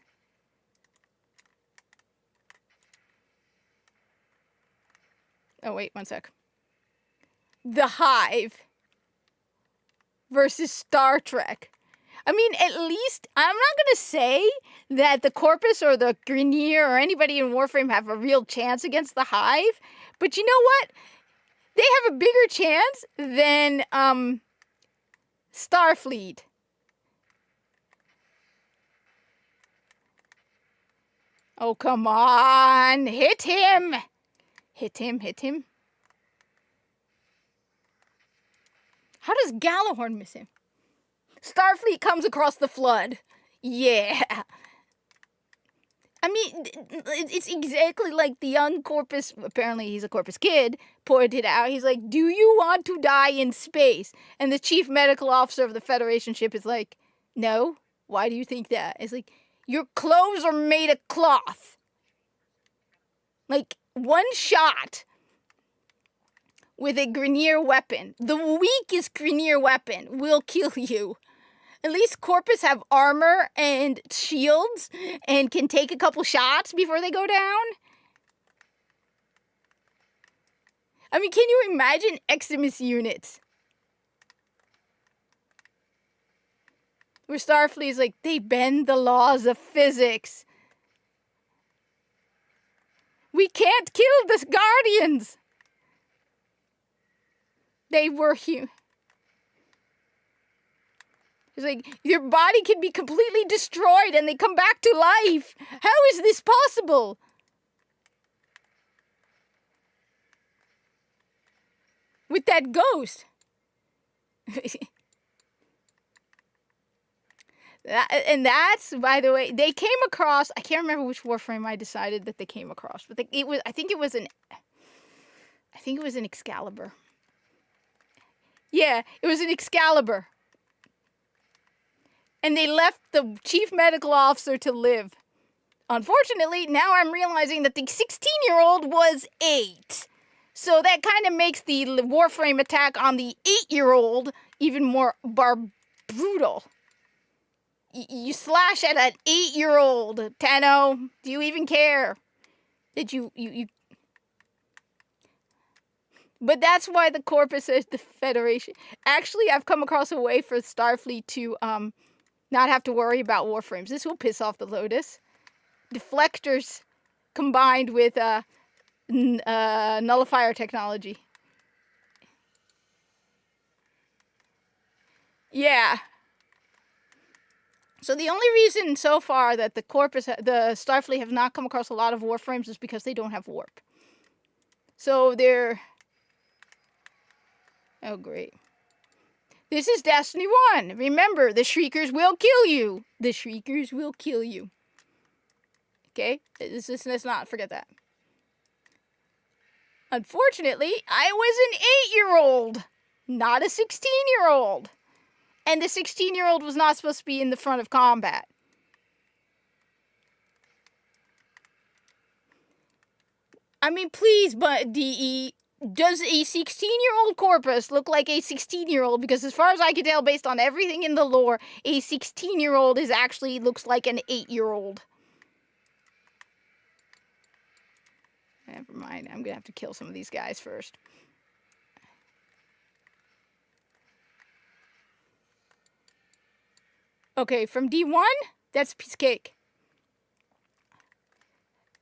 Oh, wait, one sec. The Hive versus Star Trek. I mean, at least, I'm not going to say that the Corpus or the Grineer or anybody in Warframe have a real chance against the Hive, but you know what? They have a bigger chance than Starfleet. Oh, come on. Hit him. Hit him. How does Gjallarhorn miss him? Starfleet comes across the flood. Yeah. I mean, it's exactly like the young Corpus, apparently he's a Corpus kid, pointed out. He's like, "Do you want to die in space?" And the chief medical officer of the Federation ship is like, "No. Why do you think that?" It's like, your clothes are made of cloth. Like, one shot with a Grineer weapon, the weakest Grineer weapon, will kill you. At least Corpus have armor and shields and can take a couple shots before they go down. I mean, can you imagine Eximus units? Where Starfleet's like, they bend the laws of physics. We can't kill the Guardians. They were human. It's like, your body can be completely destroyed and they come back to life. How is this possible? With that ghost. And that's, by the way, they came across, I can't remember which Warframe I decided that they came across, but I think it was an Excalibur. Yeah, it was an Excalibur. And they left the chief medical officer to live. Unfortunately, now I'm realizing that the 16-year-old was 8. So that kind of makes the Warframe attack on the 8-year-old even more brutal. You slash at an 8-year-old, Tenno. Do you even care? That you But that's why the Corpus is the Federation. Actually, I've come across a way for Starfleet to not have to worry about warframes. This will piss off the Lotus. Deflectors combined with nullifier technology. Yeah. So the only reason so far that the Starfleet have not come across a lot of warframes is because they don't have warp. So they're... Oh, great. This is Destiny 1. Remember, the Shriekers will kill you. The Shriekers will kill you. Okay? Let's not forget that. Unfortunately, I was an 8-year-old, not a 16-year-old. And the 16-year-old was not supposed to be in the front of combat. I mean, please, but DE, does a 16-year-old Corpus look like a 16-year-old? Because as far as I can tell, based on everything in the lore, a 16-year-old actually looks like an 8-year-old. Never mind, I'm gonna have to kill some of these guys first. Okay, from D1, that's a piece of cake.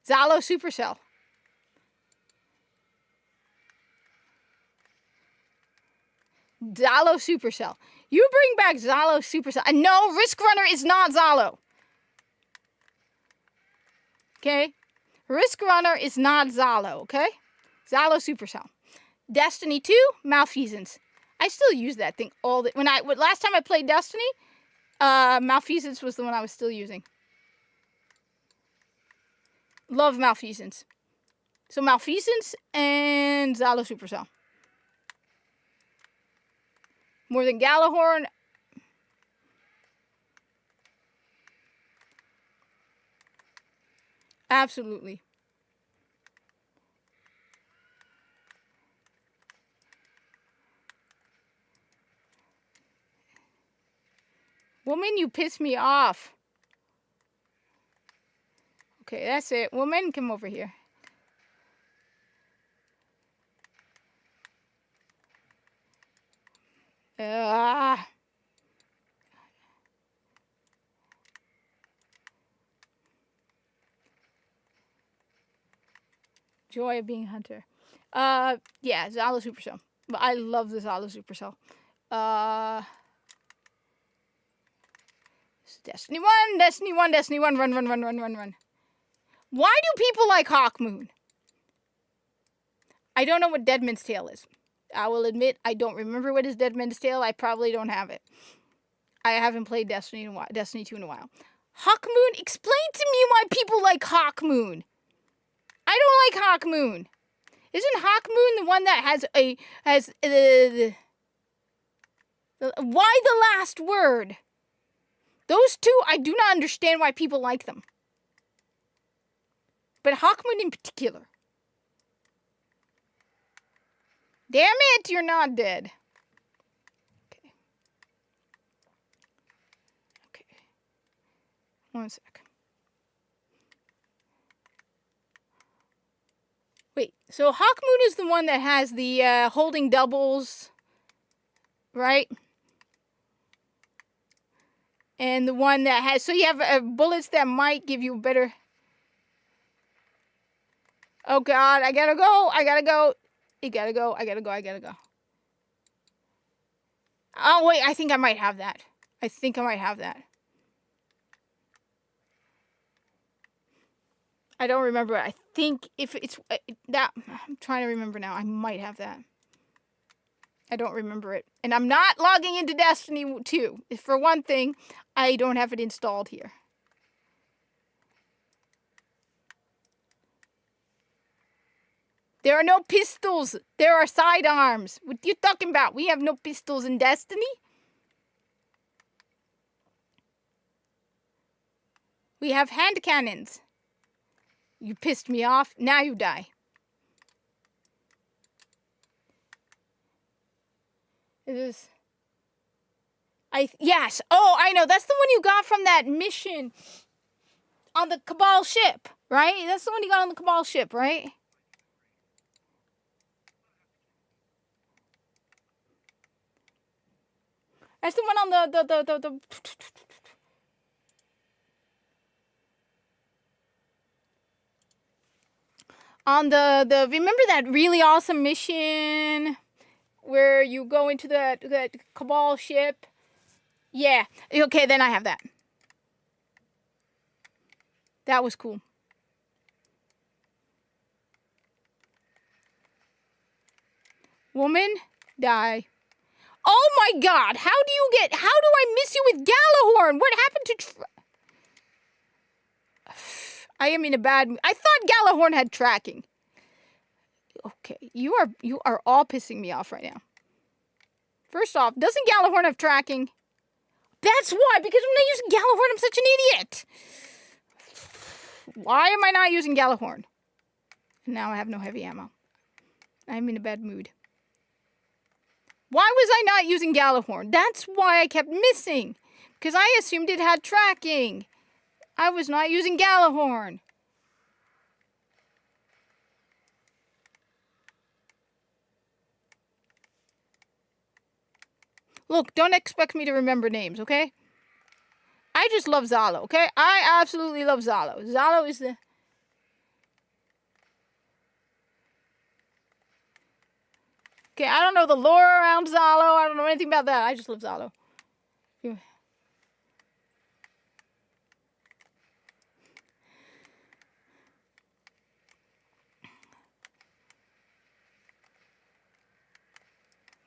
Zalo Supercell. Zalo Supercell. You bring back Zalo Supercell. And no, Risk Runner is not Zalo. Okay? Risk Runner is not Zalo, okay? Zalo Supercell. Destiny 2, Malfeasance. I still use that thing all the... Last time I played Destiny, Malfeasance was the one I was still using. Love Malfeasance. So Malfeasance and Zalo Supercell. More than Gjallarhorn. Absolutely. Woman, you piss me off. Okay, that's it. Woman, come over here. Joy of being a hunter. Yeah, Zalo Supercell. But I love the Zalo Supercell. Destiny 1, Destiny 1, Destiny 1, run. Why do people like Hawkmoon? I don't know what Deadman's Tale is. I will admit, I don't remember what is Deadman's Tale. I probably don't have it. I haven't played Destiny 2 in a while. Hawkmoon? Explain to me why people like Hawkmoon. I don't like Hawkmoon. Isn't Hawkmoon the one that has why the last word? Those two, I do not understand why people like them. But Hawkmoon in particular. Damn it, you're not dead. Okay. Okay. 1 sec. Wait, so Hawkmoon is the one that has the holding doubles, right? And the one that has, so you have bullets that might give you a better... Oh God, I gotta go. You gotta go. I gotta go. Oh wait, I think I might have that. I don't remember. I think if it's that, I'm trying to remember now. I might have that. I don't remember it. And I'm not logging into Destiny 2. For one thing, I don't have it installed here. There are no pistols. There are sidearms. What are you talking about? We have no pistols in Destiny. We have hand cannons. You pissed me off. Now you die. It is... Yes. Oh, I know. That's the one you got from that mission on the Cabal ship, right? That's the one you got on the Cabal ship, right? That's the one on the on the remember that really awesome mission where you go into that Cabal ship? Yeah. Okay, then I have that. That was cool. Woman, die. Oh my god, how do I miss you with Gjallarhorn? What happened to I am in a bad mood. I thought Gjallarhorn had tracking. Okay, you are all pissing me off right now. First off, doesn't Gjallarhorn have tracking? That's why, because when I use Gjallarhorn, I'm such an idiot. Why am I not using Gjallarhorn? And now I have no heavy ammo. I'm in a bad mood. Why was I not using Gjallarhorn? That's why I kept missing. Because I assumed it had tracking. I was not using Gjallarhorn. Look, don't expect me to remember names, okay? I just love Zalo, okay? I absolutely love Zalo. Zalo is the... Okay, I don't know the lore around Zalo. I don't know anything about that. I just love Zalo. Yeah.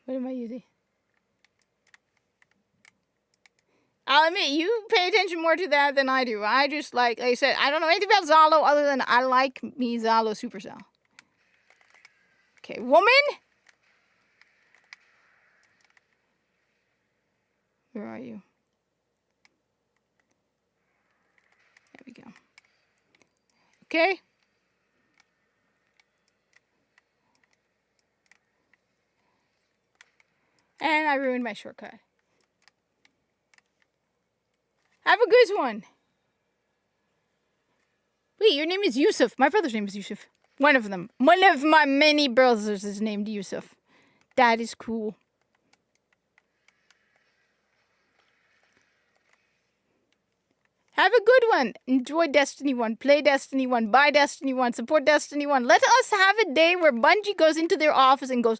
What am I using? I'll admit, you pay attention more to that than I do. I just like I said, I don't know anything about Zalo other than I like me Zalo Supercell. Okay, woman? Where are you? There we go. Okay. And I ruined my shortcut. Have a good one. Wait, your name is Yusuf. My brother's name is Yusuf. One of them. One of my many brothers is named Yusuf. That is cool. Have a good one. Enjoy Destiny 1. Play Destiny 1. Buy Destiny 1. Support Destiny 1. Let us have a day where Bungie goes into their office and goes,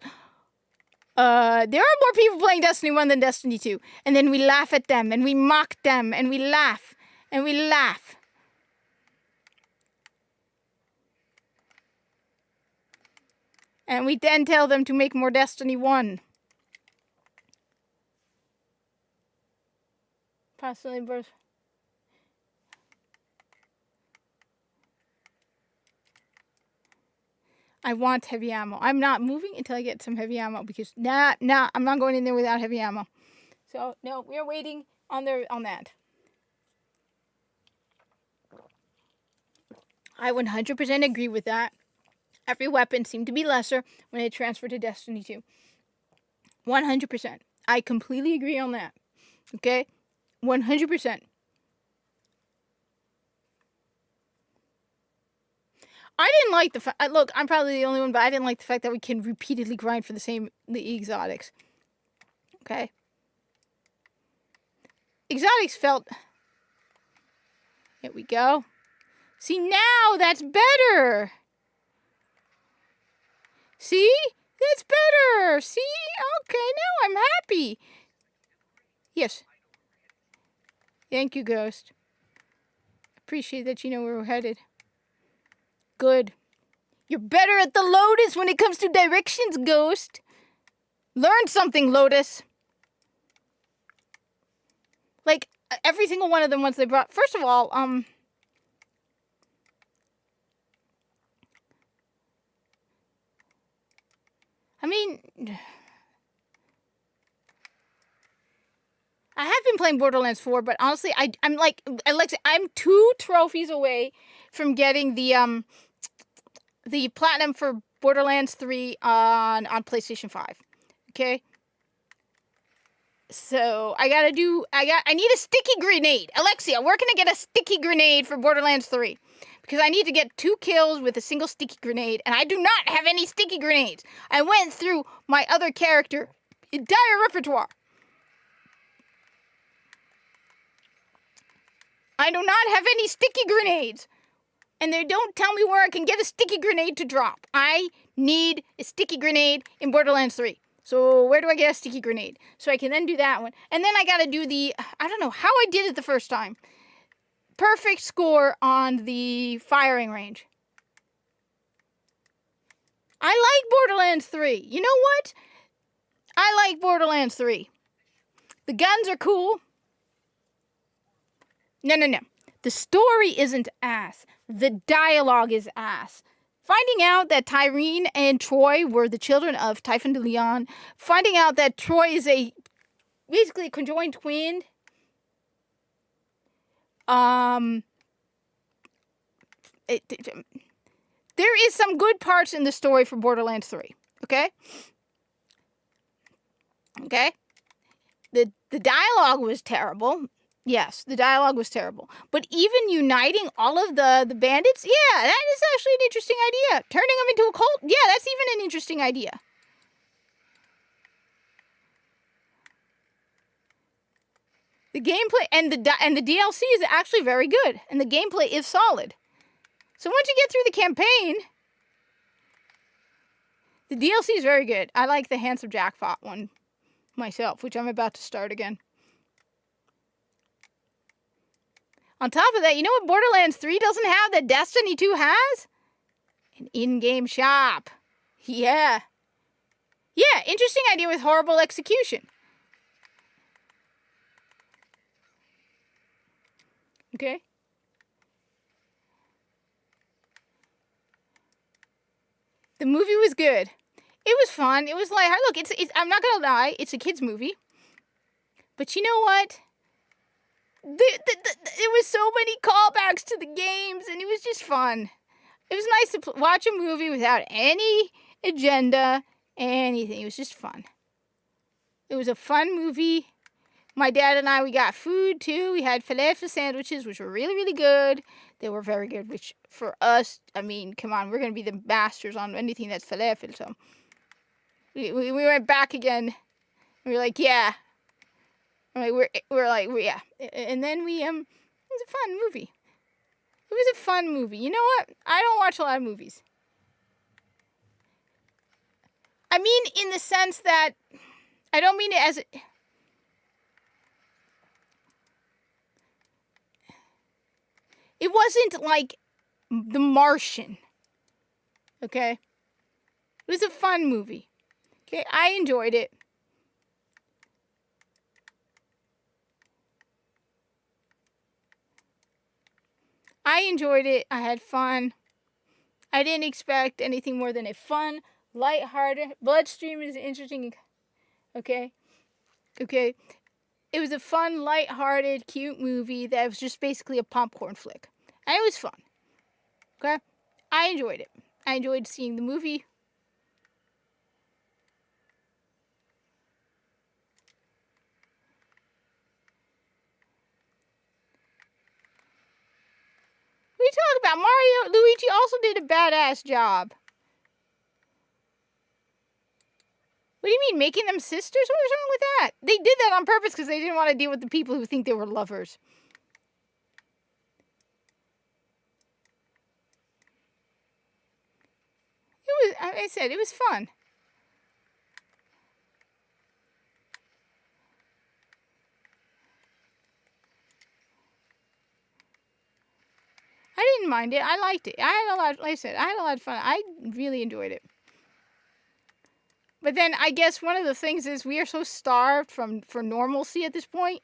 there are more people playing Destiny 1 than Destiny 2. And then we laugh at them, and we mock them, and we laugh, and we laugh. And we then tell them to make more Destiny 1. Personally, birth. I want heavy ammo. I'm not moving until I get some heavy ammo because nah, I'm not going in there without heavy ammo. So no, we're waiting on that. I 100% agree with that. Every weapon seemed to be lesser when it transferred to Destiny 2. 100%. I completely agree on that. Okay? 100%. I didn't like the fact... Look, I'm probably the only one, but I didn't like the fact that we can repeatedly grind for the exotics. Okay? Exotics felt... Here we go. See, now that's better. See? That's better. See? Okay, now I'm happy. Yes. Thank you, Ghost. Appreciate that you know where we're headed. Good. You're better at the Lotus when it comes to directions, Ghost. Learn something, Lotus. Like, every single one of them once they brought... First of all, I mean... I have been playing Borderlands 4, but honestly, I'm like... I'm 2 trophies away from getting the platinum for Borderlands 3 on PlayStation 5. Okay? So, I need a sticky grenade. Alexia, where can I get a sticky grenade for Borderlands 3? Because I need to get 2 kills with a single sticky grenade, and I do not have any sticky grenades. I went through my other character entire repertoire. I do not have any sticky grenades. And they don't tell me where I can get a sticky grenade to drop. I need a sticky grenade in Borderlands 3. So where do I get a sticky grenade? So I can then do that one. And then I gotta do I don't know how I did it the first time. Perfect score on the firing range. I like Borderlands 3. You know what? I like Borderlands 3. The guns are cool. No. The story isn't ass. The dialogue is ass. Finding out that Tyreen and Troy were the children of Typhon de Leon. Finding out that Troy is basically a conjoined twin. There is some good parts in the story for Borderlands 3. Okay? Okay? The dialogue was terrible. Yes, the dialogue was terrible. But even uniting all of the bandits, yeah, that is actually an interesting idea. Turning them into a cult, yeah, that's even an interesting idea. The gameplay and the DLC is actually very good, and the gameplay is solid. So once you get through the campaign, the DLC is very good. I like the Handsome Jackpot one myself, which I'm about to start again. On top of that, you know what Borderlands 3 doesn't have that Destiny 2 has? An in-game shop. Yeah. Yeah, interesting idea with horrible execution. Okay. The movie was good. It was fun. It was like, look, it's I'm not gonna lie, it's a kid's movie. But you know what? There was so many callbacks to the games, and it was just fun. It was nice to watch a movie without any agenda, anything. It was just fun. It was a fun movie. My dad and I, we got food too. We had falafel sandwiches, which were really, really good. They were very good, which for us, I mean, come on, we're going to be the masters on anything that's falafel. So we went back again. We were like, yeah. We're like, yeah. And then it was a fun movie. It was a fun movie. You know what? I don't watch a lot of movies. I mean, in the sense that, I don't mean it as... It wasn't like The Martian. Okay? It was a fun movie. Okay? I enjoyed it. I enjoyed it. I had fun. I didn't expect anything more than a fun, lighthearted... Bloodstream is interesting. Okay? Okay? It was a fun, lighthearted, cute movie that was just basically a popcorn flick. And it was fun. Okay? I enjoyed it. I enjoyed seeing the movie. We talk about Mario. Luigi also did a badass job. What do you mean, making them sisters? What was wrong with that? They did that on purpose because they didn't want to deal with the people who think they were lovers. It was, I said, it was fun. I didn't mind it. I liked it. I had a lot, like I said, I had a lot of fun. I really enjoyed it. But then I guess one of the things is we are so starved for normalcy at this point.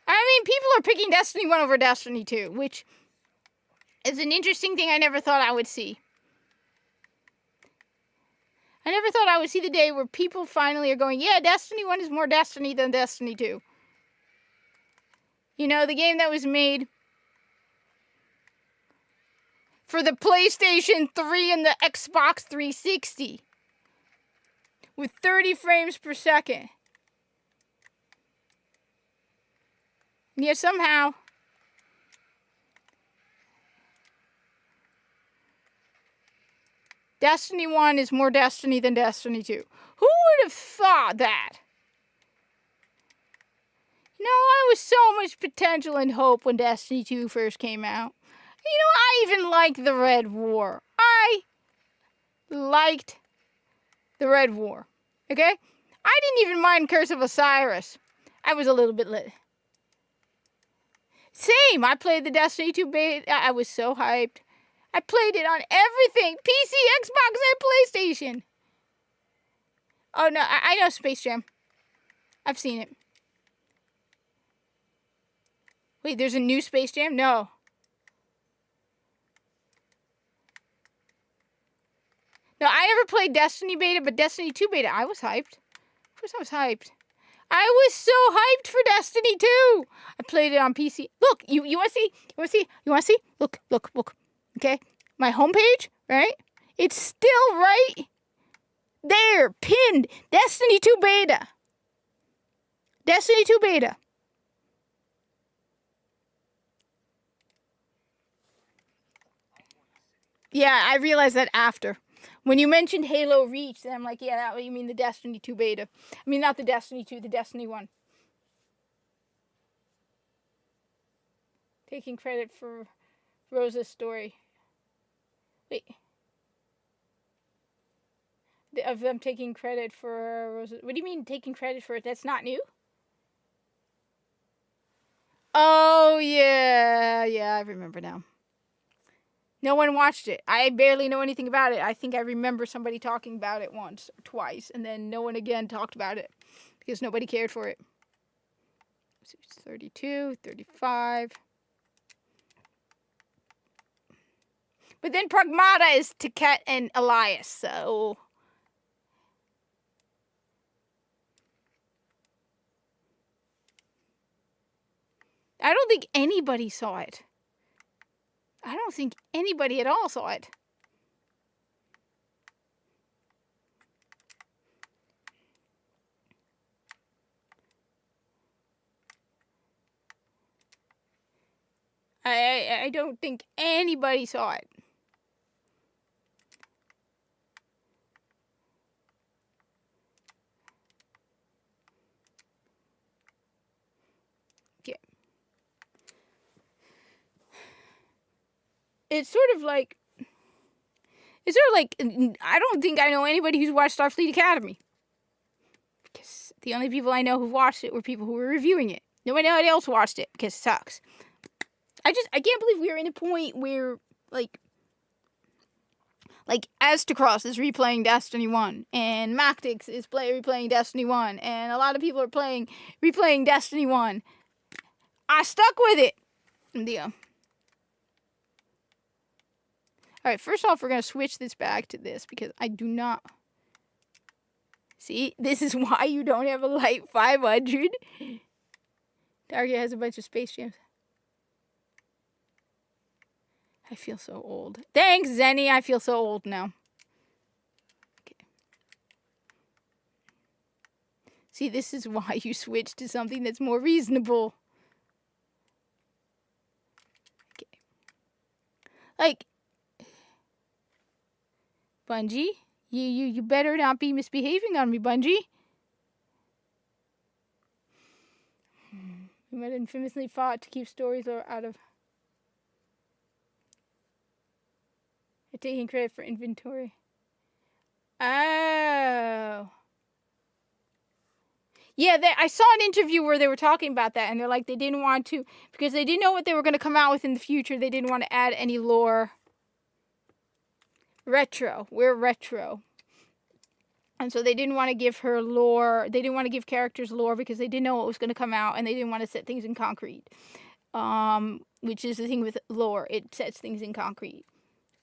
I mean, people are picking Destiny 1 over Destiny 2, which is an interesting thing I never thought I would see. I never thought I would see the day where people finally are going, yeah, Destiny 1 is more Destiny than Destiny 2. You know, the game that was made for the PlayStation 3 and the Xbox 360 with 30 frames per second. And yet somehow Destiny 1 is more Destiny than Destiny 2. Who would have thought that? No, I was so much potential and hope when Destiny 2 first came out. You know, I even liked the Red War. I liked the Red War. Okay? I didn't even mind Curse of Osiris. I was a little bit lit. Same. I played the Destiny 2 beta. I was so hyped. I played it on everything. PC, Xbox, and PlayStation. Oh, no. I know Space Jam. I've seen it. Wait, there's a new Space Jam? No. No, I never played Destiny beta, but Destiny 2 beta, I was hyped. Of course I was hyped. I was so hyped for Destiny 2. I played it on PC. Look, you want to see? You want to see? You want to see? Look. Okay? My homepage, right? It's still right there, pinned. Destiny 2 beta. Destiny 2 beta. Yeah, I realized that after. When you mentioned Halo Reach, then I'm like, yeah, that you mean the Destiny 2 beta. I mean, not the Destiny 2, the Destiny 1. Taking credit for Rosa's story. Wait. Of them taking credit for Rosa. What do you mean taking credit for it? That's not new? Oh, yeah. Yeah, I remember now. No one watched it. I barely know anything about it. I think I remember somebody talking about it once or twice, and then no one again talked about it because nobody cared for it. So it's 32, 35. But then Pragmata is Taket and Elias, so... I don't think anybody saw it. I don't think anybody at all saw it. I don't think anybody saw it. Okay. It's sort of like... I don't think I know anybody who's watched Starfleet Academy. Because the only people I know who've watched it were people who were reviewing it. Nobody else watched it because it sucks. I can't believe we're in a point where, like Aztecross is replaying Destiny 1, and Mactix is replaying Destiny 1, and a lot of people are replaying Destiny 1. I stuck with it. Yeah. Alright, first off, we're going to switch this back to this, because I do not... See? This is why you don't have a light 500. Target has a bunch of Space Jams. I feel so old. Thanks, Zenny. I feel so old now. Okay. See, this is why you switch to something that's more reasonable. Okay. Like, Bungie, you better not be misbehaving on me, Bungie. You might infamously fought to keep stories out of... Taking credit for inventory. Oh. Yeah, I saw an interview where they were talking about that, and they're like, they didn't want to, because they didn't know what they were going to come out with in the future. They didn't want to add any lore. Retro. We're retro. And so they didn't want to give her lore. They didn't want to give characters lore because they didn't know what was going to come out, and they didn't want to set things in concrete. Which is the thing with lore. It sets things in concrete.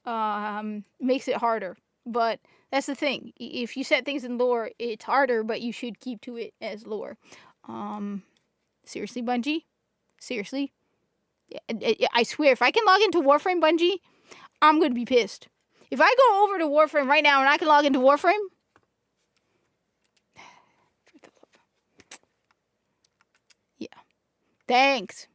Makes it harder. But that's the thing. If you set things in lore, it's harder, but you should keep to it as lore. Seriously, Bungie? Seriously? I swear, if I can log into Warframe, Bungie, I'm going to be pissed. If I go over to Warframe right now and I can log into Warframe... Yeah. Thanks.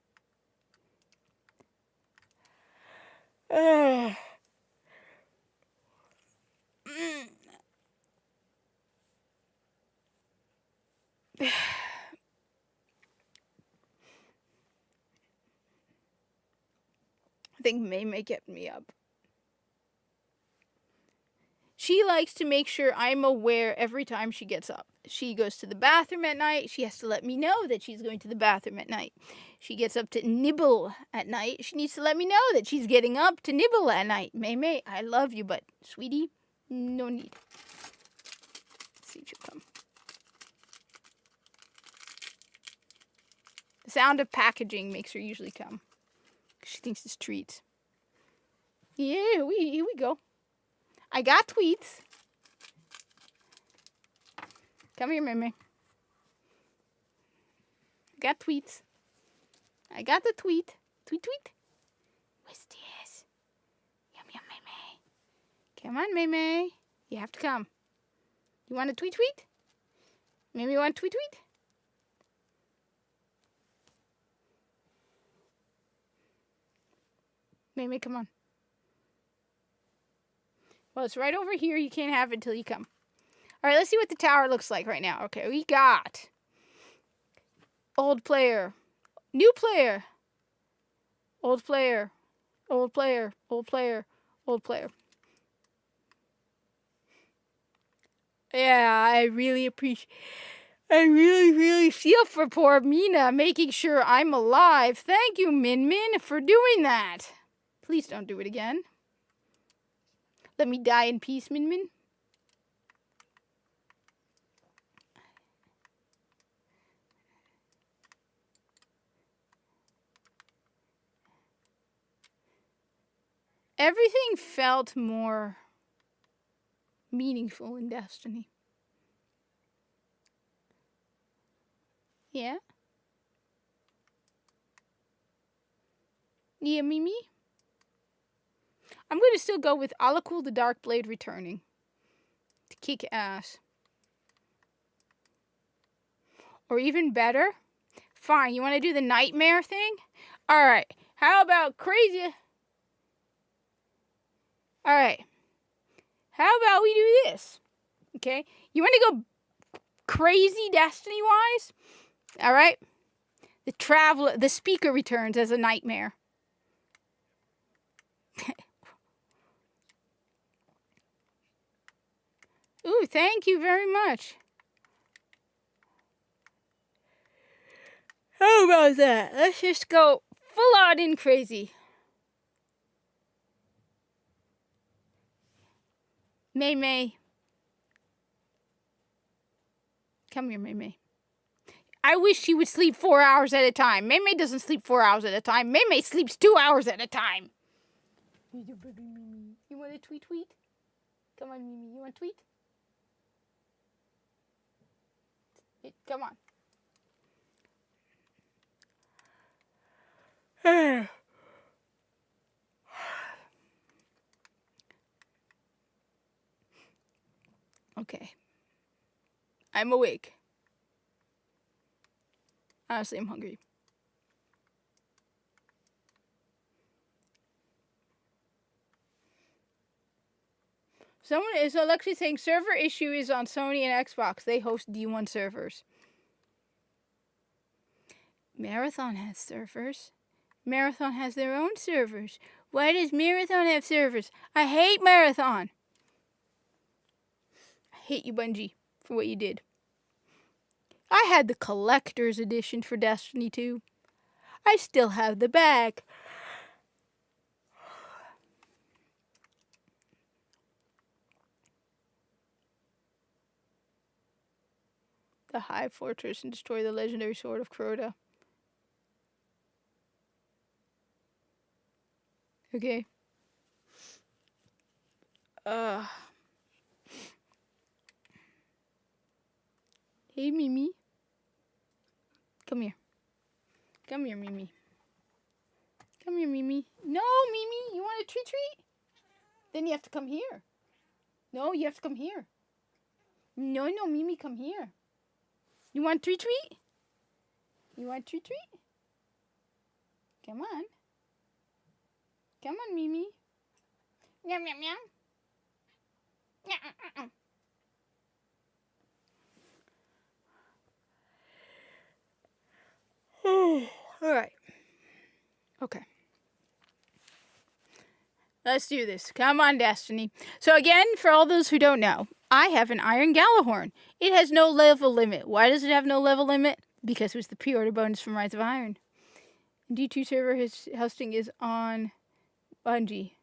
think May may get me up. She likes to make sure I'm aware every time she gets up. She goes to the bathroom at night. She has to let me know that she's going to the bathroom at night. She gets up to nibble at night. She needs to let me know that she's getting up to nibble at night. May, I love you, but sweetie, no need. Let's see if she'll come. The sound of packaging makes her usually come. She thinks it's treats. Yeah, here we go. I got tweets. Come here, Mimi. Got tweets. I got the tweet. Tweet. What's this? Yum, Mimi. Come on, Mimi. You have to come. You want a tweet? Mimi, you want a tweet? Mimi, come on. Well, it's right over here. You can't have it until you come. All right, let's see what the tower looks like right now. Okay, we got old player, new player, old player, old player, old player, old player. Yeah, I really feel for poor Mina making sure I'm alive. Thank you, Min for doing that. Please don't do it again. Let me die in peace, Min. Everything felt more meaningful in Destiny. Yeah? Yeah, Mimi? I'm going to still go with Alakul the Darkblade returning. To kick ass. Or even better? Fine, you want to do the nightmare thing? Alright, how about crazy... Alright. How about we do this? Okay? You want to go crazy Destiny-wise? Alright? The speaker returns as a nightmare. Ooh, thank you very much. How about that? Let's just go full on in crazy. May. Come here, May. I wish she would sleep 4 hours at a time. May doesn't sleep 4 hours at a time. May sleeps 2 hours at a time. You want a tweet? Come on, Mimi. You want a tweet? Come on. Okay. I'm awake. Honestly, I'm hungry. Someone is Alexi saying server issue is on Sony and Xbox. They host D1 servers. Marathon has servers. Marathon has their own servers. Why does Marathon have servers? I hate Marathon. I hate you, Bungie, for what you did. I had the collector's edition for Destiny 2. I still have the bag. The Hive Fortress and destroy the legendary sword of Crota. Okay. Hey, Mimi. Come here. Come here, Mimi. Come here, Mimi. No, Mimi. You want a treat? Then you have to come here. No, you have to come here. No, Mimi, come here. You want treat? You want treat? Come on. Come on, Mimi. Meow, meow, meow. All right. Okay. Let's do this. Come on, Destiny. So again, for all those who don't know, I have an Iron Galahorn. It has no level limit. Why does it have no level limit? Because it was the pre-order bonus from Rise of Iron. D2 server hosting is on Bungie.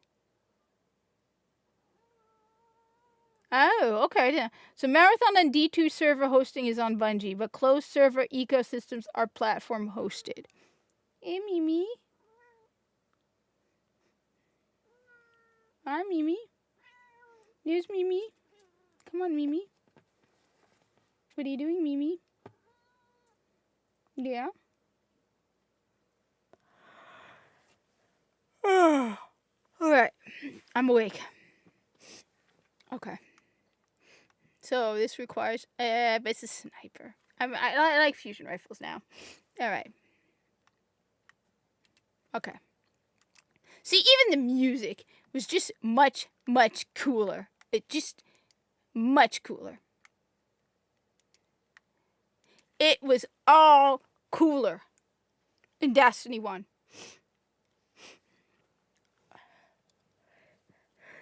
Oh, okay. Yeah. So Marathon and D2 server hosting is on Bungie, but closed server ecosystems are platform hosted. Hey, Mimi. Hi, Mimi. There's Mimi. Come on, Mimi. What are you doing, Mimi? Yeah? Alright. I'm awake. Okay. So this requires... but it's a sniper. I like fusion rifles now. Alright. Okay. See, even the music was just much, much cooler. It just... much cooler. It was all cooler in Destiny 1.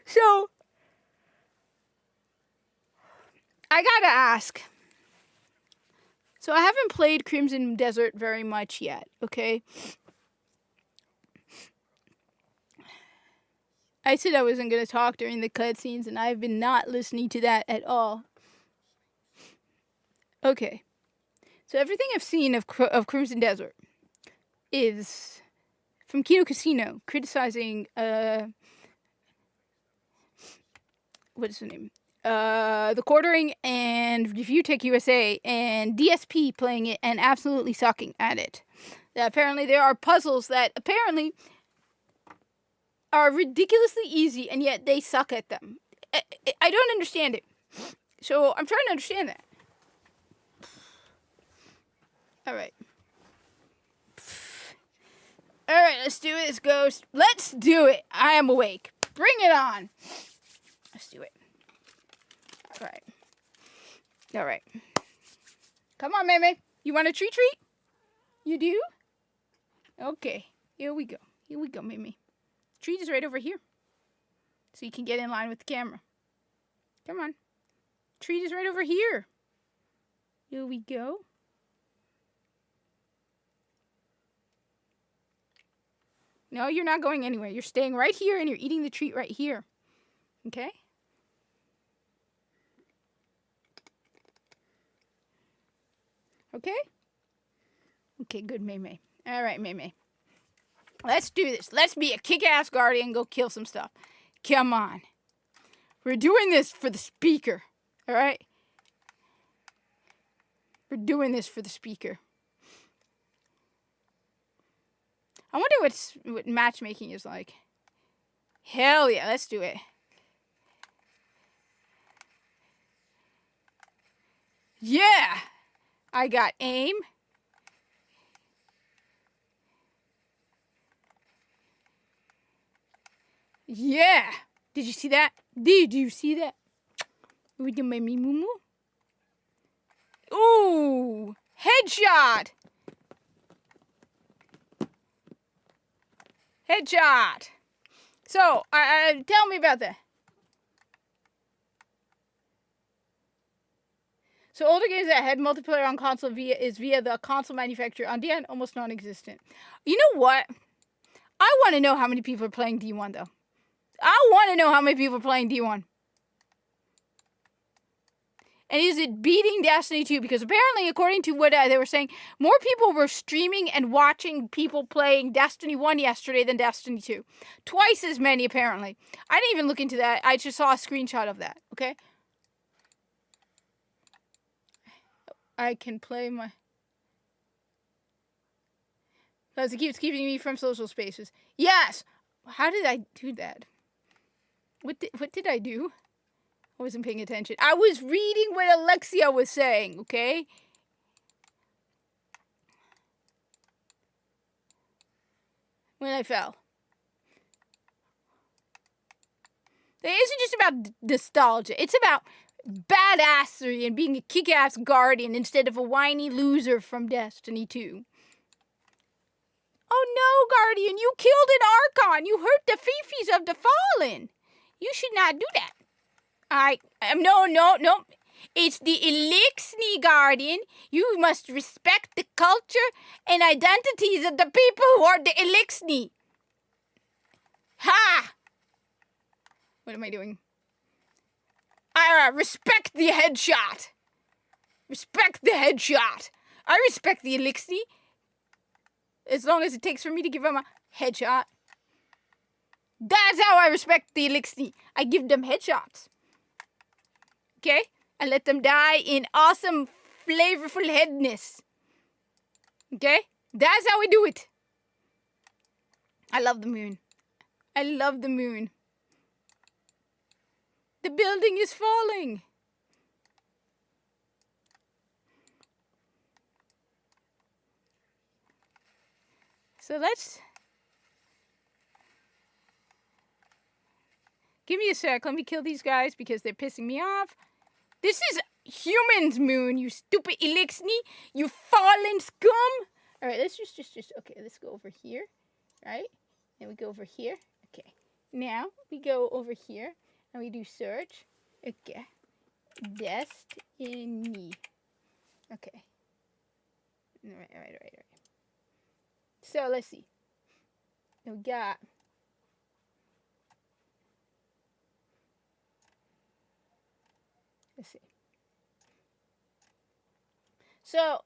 So, I gotta ask. So I haven't played Crimson Desert very much yet, okay? I said I wasn't going to talk during the cutscenes, and I've been not listening to that at all. Okay. So everything I've seen of Crimson Desert is from Kino Casino criticizing, what is the name? The Quartering and Review Tech USA and DSP playing it and absolutely sucking at it. That apparently there are puzzles that apparently are ridiculously easy and yet they suck at them. I don't understand it. So I'm trying to understand that. Alright. Alright, let's do it, Ghost. Let's do it. I am awake. Bring it on. Let's do it. Alright. Alright. Come on, Meme. You want a treat? You do? Okay. Here we go. Here we go, Meme. Treat is right over here. So you can get in line with the camera. Come on. Treat is right over here. Here we go. No, you're not going anywhere. You're staying right here and you're eating the treat right here. Okay? Okay? Okay, good, Meme. All right, Meme. Let's do this. Let's be a kick-ass guardian and go kill some stuff. Come on. We're doing this for the speaker. All right? We're doing this for the speaker. I wonder what matchmaking is like. Hell yeah, let's do it. Yeah! I got aim. Yeah! Did you see that? Did you see that? We can make me moo moo. Ooh! Headshot! Headshot! So, tell me about that. So, older games that had multiplayer on console via the console manufacturer on D1 almost non-existent. You know what? I want to know how many people are playing D1 though. I want to know how many people are playing D1. And is it beating Destiny 2? Because apparently, according to what they were saying, more people were streaming and watching people playing Destiny 1 yesterday than Destiny 2. Twice as many, apparently. I didn't even look into that. I just saw a screenshot of that, okay? I can play my... Because it keeps keeping me from social spaces. Yes! How did I do that? What did I do? I wasn't paying attention. I was reading what Alexia was saying, okay? When I fell. It isn't just about nostalgia. It's about badassery and being a kick-ass guardian instead of a whiny loser from Destiny 2. Oh no, Guardian, you killed an Archon. You hurt the Fifis of the Fallen. You should not do that. No. It's the Elixni, Guardian. You must respect the culture and identities of the people who are the Elixni. Ha! What am I doing? I respect the headshot. Respect the headshot. I respect the Elixni. As long as it takes for me to give him a headshot. That's how I respect the Elixni. I give them headshots. Okay? I let them die in awesome, flavorful headness. Okay? That's how we do it. I love the moon. I love the moon. The building is falling. So let's... Give me a sec. Let me kill these guys because they're pissing me off. This is humans, Moon, you stupid Elixni. You fallen scum. All right, let's just... Okay, let's go over here. Right? Then we go over here. Okay. Now we go over here and we do search. Okay. Destiny. Okay. All right. So let's see. We got... Let's see. So,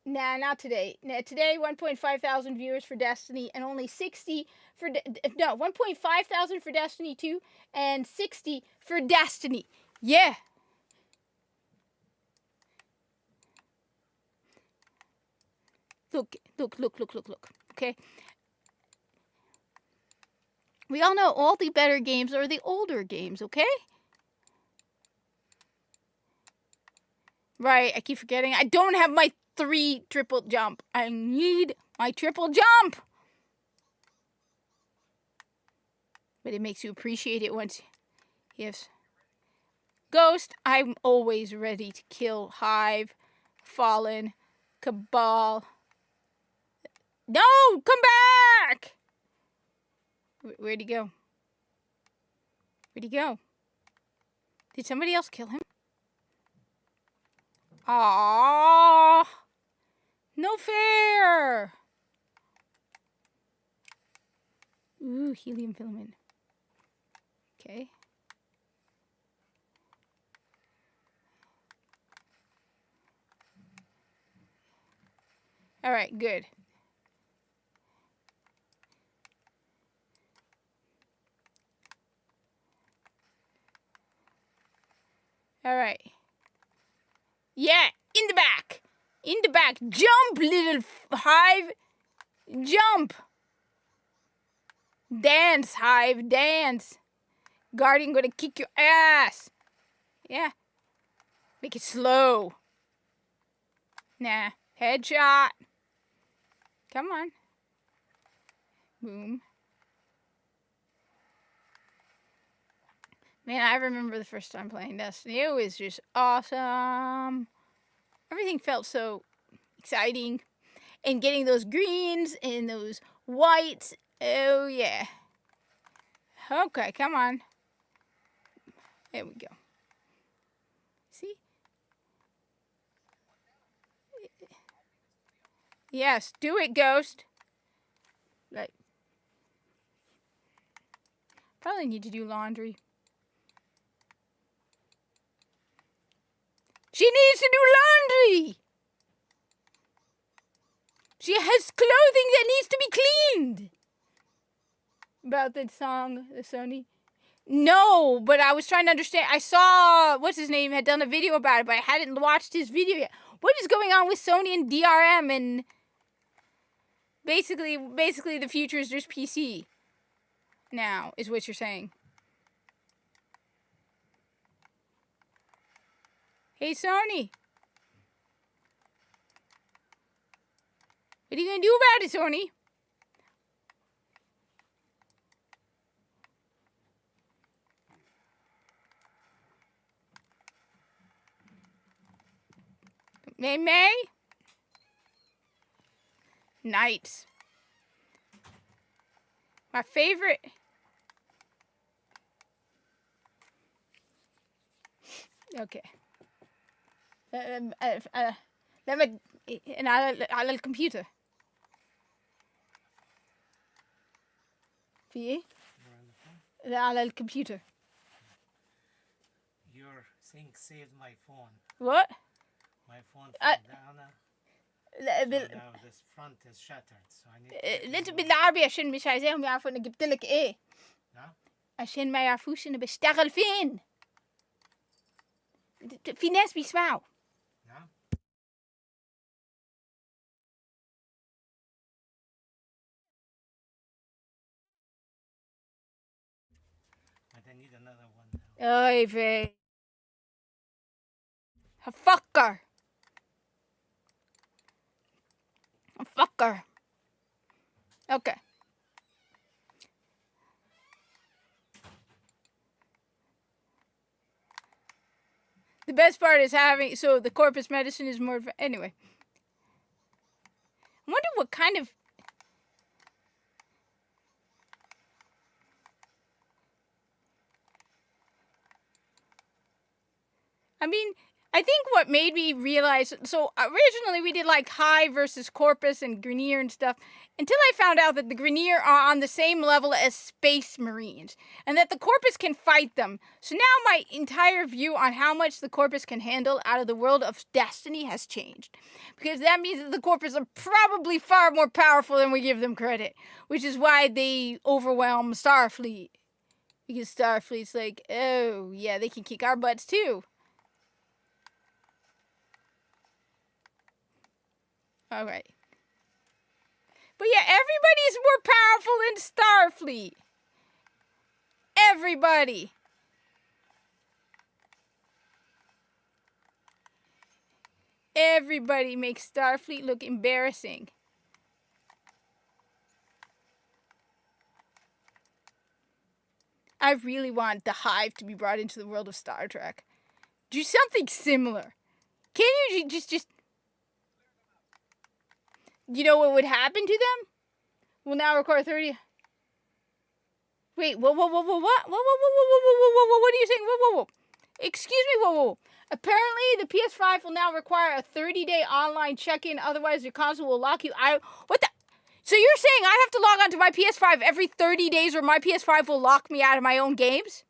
nah, not today. Nah, today, 1.5 thousand viewers for Destiny and only 60 for... No, 1.5 thousand for Destiny 2 and 60 for Destiny. Yeah. Look. Okay? We all know all the better games are the older games, okay? Right, I keep forgetting. I don't have my 3 triple jump. I need my triple jump. But it makes you appreciate it once you have... Ghost, I'm always ready to kill Hive, Fallen, Cabal. No, come back! Where'd he go? Where'd he go? Did somebody else kill him? Aww. No fair. Ooh, helium filament. Okay. All right, good. All right. Yeah, in the back. In the back. Jump, little Hive. Jump. Dance, Hive, dance. Guardian gonna kick your ass. Yeah. Make it slow. Nah. Headshot. Come on. Boom. Man, I remember the first time playing Destiny. It was just awesome. Everything felt so exciting. And getting those greens and those whites. Oh, yeah. Okay, come on. There we go. See? Yes, do it, Ghost. Like, probably need to do laundry. She needs to do laundry. She has clothing that needs to be cleaned. About that song, the Sony. No, but I was trying to understand. I saw, what's his name, had done a video about it, but I hadn't watched his video yet. What is going on with Sony and DRM? And basically the future is just PC now, is what you're saying. Hey, Sony. What are you going to do about it, Sony? May? Knights. My favorite. Okay. لما على الكمبيوتر. في ايه؟ لا على الكمبيوتر. Your thing saved my phone. What? My phone fell down. لا So now this front is shattered. So I need to لازم بالعربي عشان مش عايزاهم يعرفوا انا جبت لك ايه. نعم. عشان ما يعرفوش انا بشتغل فين. في ناس بيسمعوا. نعم. But I need another one now. اي في. هفكر. Okay. The best part is having, so the corpus medicine is more, anyway. I wonder what kind of, I mean, I think what made me realize, so originally we did like Hive versus Corpus and Grineer and stuff, until I found out that the Grineer are on the same level as Space Marines, and that the Corpus can fight them. So now my entire view on how much the Corpus can handle out of the world of Destiny has changed. Because that means that the Corpus are probably far more powerful than we give them credit, which is why they overwhelm Starfleet. Because Starfleet's like, oh yeah, they can kick our butts too. All right. But yeah, everybody's more powerful than Starfleet. Everybody. Everybody makes Starfleet look embarrassing. I really want the Hive to be brought into the world of Star Trek. Do something similar. Can you just... You know what would happen to them? We'll now record 30. Wait, what? What are you saying? Whoa. Excuse me, whoa. Apparently, the PS5 will now require a 30-day online check-in, otherwise your console will lock you out. What the? So you're saying I have to log onto my PS5 every 30 days or my PS5 will lock me out of my own games?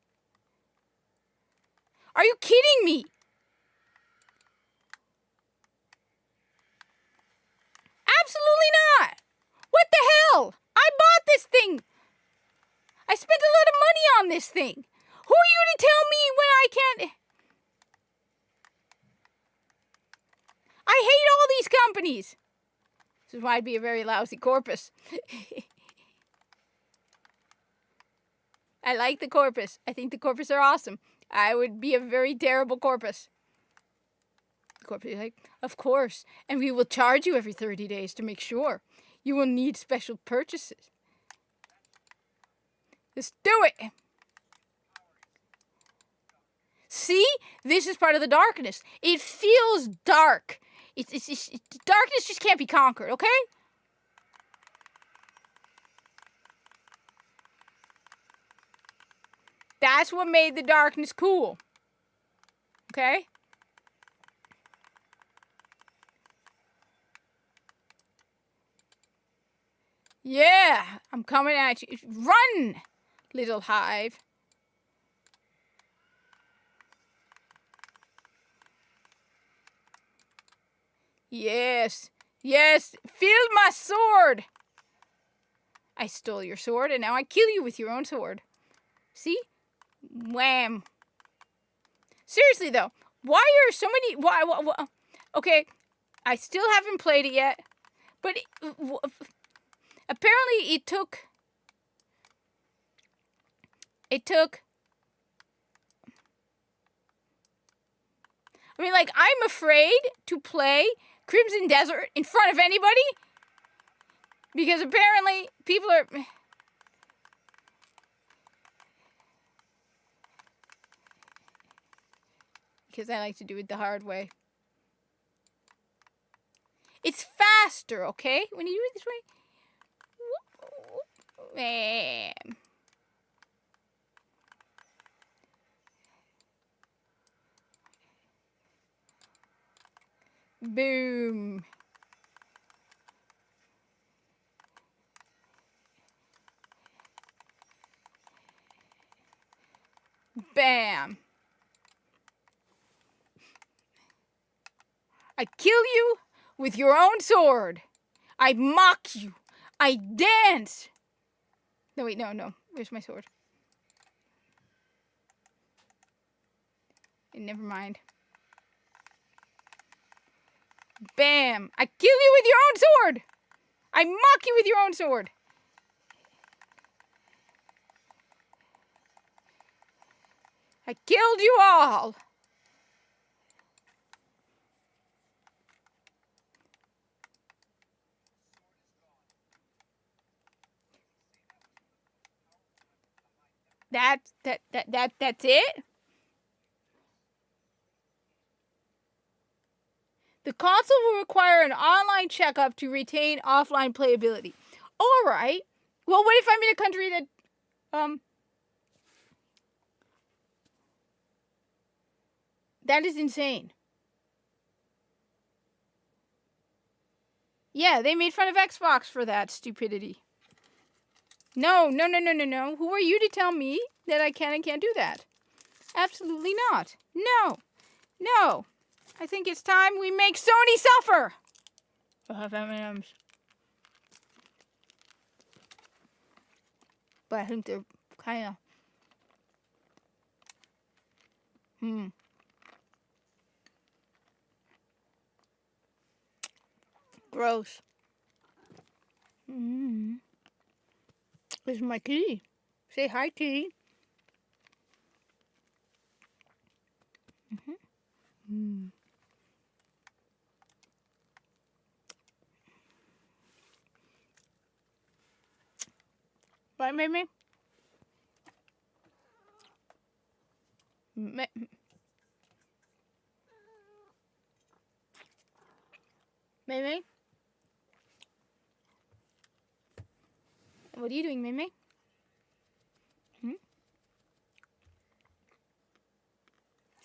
Are you kidding me? Absolutely not. What the hell? I bought this thing. I spent a lot of money on this thing. Who are you to tell me when I can't? I hate all these companies. This is why I'd be a very lousy Corpus. I like the Corpus. I think the Corpus are awesome. I would be a very terrible Corpus. The Corpus is like, of course. And we will charge you every 30 days to make sure. You will need special purchases. Let's do it. See? This is part of the darkness. It feels dark. It's darkness just can't be conquered, okay? That's what made the darkness cool. Okay? Yeah, I'm coming at you. Run, little Hive. Yes, feel my sword. I stole your sword and now I kill you with your own sword. See? Wham. Seriously though, why are so many... Why okay, I still haven't played it yet, but apparently it took... I mean, like, I'm afraid to play Crimson Desert in front of anybody because apparently people are... Because I like to do it the hard way. It's faster, okay? When you do it this way. Bam. Boom. Bam. I kill you with your own sword. I mock you. I dance. No, wait, no. Where's my sword? Never mind. Bam. I kill you with your own sword. I mock you with your own sword. I killed you all. That's it? The console will require an online checkup to retain offline playability. All right. Well, what if I'm in a country that that is insane. Yeah, they made fun of Xbox for that stupidity. No. Who are you to tell me that I can and can't do that? Absolutely not. No. I think it's time we make Sony suffer. I'll have M&Ms. But I think they're kind of... Gross. This is my kitty. Say hi, kitty. Right, Mimi? Mimi? What are you doing, Mimi?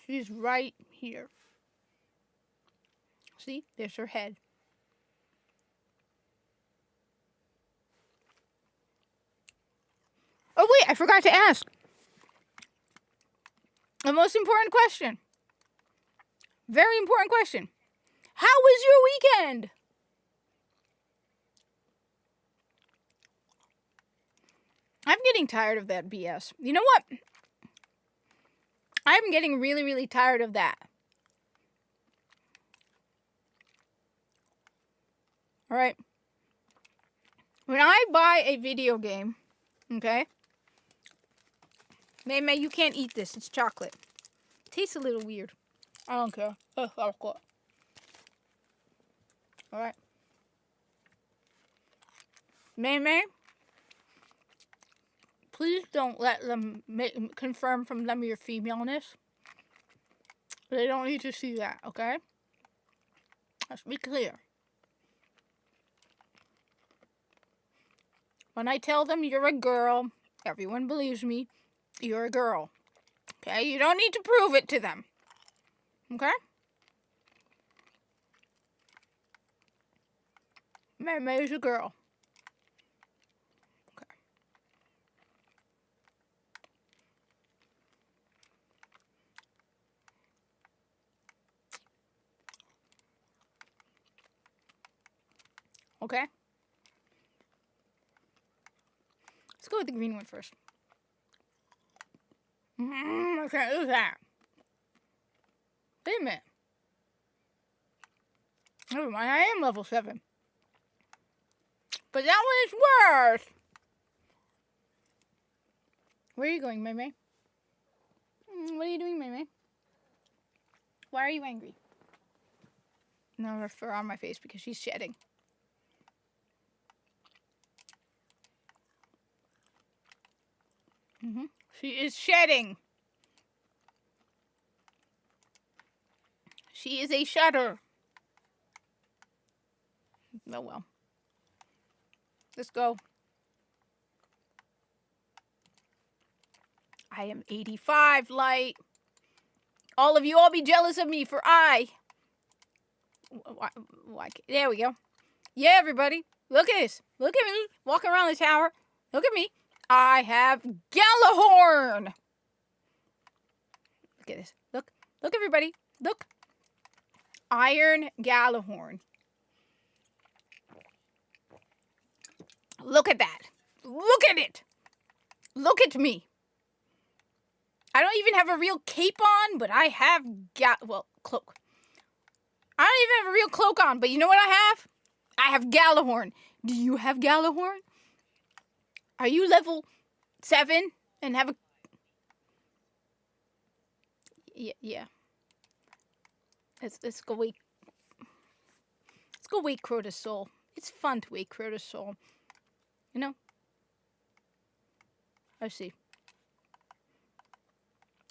She's right here. See? There's her head. Oh, wait, I forgot to ask. The most important question. Very important question. How was your weekend? I'm getting tired of that BS. You know what? I'm getting really, really tired of that. All right. When I buy a video game, okay? May, you can't eat this. It's chocolate. It tastes a little weird. I don't care. All right. May, please don't let them confirm from them your femaleness. They don't need to see that, okay? Let's be clear. When I tell them you're a girl, everyone believes me. You're a girl. Okay? You don't need to prove it to them. Okay? May is a girl. Okay. Okay? Let's go with the green one first. I can't do that. Wait a minute. Never mind, I am level 7. But that one is worse. Where are you going, May? What are you doing, May? Why are you angry? No, I have fur on my face because she's shedding. She is shedding. She is a shedder. Oh well. Let's go. I am 85 light. All of you all be jealous of me for I. Why? There we go. Yeah, everybody. Look at this. Look at me. Walking around the tower. Look at me. I have Gjallarhorn. Look at this. Look. Look, everybody. Look. Iron Gjallarhorn. Look at that. Look at it. Look at me. I don't even have a real cape on, but I have cloak. I don't even have a real cloak on, but you know what I have? I have Gjallarhorn. Do you have Gjallarhorn? Are you level 7 and have a... Yeah. Let's go wake... Let's go wake Crota's soul. It's fun to wake Crota's soul. You know? Let's see.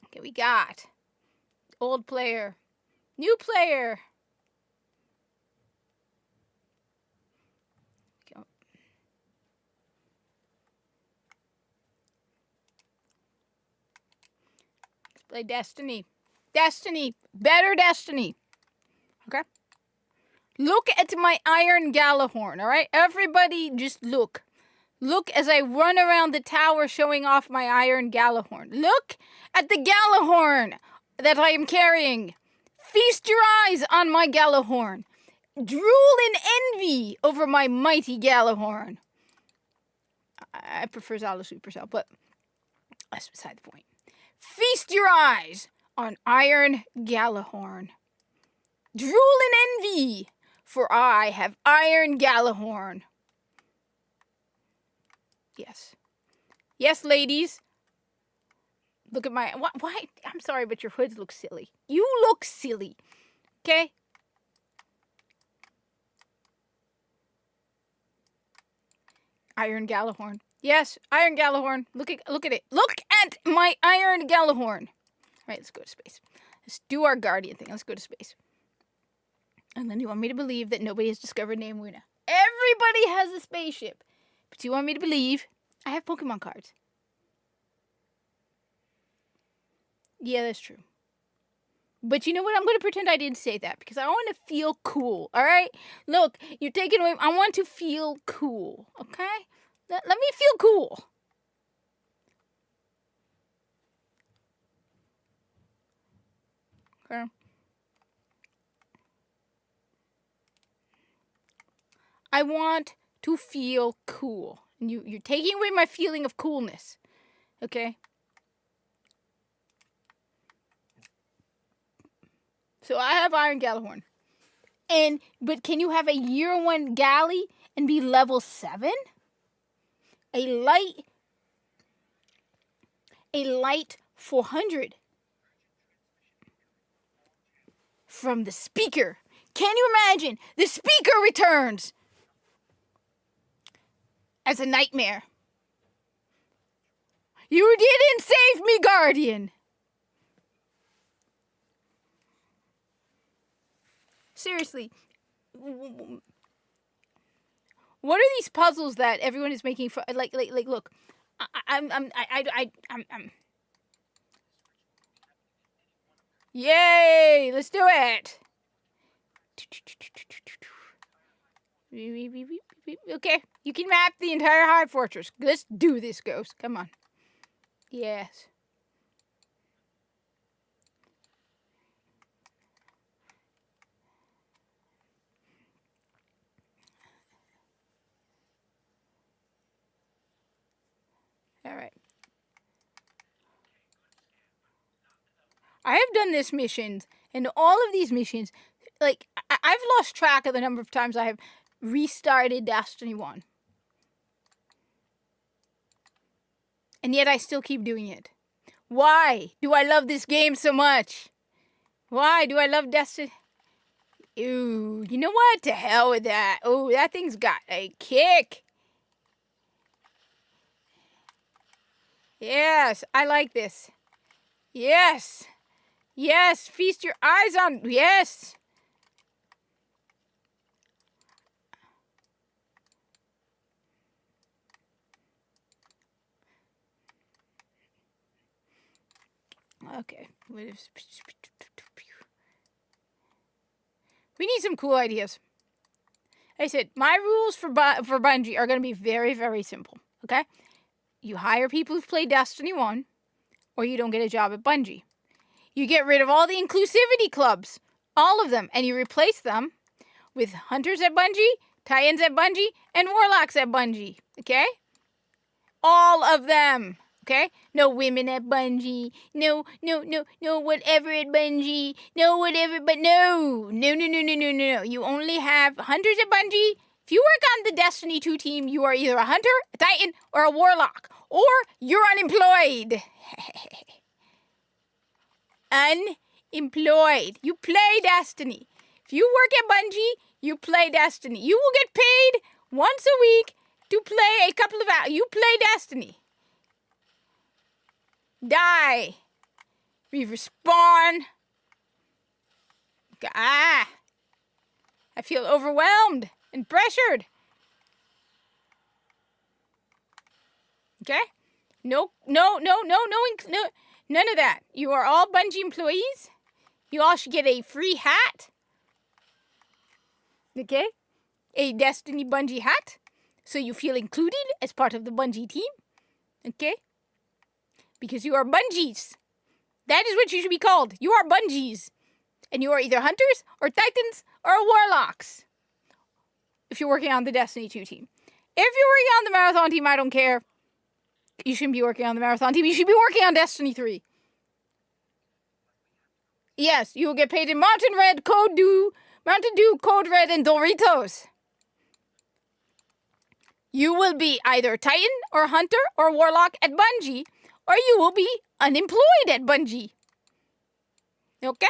Okay, we got old player, new player. Go. Let's play Destiny. Destiny, better Destiny. Okay. Look at my Iron Gjallarhorn. All right, everybody, just look. Look as I run around the tower showing off my Iron Gjallarhorn. Look at the Gjallarhorn that I am carrying. Feast your eyes on my Gjallarhorn. Drool in envy over my mighty Gjallarhorn. I prefer Zala Supercell, but that's beside the point. Feast your eyes on Iron Gjallarhorn. Drool in envy, for I have Iron Gjallarhorn. Yes. Yes, ladies. Look at my... Why? I'm sorry, but your hoods look silly. You look silly. Okay? Iron Gjallarhorn. Yes, Iron Gjallarhorn. Look at it. Look at my Iron Gjallarhorn. All right, let's go to space. Let's do our Guardian thing. Let's go to space. And then you want me to believe that nobody has discovered Namuna. Everybody has a spaceship. But you want me to believe I have Pokemon cards. Yeah, that's true. But you know what? I'm going to pretend I didn't say that because I want to feel cool, all right? Look, you're taking away... I want to feel cool, okay? Let me feel cool. Okay. I want to feel cool. And you're taking away my feeling of coolness, okay? So I have Iron Gjallarhorn. But can you have a year 1 Galley and be level 7? A light 400 from the speaker. Can you imagine? The speaker returns as a nightmare. You didn't save me, Guardian. Seriously. What are these puzzles that everyone is making for? Like, look. I'm. Yay! Let's do it. Okay, you can map the entire Hive Fortress. Let's do this, Ghost. Come on. Yes. All right. I have done this mission, and all of these missions, like, I've lost track of the number of times I have restarted Destiny 1. And yet I still keep doing it. Why do I love this game so much? Why do I love Destiny? Ooh, you know what? To hell with that. Oh, that thing's got a kick. Yes, I like this. Yes. Yes, feast your eyes on... Yes. Okay. We need some cool ideas. I said, my rules for Bungie are going to be very, very simple. Okay? You hire people who've played Destiny 1, or you don't get a job at Bungie. You get rid of all the inclusivity clubs, all of them, and you replace them with hunters at Bungie, Titans at Bungie, and warlocks at Bungie. Okay? All of them. Okay? No women at Bungie. No, whatever at Bungie. No, whatever, but no. No. You only have hunters at Bungie. If you work on the Destiny 2 team, you are either a hunter, a Titan, or a warlock. Or you're unemployed. Unemployed. You play Destiny. If you work at Bungie, you play Destiny. You will get paid once a week to play a couple of hours. You play Destiny. Die. We respawn. I feel overwhelmed and pressured. Okay? No, none of that. You are all Bungie employees. You all should get a free hat. Okay? A Destiny Bungie hat. So you feel included as part of the Bungie team. Okay? Because you are Bungies. That is what you should be called. You are Bungies. And you are either hunters or Titans or warlocks. If you're working on the Destiny 2 team. If you're working on the Marathon team, I don't care. You shouldn't be working on the Marathon team. You should be working on Destiny 3. Yes, you will get paid in Mountain Dew, Code Red, and Doritos. You will be either Titan or Hunter or Warlock at Bungie, or you will be unemployed at Bungie. Okay?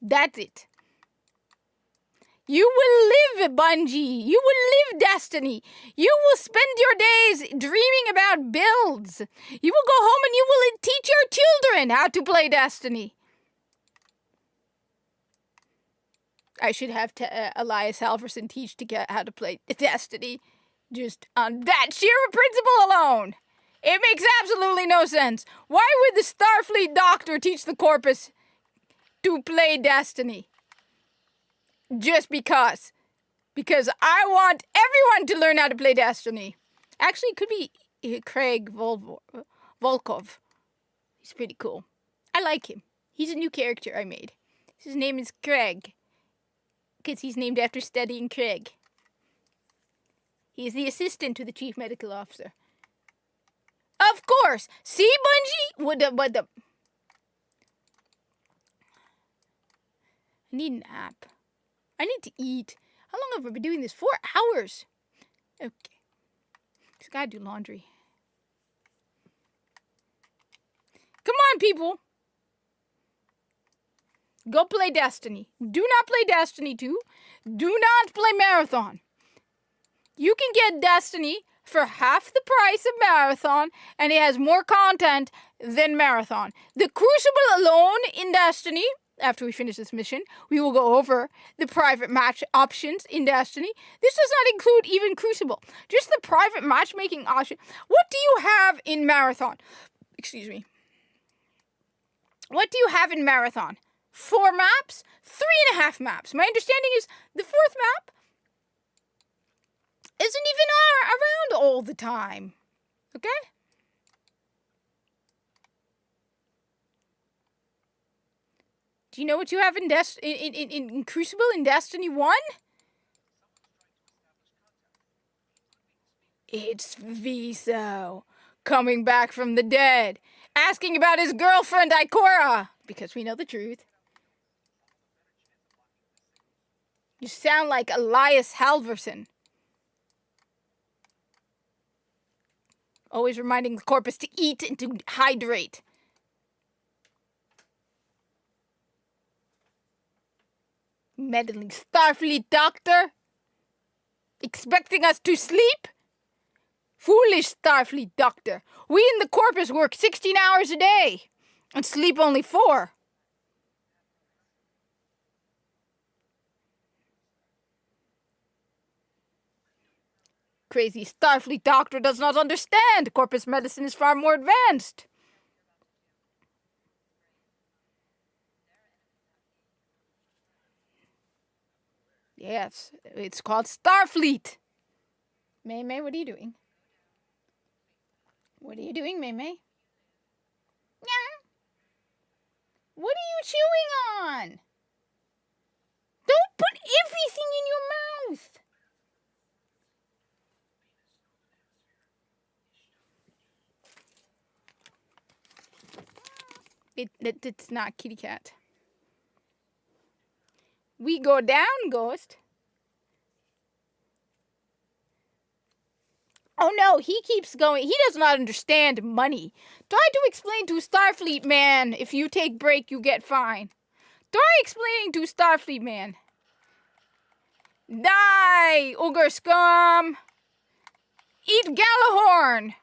That's it. You will live Bungie. You will live Destiny. You will spend your days dreaming about builds. You will go home and you will teach your children how to play Destiny. I should have Elias Halverson teach how to play Destiny. Just on that sheer principle alone. It makes absolutely no sense. Why would the Starfleet doctor teach the Corpus to play Destiny? Just because. Because I want everyone to learn how to play Destiny. Actually, it could be Craig Volkov. He's pretty cool. I like him. He's a new character I made. His name is Craig. Because he's named after studying Craig. He's the assistant to the chief medical officer. Of course! See, Bungie? I need a nap. I need to eat. How long have I been doing this? 4 hours. Okay. Just gotta do laundry. Come on, people. Go play Destiny. Do not play Destiny 2. Do not play Marathon. You can get Destiny for half the price of Marathon, and it has more content than Marathon. The Crucible alone in Destiny, after we finish this mission, we will go over the private match options in Destiny. This does not include even Crucible. Just the private matchmaking option. What do you have in Marathon? Excuse me. What do you have in Marathon? 4 maps? 3.5 maps. My understanding is the 4th map isn't even around all the time. Okay? Do you know what you have in Crucible in Destiny 1? It's Viso, coming back from the dead, asking about his girlfriend Ikora, because we know the truth. You sound like Elias Halverson. Always reminding the Corpus to eat and to hydrate. Meddling Starfleet doctor? Expecting us to sleep? Foolish Starfleet doctor. We in the Corpus work 16 hours a day and sleep only 4. Crazy Starfleet doctor does not understand. Corpus medicine is far more advanced. Yes, it's called Starfleet. May May, what are you doing? What are you doing, May May? Yeah. What are you chewing on? Don't put everything in your mouth. It's not kitty cat. We go down, Ghost. Oh no, he keeps going. He does not understand money. Try to explain to Starfleet man, if you take break, you get fine. Try explaining to Starfleet man. Die, ogre scum. Eat Galahorn.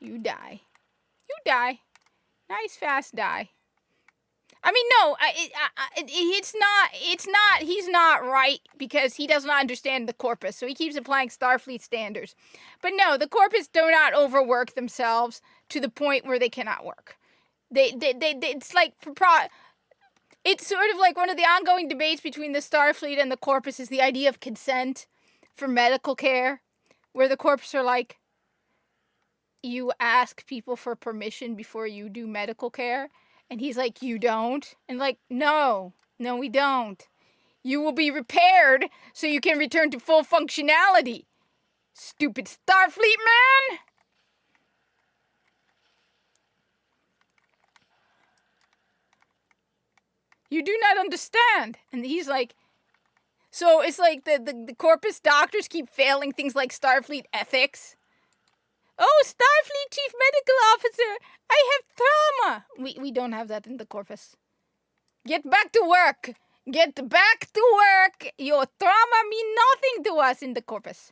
You die. You die. Nice fast die. I mean, no, it's not, he's not right because he does not understand the Corpus, so he keeps applying Starfleet standards. But no, the Corpus do not overwork themselves to the point where they cannot work. It's like, it's sort of like one of the ongoing debates between the Starfleet and the Corpus is the idea of consent for medical care, where the Corpus are like, you ask people for permission before you do medical care. And he's like, you don't? And like, no, we don't. You will be repaired so you can return to full functionality. Stupid Starfleet man! You do not understand. And he's like, so it's like the Corpus doctors keep failing things like Starfleet ethics. Oh, Starfleet Chief Medical Officer, I have trauma. We don't have that in the Corpus. Get back to work. Get back to work. Your trauma mean nothing to us in the Corpus.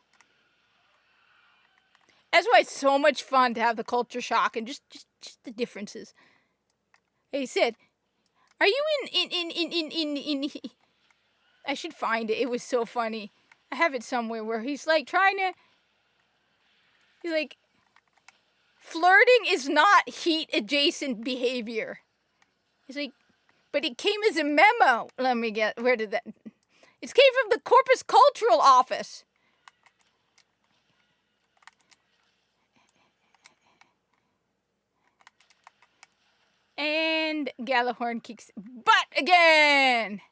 That's why it's so much fun to have the culture shock and just the differences. Hey, Sid, are you in I should find it. It was so funny. I have it somewhere where he's like he's like, flirting is not heat-adjacent behavior. He's like, but it came as a memo. Let me get, where did that? It came from the Corpus Cultural Office. And Galahorn kicks butt again.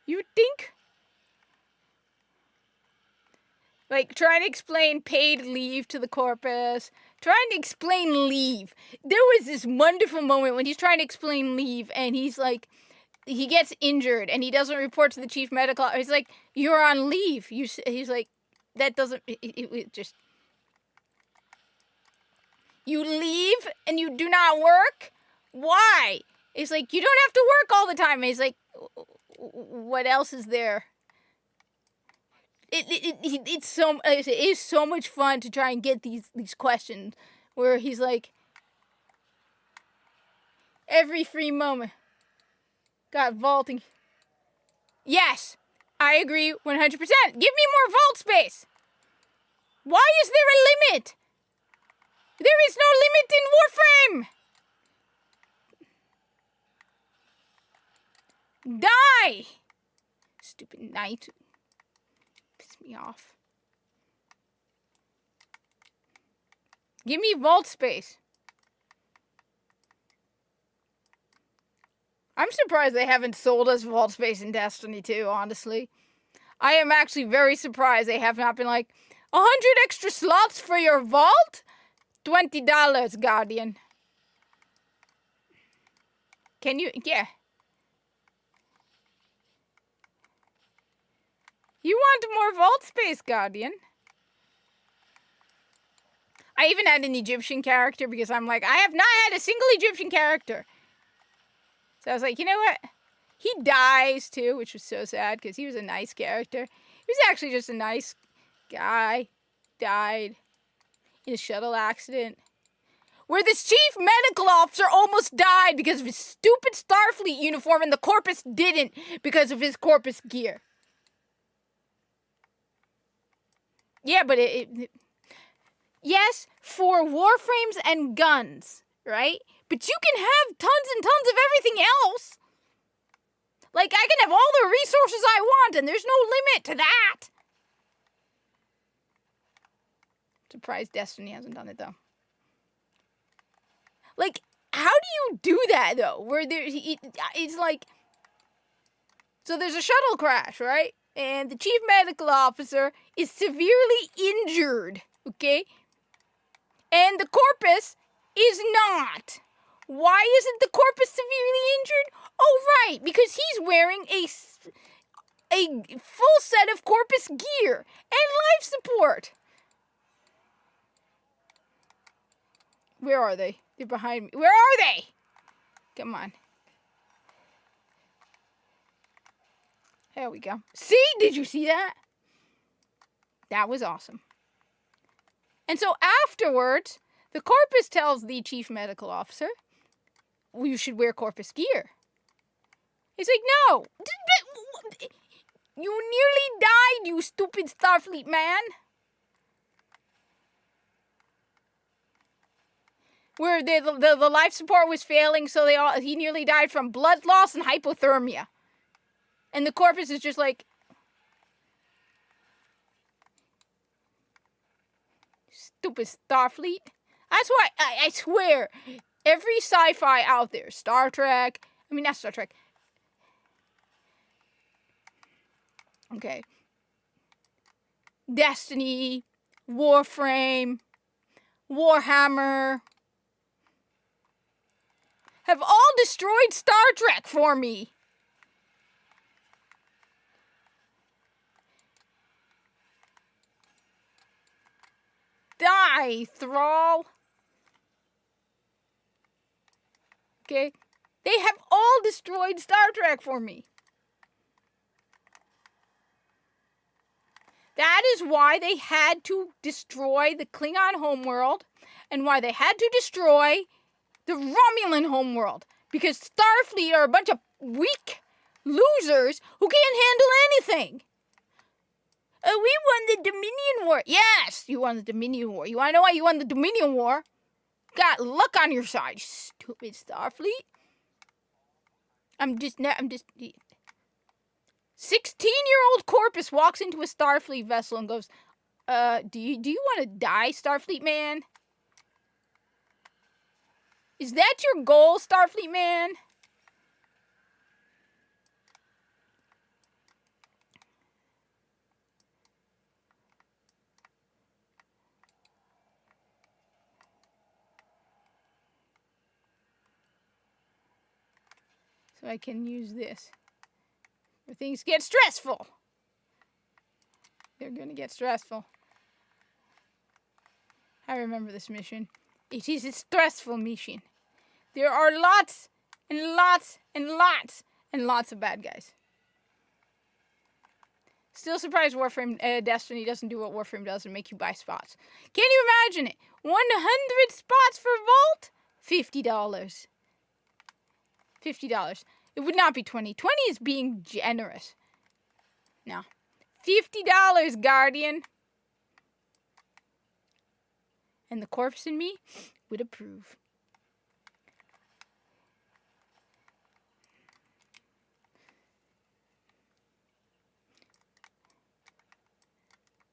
You think? Like, trying to explain paid leave to the Corpus. Trying to explain leave. There was this wonderful moment when he's trying to explain leave, and he's like, he gets injured, and he doesn't report to the chief medical. He's like, you're on leave. He's like, that doesn't, it just, you leave and you do not work? Why? It's like, you don't have to work all the time. And he's like, what else is there? It is so much fun to try and get these questions where he's like, every free moment. God, vaulting. Yes, I agree 100%. Give me more vault space. Why is there a limit? There is no limit in Warframe. Die! Stupid knight. Piss me off. Give me vault space. I'm surprised they haven't sold us vault space in Destiny 2, honestly. I am actually very surprised they have not been like, 100 extra slots for your vault? $20, Guardian. Can you, yeah. You want more vault space, Guardian? I even had an Egyptian character because I'm like, I have not had a single Egyptian character. So I was like, you know what? He dies too, which was so sad because he was a nice character. He was actually just a nice guy. Died in a shuttle accident. where this chief medical officer almost died because of his stupid Starfleet uniform and the Corpus didn't because of his Corpus gear. Yeah, but yes, for warframes and guns, right? But you can have tons and tons of everything else. Like, I can have all the resources I want, and there's no limit to that. Surprised Destiny hasn't done it, though. Like, how do you do that, though? Where it's like... So there's a shuttle crash, right? And the chief medical officer is severely injured, okay? And the Corpus is not. Why isn't the Corpus severely injured? Oh, right, because he's wearing a full set of Corpus gear and life support. Where are they? They're behind me. Where are they? Come on. There we go. See? Did you see that? That was awesome. And so afterwards, the Corpus tells the chief medical officer, well, you should wear Corpus gear. He's like, no. You nearly died, you stupid Starfleet man. Where the life support was failing, so he nearly died from blood loss and hypothermia. And the Corpus is just like, stupid Starfleet. That's why, I swear, every sci-fi out there, not Star Trek. Okay. Destiny, Warframe, Warhammer, have all destroyed Star Trek for me. Die, Thrall. Okay? They have all destroyed Star Trek for me. That is why they had to destroy the Klingon homeworld and why they had to destroy the Romulan homeworld. Because Starfleet are a bunch of weak losers who can't handle anything. We won the Dominion War. Yes, you won the Dominion War. You want to know why you won the Dominion War? Got luck on your side, you stupid Starfleet. I'm just 16-year-old Corpus walks into a Starfleet vessel and goes, do you want to die, Starfleet man? Is that your goal, Starfleet man? So I can use this. Where things get stressful. They're gonna get stressful. I remember this mission. It is a stressful mission. There are lots and lots and lots and lots of bad guys. Still surprised Warframe Destiny doesn't do what Warframe does and make you buy spots. Can you imagine it? 100 spots for Vault? $50. $50. It would not be 20. 20 is being generous. No. $50, Guardian. And the Corpse in me would approve.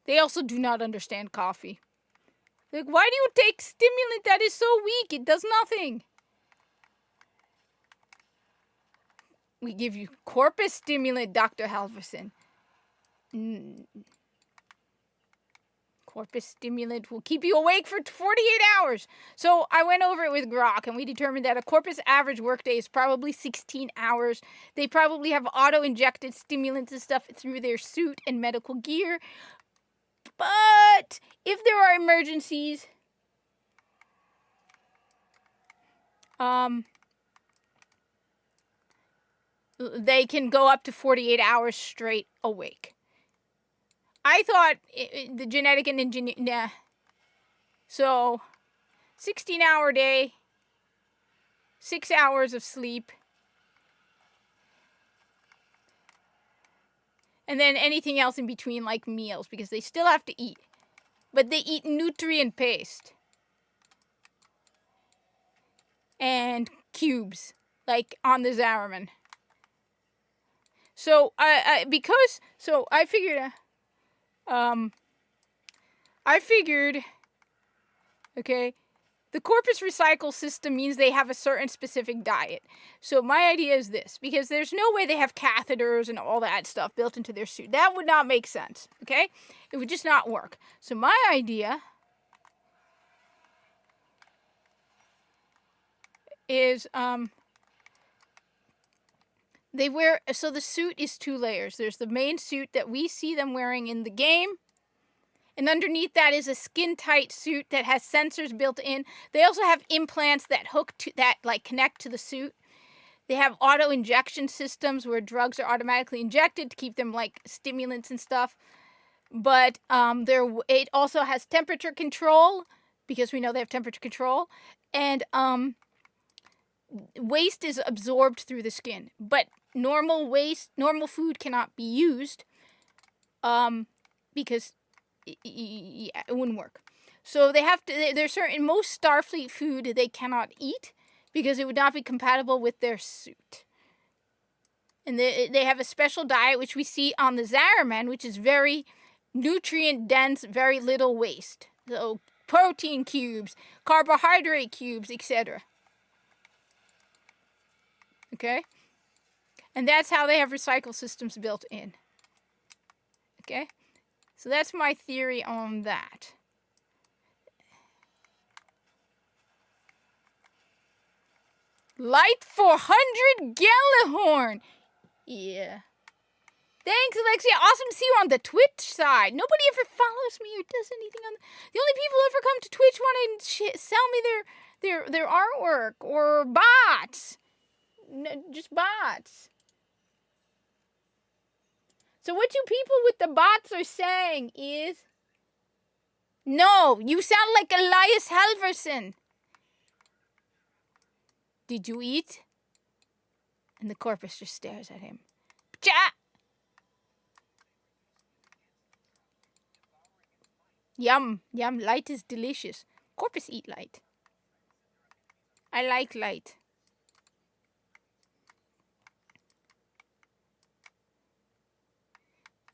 They also do not understand coffee. Like, why do you take stimulant that is so weak? It does nothing. We give you Corpus stimulant, Dr. Halverson. Corpus stimulant will keep you awake for 48 hours. So I went over it with Grok, and we determined that a Corpus average workday is probably 16 hours. They probably have auto-injected stimulants and stuff through their suit and medical gear. But if there are emergencies, they can go up to 48 hours straight awake. I thought the genetic and engineer... Nah. So, 16-hour day, 6 hours of sleep, and then anything else in between, like meals, because they still have to eat. But they eat nutrient paste and cubes, like on the Zariman. So I figured, okay, the Corpus Recycle system means they have a certain specific diet. So my idea is this, because there's no way they have catheters and all that stuff built into their suit. That would not make sense, okay? It would just not work. So my idea is so the suit is 2 layers. There's the main suit that we see them wearing in the game. And underneath that is a skin-tight suit that has sensors built in. They also have implants that connect to the suit. They have auto-injection systems where drugs are automatically injected to keep them like stimulants and stuff. But it also has temperature control, because we know they have temperature control. And waste is absorbed through the skin. But normal food cannot be used because it wouldn't work. So they have to. There's certain most Starfleet food they cannot eat because it would not be compatible with their suit. And they have a special diet which we see on the Zariman, which is very nutrient dense, very little waste. So protein cubes, carbohydrate cubes, etc. Okay? And that's how they have recycle systems built in. Okay? So that's my theory on that. Light 400 Gallahorn. Yeah. Thanks, Alexia. Awesome to see you on the Twitch side. Nobody ever follows me or does anything on the only people who ever come to Twitch want to sell me their artwork or bots. No, just bots. So what you people with the bots are saying is, no, you sound like Elias Halverson. Did you eat? And the Corpus just stares at him. Cha! Yum, yum, light is delicious. Corpus eat light. I like light.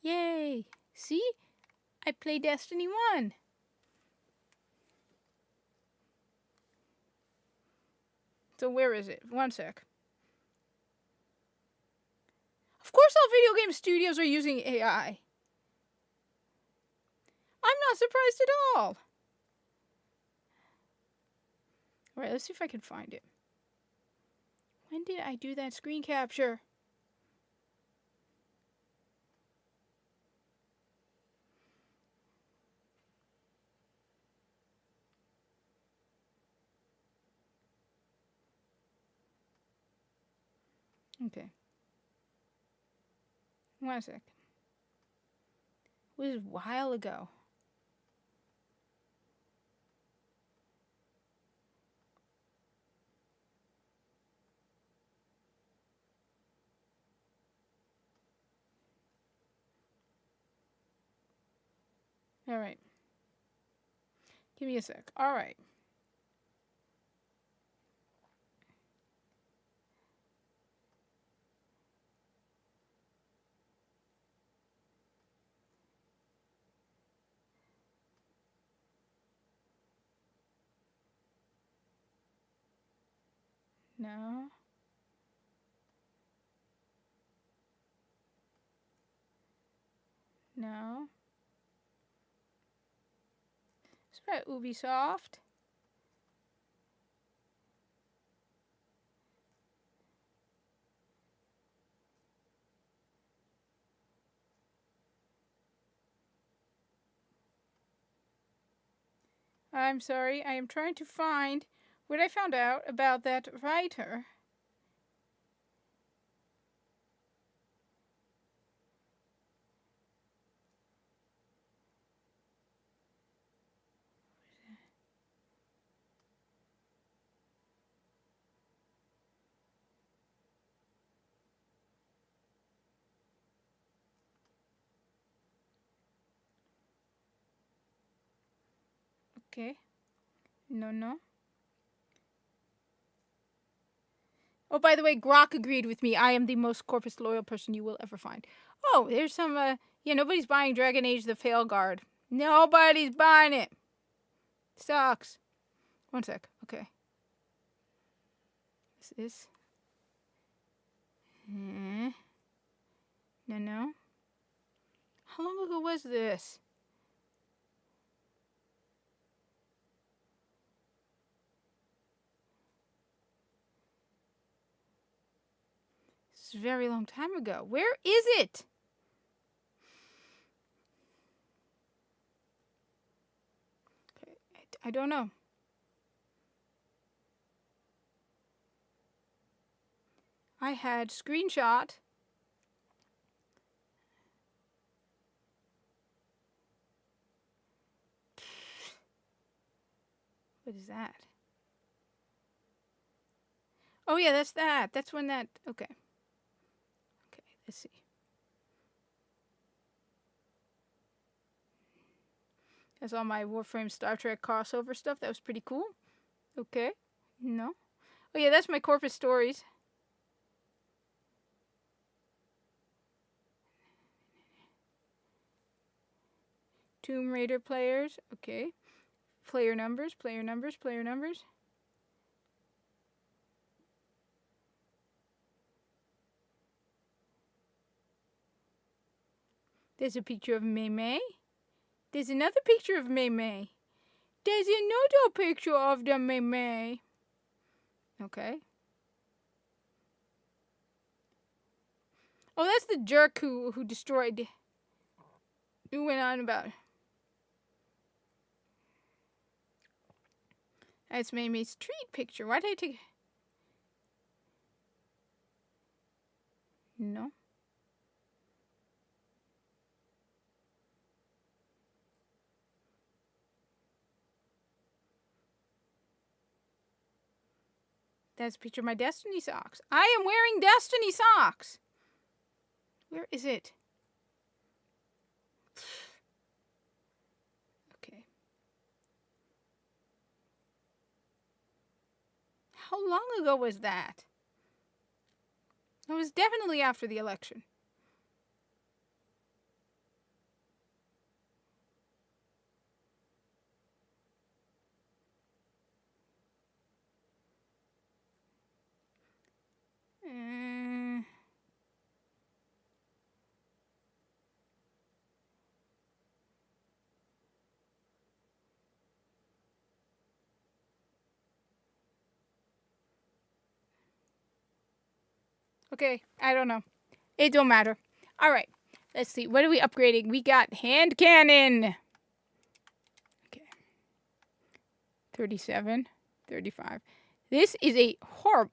Yay! See? I play Destiny 1. So where is it? One sec. Of course all video game studios are using AI. I'm not surprised at all. Alright, let's see if I can find it. When did I do that screen capture? Okay. 1 sec. It was a while ago. Alright. Give me a sec. Alright. No. No. It's about Ubisoft. I'm sorry, I am trying to find what I found out about that writer. Okay. No, no. Oh, by the way, Grok agreed with me. I am the most Corpus loyal person you will ever find. Oh, there's some, yeah, nobody's buying Dragon Age the Fail Guard. Nobody's buying it. Sucks. One sec. Okay. This is... No, no. How long ago was this? This is a very long time ago. Where is it? Okay, I don't know. I had screenshot. What is that? Oh yeah, that's that. That's when that... Okay. Okay, let's see. That's all my Warframe Star Trek crossover stuff. That was pretty cool. Okay. No. Oh yeah, that's my Corpus Stories. Tomb Raider players. Okay. Player numbers, player numbers, player numbers. There's a picture of Mei Mei. There's another picture of Mei Mei. There's another picture of the Mei Mei. Okay. Oh, that's the jerk who destroyed... Who went on about... That's Mei Mei's treat picture. Why did I take... No. That's a picture of my Destiny socks. I am wearing Destiny socks. Where is it? Okay. How long ago was that? It was definitely after the election. Okay, I don't know. It don't matter. All right, let's see. What are we upgrading? We got hand cannon. Okay. 37, 35. This is a horrible...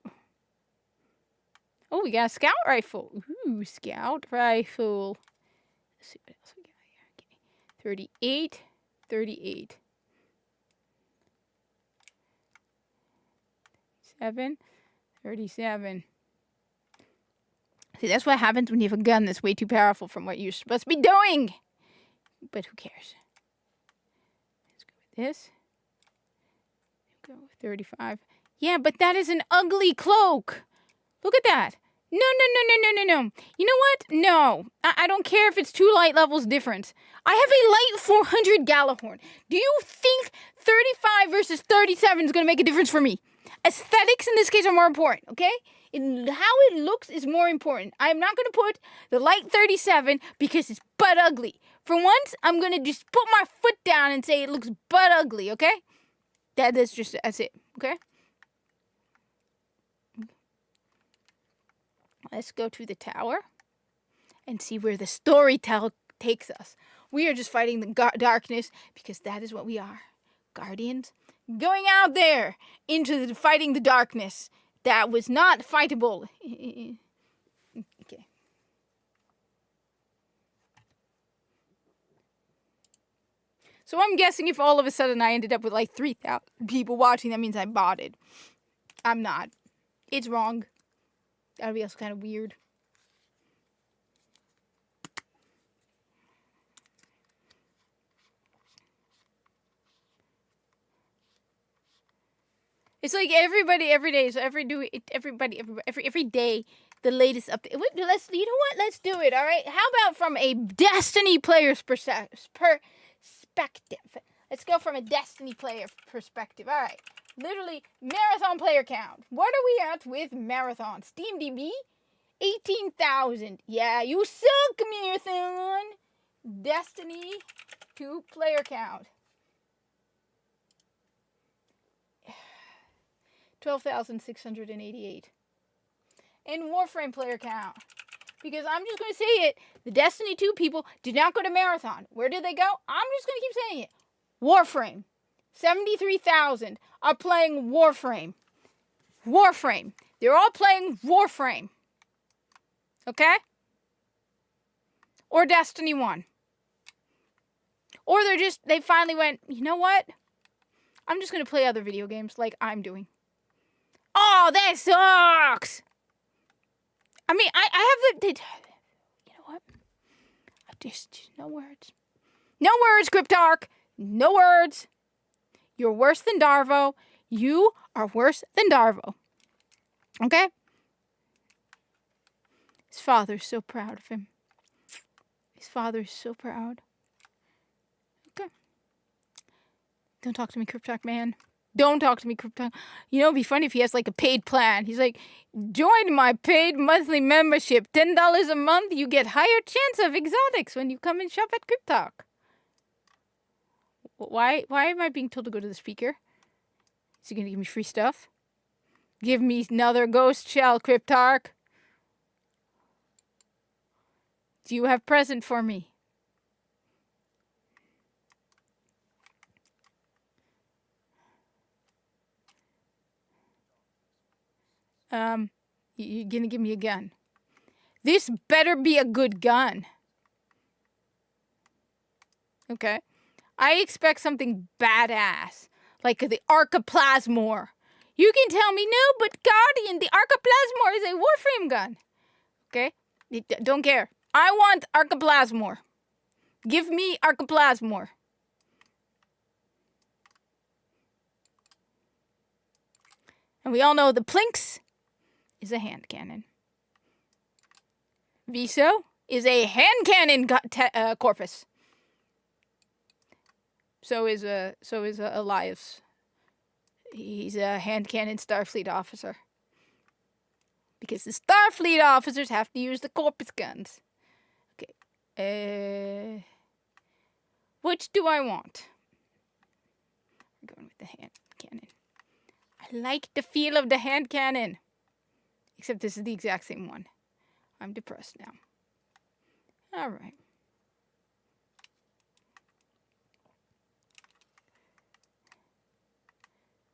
Oh, we got a scout rifle. Ooh, scout rifle. Let's see what else we got here. Okay. 38, 38. 37. See, that's what happens when you have a gun that's way too powerful from what you're supposed to be doing. But who cares? Let's go with this. Go with 35. Yeah, but that is an ugly cloak. Look at that. No. You know what? No. I don't care if it's 2 light levels difference. I have a light 400 Galahorn. Do you think 35 versus 37 is going to make a difference for me? Aesthetics in this case are more important, okay? How it looks is more important. I'm not going to put the light 37 because it's butt ugly. For once, I'm going to just put my foot down and say it looks butt ugly, okay? That's it, okay? Let's go to the tower and see where the story takes us. We are just fighting the darkness because that is what we are. Guardians going out there into fighting the darkness that was not fightable. Okay. So I'm guessing if all of a sudden I ended up with like 3,000 people watching, that means I botted. I'm not. It's wrong. That would be also kind of weird. It's like everybody every day. So every day, the latest update. Let's you know what? Let's do it. All right. How about from a Destiny player's perspective? Let's go from a Destiny player perspective. All right. Literally marathon player count. What are we at with marathon? SteamDB, 18,000. Yeah, you suck, marathon. Destiny 2 player count. 12,688. And Warframe player count. Because I'm just going to say it. The Destiny 2 people did not go to Marathon. Where did they go? I'm just going to keep saying it. Warframe. 73,000 are playing Warframe. Warframe. They're all playing Warframe. Okay? Or Destiny 1. Or they finally went, you know what? I'm just going to play other video games like I'm doing. Oh, that sucks! I mean, I have you know what? Just no words. No words, Cryptarch. No words. You're worse than Darvo. You are worse than Darvo. Okay? His father's so proud of him. His father's so proud. Okay. Don't talk to me, Cryptarch, man. Don't talk to me, Cryptarch. You know, it'd be funny if he has like a paid plan. He's like, join my paid monthly membership. $10 a month, you get higher chance of exotics when you come and shop at Cryptarch. Why am I being told to go to the speaker? Is he going to give me free stuff? Give me another ghost shell, Cryptarch. Do you have present for me? You're gonna give me a gun. This better be a good gun. Okay. I expect something badass. Like the Arcaplasmor. You can tell me, no, but Guardian, the Arcaplasmor is a Warframe gun. Okay? Don't care. I want Arcaplasmor. Give me Arcaplasmor. And we all know the Plinx is a hand cannon. Viso is a hand cannon corpus. So is Elias. He's a hand cannon Starfleet officer. Because the Starfleet officers have to use the corpus guns. Okay. Which do I want? I'm going with the hand cannon. I like the feel of the hand cannon. Except this is the exact same one. I'm depressed now. Alright.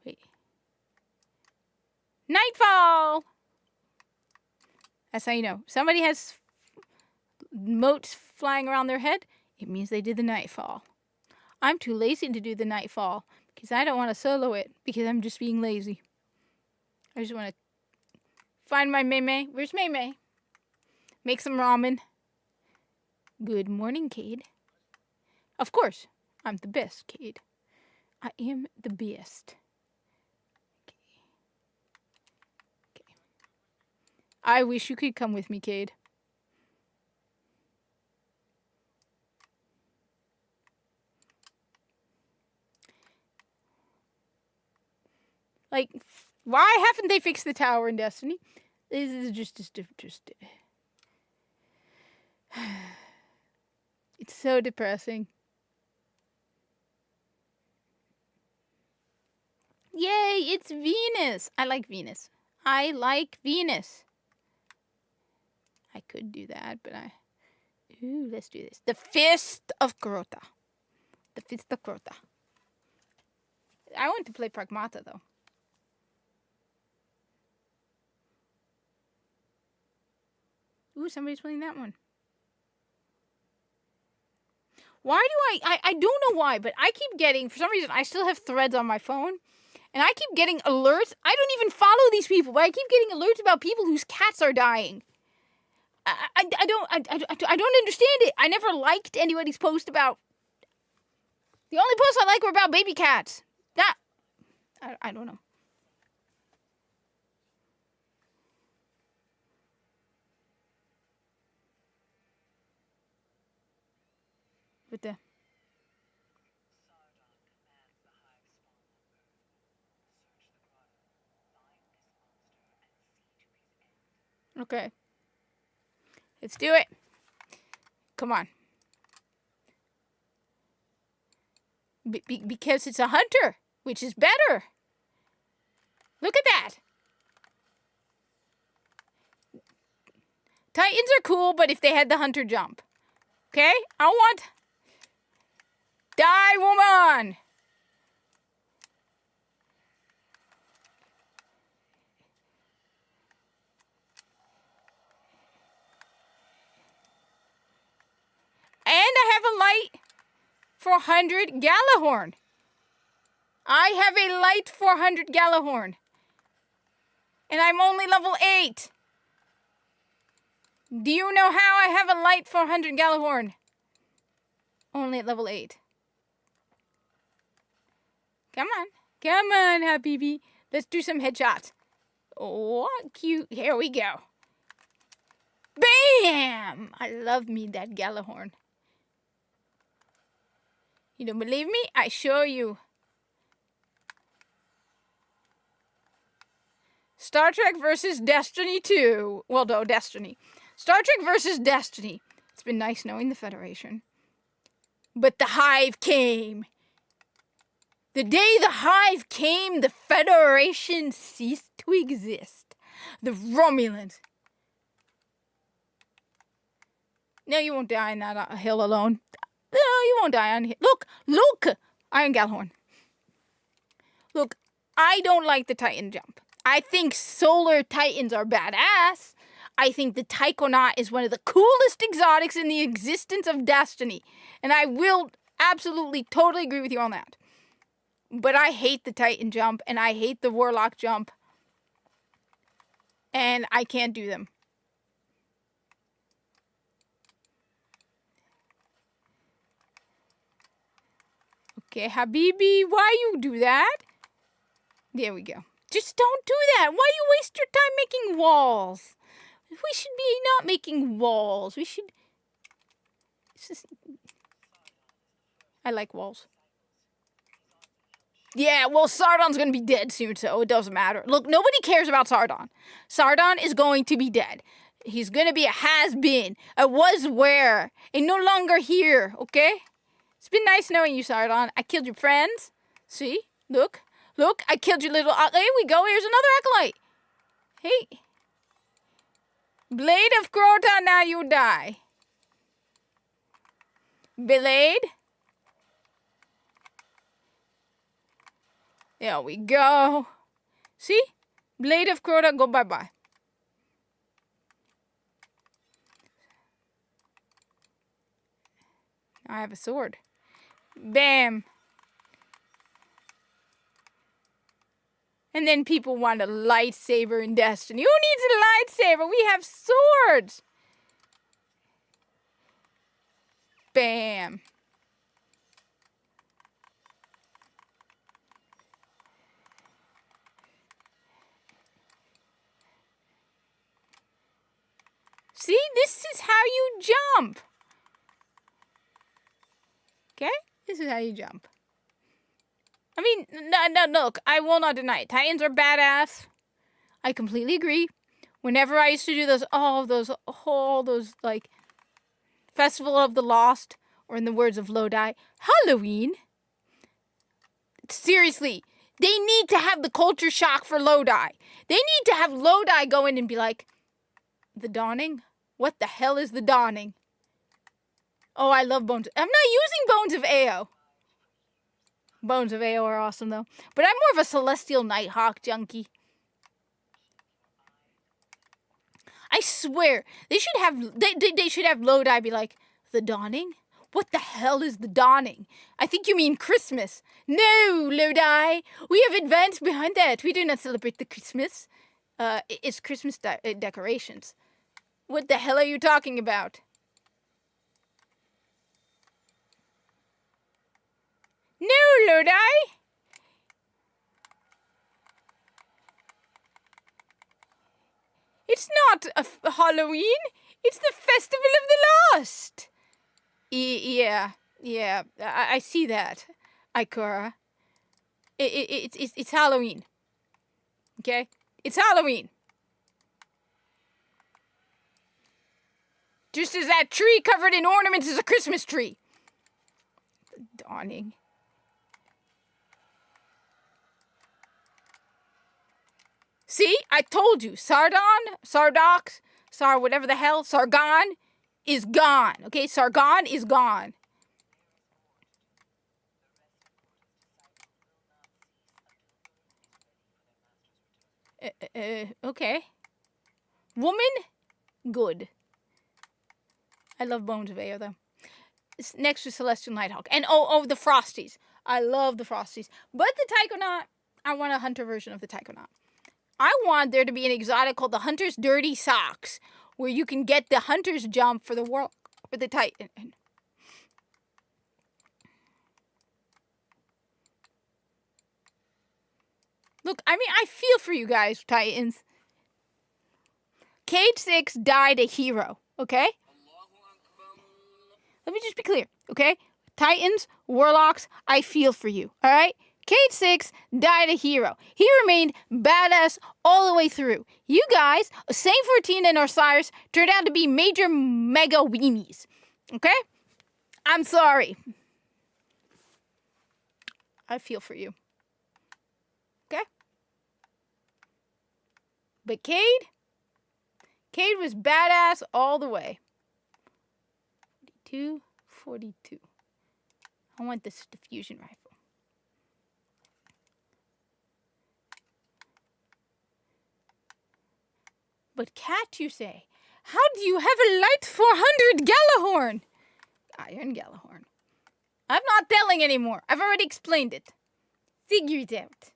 Wait. Nightfall! That's how you know. Somebody has motes flying around their head. It means they did the Nightfall. I'm too lazy to do the Nightfall. Because I don't want to solo it. Because I'm just being lazy. I just want to find my Mei. Where's Mei? Make some ramen. Good morning, Cade. Of course, I'm the best, Cade. I am the best. Okay. I wish you could come with me, Cade. Like, why haven't they fixed the tower in Destiny? This is just it's so depressing. Yay, it's Venus. I like Venus. I like Venus. I could do that, but ooh, let's do this. The Fist of Crota. The Fist of Crota. I want to play Pragmata, though. Ooh, somebody's playing that one. Why do I don't know why, but I keep getting, for some reason, I still have threads on my phone, and I keep getting alerts. I don't even follow these people, but I keep getting alerts about people whose cats are dying. I don't understand it. I never liked anybody's post about, the only posts I like were about baby cats. I don't know. With the... Okay. Let's do it. Come on. Because it's a hunter, which is better. Look at that. Titans are cool, but if they had the hunter jump. Okay? I want... Die, woman! And I have a light for 100 Gallahorn. I have a light 400 Gallahorn. And I'm only level 8. Do you know how I have a light 400 Gallahorn? Only at level 8. Come on. Come on, Habibi. Let's do some headshots. Oh, cute. Here we go. Bam! I love me that Gallahorn. You don't believe me? I show you. Star Trek versus Destiny 2. Well, no, Destiny. Star Trek versus Destiny. It's been nice knowing the Federation. But the Hive came. The day the Hive came, the Federation ceased to exist. The Romulans. No, you won't die on that hill alone. No, you won't die on here. Look! Iron Gallahorn. Look, I don't like the Titan jump. I think Solar Titans are badass. I think the Tychonaut is one of the coolest exotics in the existence of Destiny. And I will absolutely, totally agree with you on that. But I hate the Titan jump, and I hate the Warlock jump. And I can't do them. Okay, Habibi, why you do that? There we go. Just don't do that. Why you waste your time making walls? We should be not making walls. We should... I like walls. Yeah, well, Sardon's going to be dead soon, so it doesn't matter. Look, nobody cares about Sardon. Sardon is going to be dead. He's going to be a has-been, a was-where, and no longer here, okay? It's been nice knowing you, Sardon. I killed your friends. See? Look. Look, I killed your little... Here we go. Here's another acolyte. Hey. Blade of Crota, now you die. Blade. There we go. See? Blade of Crota, go bye-bye. I have a sword. Bam. And then people want a lightsaber in Destiny. Who needs a lightsaber? We have swords. Bam. See, this is how you jump. Okay? This is how you jump. I mean, no, look, I will not deny it. Titans are badass. I completely agree. Whenever I used to do all those, like, Festival of the Lost, or in the words of Lodi, Halloween. Seriously, they need to have the culture shock for Lodi. They need to have Lodi go in and be like, the Dawning? What the hell is the Dawning? Oh, I love Bones. I'm not using Bones of Ao. Bones of Ao are awesome, though. But I'm more of a Celestial Nighthawk junkie. I swear, they should have Lodi be like, the Dawning? What the hell is the Dawning? I think you mean Christmas. No, Lodi. We have advanced behind that. We do not celebrate the Christmas. It's Christmas decorations. What the hell are you talking about? No, Lodi. It's not a Halloween. It's the Festival of the Lost. Yeah. Yeah, I see that, Ikora. It's Halloween. Okay? It's Halloween. Just as that tree covered in ornaments is a Christmas tree. Dawning. See? I told you. Sardon, Sardox, whatever the hell, Sargon is gone. Okay? Sargon is gone. Okay. Woman? Good. I love Bones of Air, though. It's next to Celestial Nighthawk. And the Frosties. I love the Frosties. But the Taikonaut, I want a hunter version of the Taikonaut. I want there to be an exotic called the Hunter's Dirty Socks, where you can get the Hunter's Jump for the world, for the Titan. Look, I mean, I feel for you guys, Titans. Cage 6 died a hero, okay? Let me just be clear, okay? Titans, Warlocks, I feel for you, alright? Cage 6 died a hero. He remained badass all the way through. You guys, Saint 14 and Osiris, turned out to be major mega weenies, okay? I'm sorry. I feel for you. Okay? But Cade was badass all the way. 42. I want this diffusion rifle. But Cat, you say, how do you have a light 400 Gallahorn? Iron Gallahorn. I'm not telling anymore. I've already explained it. Figure it out.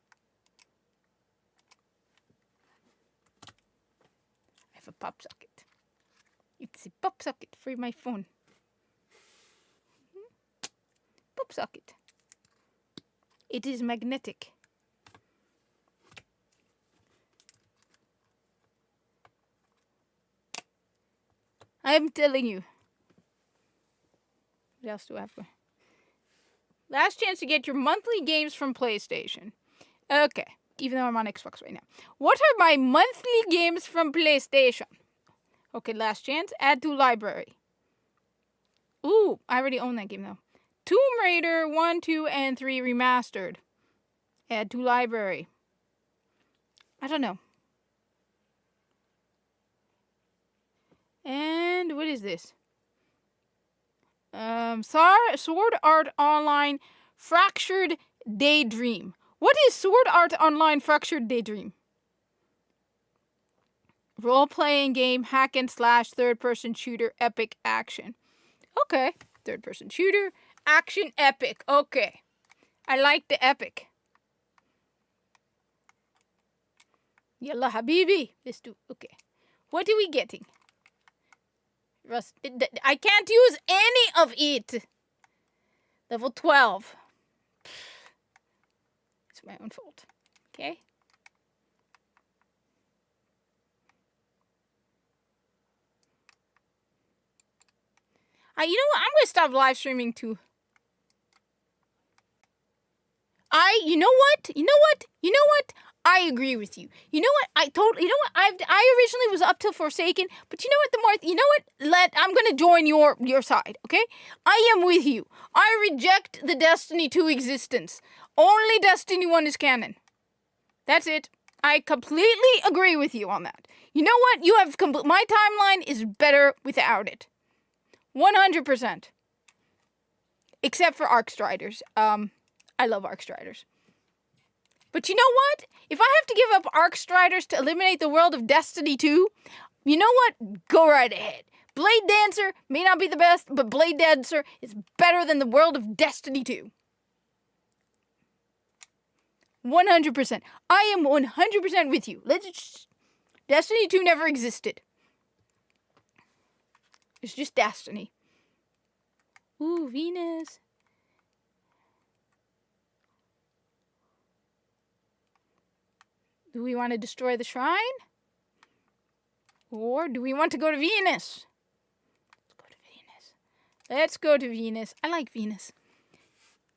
I have a pop socket. It's a pop socket for my phone. Pop socket. It is magnetic. I'm telling you. What else do I have? Last chance to get your monthly games from PlayStation. Okay, even though I'm on Xbox right now. What are my monthly games from PlayStation? Okay, last chance. Add to library. Ooh, I already own that game though. Tomb Raider 1, 2, and 3 remastered. Add to library. I don't know. And what is this? Sword Art Online Fractured Daydream. What is Sword Art Online Fractured Daydream? Role-playing game, hack and slash, third-person shooter, epic action. Okay, third-person shooter, action, epic. Okay, I like the epic. Yalla habibi. Let's do. Okay, what are we getting? I can't use any of it. Level 12. It's my own fault. Okay. You know what? I'm going to stop live streaming too. You know what? I agree with you. You know what? I originally was up till Forsaken, but you know what? I'm gonna join your side, okay? I am with you. I reject the Destiny 2 existence. Only Destiny 1 is canon. That's it. I completely agree with you on that. You know what? My timeline is better without it. 100%. Except for Arkstriders. I love Arkstriders. But you know what? If I have to give up Arkstriders to eliminate the world of Destiny 2, you know what? Go right ahead. Blade Dancer may not be the best, but Blade Dancer is better than the world of Destiny 2. 100%. I am 100% with you. Destiny 2 never existed. It's just Destiny. Ooh, Venus. Do we want to destroy the shrine? Or do we want to go to Venus? Let's go to Venus. Let's go to Venus. I like Venus.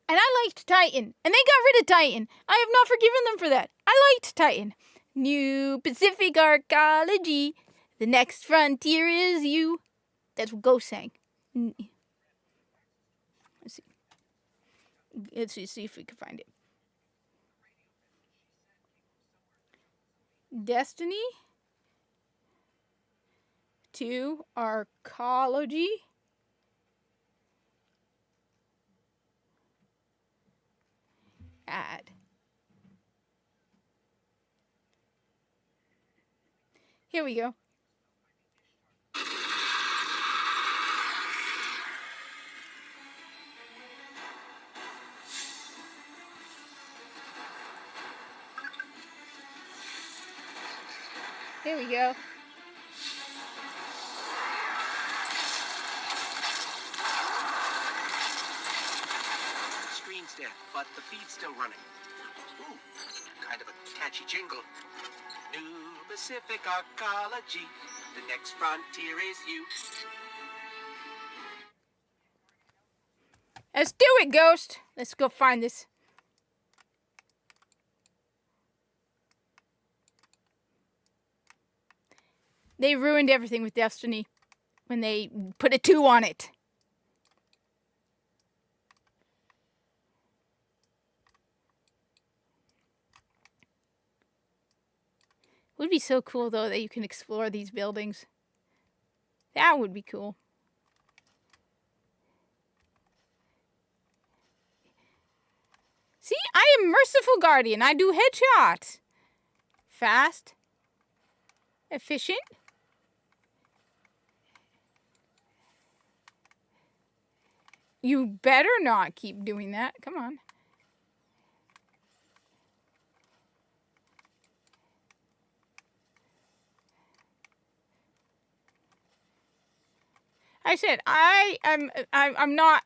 And I liked Titan. And they got rid of Titan. I have not forgiven them for that. I liked Titan. New Pacific Arcology. The next frontier is you. That's what Ghost sang. Let's see. Let's just see if we can find it. Destiny. To Arcology. Add. Here we go. Here we go. Screen's dead, but the feed's still running. Ooh, kind of a catchy jingle. New Pacific Arcology. The next frontier is you. Let's do it, Ghost. Let's go find this. They ruined everything with Destiny when they put a 2 on it. It would be so cool, though, that you can explore these buildings. That would be cool. See, I am Merciful Guardian. I do headshots. Fast. Efficient. You better not keep doing that. Come on. I said, I'm not.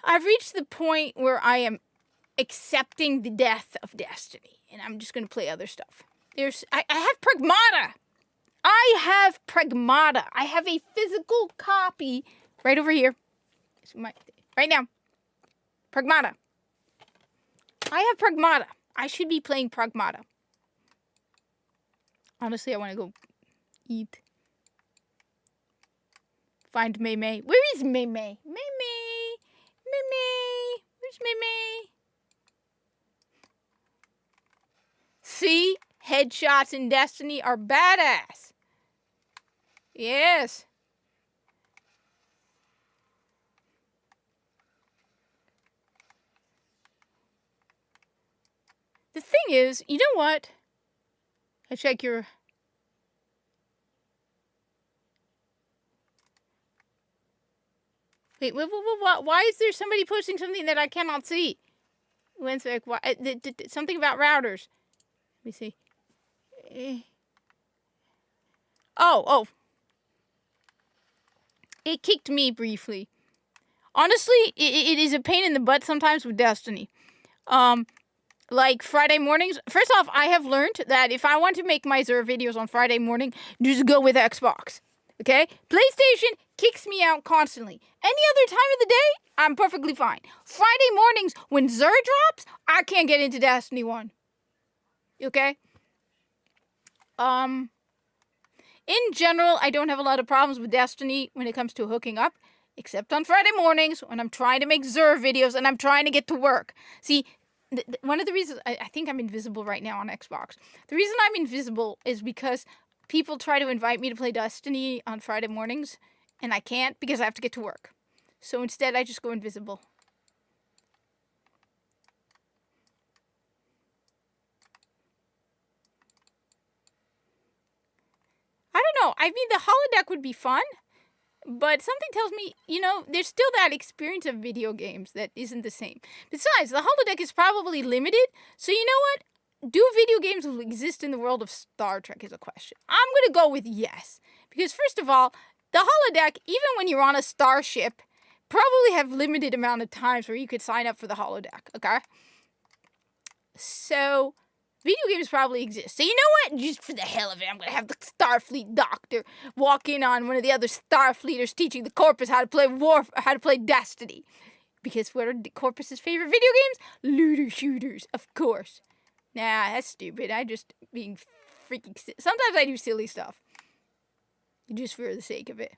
I've reached the point where I am accepting the death of Destiny, and I'm just going to play other stuff. I have Pragmata. I have Pragmata. I have a physical copy right over here. Right now. Pragmata. I have Pragmata. I should be playing Pragmata. Honestly, I want to go eat. Find Mei Mei. Where is Mei Mei? Mei Mei. Mei Mei. Where's Mei Mei? See? Headshots in Destiny are badass. Yes. The thing is, you know what? I check your... Wait, why is there somebody posting something that I cannot see? Something about routers. Let me see. Oh. It kicked me briefly. Honestly, it is a pain in the butt sometimes with Destiny. Like Friday mornings. First off, I have learned that if I want to make my Xur videos on Friday morning, just go with Xbox. Okay? PlayStation kicks me out constantly. Any other time of the day, I'm perfectly fine. Friday mornings, when Xur drops, I can't get into Destiny 1. Okay? In general, I don't have a lot of problems with Destiny when it comes to hooking up. Except on Friday mornings, when I'm trying to make Xur videos and I'm trying to get to work. See, one of the reasons... I think I'm invisible right now on Xbox. The reason I'm invisible is because... people try to invite me to play Destiny on Friday mornings, and I can't because I have to get to work. So instead, I just go invisible. I don't know. I mean, the holodeck would be fun, but something tells me, there's still that experience of video games that isn't the same. Besides, the holodeck is probably limited, so you know what? Do video games exist in the world of Star Trek is a question. I'm going to go with yes. Because first of all, the holodeck, even when you're on a starship, probably have limited amount of times where you could sign up for the holodeck, okay? So, Video games probably exist. So you know what? Just for the hell of it, I'm gonna have the Starfleet doctor walk in on one of the other Starfleeters teaching the Corpus how to play Destiny. Because what are Corpus's favorite video games? Looter shooters, of course. Nah, that's stupid. I just being freaking. Sometimes I do silly stuff, just for the sake of it.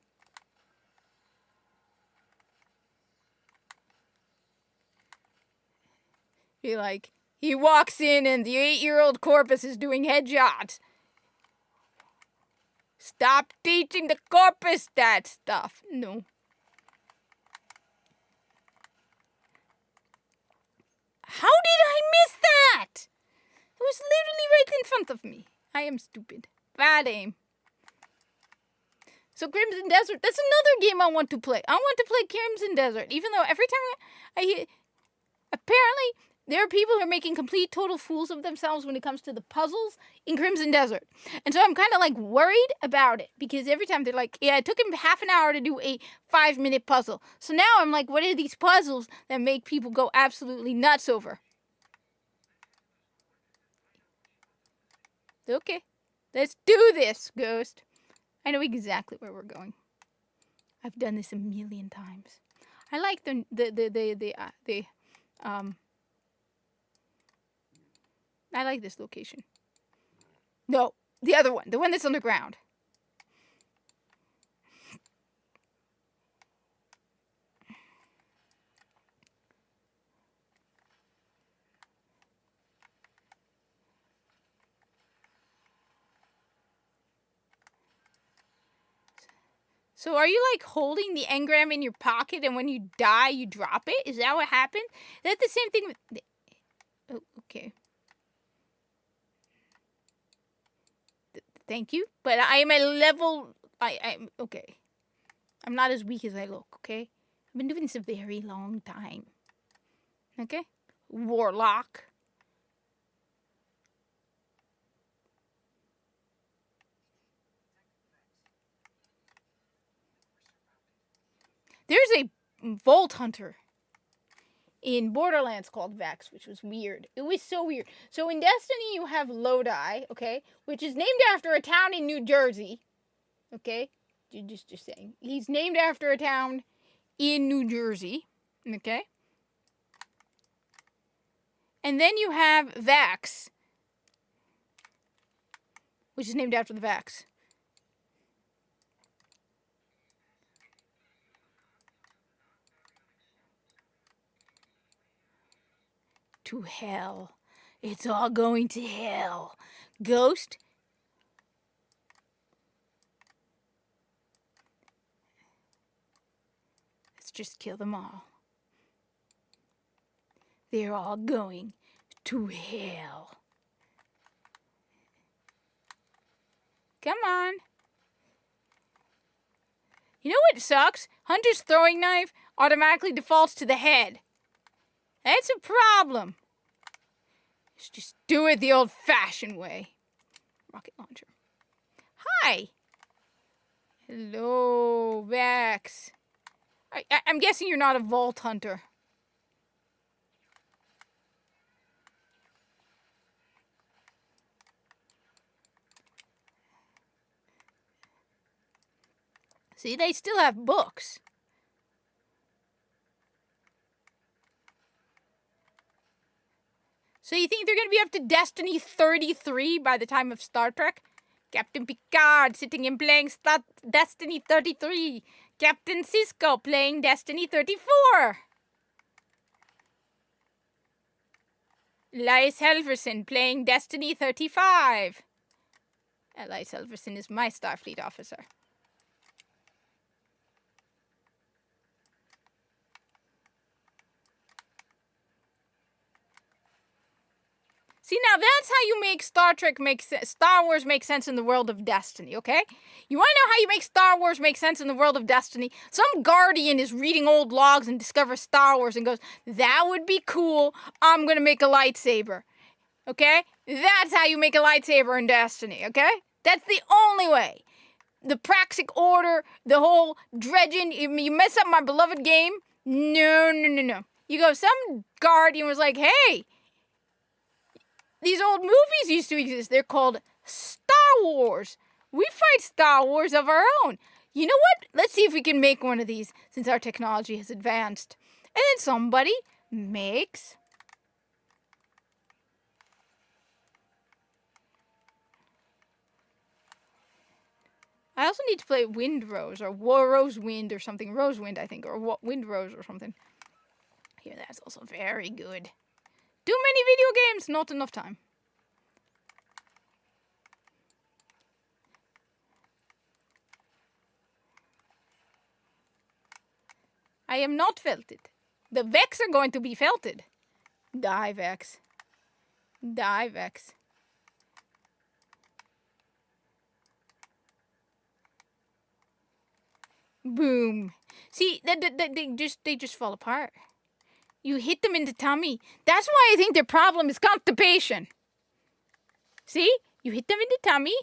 Be like, he walks in and the 8-year-old Corpus is doing headshots. Stop teaching the Corpus that stuff. No. How did I miss that? It was literally right in front of me. I am stupid. Bad aim. So Crimson Desert, that's another game I want to play. I want to play Crimson Desert, even though every time I hit... Apparently, there are people who are making complete total fools of themselves when it comes to the puzzles in Crimson Desert. And so I'm kind of like worried about it because every time they're like, yeah, it took him half an hour to do a 5-minute puzzle. So now I'm like, what are these puzzles that make people go absolutely nuts over? Okay, let's do this, Ghost. I know exactly where we're going. I've done this a million times. I like I like this location. No, the other one. The one that's underground. So are you like holding the engram in your pocket and when you die you drop it? Is that what happened? Is that the same thing with... Oh, okay. Thank you. But I am a level... I'm okay. I'm not as weak as I look, okay? I've been doing this a very long time. Okay? Warlock. There's a Vault Hunter in Borderlands called Vex, which was weird. It was so weird. So in Destiny, you have Lodi, okay, which is named after a town in New Jersey, okay? Just saying. He's named after a town in New Jersey, okay? And then you have Vex, which is named after the Vex. To hell. It's all going to hell. Ghost? Let's just kill them all. They're all going to hell. Come on. You know what sucks? Hunter's throwing knife automatically defaults to the head. That's a problem. Let's just do it the old-fashioned way. Rocket launcher. Hi. Hello, Vex. I'm guessing you're not a Vault Hunter. See, they still have books. So you think they're going to be up to Destiny 33 by the time of Star Trek? Captain Picard sitting and playing Destiny 33. Captain Sisko playing Destiny 34. Elias Helverson playing Destiny 35. Elias Helverson is my Starfleet officer. See, now that's how you make Star Wars make sense in the world of Destiny, okay? You want to know how you make Star Wars make sense in the world of Destiny? Some Guardian is reading old logs and discovers Star Wars and goes, that would be cool, I'm going to make a lightsaber, okay? That's how you make a lightsaber in Destiny, okay? That's the only way. The Praxic Order, the whole dredging, you mess up my beloved game? No. You go, some Guardian was like, hey, these old movies used to exist. They're called Star Wars. We fight Star Wars of our own. You know what? Let's see if we can make one of these since our technology has advanced. And then somebody makes... I also need to play Wind Rose or Rose Wind or something. Rose Wind, I think, or Wind Rose or something. Here, that's also very good. Too many video games, not enough time. I am not felted. The Vex are going to be felted. Die, Vex. Die, Vex. Boom. See, they just fall apart. You hit them in the tummy. That's why I think their problem is constipation. See? You hit them in the tummy,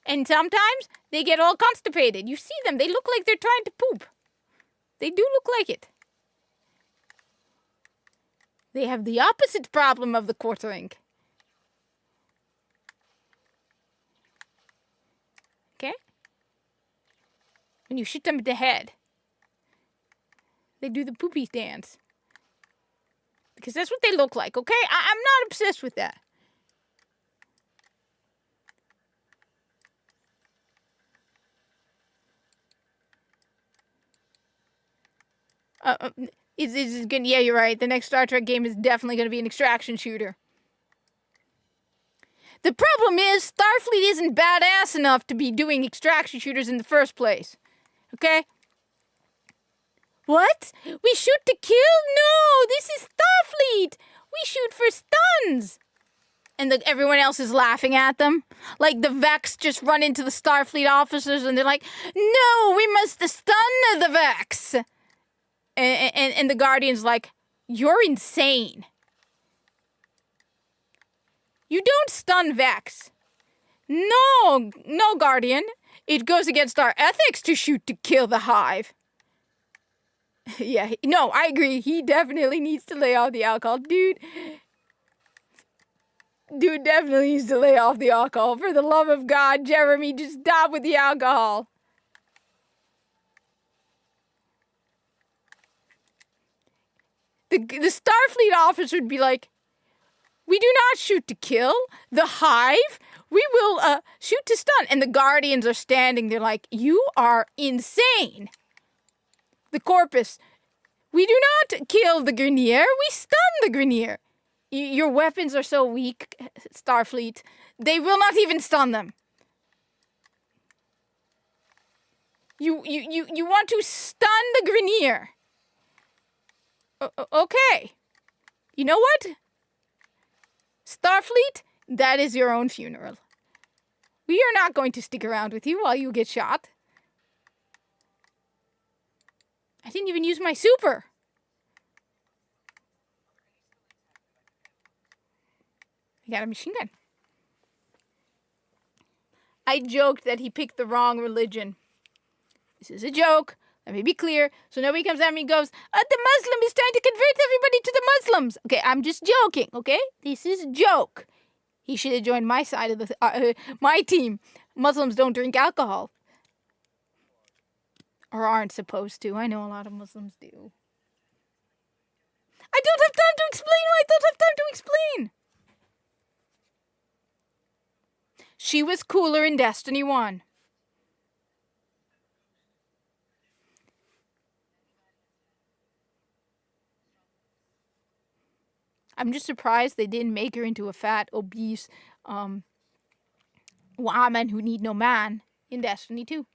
and sometimes they get all constipated. You see them. They look like they're trying to poop. They do look like it. They have the opposite problem of the quartering. Okay? When you shoot them in the head, they do the poopy dance. Because that's what they look like, okay? I'm not obsessed with that. It's good. Yeah, you're right. The next Star Trek game is definitely going to be an extraction shooter. The problem is Starfleet isn't badass enough to be doing extraction shooters in the first place. Okay? What? We shoot to kill? No, this is Starfleet. We shoot for stuns. And everyone else is laughing at them. Like the Vex just run into the Starfleet officers and they're like, no, we must stun the Vex. And the Guardian's like, you're insane. You don't stun Vex. No, Guardian. It goes against our ethics to shoot to kill the Hive. Yeah, no, I agree. He definitely needs to lay off the alcohol. Dude definitely needs to lay off the alcohol. For the love of God, Jeremy, just stop with the alcohol. The Starfleet officer would be like, we do not shoot to kill. The Hive, we will shoot to stun. And the Guardians are standing there like, you are insane. The Corpus, we do not kill the Grineer, we stun the Grineer. Your weapons are so weak, Starfleet. They will not even stun them. You want to stun the Grineer. Okay. You know what? Starfleet, that is your own funeral. We are not going to stick around with you while you get shot. I didn't even use my super. I got a machine gun. I joked that he picked the wrong religion. This is a joke. Let me be clear. So nobody comes at me and goes, the Muslim is trying to convert everybody to the Muslims. Okay, I'm just joking, okay? This is a joke. He should have joined my side of the my team. Muslims don't drink alcohol. Or aren't supposed to. I know a lot of Muslims do. I don't have time to explain. I don't have time to explain. She was cooler in Destiny 1. I'm just surprised they didn't make her into a fat, obese woman who need no man in Destiny 2.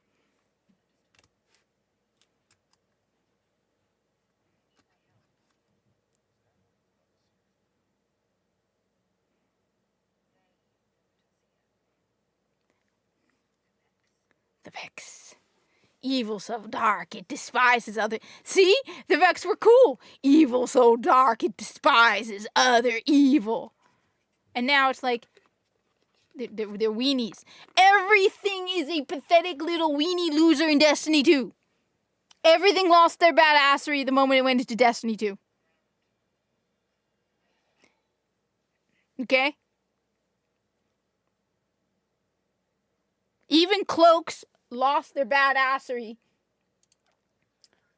The Vex. Evil so dark, it despises other... See? The Vex were cool. Evil so dark, it despises other evil. And now it's like... They're weenies. Everything is a pathetic little weenie loser in Destiny 2. Everything lost their badassery the moment it went into Destiny 2. Okay? Even cloaks lost their badassery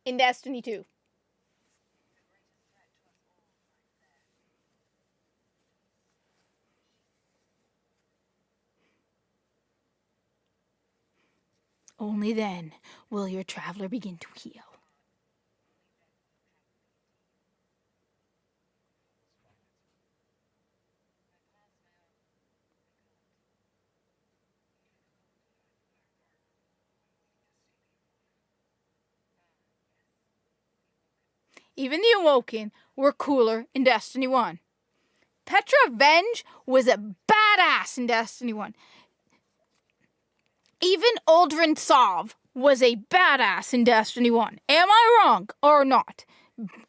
in Destiny 2. Only then will your traveler begin to heal. Even the Awoken were cooler in Destiny 1. Petra Venge was a badass in Destiny 1. Even Uldren Sov was a badass in Destiny 1. Am I wrong or not?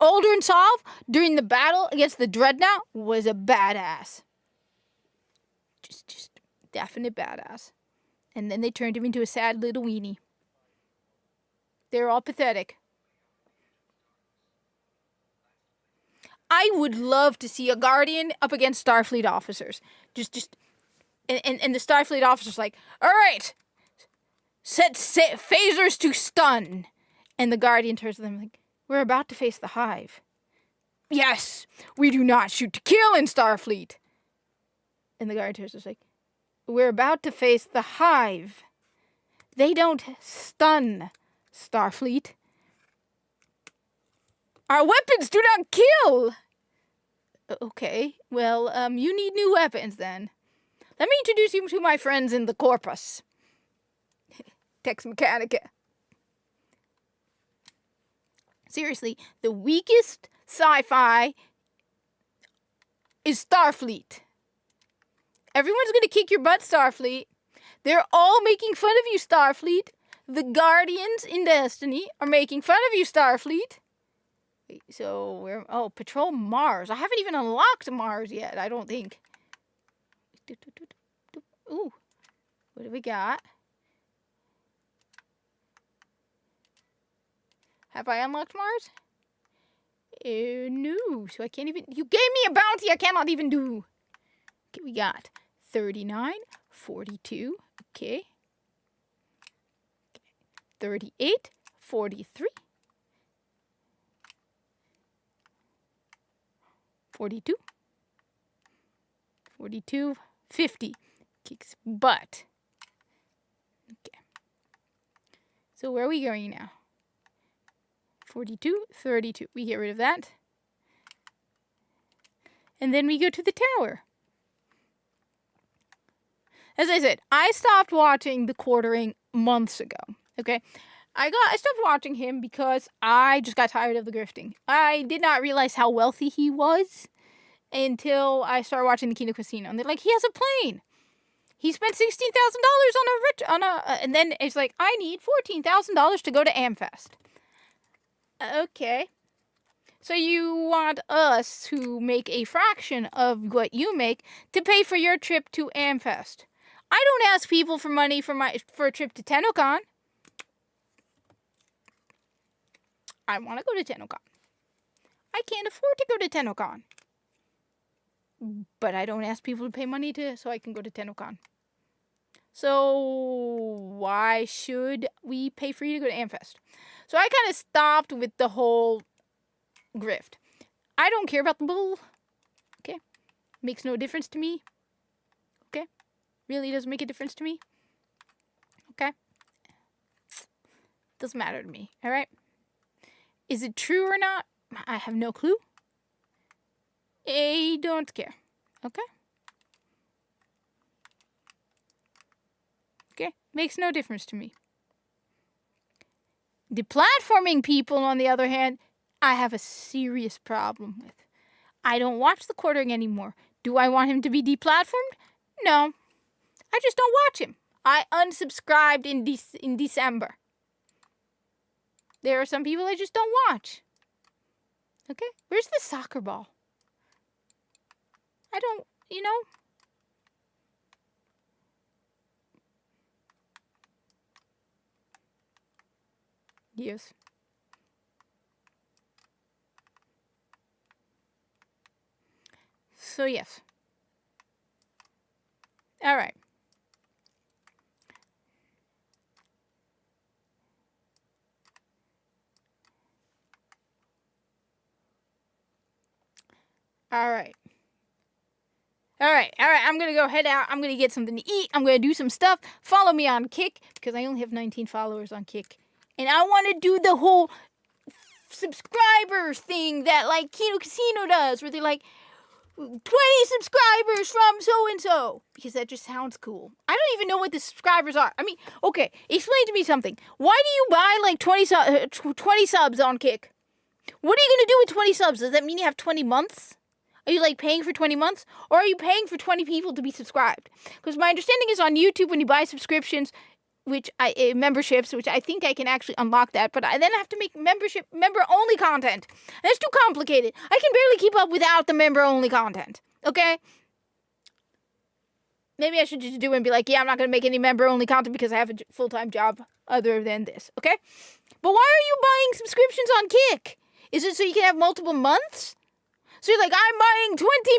Uldren Sov, during the battle against the Dreadnought, was a badass. Just definite badass. And then they turned him into a sad little weenie. They're all pathetic. I would love to see a Guardian up against Starfleet officers. And the Starfleet officer's like, all right, set phasers to stun. And the Guardian turns to them like, we're about to face the Hive. Yes, we do not shoot to kill in Starfleet. And the Guardian turns to us like, we're about to face the Hive. They don't stun, Starfleet. Our weapons do not kill! Okay, well, you need new weapons then. Let me introduce you to my friends in the Corpus. Tex Mechanica. Seriously, the weakest sci-fi is Starfleet. Everyone's gonna kick your butt, Starfleet. They're all making fun of you, Starfleet. The Guardians in Destiny are making fun of you, Starfleet. So we're patrol Mars. I haven't even unlocked Mars yet, I don't think. Ooh. What do we got? Have I unlocked Mars? No. So I can't even. You gave me a bounty I cannot even do. Okay, we got 39, 42. Okay. 38, 43. 42, 42, 50. Kicks butt. Okay. So where are we going now? 42, 32. We get rid of that. And then we go to the tower. As I said, I stopped watching The Quartering months ago. Okay? I stopped watching him because I just got tired of the grifting. I did not realize how wealthy he was until I started watching the Kino Casino. And they're like, he has a plane. He spent $16,000 on a and then it's like, I need $14,000 to go to Amfest. Okay. So you want us who make a fraction of what you make to pay for your trip to Amfest. I don't ask people for money for a trip to TennoCon. I want to go to TennoCon. I can't afford to go to TennoCon. But I don't ask people to pay money so I can go to TennoCon. So why should we pay for you to go to Amfest? So I kind of stopped with the whole grift. I don't care about the bull. Okay? Makes no difference to me. Okay? Really doesn't make a difference to me. Okay? Doesn't matter to me. Alright? Is it true or not? I have no clue. I don't care. Okay? Okay? Makes no difference to me. The platforming people, on the other hand, I have a serious problem with. I don't watch The Quartering anymore. Do I want him to be deplatformed? No. I just don't watch him. I unsubscribed in December. There are some people I just don't watch. Okay? Where's the soccer ball? I don't, Yes. So, yes. All right. All right. I'm going to go head out. I'm going to get something to eat. I'm going to do some stuff. Follow me on Kick because I only have 19 followers on Kick. And I want to do the whole subscribers thing that like Kino Casino does where they're like 20 subscribers from so-and-so because that just sounds cool. I don't even know what the subscribers are. I mean, okay, explain to me something. Why do you buy like 20 subs on Kick? What are you going to do with 20 subs? Does that mean you have 20 months? Are you like paying for 20 months? Or are you paying for 20 people to be subscribed? Because my understanding is on YouTube when you buy subscriptions, memberships, which I think I can actually unlock that, but I then have to make member-only content. That's too complicated. I can barely keep up without the member-only content. Okay? Maybe I should just do it and be like, yeah, I'm not going to make any member-only content because I have a full-time job other than this. Okay? But why are you buying subscriptions on Kick? Is it so you can have multiple months? So you're like, I'm buying 20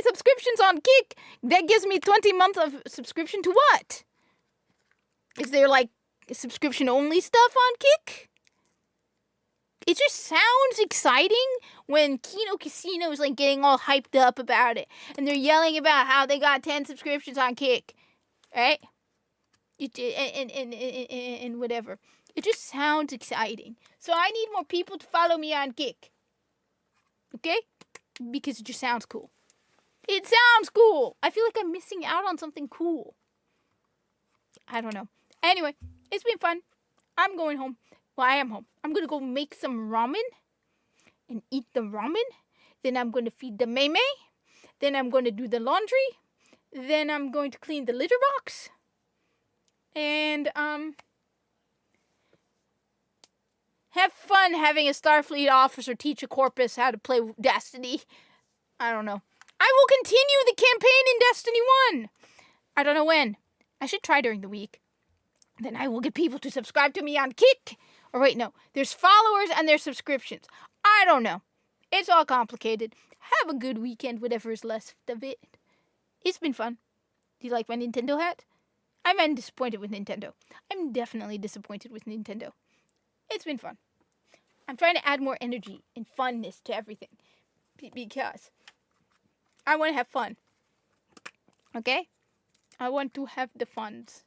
subscriptions on Kick. That gives me 20 months of subscription to what? Is there like subscription only stuff on Kick? It just sounds exciting when Kino Casino is like getting all hyped up about it. And they're yelling about how they got 10 subscriptions on Kick. Right? And whatever. It just sounds exciting. So I need more people to follow me on Kick. Okay? Because it just sounds cool. It sounds cool. I feel like I'm missing out on something cool. I don't know. Anyway, it's been fun. I'm going home. Well, I am home. I'm going to go make some ramen and eat the ramen. Then I'm going to feed the Mei. Then I'm going to do the laundry. Then I'm going to clean the litter box. And, have fun having a Starfleet officer teach a corpus how to play Destiny. I don't know. I will continue the campaign in Destiny 1. I don't know when. I should try during the week. Then I will get people to subscribe to me on Kick. Or wait, no. There's followers and there's subscriptions. I don't know. It's all complicated. Have a good weekend, whatever is left of it. It's been fun. Do you like my Nintendo hat? I'm disappointed with Nintendo. I'm definitely disappointed with Nintendo. It's been fun. I'm trying to add more energy and funness to everything. Because I want to have fun. Okay? I want to have the funds.